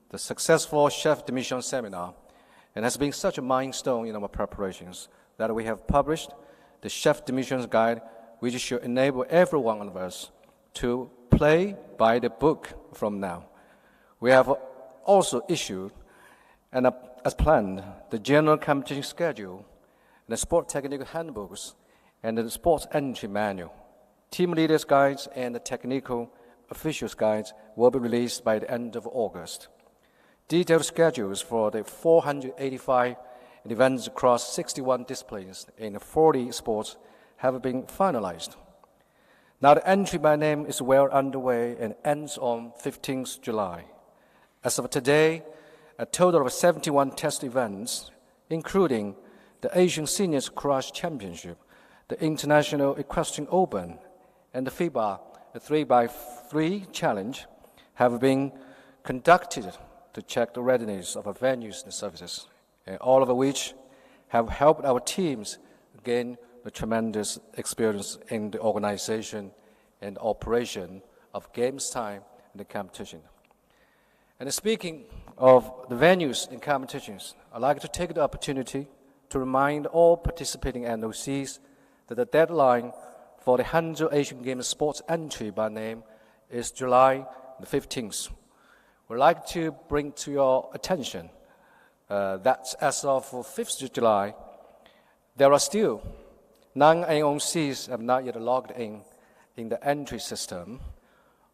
The successful chef de mission seminar and has been such a milestone in our preparations that we have published the chef de mission guide, which should enable every one of us to play by the book from now. We have also issued, and as planned, the general competition schedule, the sport technical handbooks, and the sports entry manual. Team leaders' guides and the technical officials' guides will be released by the end of August. Detailed schedules for the 485 events across 61 disciplines in 40 sports have been finalized. Now the entry by name is well underway and ends on 15th July. As of today, a total of 71 test events, including the Asian Seniors Crush Championship, the International Equestrian Open, and the FIBA 3x3 Challenge, have been conducted to check the readiness of our venues and services, and all of which have helped our teams gain the tremendous experience in the organization and operation of games time and the competition. And speaking of the venues and competitions, I'd like to take the opportunity to remind all participating NOCs that the deadline for the Hangzhou Asian Games sports entry by name is July the 15th. We'd like to bring to your attention that as of 5th of July, there are still 9 NOCs have not yet logged in the entry system.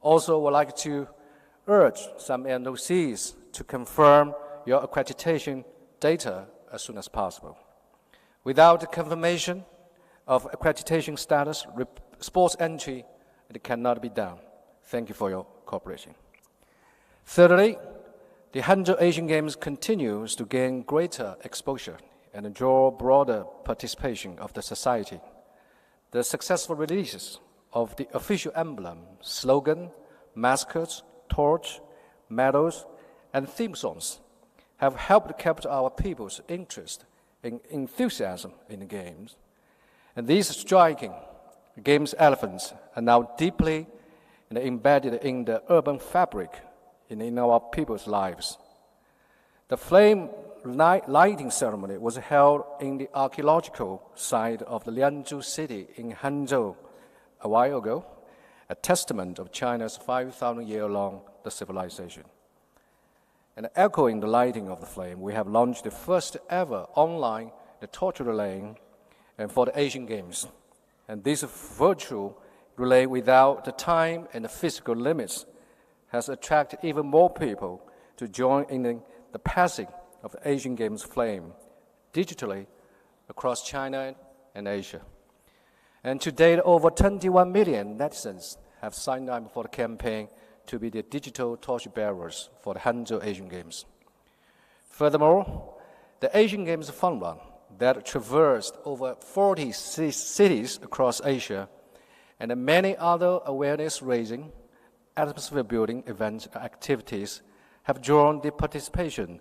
Also, we'd like to urge some NOCs to confirm your accreditation data as soon as possible. Without the confirmation of accreditation status, sports entry it cannot be done. Thank you for your cooperation. Thirdly, the Hangzhou Asian Games continues to gain greater exposure and draw broader participation of the society. The successful releases of the official emblem, slogan, mascots, torch, medals, and theme songs have helped capture our people's interest and enthusiasm in the games. And these striking games elements are now deeply embedded in the urban fabric in our people's lives. The flame lighting ceremony was held in the archaeological site of the Lianzhou city in Hangzhou a while ago, a testament of China's 5,000-year-long civilization. And echoing the lighting of the flame, we have launched the first ever online torch relay for the Asian Games. And this virtual relay without the time and the physical limits has attracted even more people to join in the passing of the Asian Games flame digitally across China and Asia. And to date, over 21 million netizens have signed up for the campaign to be the digital torchbearers for the Hangzhou Asian Games. Furthermore, the Asian Games fun run that traversed over 40 cities across Asia and many other awareness-raising, atmosphere-building events and activities have drawn the participation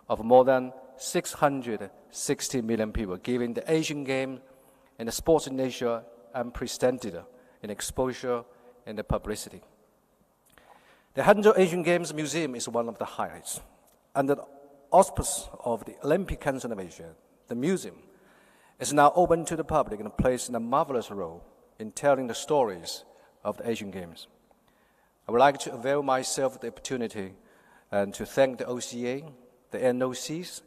of more than 660 million people, giving the Asian Games and the sports in Asia unprecedented in exposure and the publicity. The Hangzhou Asian Games Museum is one of the highlights. Under the auspice of the Olympic Council of Asia, the museum is now open to the public and plays a marvelous role in telling the stories of the Asian Games. I would like to avail myself of the opportunity and to thank the OCA, the NOCs,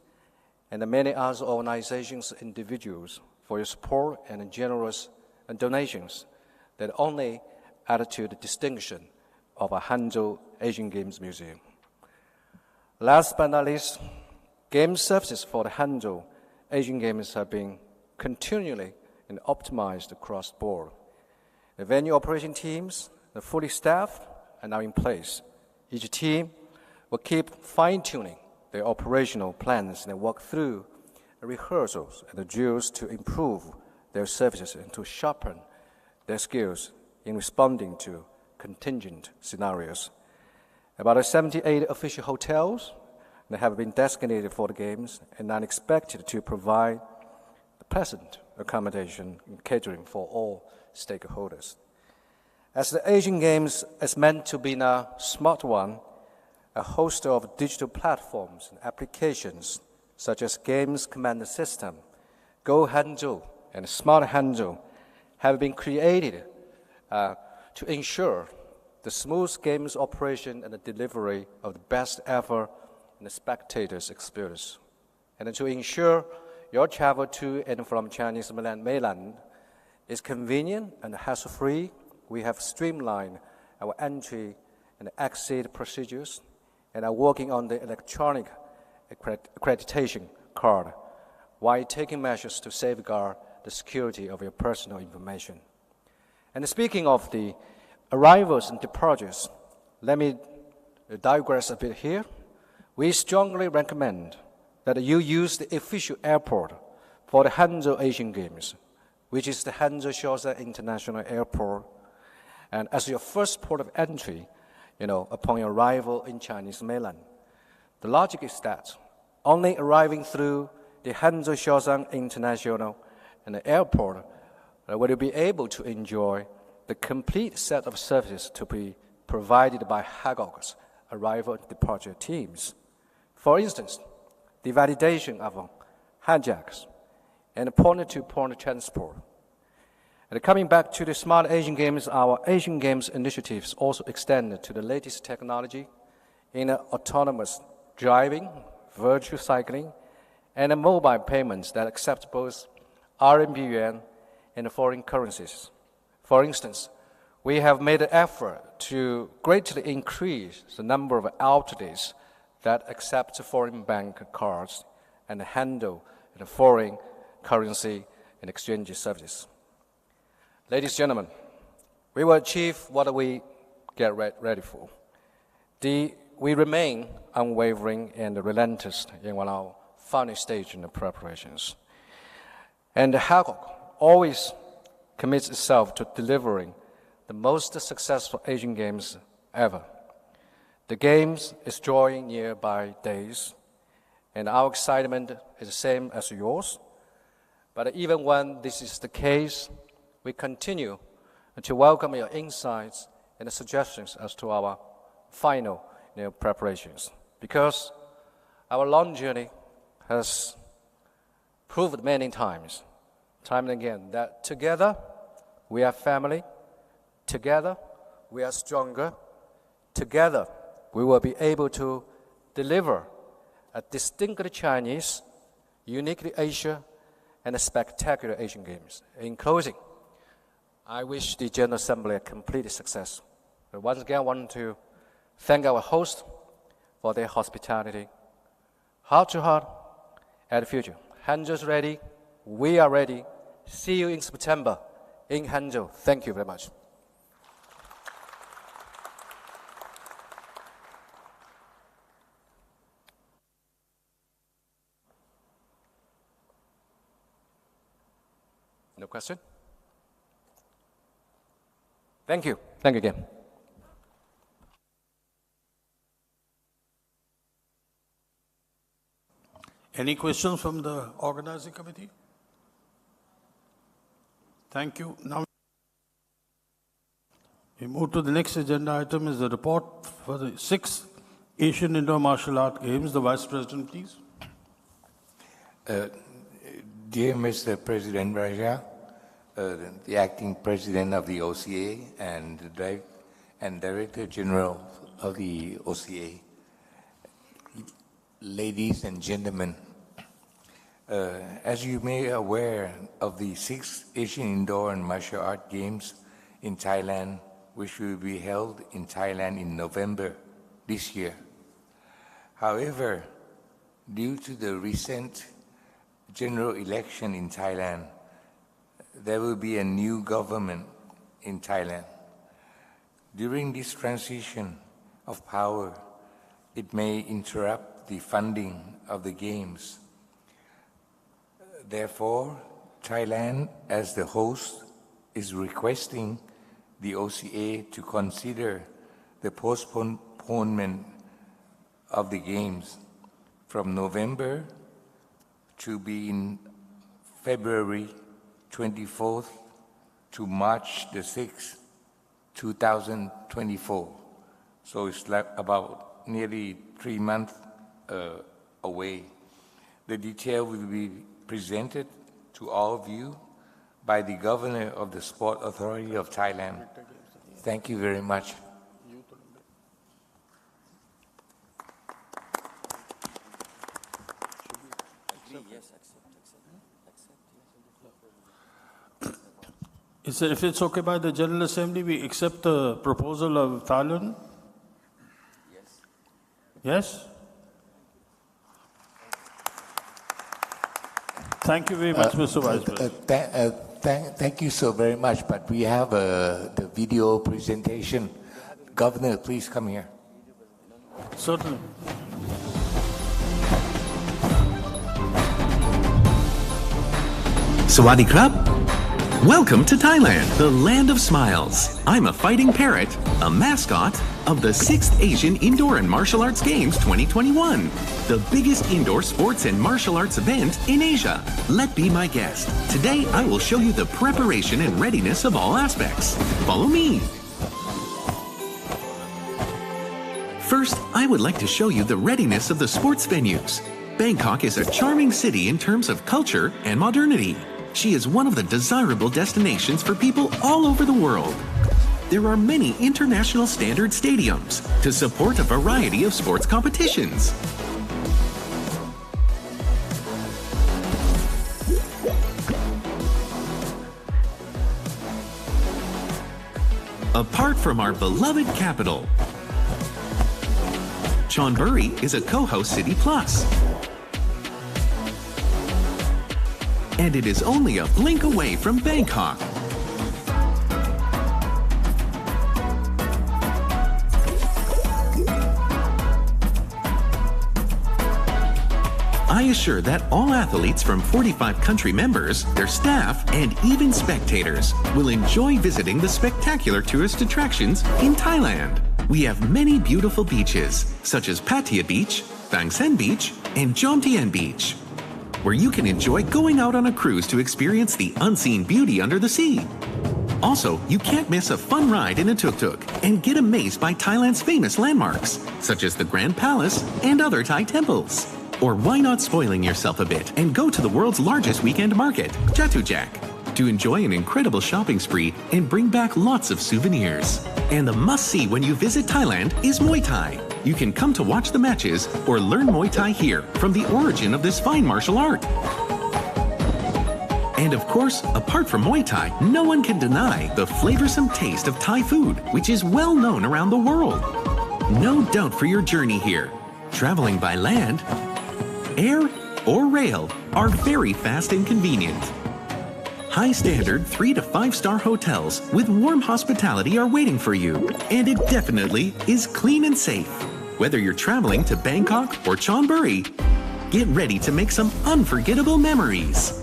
and the many other organizations and individuals for your support and generous donations that only add to the distinction of a Hangzhou Asian Games Museum. Last but not least, game services for the Hangzhou Asian Games have been continually and optimized across the board. The venue operation teams are fully staffed and are in place. Each team will keep fine-tuning their operational plans and work through the rehearsals and the drills to improve their services and to sharpen their skills in responding to contingent scenarios. About 78 official hotels that have been designated for the Games and are expected to provide pleasant accommodation and catering for all stakeholders. As the Asian Games is meant to be a smart one, a host of digital platforms and applications such as Games Command System, Go Hangzhou, and Smart Hangzhou have been created to ensure the smooth Games operation and the delivery of the best ever in the spectators' experience, and to ensure your travel to and from Chinese mainland is convenient and hassle-free. We have streamlined our entry and exit procedures and are working on the electronic accreditation card while taking measures to safeguard the security of your personal information. And speaking of the arrivals and departures, let me digress a bit here. We strongly recommend that you use the official airport for the Hangzhou Asian Games, which is the Hangzhou Xiaoshan International Airport, and as your first port of entry, upon your arrival in Chinese mainland. The logic is that only arriving through the Hangzhou Xiaoshan International and the airport will you be able to enjoy the complete set of services to be provided by Hagok's arrival and departure teams. For instance, the validation of hijacks and point-to-point transport. And coming back to the Smart Asian Games, our Asian Games initiatives also extend to the latest technology in autonomous driving, virtual cycling, and mobile payments that accept both RMB yuan and foreign currencies. For instance, we have made an effort to greatly increase the number of outlets that accept foreign bank cards and handle the foreign currency and exchange services. Ladies and gentlemen, we will achieve what we get ready for. We remain unwavering and relentless in our final stage in the preparations. And Hagok always commits itself to delivering the most successful Asian Games ever. The Games is drawing near by days, and our excitement is the same as yours. But even when this is the case, we continue to welcome your insights and suggestions as to our final preparations, because our long journey has proved many times, time and again, that together we are family, together we are stronger, together we will be able to deliver a distinctly Chinese, uniquely Asia, and a spectacular Asian Games. In closing, I wish the General Assembly a complete success. But once again, I want to thank our host, for their hospitality. Heart to heart at the future. Hangzhou's ready. We are ready. See you in September in Hangzhou. Thank you very much. No question? Thank you. Thank you again. Any questions from the organizing committee? Thank you. Now we move to the next agenda item is the report for the 6th Asian Indoor Martial Art Games. The Vice President, please. Dear Mr. President Raja, the Acting President of the OCA and Director General of the OCA, ladies and gentlemen, as you may be aware of the 6th Asian Indoor and Martial Art Games in Thailand, which will be held in Thailand in November this year. However, due to the recent general election in Thailand, there will be a new government in Thailand. During this transition of power, it may interrupt the funding of the Games. Therefore, Thailand, as the host, is requesting the OCA to consider the postponement of the Games from November to be in February 24th to March the 6th, 2024. So it's like about nearly 3 months away. The detail will be presented to all of you by the Governor of the Sport Authority of Thailand. Thank you very much. If it's okay by the General Assembly, we accept the proposal of Thailand? Yes. Yes? Thank you very much, Mr. Vice President. Thank you so very much, but we have the video presentation. Governor, please come here. Certainly. Sawadee krap. Welcome to Thailand, the land of smiles. I'm a fighting parrot, a mascot of the 6th Asian Indoor and Martial Arts Games 2021, the biggest indoor sports and martial arts event in Asia. Let be my guest. Today, I will show you the preparation and readiness of all aspects. Follow me. First, I would like to show you the readiness of the sports venues. Bangkok is a charming city in terms of culture and modernity. She is one of the desirable destinations for people all over the world. There are many international standard stadiums to support a variety of sports competitions. Apart from our beloved capital, Chonburi is a co-host city plus. And it is only a blink away from Bangkok. I assure that all athletes from 45 country members, their staff, and even spectators will enjoy visiting the spectacular tourist attractions in Thailand. We have many beautiful beaches, such as Pattaya Beach, Bang Sen Beach, and Jom Tien Beach, where you can enjoy going out on a cruise to experience the unseen beauty under the sea. Also, you can't miss a fun ride in a tuk-tuk and get amazed by Thailand's famous landmarks, such as the Grand Palace and other Thai temples. Or why not spoiling yourself a bit and go to the world's largest weekend market, Chatuchak, to enjoy an incredible shopping spree and bring back lots of souvenirs. And the must-see when you visit Thailand is Muay Thai. You can come to watch the matches or learn Muay Thai here from the origin of this fine martial art. And of course, apart from Muay Thai, no one can deny the flavorsome taste of Thai food, which is well known around the world. No doubt for your journey here. traveling by land, air, or rail are very fast and convenient. High-standard 3- to 5-star hotels with warm hospitality are waiting for you, and it definitely is clean and safe. Whether you're traveling to Bangkok or Chonburi, get ready to make some unforgettable memories.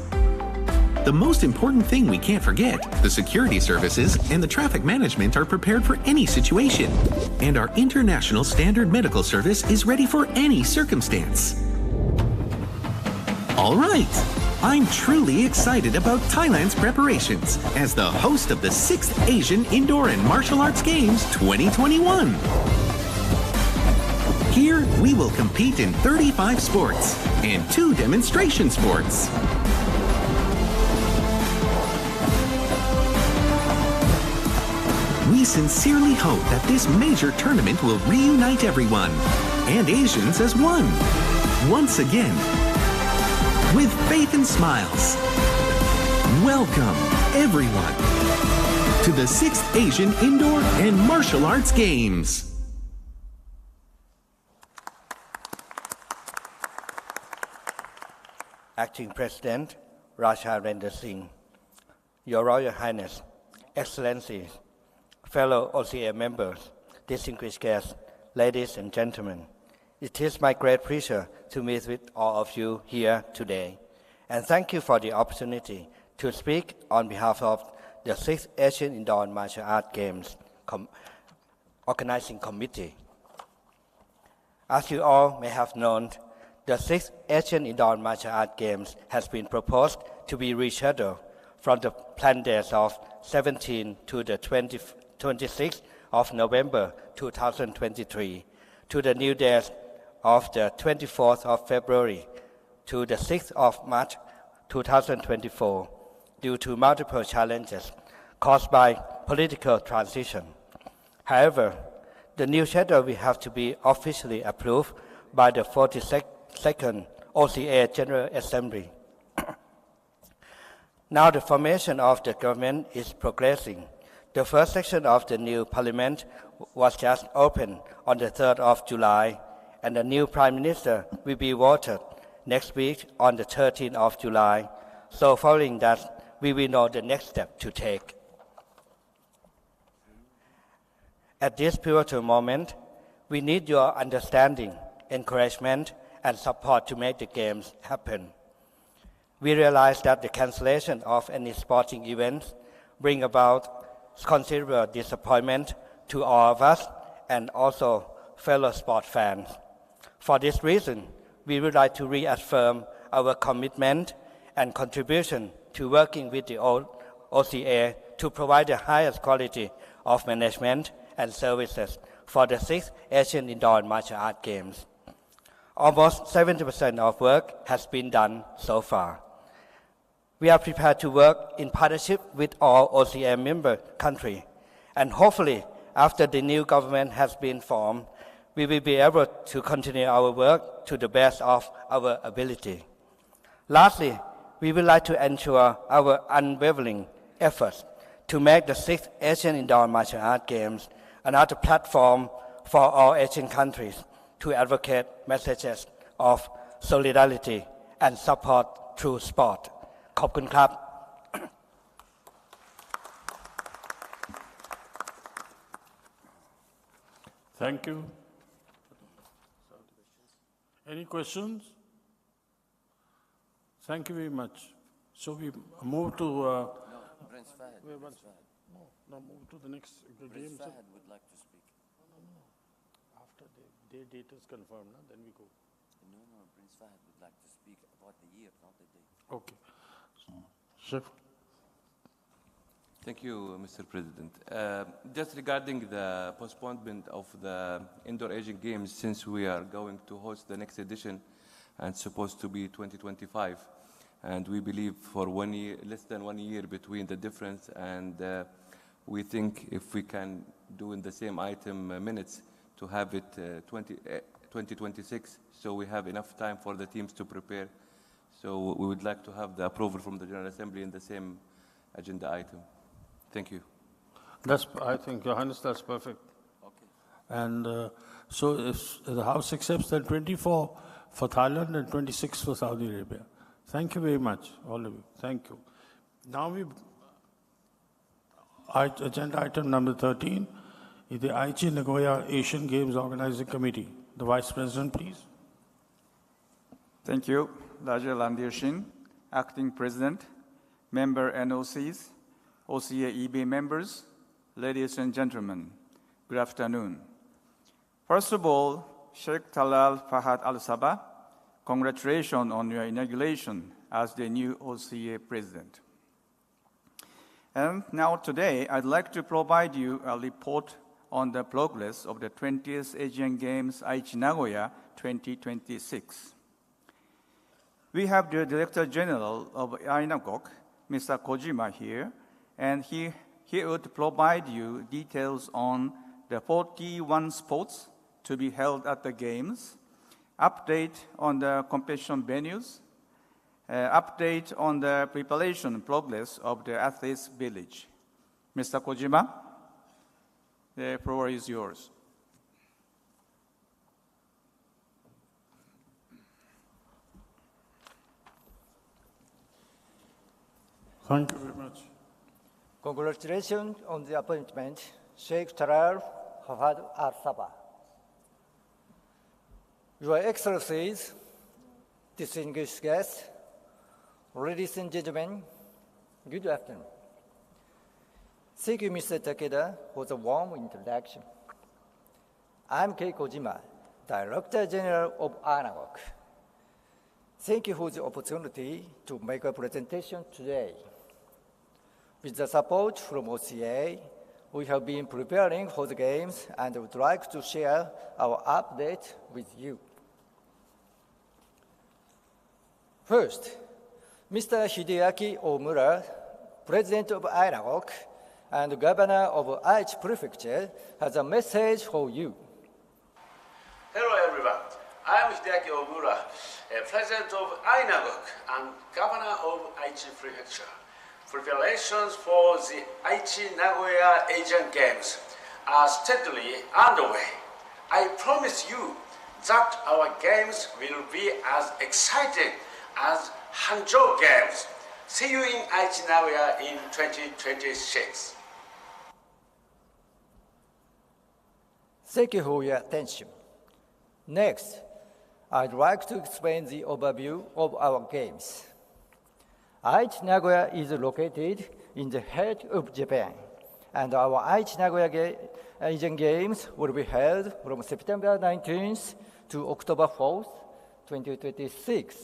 The most important thing we can't forget, the security services and the traffic management are prepared for any situation, and our international standard medical service is ready for any circumstance. All right, I'm truly excited about Thailand's preparations as the host of the 6th Asian Indoor and Martial Arts Games 2021. Here, we will compete in 35 sports and 2 demonstration sports. We sincerely hope that this major tournament will reunite everyone, and Asians as one, once again, with faith and smiles. Welcome, everyone, to the 6th Asian Indoor and Martial Arts Games. Acting President Raja Render Singh, Your Royal Highness, Excellencies, fellow OCA members, distinguished guests, ladies and gentlemen, it is my great pleasure to meet with all of you here today, and thank you for the opportunity to speak on behalf of the 6th Asian Indoor and Martial Arts Games Organizing Committee. As you all may have known, the 6th Asian Indoor and Martial Arts Games has been proposed to be rescheduled from the planned dates of 17 to the 26th of November 2023 to the new dates of the 24th of February to the 6th of March 2024 due to multiple challenges caused by political transition. However, the new schedule will have to be officially approved by the 42nd OCA General Assembly. Now the formation of the government is progressing. The first session of the new parliament was just opened on the 3rd of July, and the new prime minister will be voted next week on the 13th of July. So following that, we will know the next step to take. At this pivotal moment, we need your understanding, encouragement, and support to make the Games happen. We realize that the cancellation of any sporting events bring about considerable disappointment to all of us and also fellow sport fans. For this reason, we would like to reaffirm our commitment and contribution to working with the OCA to provide the highest quality of management and services for the 6th Asian Indoor and Martial Arts Games. Almost 70% of work has been done so far. We are prepared to work in partnership with all OCA member countries, and hopefully, after the new government has been formed, we will be able to continue our work to the best of our ability. Lastly, we would like to ensure our unwavering efforts to make the 6th Asian Indoor and Martial Arts Games another platform for all Asian countries to advocate messages of solidarity and support through sport. ขอบคุณครับ Thank you. Any questions? Thank you very much. So we move to... Prince Fahad. No, move to the next game. Prince Fahad would like to speak. After the date is confirmed, then we go. No, Prince Fahad would like to speak about the year, not the date. Okay. Chef. Thank you, Mr. President. Just regarding the postponement of the Indoor Asian Games, since we are going to host the next edition and supposed to be 2025, and we believe for 1 year, less than 1 year between the difference, and we think if we can do in the same item minutes to have it 2026, so we have enough time for the teams to prepare. So we would like to have the approval from the General Assembly in the same agenda item. Thank you. I think, Your Highness, that's perfect. Okay. And so if the House accepts, then 24 for Thailand and 26 for Saudi Arabia. Thank you very much, all of you. Thank you. Now agenda item number 13 is the Aichi Nagoya Asian Games Organizing Committee. The Vice President, please. Thank you, Raja Lamdir Shin, Acting President, Member NOCs, OCA EB members, ladies and gentlemen, good afternoon. First of all, Sheikh Talal Fahad Al Sabah, congratulations on your inauguration as the new OCA President. And now today, I'd like to provide you a report on the progress of the 20th Asian Games Aichi Nagoya 2026. We have the Director General of INAGOC, Mr. Kojima here, and he would provide you details on the 41 sports to be held at the Games, update on the competition venues, update on the preparation progress of the Athletes Village. Mr. Kojima, the floor is yours. Thank you very much. Congratulations on the appointment, Sheikh Talal Fahad Al Sabah. Your Excellencies, distinguished guests, ladies and gentlemen, good afternoon. Thank you, Mr. Takeda, for the warm introduction. I'm Kei Kojima, Director General of INAGOC. Thank you for the opportunity to make a presentation today. With the support from OCA, we have been preparing for the Games and would like to share our update with you. First, Mr. Hideaki Omura, President of INAGOC and Governor of Aichi Prefecture, has a message for you. Hello everyone, I am Hideaki Omura, President of INAGOC and Governor of Aichi Prefecture. Preparations for the Aichi Nagoya Asian Games are steadily underway. I promise you that our games will be as exciting as Hangzhou Games. See you in Aichi Nagoya in 2026. Thank you for your attention. Next, I'd like to explain the overview of our games. Aichi Nagoya is located in the heart of Japan, and our Aichi Nagoya Asian Games will be held from September 19th to October 4th, 2026.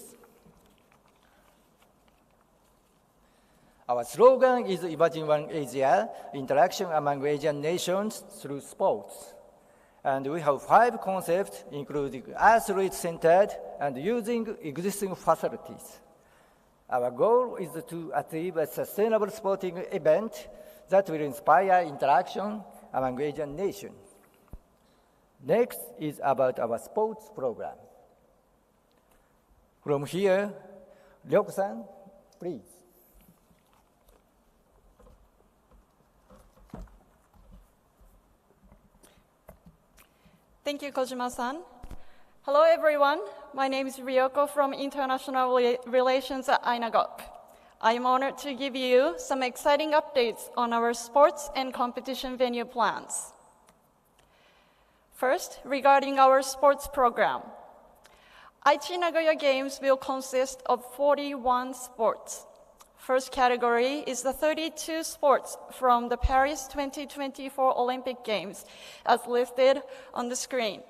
Our slogan is Imagine One Asia, interaction among Asian nations through sports. And we have 5 concepts, including athlete-centered and using existing facilities. Our goal is to achieve a sustainable sporting event that will inspire interaction among Asian nations. Next is about our sports program. From here, Ryoko-san, please. Thank you, Kojima-san. Hello, everyone. My name is Ryoko from International Relations at INAGOC. I am honored to give you some exciting updates on our sports and competition venue plans. First, regarding our sports program. Aichi Nagoya Games will consist of 41 sports. First category is the 32 sports from the Paris 2024 Olympic Games, as listed on the screen.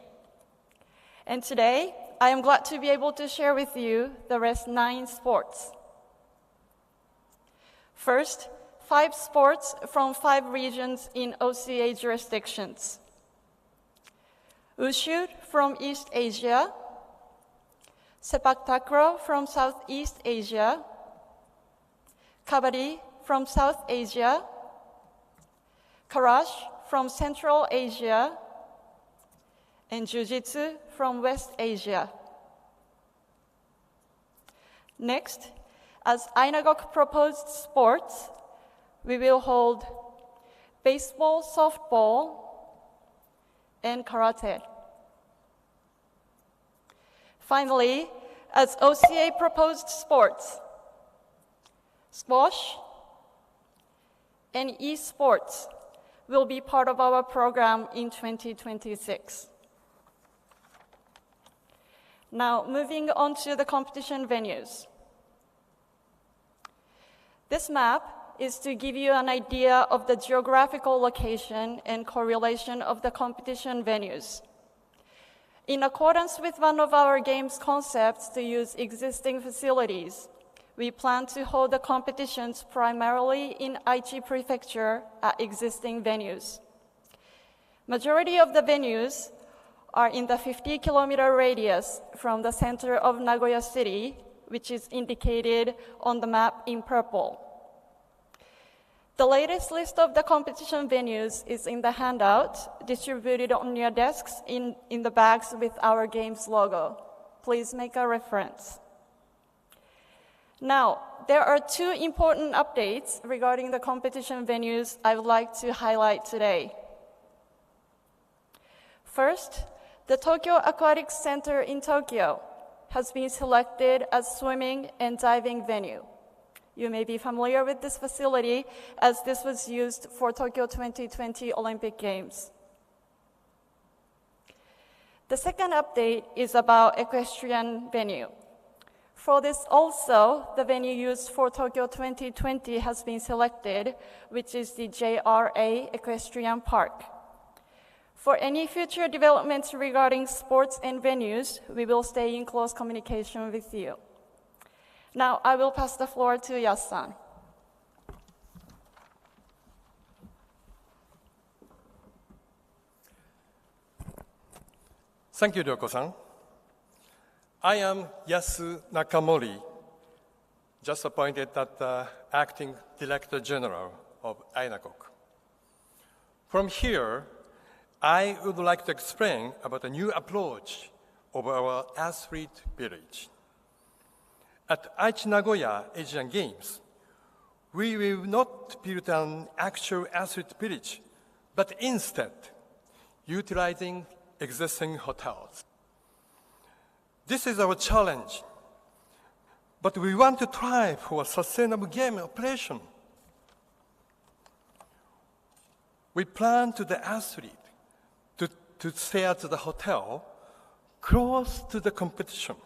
And today, I am glad to be able to share with you the rest 9 sports. First, 5 sports from 5 regions in OCA jurisdictions. Wushu from East Asia, Sepak Takraw from Southeast Asia, Kabaddi from South Asia, Karash from Central Asia, and Jiu-Jitsu from West Asia. Next, as INAGOC proposed sports, we will hold baseball, softball, and karate. Finally, as OCA proposed sports, squash and esports will be part of our program in 2026. Now, moving on to the competition venues. This map is to give you an idea of the geographical location and correlation of the competition venues. In accordance with one of our games concepts to use existing facilities, we plan to hold the competitions primarily in Aichi Prefecture at existing venues. Majority of the venues are in the 50-kilometer radius from the center of Nagoya City, which is indicated on the map in purple. The latest list of the competition venues is in the handout distributed on your desks in the bags with our games logo. Please make a reference. Now, there are two important updates regarding the competition venues I would like to highlight today. First, the Tokyo Aquatics Center in Tokyo has been selected as swimming and diving venue. You may be familiar with this facility as this was used for Tokyo 2020 Olympic Games. The second update is about equestrian venue. For this also, the venue used for Tokyo 2020 has been selected, which is the JRA Equestrian Park. For any future developments regarding sports and venues, we will stay in close communication with you. Now, I will pass the floor to Yas-san. Thank you, Ryoko-san. I am Yasu Nakamori, just appointed as the Acting Director General of INAGOC. From here, I would like to explain about a new approach of our athlete village. At Aichi Nagoya Asian Games, we will not build an actual athlete village, but instead utilizing existing hotels. This is our challenge, but we want to try for a sustainable game operation. We plan to the athlete to stay at the hotel close to the competition.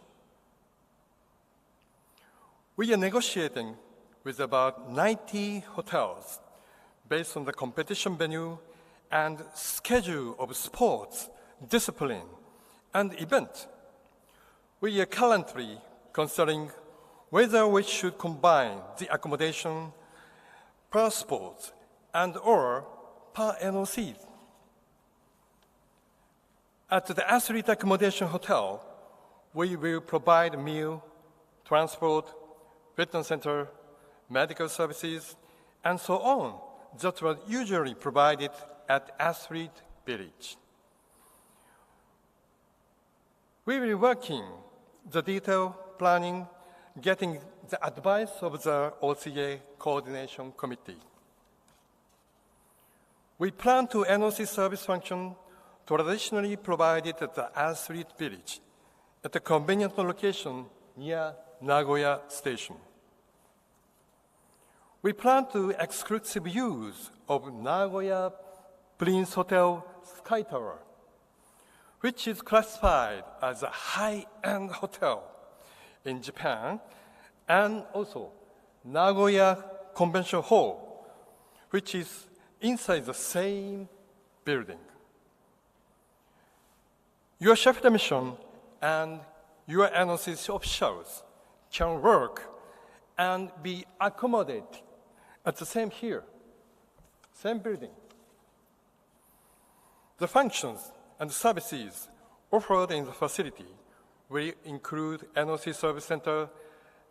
We are negotiating with about 90 hotels based on the competition venue and schedule of sports, discipline, and event. We are currently considering whether we should combine the accommodation per sport and/or per NOC. At the athlete accommodation hotel, we will provide meal, transport, fitness center, medical services, and so on that were usually provided at athlete village. We will be working the detailed planning, getting the advice of the OCA Coordination Committee. We plan to NOC service function traditionally provided at the athlete village at a convenient location near Nagoya Station. We plan to exclusive use of Nagoya Prince Hotel Sky Tower, which is classified as a high-end hotel in Japan, and also Nagoya Convention Hall, which is inside the same building. Your chef de mission and your NOC officials can work and be accommodated at the same building. The functions and services offered in the facility will include NOC service center,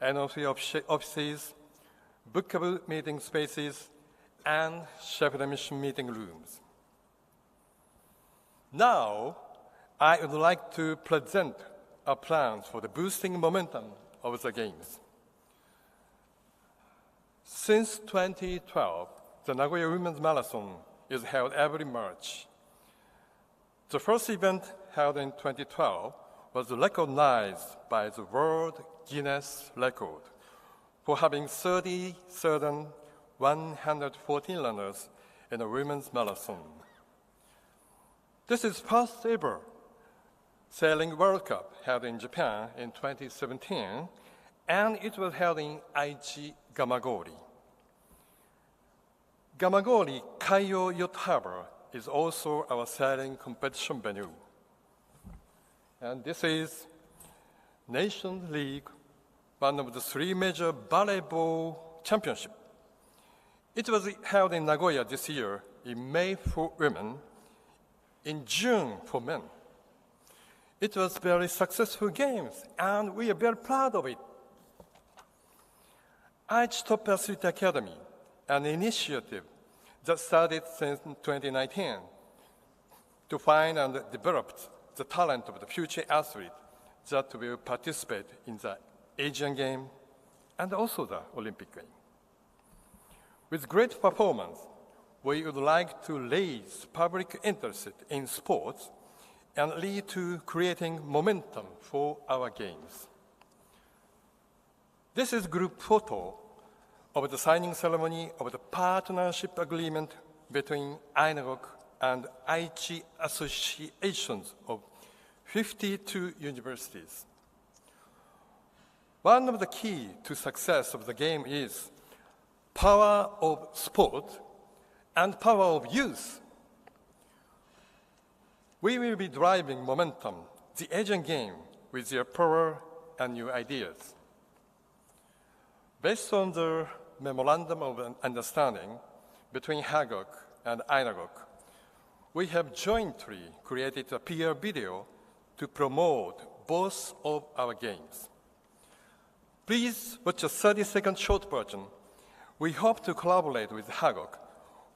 NOC offices, bookable meeting spaces, and chef de mission meeting rooms. Now, I would like to present our plans for the boosting momentum of the Games. Since 2012, the Nagoya Women's Marathon is held every March. The first event held in 2012 was recognized by the World Guinness Record for having 30,114 runners in a women's marathon. This is first ever Sailing World Cup held in Japan in 2017, and it was held in Aichi Gamagori. Gamagori Kaiyo Yacht Harbor is also our sailing competition venue. And this is Nations League, one of the three major volleyball championships. It was held in Nagoya this year in May for women, in June for men. It was very successful games, and we are very proud of it. Aichi Top Pursuit Academy, an initiative that started since 2019 to find and develop the talent of the future athlete that will participate in the Asian Games and also the Olympic Games. With great performance, we would like to raise public interest in sports and lead to creating momentum for our games. This is group photo of the signing ceremony of the partnership agreement between INAGOC and Aichi associations of 52 universities. One of the key to success of the game is power of sport and power of youth. We will be driving momentum, the Asian game, with their power and new ideas. Based on the Memorandum of Understanding between HAGOC and INAGOC, we have jointly created a PR video to promote both of our games. Please watch a 30-second short version. We hope to collaborate with HAGOC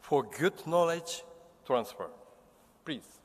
for good knowledge transfer. Please.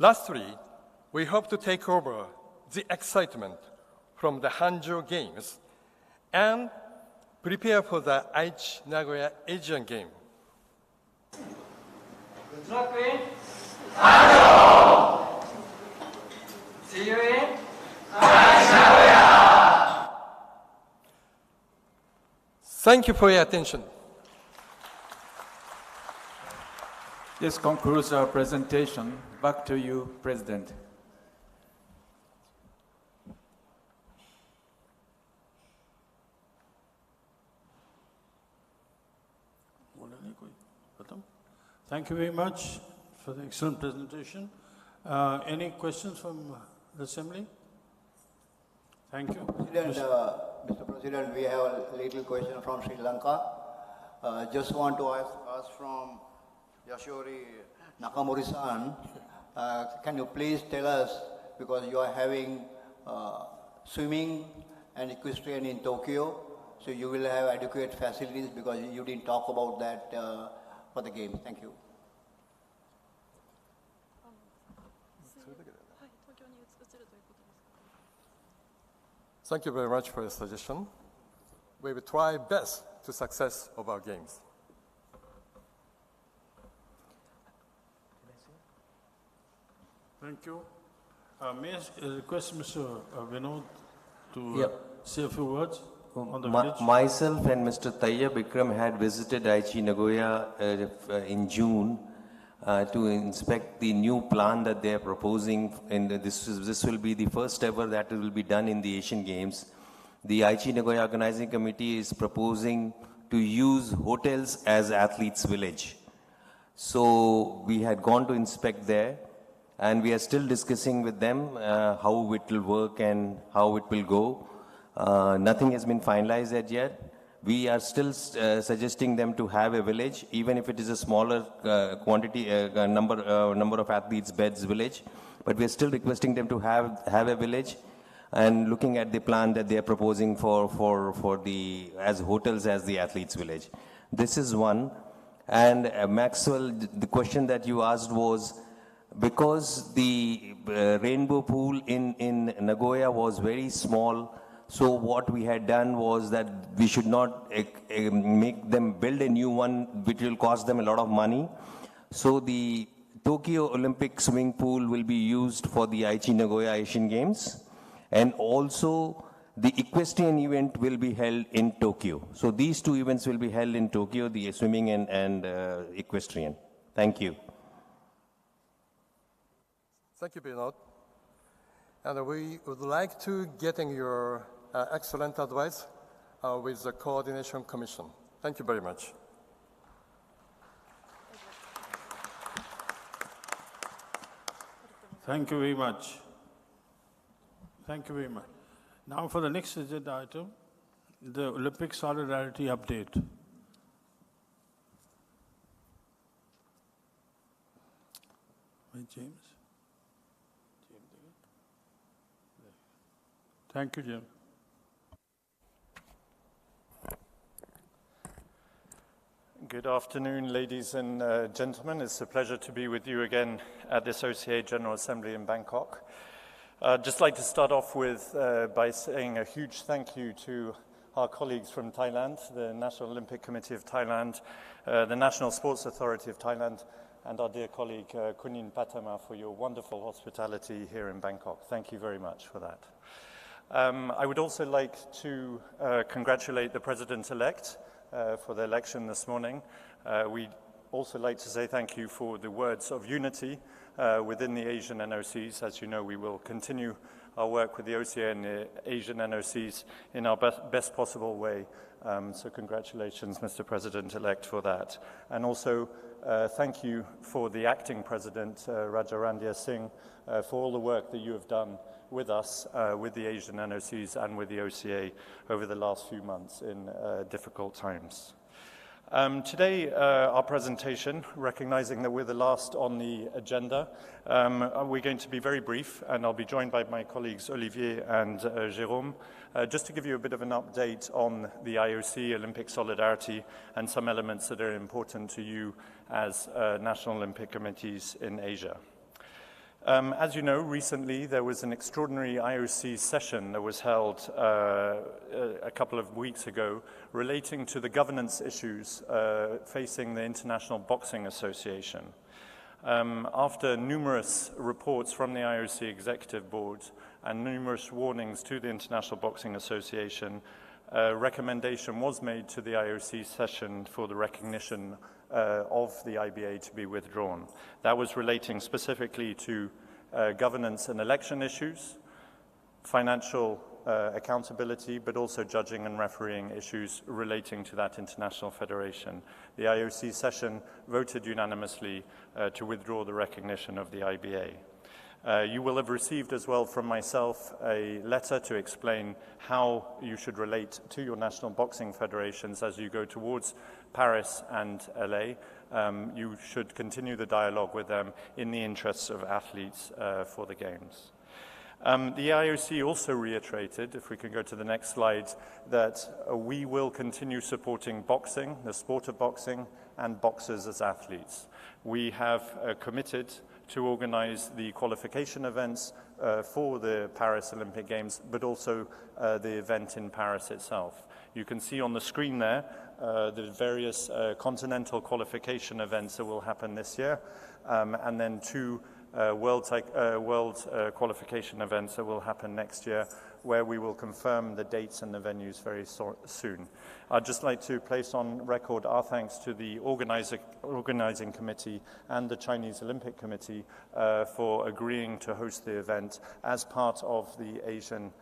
Lastly, we hope to take over the excitement from the Hangzhou Games and prepare for the Aichi Nagoya Asian Game. Good luck in Hangzhou! See you in Aichi Nagoya! Thank you for your attention. This concludes our presentation. Back to you, President. Thank you very much for the excellent presentation. Any questions from the Assembly? Thank you. Mr. President, we have a little question from Sri Lanka. Just want to ask from Yashori Nakamori-san, can you please tell us, because you are having swimming and equestrian in Tokyo, so you will have adequate facilities, because you didn't talk about that for the game. Thank you. Thank you very much for your suggestion. We will try best to success of our games. Thank you. May I request Mr. Vinod to say a few words on the village? Myself and Mr. Tayyab Bikram had visited Aichi Nagoya in June to inspect the new plan that they are proposing. And this will be the first ever that will be done in the Asian Games. The Aichi Nagoya Organizing Committee is proposing to use hotels as athletes' village. So we had gone to inspect there, and we are still discussing with them how it will work and how it will go. Nothing has been finalized yet, We are still suggesting them to have a village, even if it is a smaller number of athletes, beds village. But we are still requesting them to have a village, and looking at the plan that they are proposing for the as hotels as the athletes village. This is one. And Maxwell, the question that you asked was, because the rainbow pool in Nagoya was very small, so what we had done was that we should not make them build a new one, which will cost them a lot of money. So the Tokyo Olympic swimming pool will be used for the Aichi Nagoya Asian Games, and also the equestrian event will be held in Tokyo. So these two events will be held in Tokyo, the swimming and equestrian. Thank you. Thank you, Bernard. And we would like to get your excellent advice with the Coordination Commission. Thank you very much. Thank you very much. Thank you very much. Now for the next agenda item, the Olympic Solidarity Update. By James. Thank you, Jim. Good afternoon, ladies and gentlemen. It's a pleasure to be with you again at this OCA General Assembly in Bangkok. I'd just like to start off with by saying a huge thank you to our colleagues from Thailand, the National Olympic Committee of Thailand, the National Sports Authority of Thailand, and our dear colleague Kunin Patama for your wonderful hospitality here in Bangkok. Thank you very much for that. I would also like to congratulate the President-elect for the election this morning. We'd also like to say thank you for the words of unity within the Asian NOCs. As you know, we will continue our work with the OCA and the Asian NOCs in our best possible way. So congratulations, Mr. President-elect, for that. And also, thank you for the acting President, Raja Randia Singh, for all the work that you have done with us, with the Asian NOCs and with the OCA over the last few months in difficult times. Today, our presentation, recognizing that we're the last on the agenda, we're going to be very brief, and I'll be joined by my colleagues Olivier and Jérôme, just to give you a bit of an update on the IOC, Olympic Solidarity, and some elements that are important to you as National Olympic Committees in Asia. As you know, recently there was an extraordinary IOC session that was held a couple of weeks ago relating to the governance issues facing the International Boxing Association. After numerous reports from the IOC Executive Board and numerous warnings to the International Boxing Association, a recommendation was made to the IOC session for the recognition of the IBA to be withdrawn. That was relating specifically to governance and election issues, financial accountability, but also judging and refereeing issues relating to that international federation. The IOC session voted unanimously to withdraw the recognition of the IBA. You will have received as well from myself a letter to explain how you should relate to your national boxing federations as you go towards Paris and LA. You should continue the dialogue with them in the interests of athletes for the Games. The IOC also reiterated, if we can go to the next slide, that we will continue supporting boxing, the sport of boxing, and boxers as athletes. We have committed to organize the qualification events for the Paris Olympic Games, but also the event in Paris itself. You can see on the screen there the various continental qualification events that will happen this year, and then two world qualification events that will happen next year, where we will confirm the dates and the venues very soon. I'd just like to place on record our thanks to the organizing committee and the Chinese Olympic Committee for agreeing to host the event as part of the Asian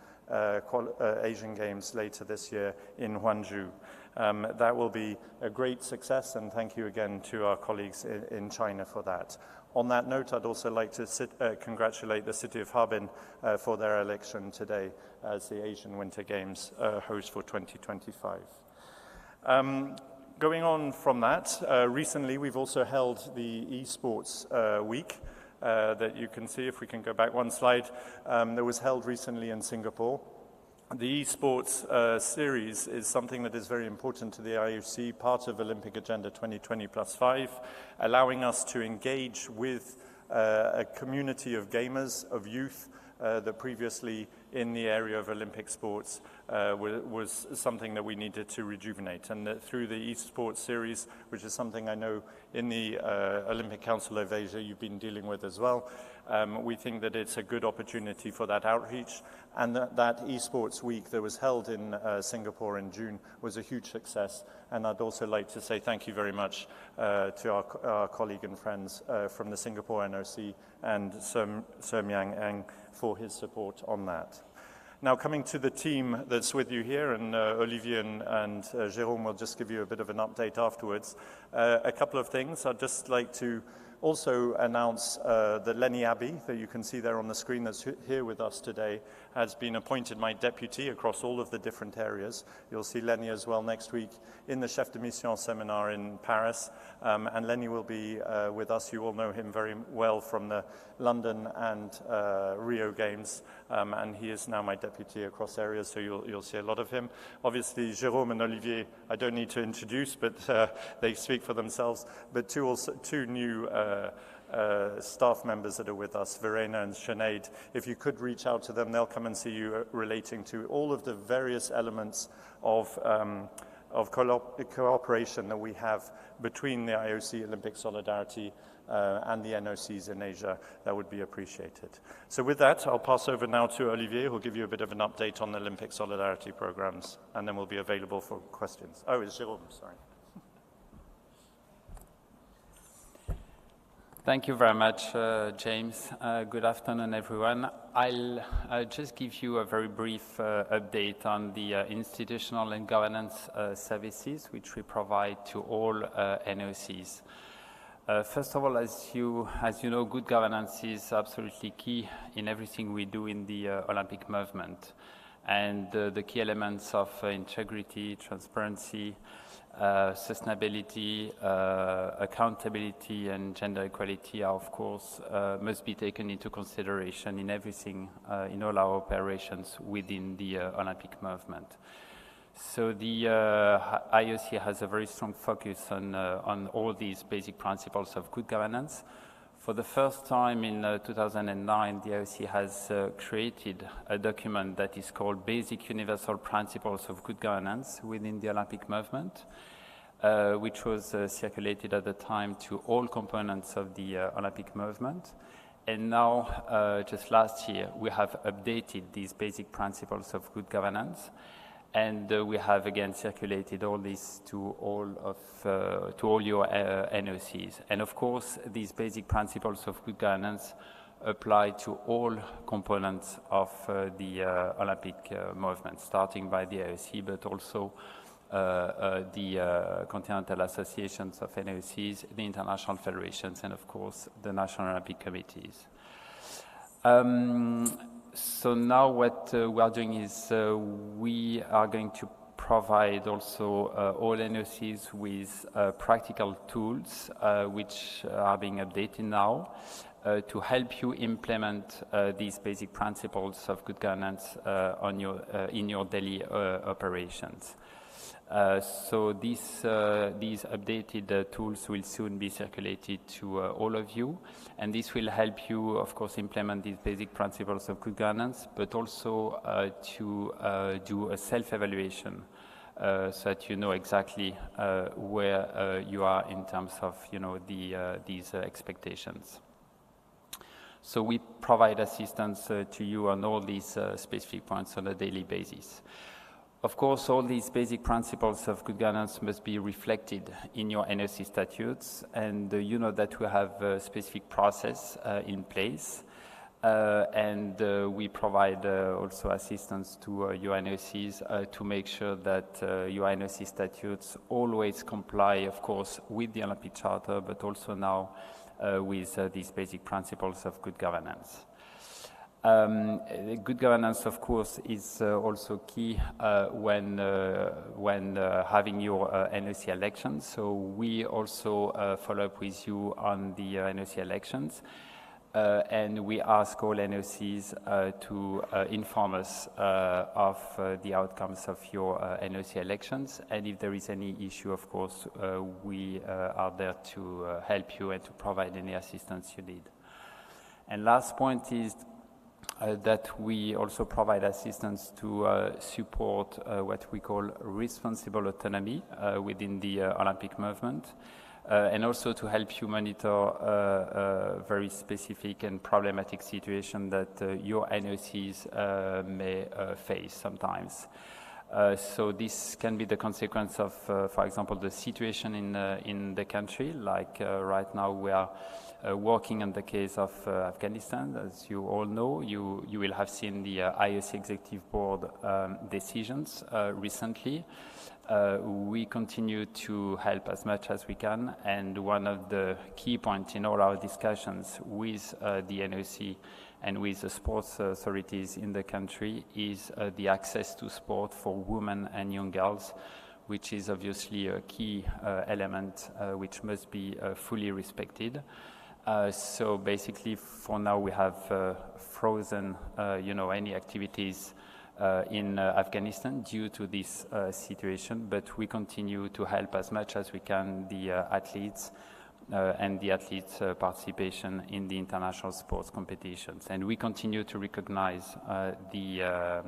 Games later this year in Hangzhou. That will be a great success, and thank you again to our colleagues in China for that. On that note, I'd also like to congratulate the City of Harbin for their election today as the Asian Winter Games host for 2025. Going on from that, recently we've also held the esports week that you can see, if we can go back one slide, that was held recently in Singapore. The esports series is something that is very important to the IOC, part of Olympic Agenda 2020+5, allowing us to engage with a community of gamers, of youth, that previously in the area of Olympic sports was something that we needed to rejuvenate. And through the esports series, which is something I know in the Olympic Council of Asia you've been dealing with as well, we think that it's a good opportunity for that outreach, and that esports week that was held in Singapore in June was a huge success. And I'd also like to say thank you very much to our colleague and friends from the Singapore NOC and Sir Myang Eng for his support on that. Now, coming to the team that's with you here, and Olivier and Jérôme will just give you a bit of an update afterwards. A couple of things. I'd just like to also announce that Lenny Abbey, that you can see there on the screen, that's here with us today, has been appointed my deputy across all of the different areas. You'll see Lenny as well next week in the Chef de Mission seminar in Paris, and Lenny will be with us. You all know him very well from the London and Rio Games, and he is now my deputy across areas, so you'll see a lot of him. Obviously, Jérôme and Olivier, I don't need to introduce, but they speak for themselves. But two new staff members that are with us, Verena and Sinead. If you could reach out to them, they'll come and see you relating to all of the various elements of cooperation that we have between the IOC Olympic Solidarity and the NOCs in Asia. That would be appreciated. So with that, I'll pass over now to Olivier, who'll give you a bit of an update on the Olympic Solidarity programs, and then we'll be available for questions. Oh, it's Jérôme, sorry. Thank you very much, James. Good afternoon, everyone. I'll just give you a very brief update on the institutional and governance services which we provide to all NOCs. First of all, as you know, good governance is absolutely key in everything we do in the Olympic movement. And the key elements of integrity, transparency, sustainability, accountability, and gender equality are, of course, must be taken into consideration in everything, in all our operations within the Olympic movement. So the IOC has a very strong focus on all these basic principles of good governance. For the first time in 2009, the IOC has created a document that is called Basic Universal Principles of Good Governance within the Olympic movement, which was circulated at the time to all components of the Olympic movement. And now, just last year, we have updated these basic principles of good governance. And we have again circulated all this to all your NOCs. And of course, these basic principles of good governance apply to all components of the Olympic movement, starting by the IOC, but also the continental associations of NOCs, the international federations, and of course, the national Olympic committees. So now what we are doing is we are going to provide also all NOCs with practical tools which are being updated now to help you implement these basic principles of good governance in your daily operations. So these updated tools will soon be circulated to all of you, and this will help you, of course, implement these basic principles of good governance, but also to do a self-evaluation so that you know exactly where you are in terms of these expectations. So we provide assistance to you on all these specific points on a daily basis. Of course, all these basic principles of good governance must be reflected in your NOC statutes, and you know that we have a specific process in place, and we provide also assistance to your NOCs to make sure that your NOC statutes always comply, of course, with the Olympic Charter, but also now with these basic principles of good governance. Good governance, of course, is also key when having your NOC elections. So we also follow up with you on the NOC elections. And we ask all NOCs to inform us of the outcomes of your NOC elections. And if there is any issue, of course, we are there to help you and to provide any assistance you need. And last point is that we also provide assistance to support what we call responsible autonomy within the Olympic movement. And also to help you monitor very specific and problematic situation that your NOCs may face sometimes. So this can be the consequence of, for example, the situation in the country. Like right now we are working on the case of Afghanistan. As you all know, you will have seen the IOC Executive Board decisions recently. We continue to help as much as we can, and one of the key points in all our discussions with the NOC and with the sports authorities in the country is the access to sport for women and young girls, which is obviously a key element which must be fully respected. So basically, for now, we have frozen, any activities in Afghanistan due to this situation, but we continue to help as much as we can the athletes and the athletes' participation in the international sports competitions. And we continue to recognize the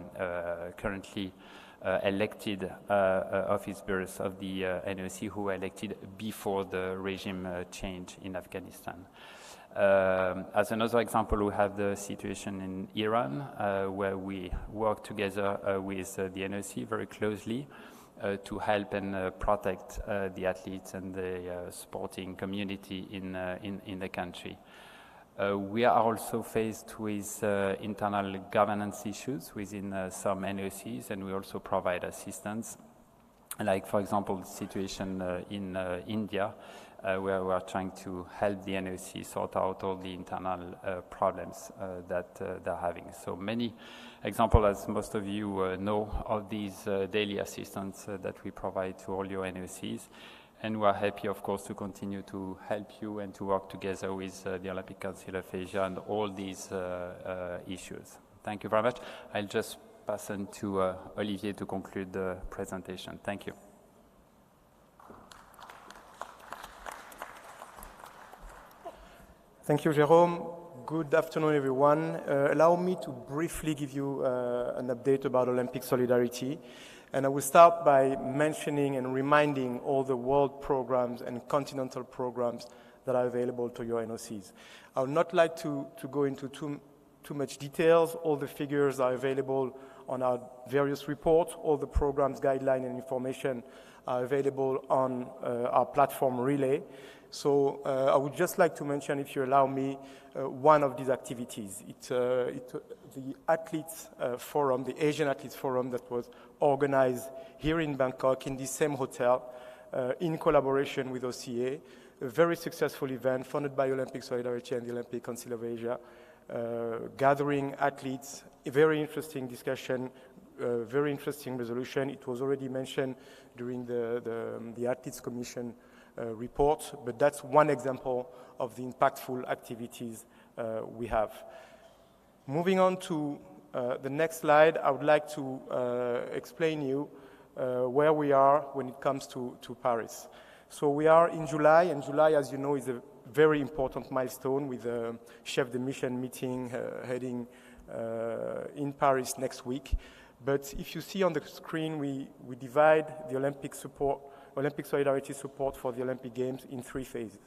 currently elected office bearers of the NOC who were elected before the regime change in Afghanistan. As another example, we have the situation in Iran, where we work together with the NOC very closely to help and protect the athletes and the sporting community in the country. We are also faced with internal governance issues within some NOCs, and we also provide assistance. Like, for example, the situation in India, where we are trying to help the NOC sort out all the internal problems that they're having. So many examples, as most of you know, of these daily assistance that we provide to all your NOCs. And we are happy, of course, to continue to help you and to work together with the Olympic Council of Asia on all these issues. Thank you very much. I'll just pass on to Olivier to conclude the presentation. Thank you. Thank you, Jérôme. Good afternoon, everyone. Allow me to briefly give you an update about Olympic solidarity. And I will start by mentioning and reminding all the world programs and continental programs that are available to your NOCs. I would not like to go into too much details. All the figures are available on our various reports. All the programs, guidelines, and information are available on our platform Relay. So I would just like to mention, if you allow me, one of these activities. It's the Athletes Forum, the Asian Athletes Forum that was organized here in Bangkok in the same hotel in collaboration with OCA. A very successful event funded by Olympic Solidarity and the Olympic Council of Asia, gathering athletes, a very interesting discussion, very interesting resolution. It was already mentioned during the Athletes Commission report, but that's one example of the impactful activities we have. Moving on to the next slide, I would like to explain you where we are when it comes to Paris. So we are in July, and July, as you know, is a very important milestone with the chef de mission meeting heading in Paris next week. But if you see on the screen, we divide the Olympic Solidarity support for the Olympic Games in 3 phases.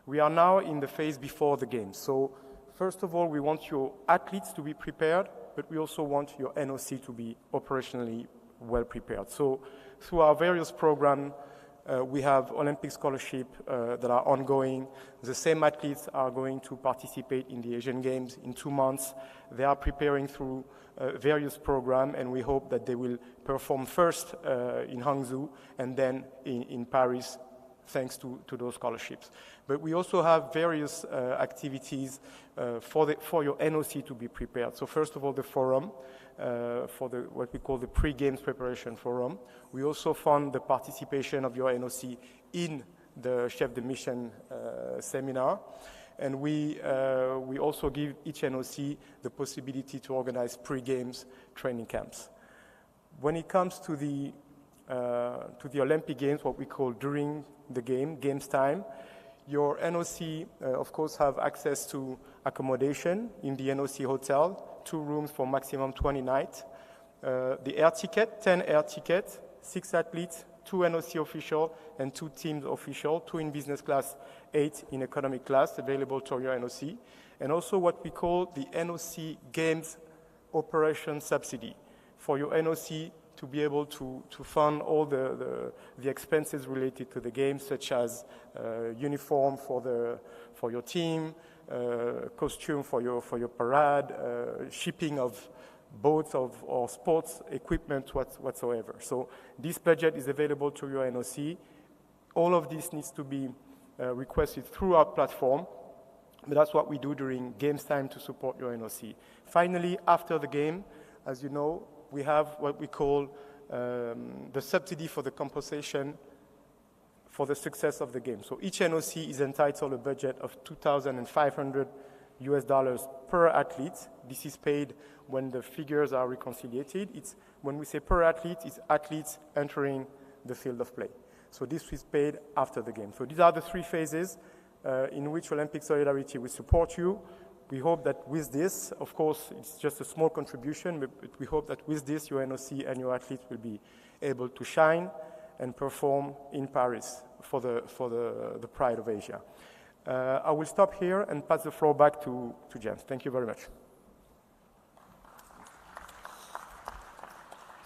We are now in the phase before the Games. So first of all, we want your athletes to be prepared, but we also want your NOC to be operationally well prepared. So through our various programs, we have Olympic scholarship that are ongoing. The same athletes are going to participate in the Asian Games in 2 months. They are preparing through various programs, and we hope that they will perform first in Hangzhou and then in Paris thanks to those scholarships. But we also have various activities for your NOC to be prepared. So first of all, the forum, for what we call the pre-games preparation forum. We also fund the participation of your NOC in the Chef de Mission seminar. And we also give each NOC the possibility to organize pre-games training camps. When it comes to the Olympic Games, what we call during the games time, your NOC, of course, have access to accommodation in the NOC hotel, 2 rooms for maximum 20 nights. The air ticket, 10 air tickets, 6 athletes, 2 NOC officials, and 2 teams officials, 2 in business class, 8 in economic class, available to your NOC. And also what we call the NOC Games Operation Subsidy for your NOC to be able to fund all the expenses related to the games, such as uniform for your team, costume for your parade, shipping of boats or sports equipment whatsoever. So this budget is available to your NOC. All of this needs to be requested through our platform, but that's what we do during games time to support your NOC. Finally, after the game, as you know, we have what we call the subsidy for the compensation for the success of the game. So each NOC is entitled a budget of $2,500 per athlete. This is paid when the figures are reconciliated. When we say per athlete, it's athletes entering the field of play. So this is paid after the game. So these are the 3 phases in which Olympic Solidarity will support you. We hope that with this, of course, it's just a small contribution, but we hope that with this, your NOC and your athletes will be able to shine and perform in Paris for the Pride of Asia. I will stop here and pass the floor back to James. Thank you very much.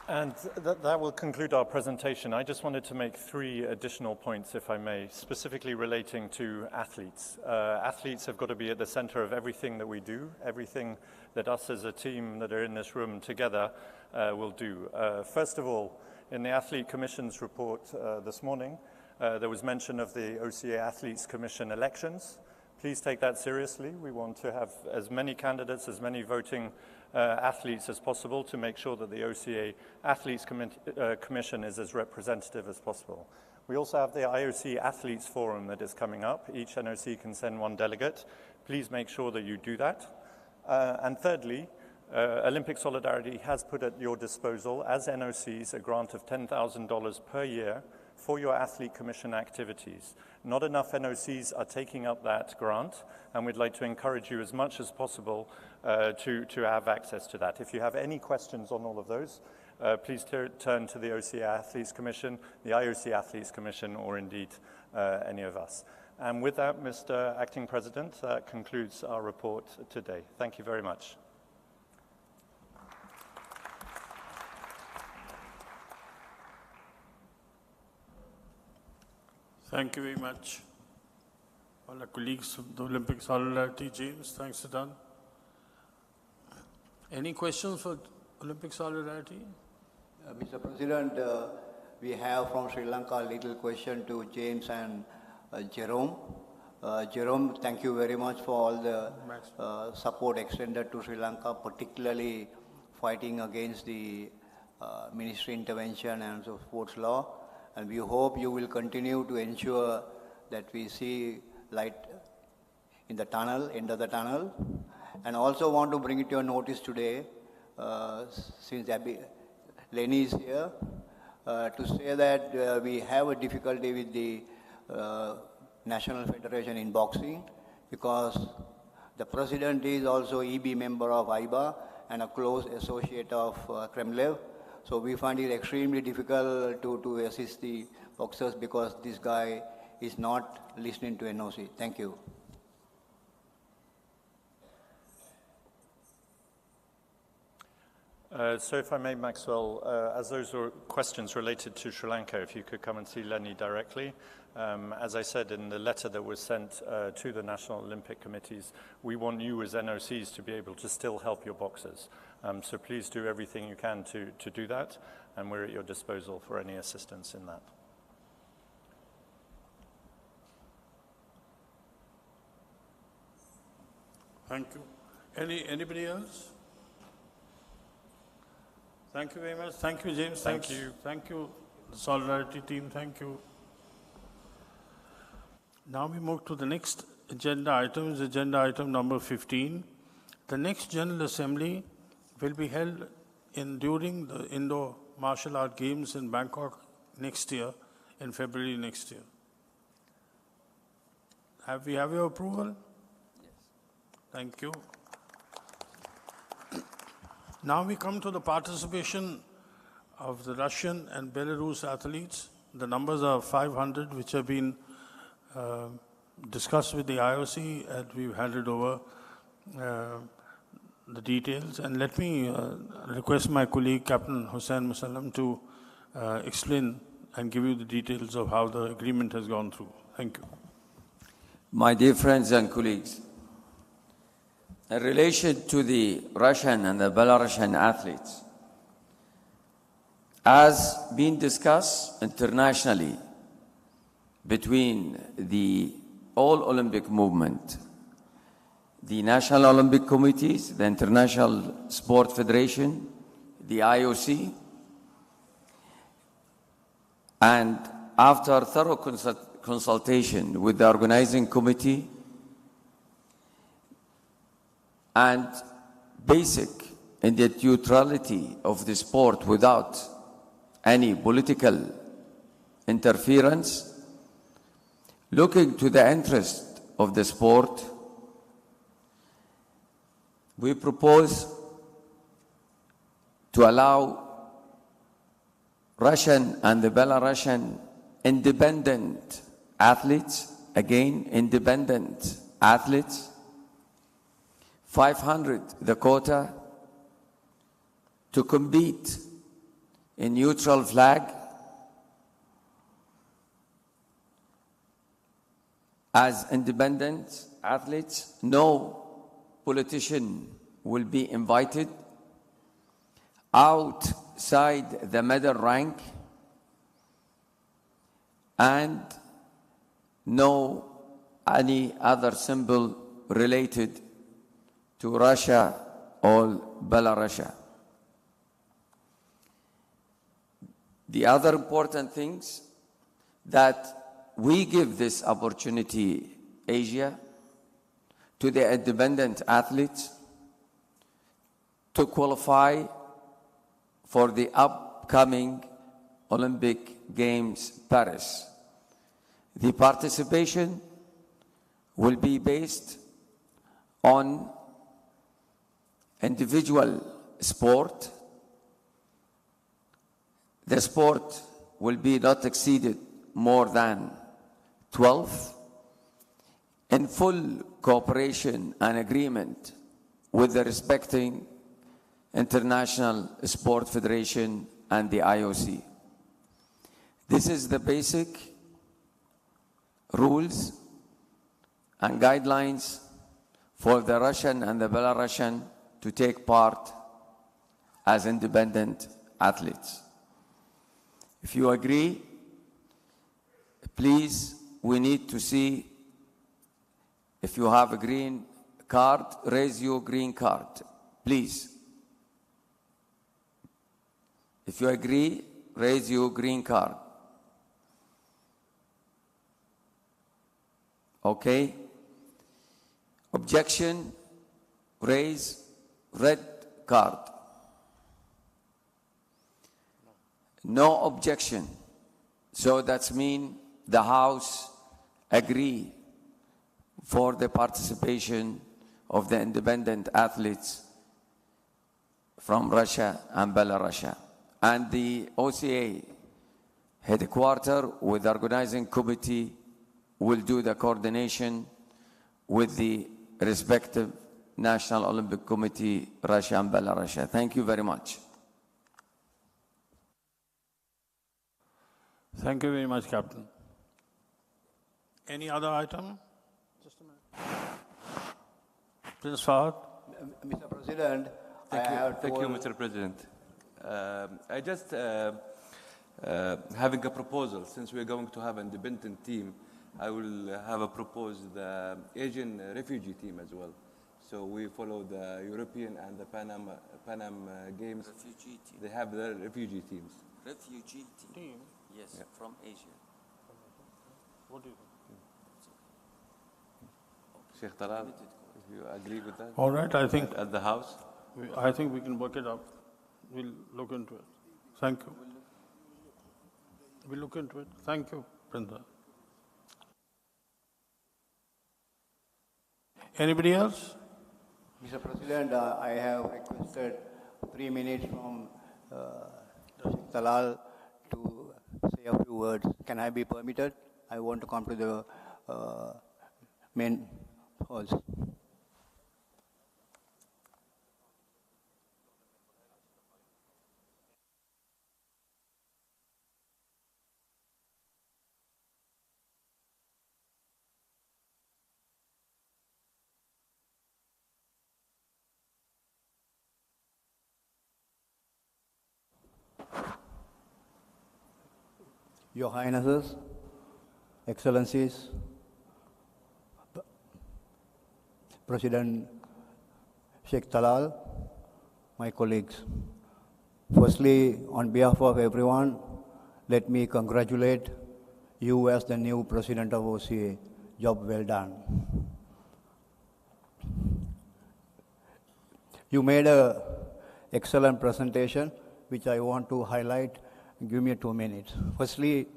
And that will conclude our presentation. I just wanted to make 3 additional points, if I may, specifically relating to athletes. Athletes have got to be at the center of everything that we do, everything that us as a team that are in this room together will do. First of all, in the Athlete Commission's report this morning, there was mention of the OCA Athletes Commission elections. Please take that seriously. We want to have as many candidates, as many voting athletes as possible to make sure that the OCA Athletes Commission is as representative as possible. We also have the IOC Athletes Forum that is coming up. Each NOC can send 1 delegate. Please make sure that you do that. And thirdly, Olympic Solidarity has put at your disposal, as NOCs, a grant of $10,000 per year for your Athlete Commission activities. Not enough NOCs are taking up that grant, and we'd like to encourage you as much as possible to have access to that. If you have any questions on all of those, please turn to the OCA Athletes Commission, the IOC Athletes Commission, or indeed any of us. And with that, Mr. Acting President, that concludes our report today. Thank you very much. Thank you very much. All our colleagues of the Olympic Solidarity, James, thanks Siddhan. Any questions for Olympic Solidarity? Mr. President, we have from Sri Lanka a little question to James and Jerome. Jerome, thank you very much for all the support extended to Sri Lanka, particularly fighting against the ministry intervention and so sports law. And we hope you will continue to ensure that we see light in the tunnel, end of the tunnel. And also want to bring it to your notice today, since Lenny is here, to say that we have a difficulty with the National Federation in boxing, because the president is also EB member of IBA and a close associate of Kremlev. So we find it extremely difficult to assist the boxers because this guy is not listening to NOC. Thank you. So if I may, Maxwell, as those were questions related to Sri Lanka, if you could come and see Lenny directly. As I said in the letter that was sent to the National Olympic Committees, we want you as NOCs to be able to still help your boxers. So please do everything you can to do that, and we're at your disposal for any assistance in that. Thank you. Anybody else? Thank you very much. Thank you, James. Thank you. Thank you, the Solidarity team. Thank you. Now we move to the next agenda item, is agenda item number 15. The next General Assembly will be held during the Indo Martial Art Games in Bangkok next year, in February next year. Have your approval? Yes. Thank you. Now we come to the participation of the Russian and Belarus athletes. The numbers are 500, which have been discussed with the IOC, and we've handed over the details. And let me request my colleague, Captain Hussain Musallam, to explain and give you the details of how the agreement has gone through. Thank you. My dear friends and colleagues, in relation to the Russian and the Belarusian athletes, as been discussed internationally between the all Olympic movement, the National Olympic Committees, the International Sport Federation, the IOC, and after thorough consultation with the organizing committee and basic in the neutrality of the sport without any political interference, looking to the interest of the sport, we propose to allow Russian and the Belarusian independent athletes, again, independent athletes, 500 the quota, to compete in neutral flag as independent athletes. No politician will be invited outside the medal rank, and no any other symbol related to Russia or Belarus. The other important things that we give this opportunity, Asia, to the independent athletes to qualify for the upcoming Olympic Games Paris. The participation will be based on individual sport. The sport will be not exceeded more than 12 in full cooperation and agreement with the respecting International Sport Federation and the IOC. This is the basic rules and guidelines for the Russian and the Belarusian to take part as independent athletes. If you agree, please, we need to see if you have a green card, raise your green card, please. If you agree, raise your green card. Okay? Objection, raise red card. No objection. So that's mean the House agree for the participation of the independent athletes from Russia and Belarus. And the OCA headquarters with the organizing committee will do the coordination with the respective National Olympic Committee, Russia and Belarus. Thank you very much. Thank you very much, Captain. Any other item? Just a minute. Prince Fahad. Mr. President, Thank you, Mr. President. I just having a proposal. Since we're going to have an independent team, I will have a proposed Asian refugee team as well. So we follow the European and the Pan Am Games. Refugee team. They have the refugee teams. Refugee team. Yes, Yeah. from Asia. What do you think? Sheikh Talal, if you agree with that? All right, I think At the house? I think we can work it out. We'll look into it. Thank you. We'll look into it. Thank you, Brinda. Anybody else? Mr. President, I have requested 3 minutes from Sheikh Talal to say a few words. Can I be permitted? I want to come to the main halls. Your Highnesses, Excellencies, President Sheikh Talal, my colleagues. Firstly, on behalf of everyone, let me congratulate you as the new President of OCA. Job well done. You made an excellent presentation, which I want to highlight. Give me 2 minutes. Firstly,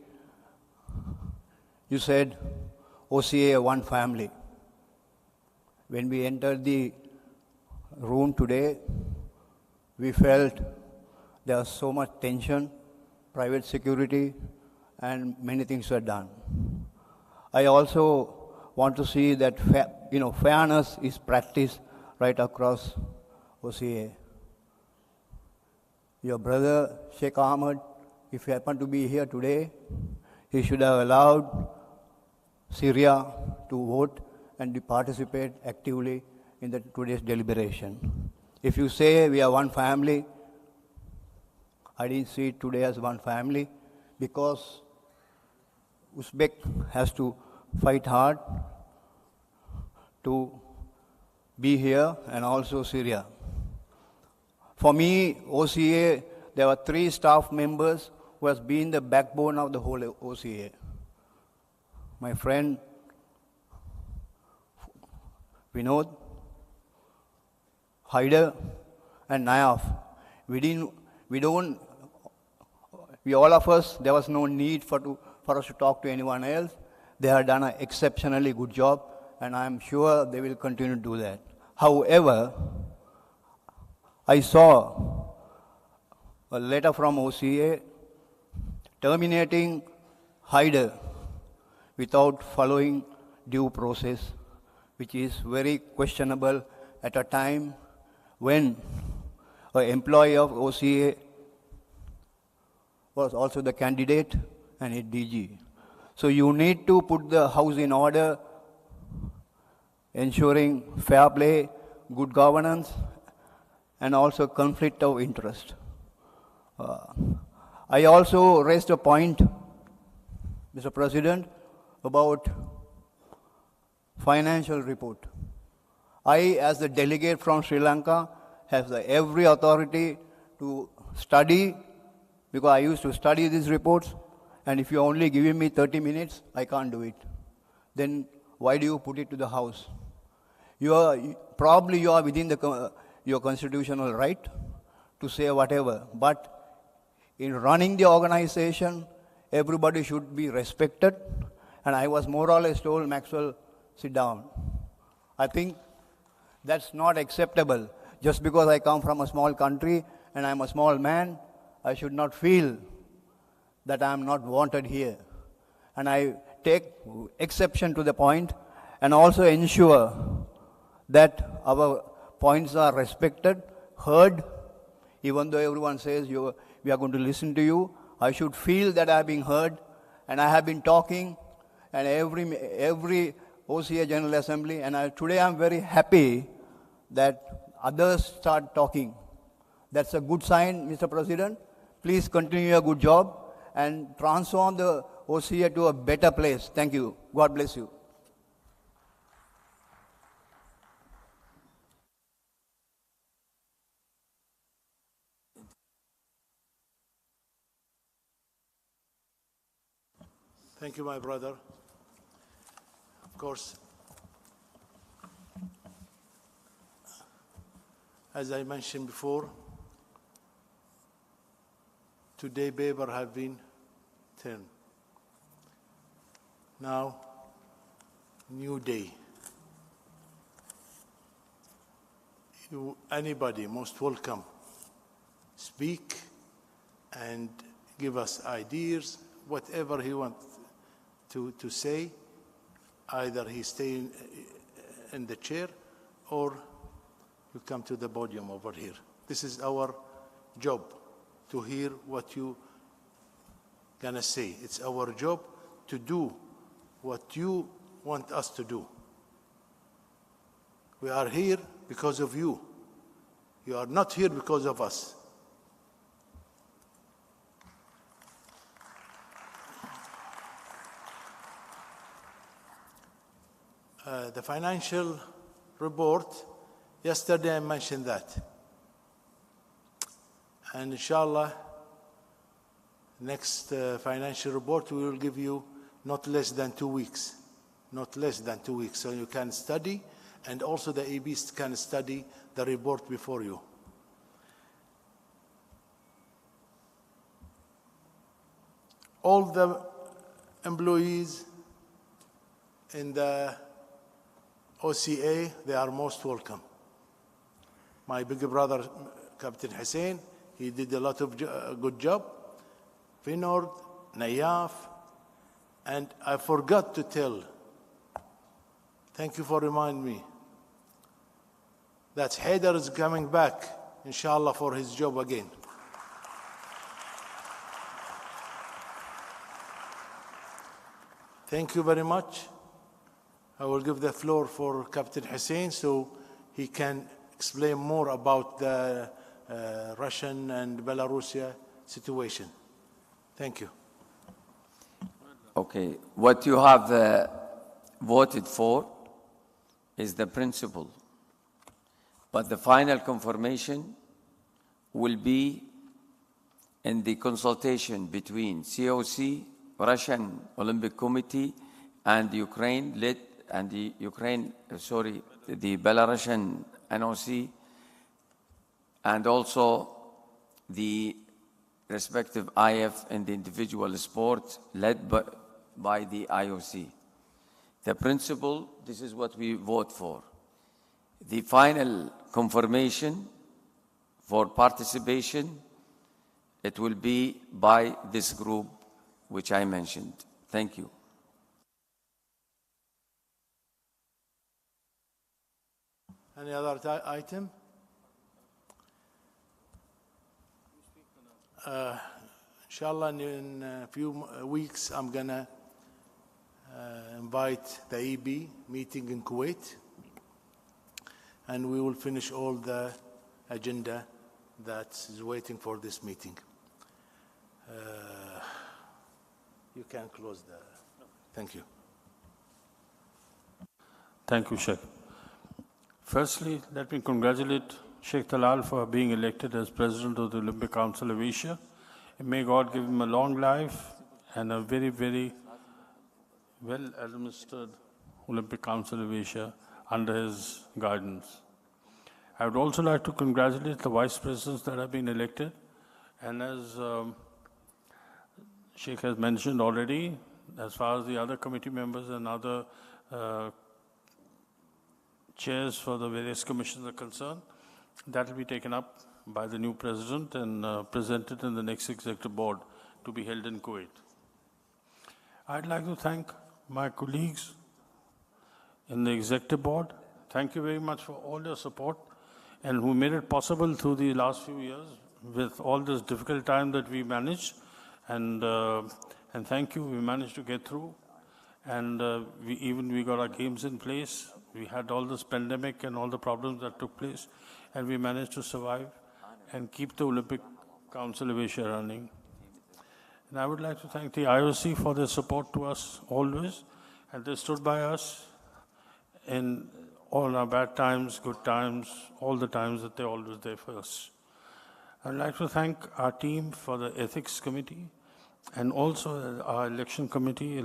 you said OCA one family. When we entered the room today, we felt there was so much tension, private security, and many things were done. I also want to see that fairness is practiced right across OCA. Your brother Sheikh Ahmed, if he happened to be here today, he should have allowed Syria to vote and to participate actively in today's deliberation. If you say we are one family, I didn't see it today as one family because Uzbek has to fight hard to be here and also Syria. For me, OCA, there were 3 staff members who has been the backbone of the whole OCA. My friend Vinod, Haider, and Nayaf. All of us, there was no need for us to talk to anyone else. They have done an exceptionally good job, and I am sure they will continue to do that. However, I saw a letter from OCA terminating Haider without following due process, which is very questionable at a time when an employee of OCA was also the candidate and a DG. So you need to put the house in order, ensuring fair play, good governance, and also conflict of interest. I also raised a point, Mr. President, about financial report. I, as the delegate from Sri Lanka, have every authority to study, because I used to study these reports, and if you're only giving me 30 minutes, I can't do it. Then why do you put it to the House? Probably you are within your constitutional right to say whatever, but in running the organization, everybody should be respected, and I was more or less told, Maxwell, sit down. I think that's not acceptable. Just because I come from a small country and I'm a small man, I should not feel that I'm not wanted here. And I take exception to the point and also ensure that our points are respected, heard, even though everyone says we are going to listen to you. I should feel that I have been heard, and I have been talking, and every OCA General Assembly, and today I'm very happy that others start talking. That's a good sign, Mr. President. Please continue your good job and transform the OCA to a better place. Thank you. God bless you. Thank you, my brother. Of course, as I mentioned before, today paper have been turned. Now, new day. Anybody most welcome. Speak and give us ideas, whatever he wants to say. Either he stay in the chair or you come to the podium over here. This is our job, to hear what you gonna say. It's our job to do what you want us to do. We are here because of you. You are not here because of us. The financial report, yesterday I mentioned that. And inshallah, next financial report we will give you not less than 2 weeks. Not less than 2 weeks. So you can study, and also the ABs can study the report before you. All the employees in the OCA, they are most welcome. My big brother, Captain Hussein, he did a lot of good job. Finord, Nayaf, and I forgot to tell, thank you for reminding me, that Haider is coming back, inshallah, for his job again. Thank you very much. I will give the floor for Captain Hussein so he can explain more about the Russian and Belarusia situation. Thank you. Okay, what you have voted for is the principle, but the final confirmation will be in the consultation between COC, Russian Olympic Committee, and Ukraine, the Belarusian NOC, and also the respective IF and the individual sports led by the IOC. The principle, this is what we vote for. The final confirmation for participation, it will be by this group which I mentioned. Thank you. Any other item? Inshallah, in a few weeks, I'm going to invite the EB meeting in Kuwait, and we will finish all the agenda that is waiting for this meeting. You can close the... Thank you. Thank you, Sheikh. Firstly, let me congratulate Sheikh Talal for being elected as President of the Olympic Council of Asia. And may God give him a long life and a very, very well-administered Olympic Council of Asia under his guidance. I would also like to congratulate the Vice Presidents that have been elected. And as Sheikh has mentioned already, as far as the other committee members and other chairs for the various commissions are concerned, that will be taken up by the new president and presented in the next executive board to be held in Kuwait. I'd like to thank my colleagues in the executive board. Thank you very much for all your support and who made it possible through the last few years with all this difficult time that we managed. And thank you, we managed to get through. And we got our games in place. We had all this pandemic and all the problems that took place, and we managed to survive and keep the Olympic Council of Asia running. And I would like to thank the IOC for their support to us always, and they stood by us in all our bad times, good times, all the times that they're always there for us. I'd like to thank our team for the ethics committee And also our election committee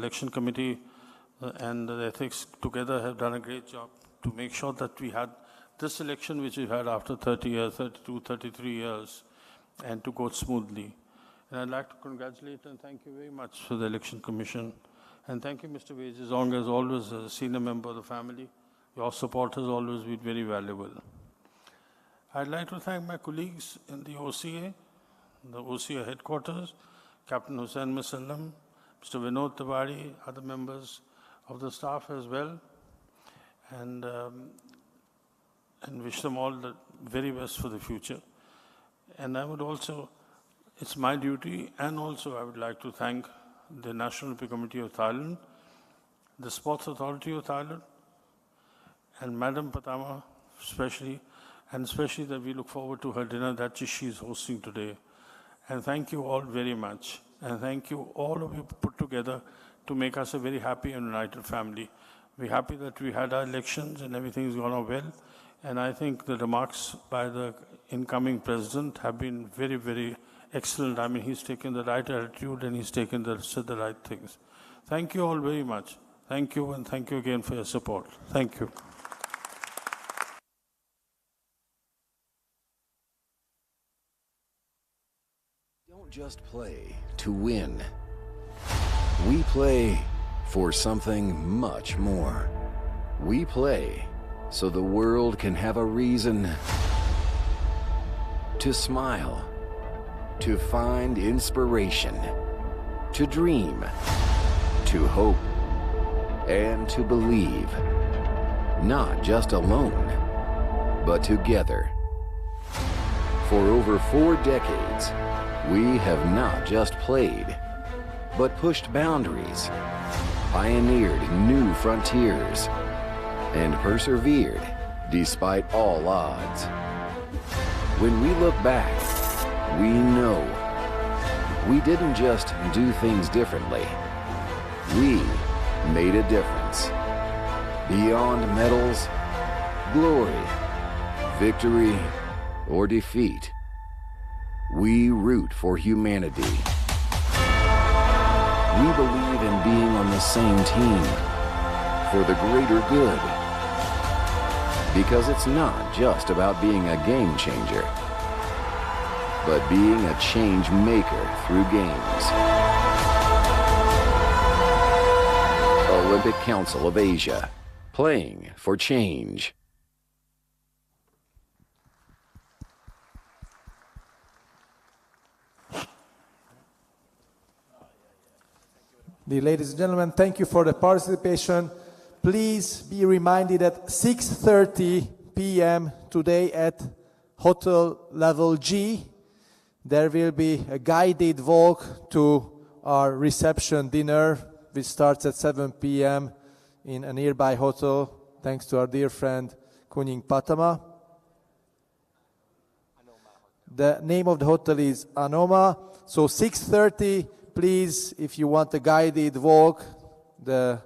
and the ethics together have done a great job to make sure that we had this election which we've had after 30 years, 32, 33 years, and to go smoothly. And I'd like to congratulate and thank you very much for the Election Commission. And thank you, Mr. Wejizong, as always, as a senior member of the family. Your support has always been very valuable. I'd like to thank my colleagues in the OCA headquarters, Captain Hussain Musallam, Mr. Vinod Tiwari, other members of the staff as well, and wish them all the very best for the future. And I would also, it's my duty, and also I would like to thank the National Olympic Committee of Thailand, the Sports Authority of Thailand, and Madam Patama especially, and especially that we look forward to her dinner that she is hosting today. And thank you all very much. And thank you all of you put together to make us a very happy and united family. We're happy that we had our elections and everything's gone on well. And I think the remarks by the incoming president have been very, very excellent. I mean, he's taken the right attitude and he's said the right things. Thank you all very much. Thank you, and thank you again for your support. Thank you. Don't just play to win. We play for something much more. We play so the world can have a reason to smile, to find inspiration, to dream, to hope, and to believe. Not just alone, but together. For over 4 decades, we have not just played, but pushed boundaries, pioneered new frontiers, and persevered despite all odds. When we look back, we know we didn't just do things differently. We made a difference. Beyond medals, glory, victory, or defeat, we root for humanity. We believe in being on the same team for the greater good. Because it's not just about being a game changer, but being a change maker through games. Olympic Council of Asia, playing for change. Dear ladies and gentlemen, thank you for the participation. Please be reminded at 6:30 p.m. today at Hotel Level G, there will be a guided walk to our reception dinner, which starts at 7 p.m. in a nearby hotel, thanks to our dear friend Kuning Patama. The name of the hotel is Anoma. So 6:30, please, if you want a guided walk, the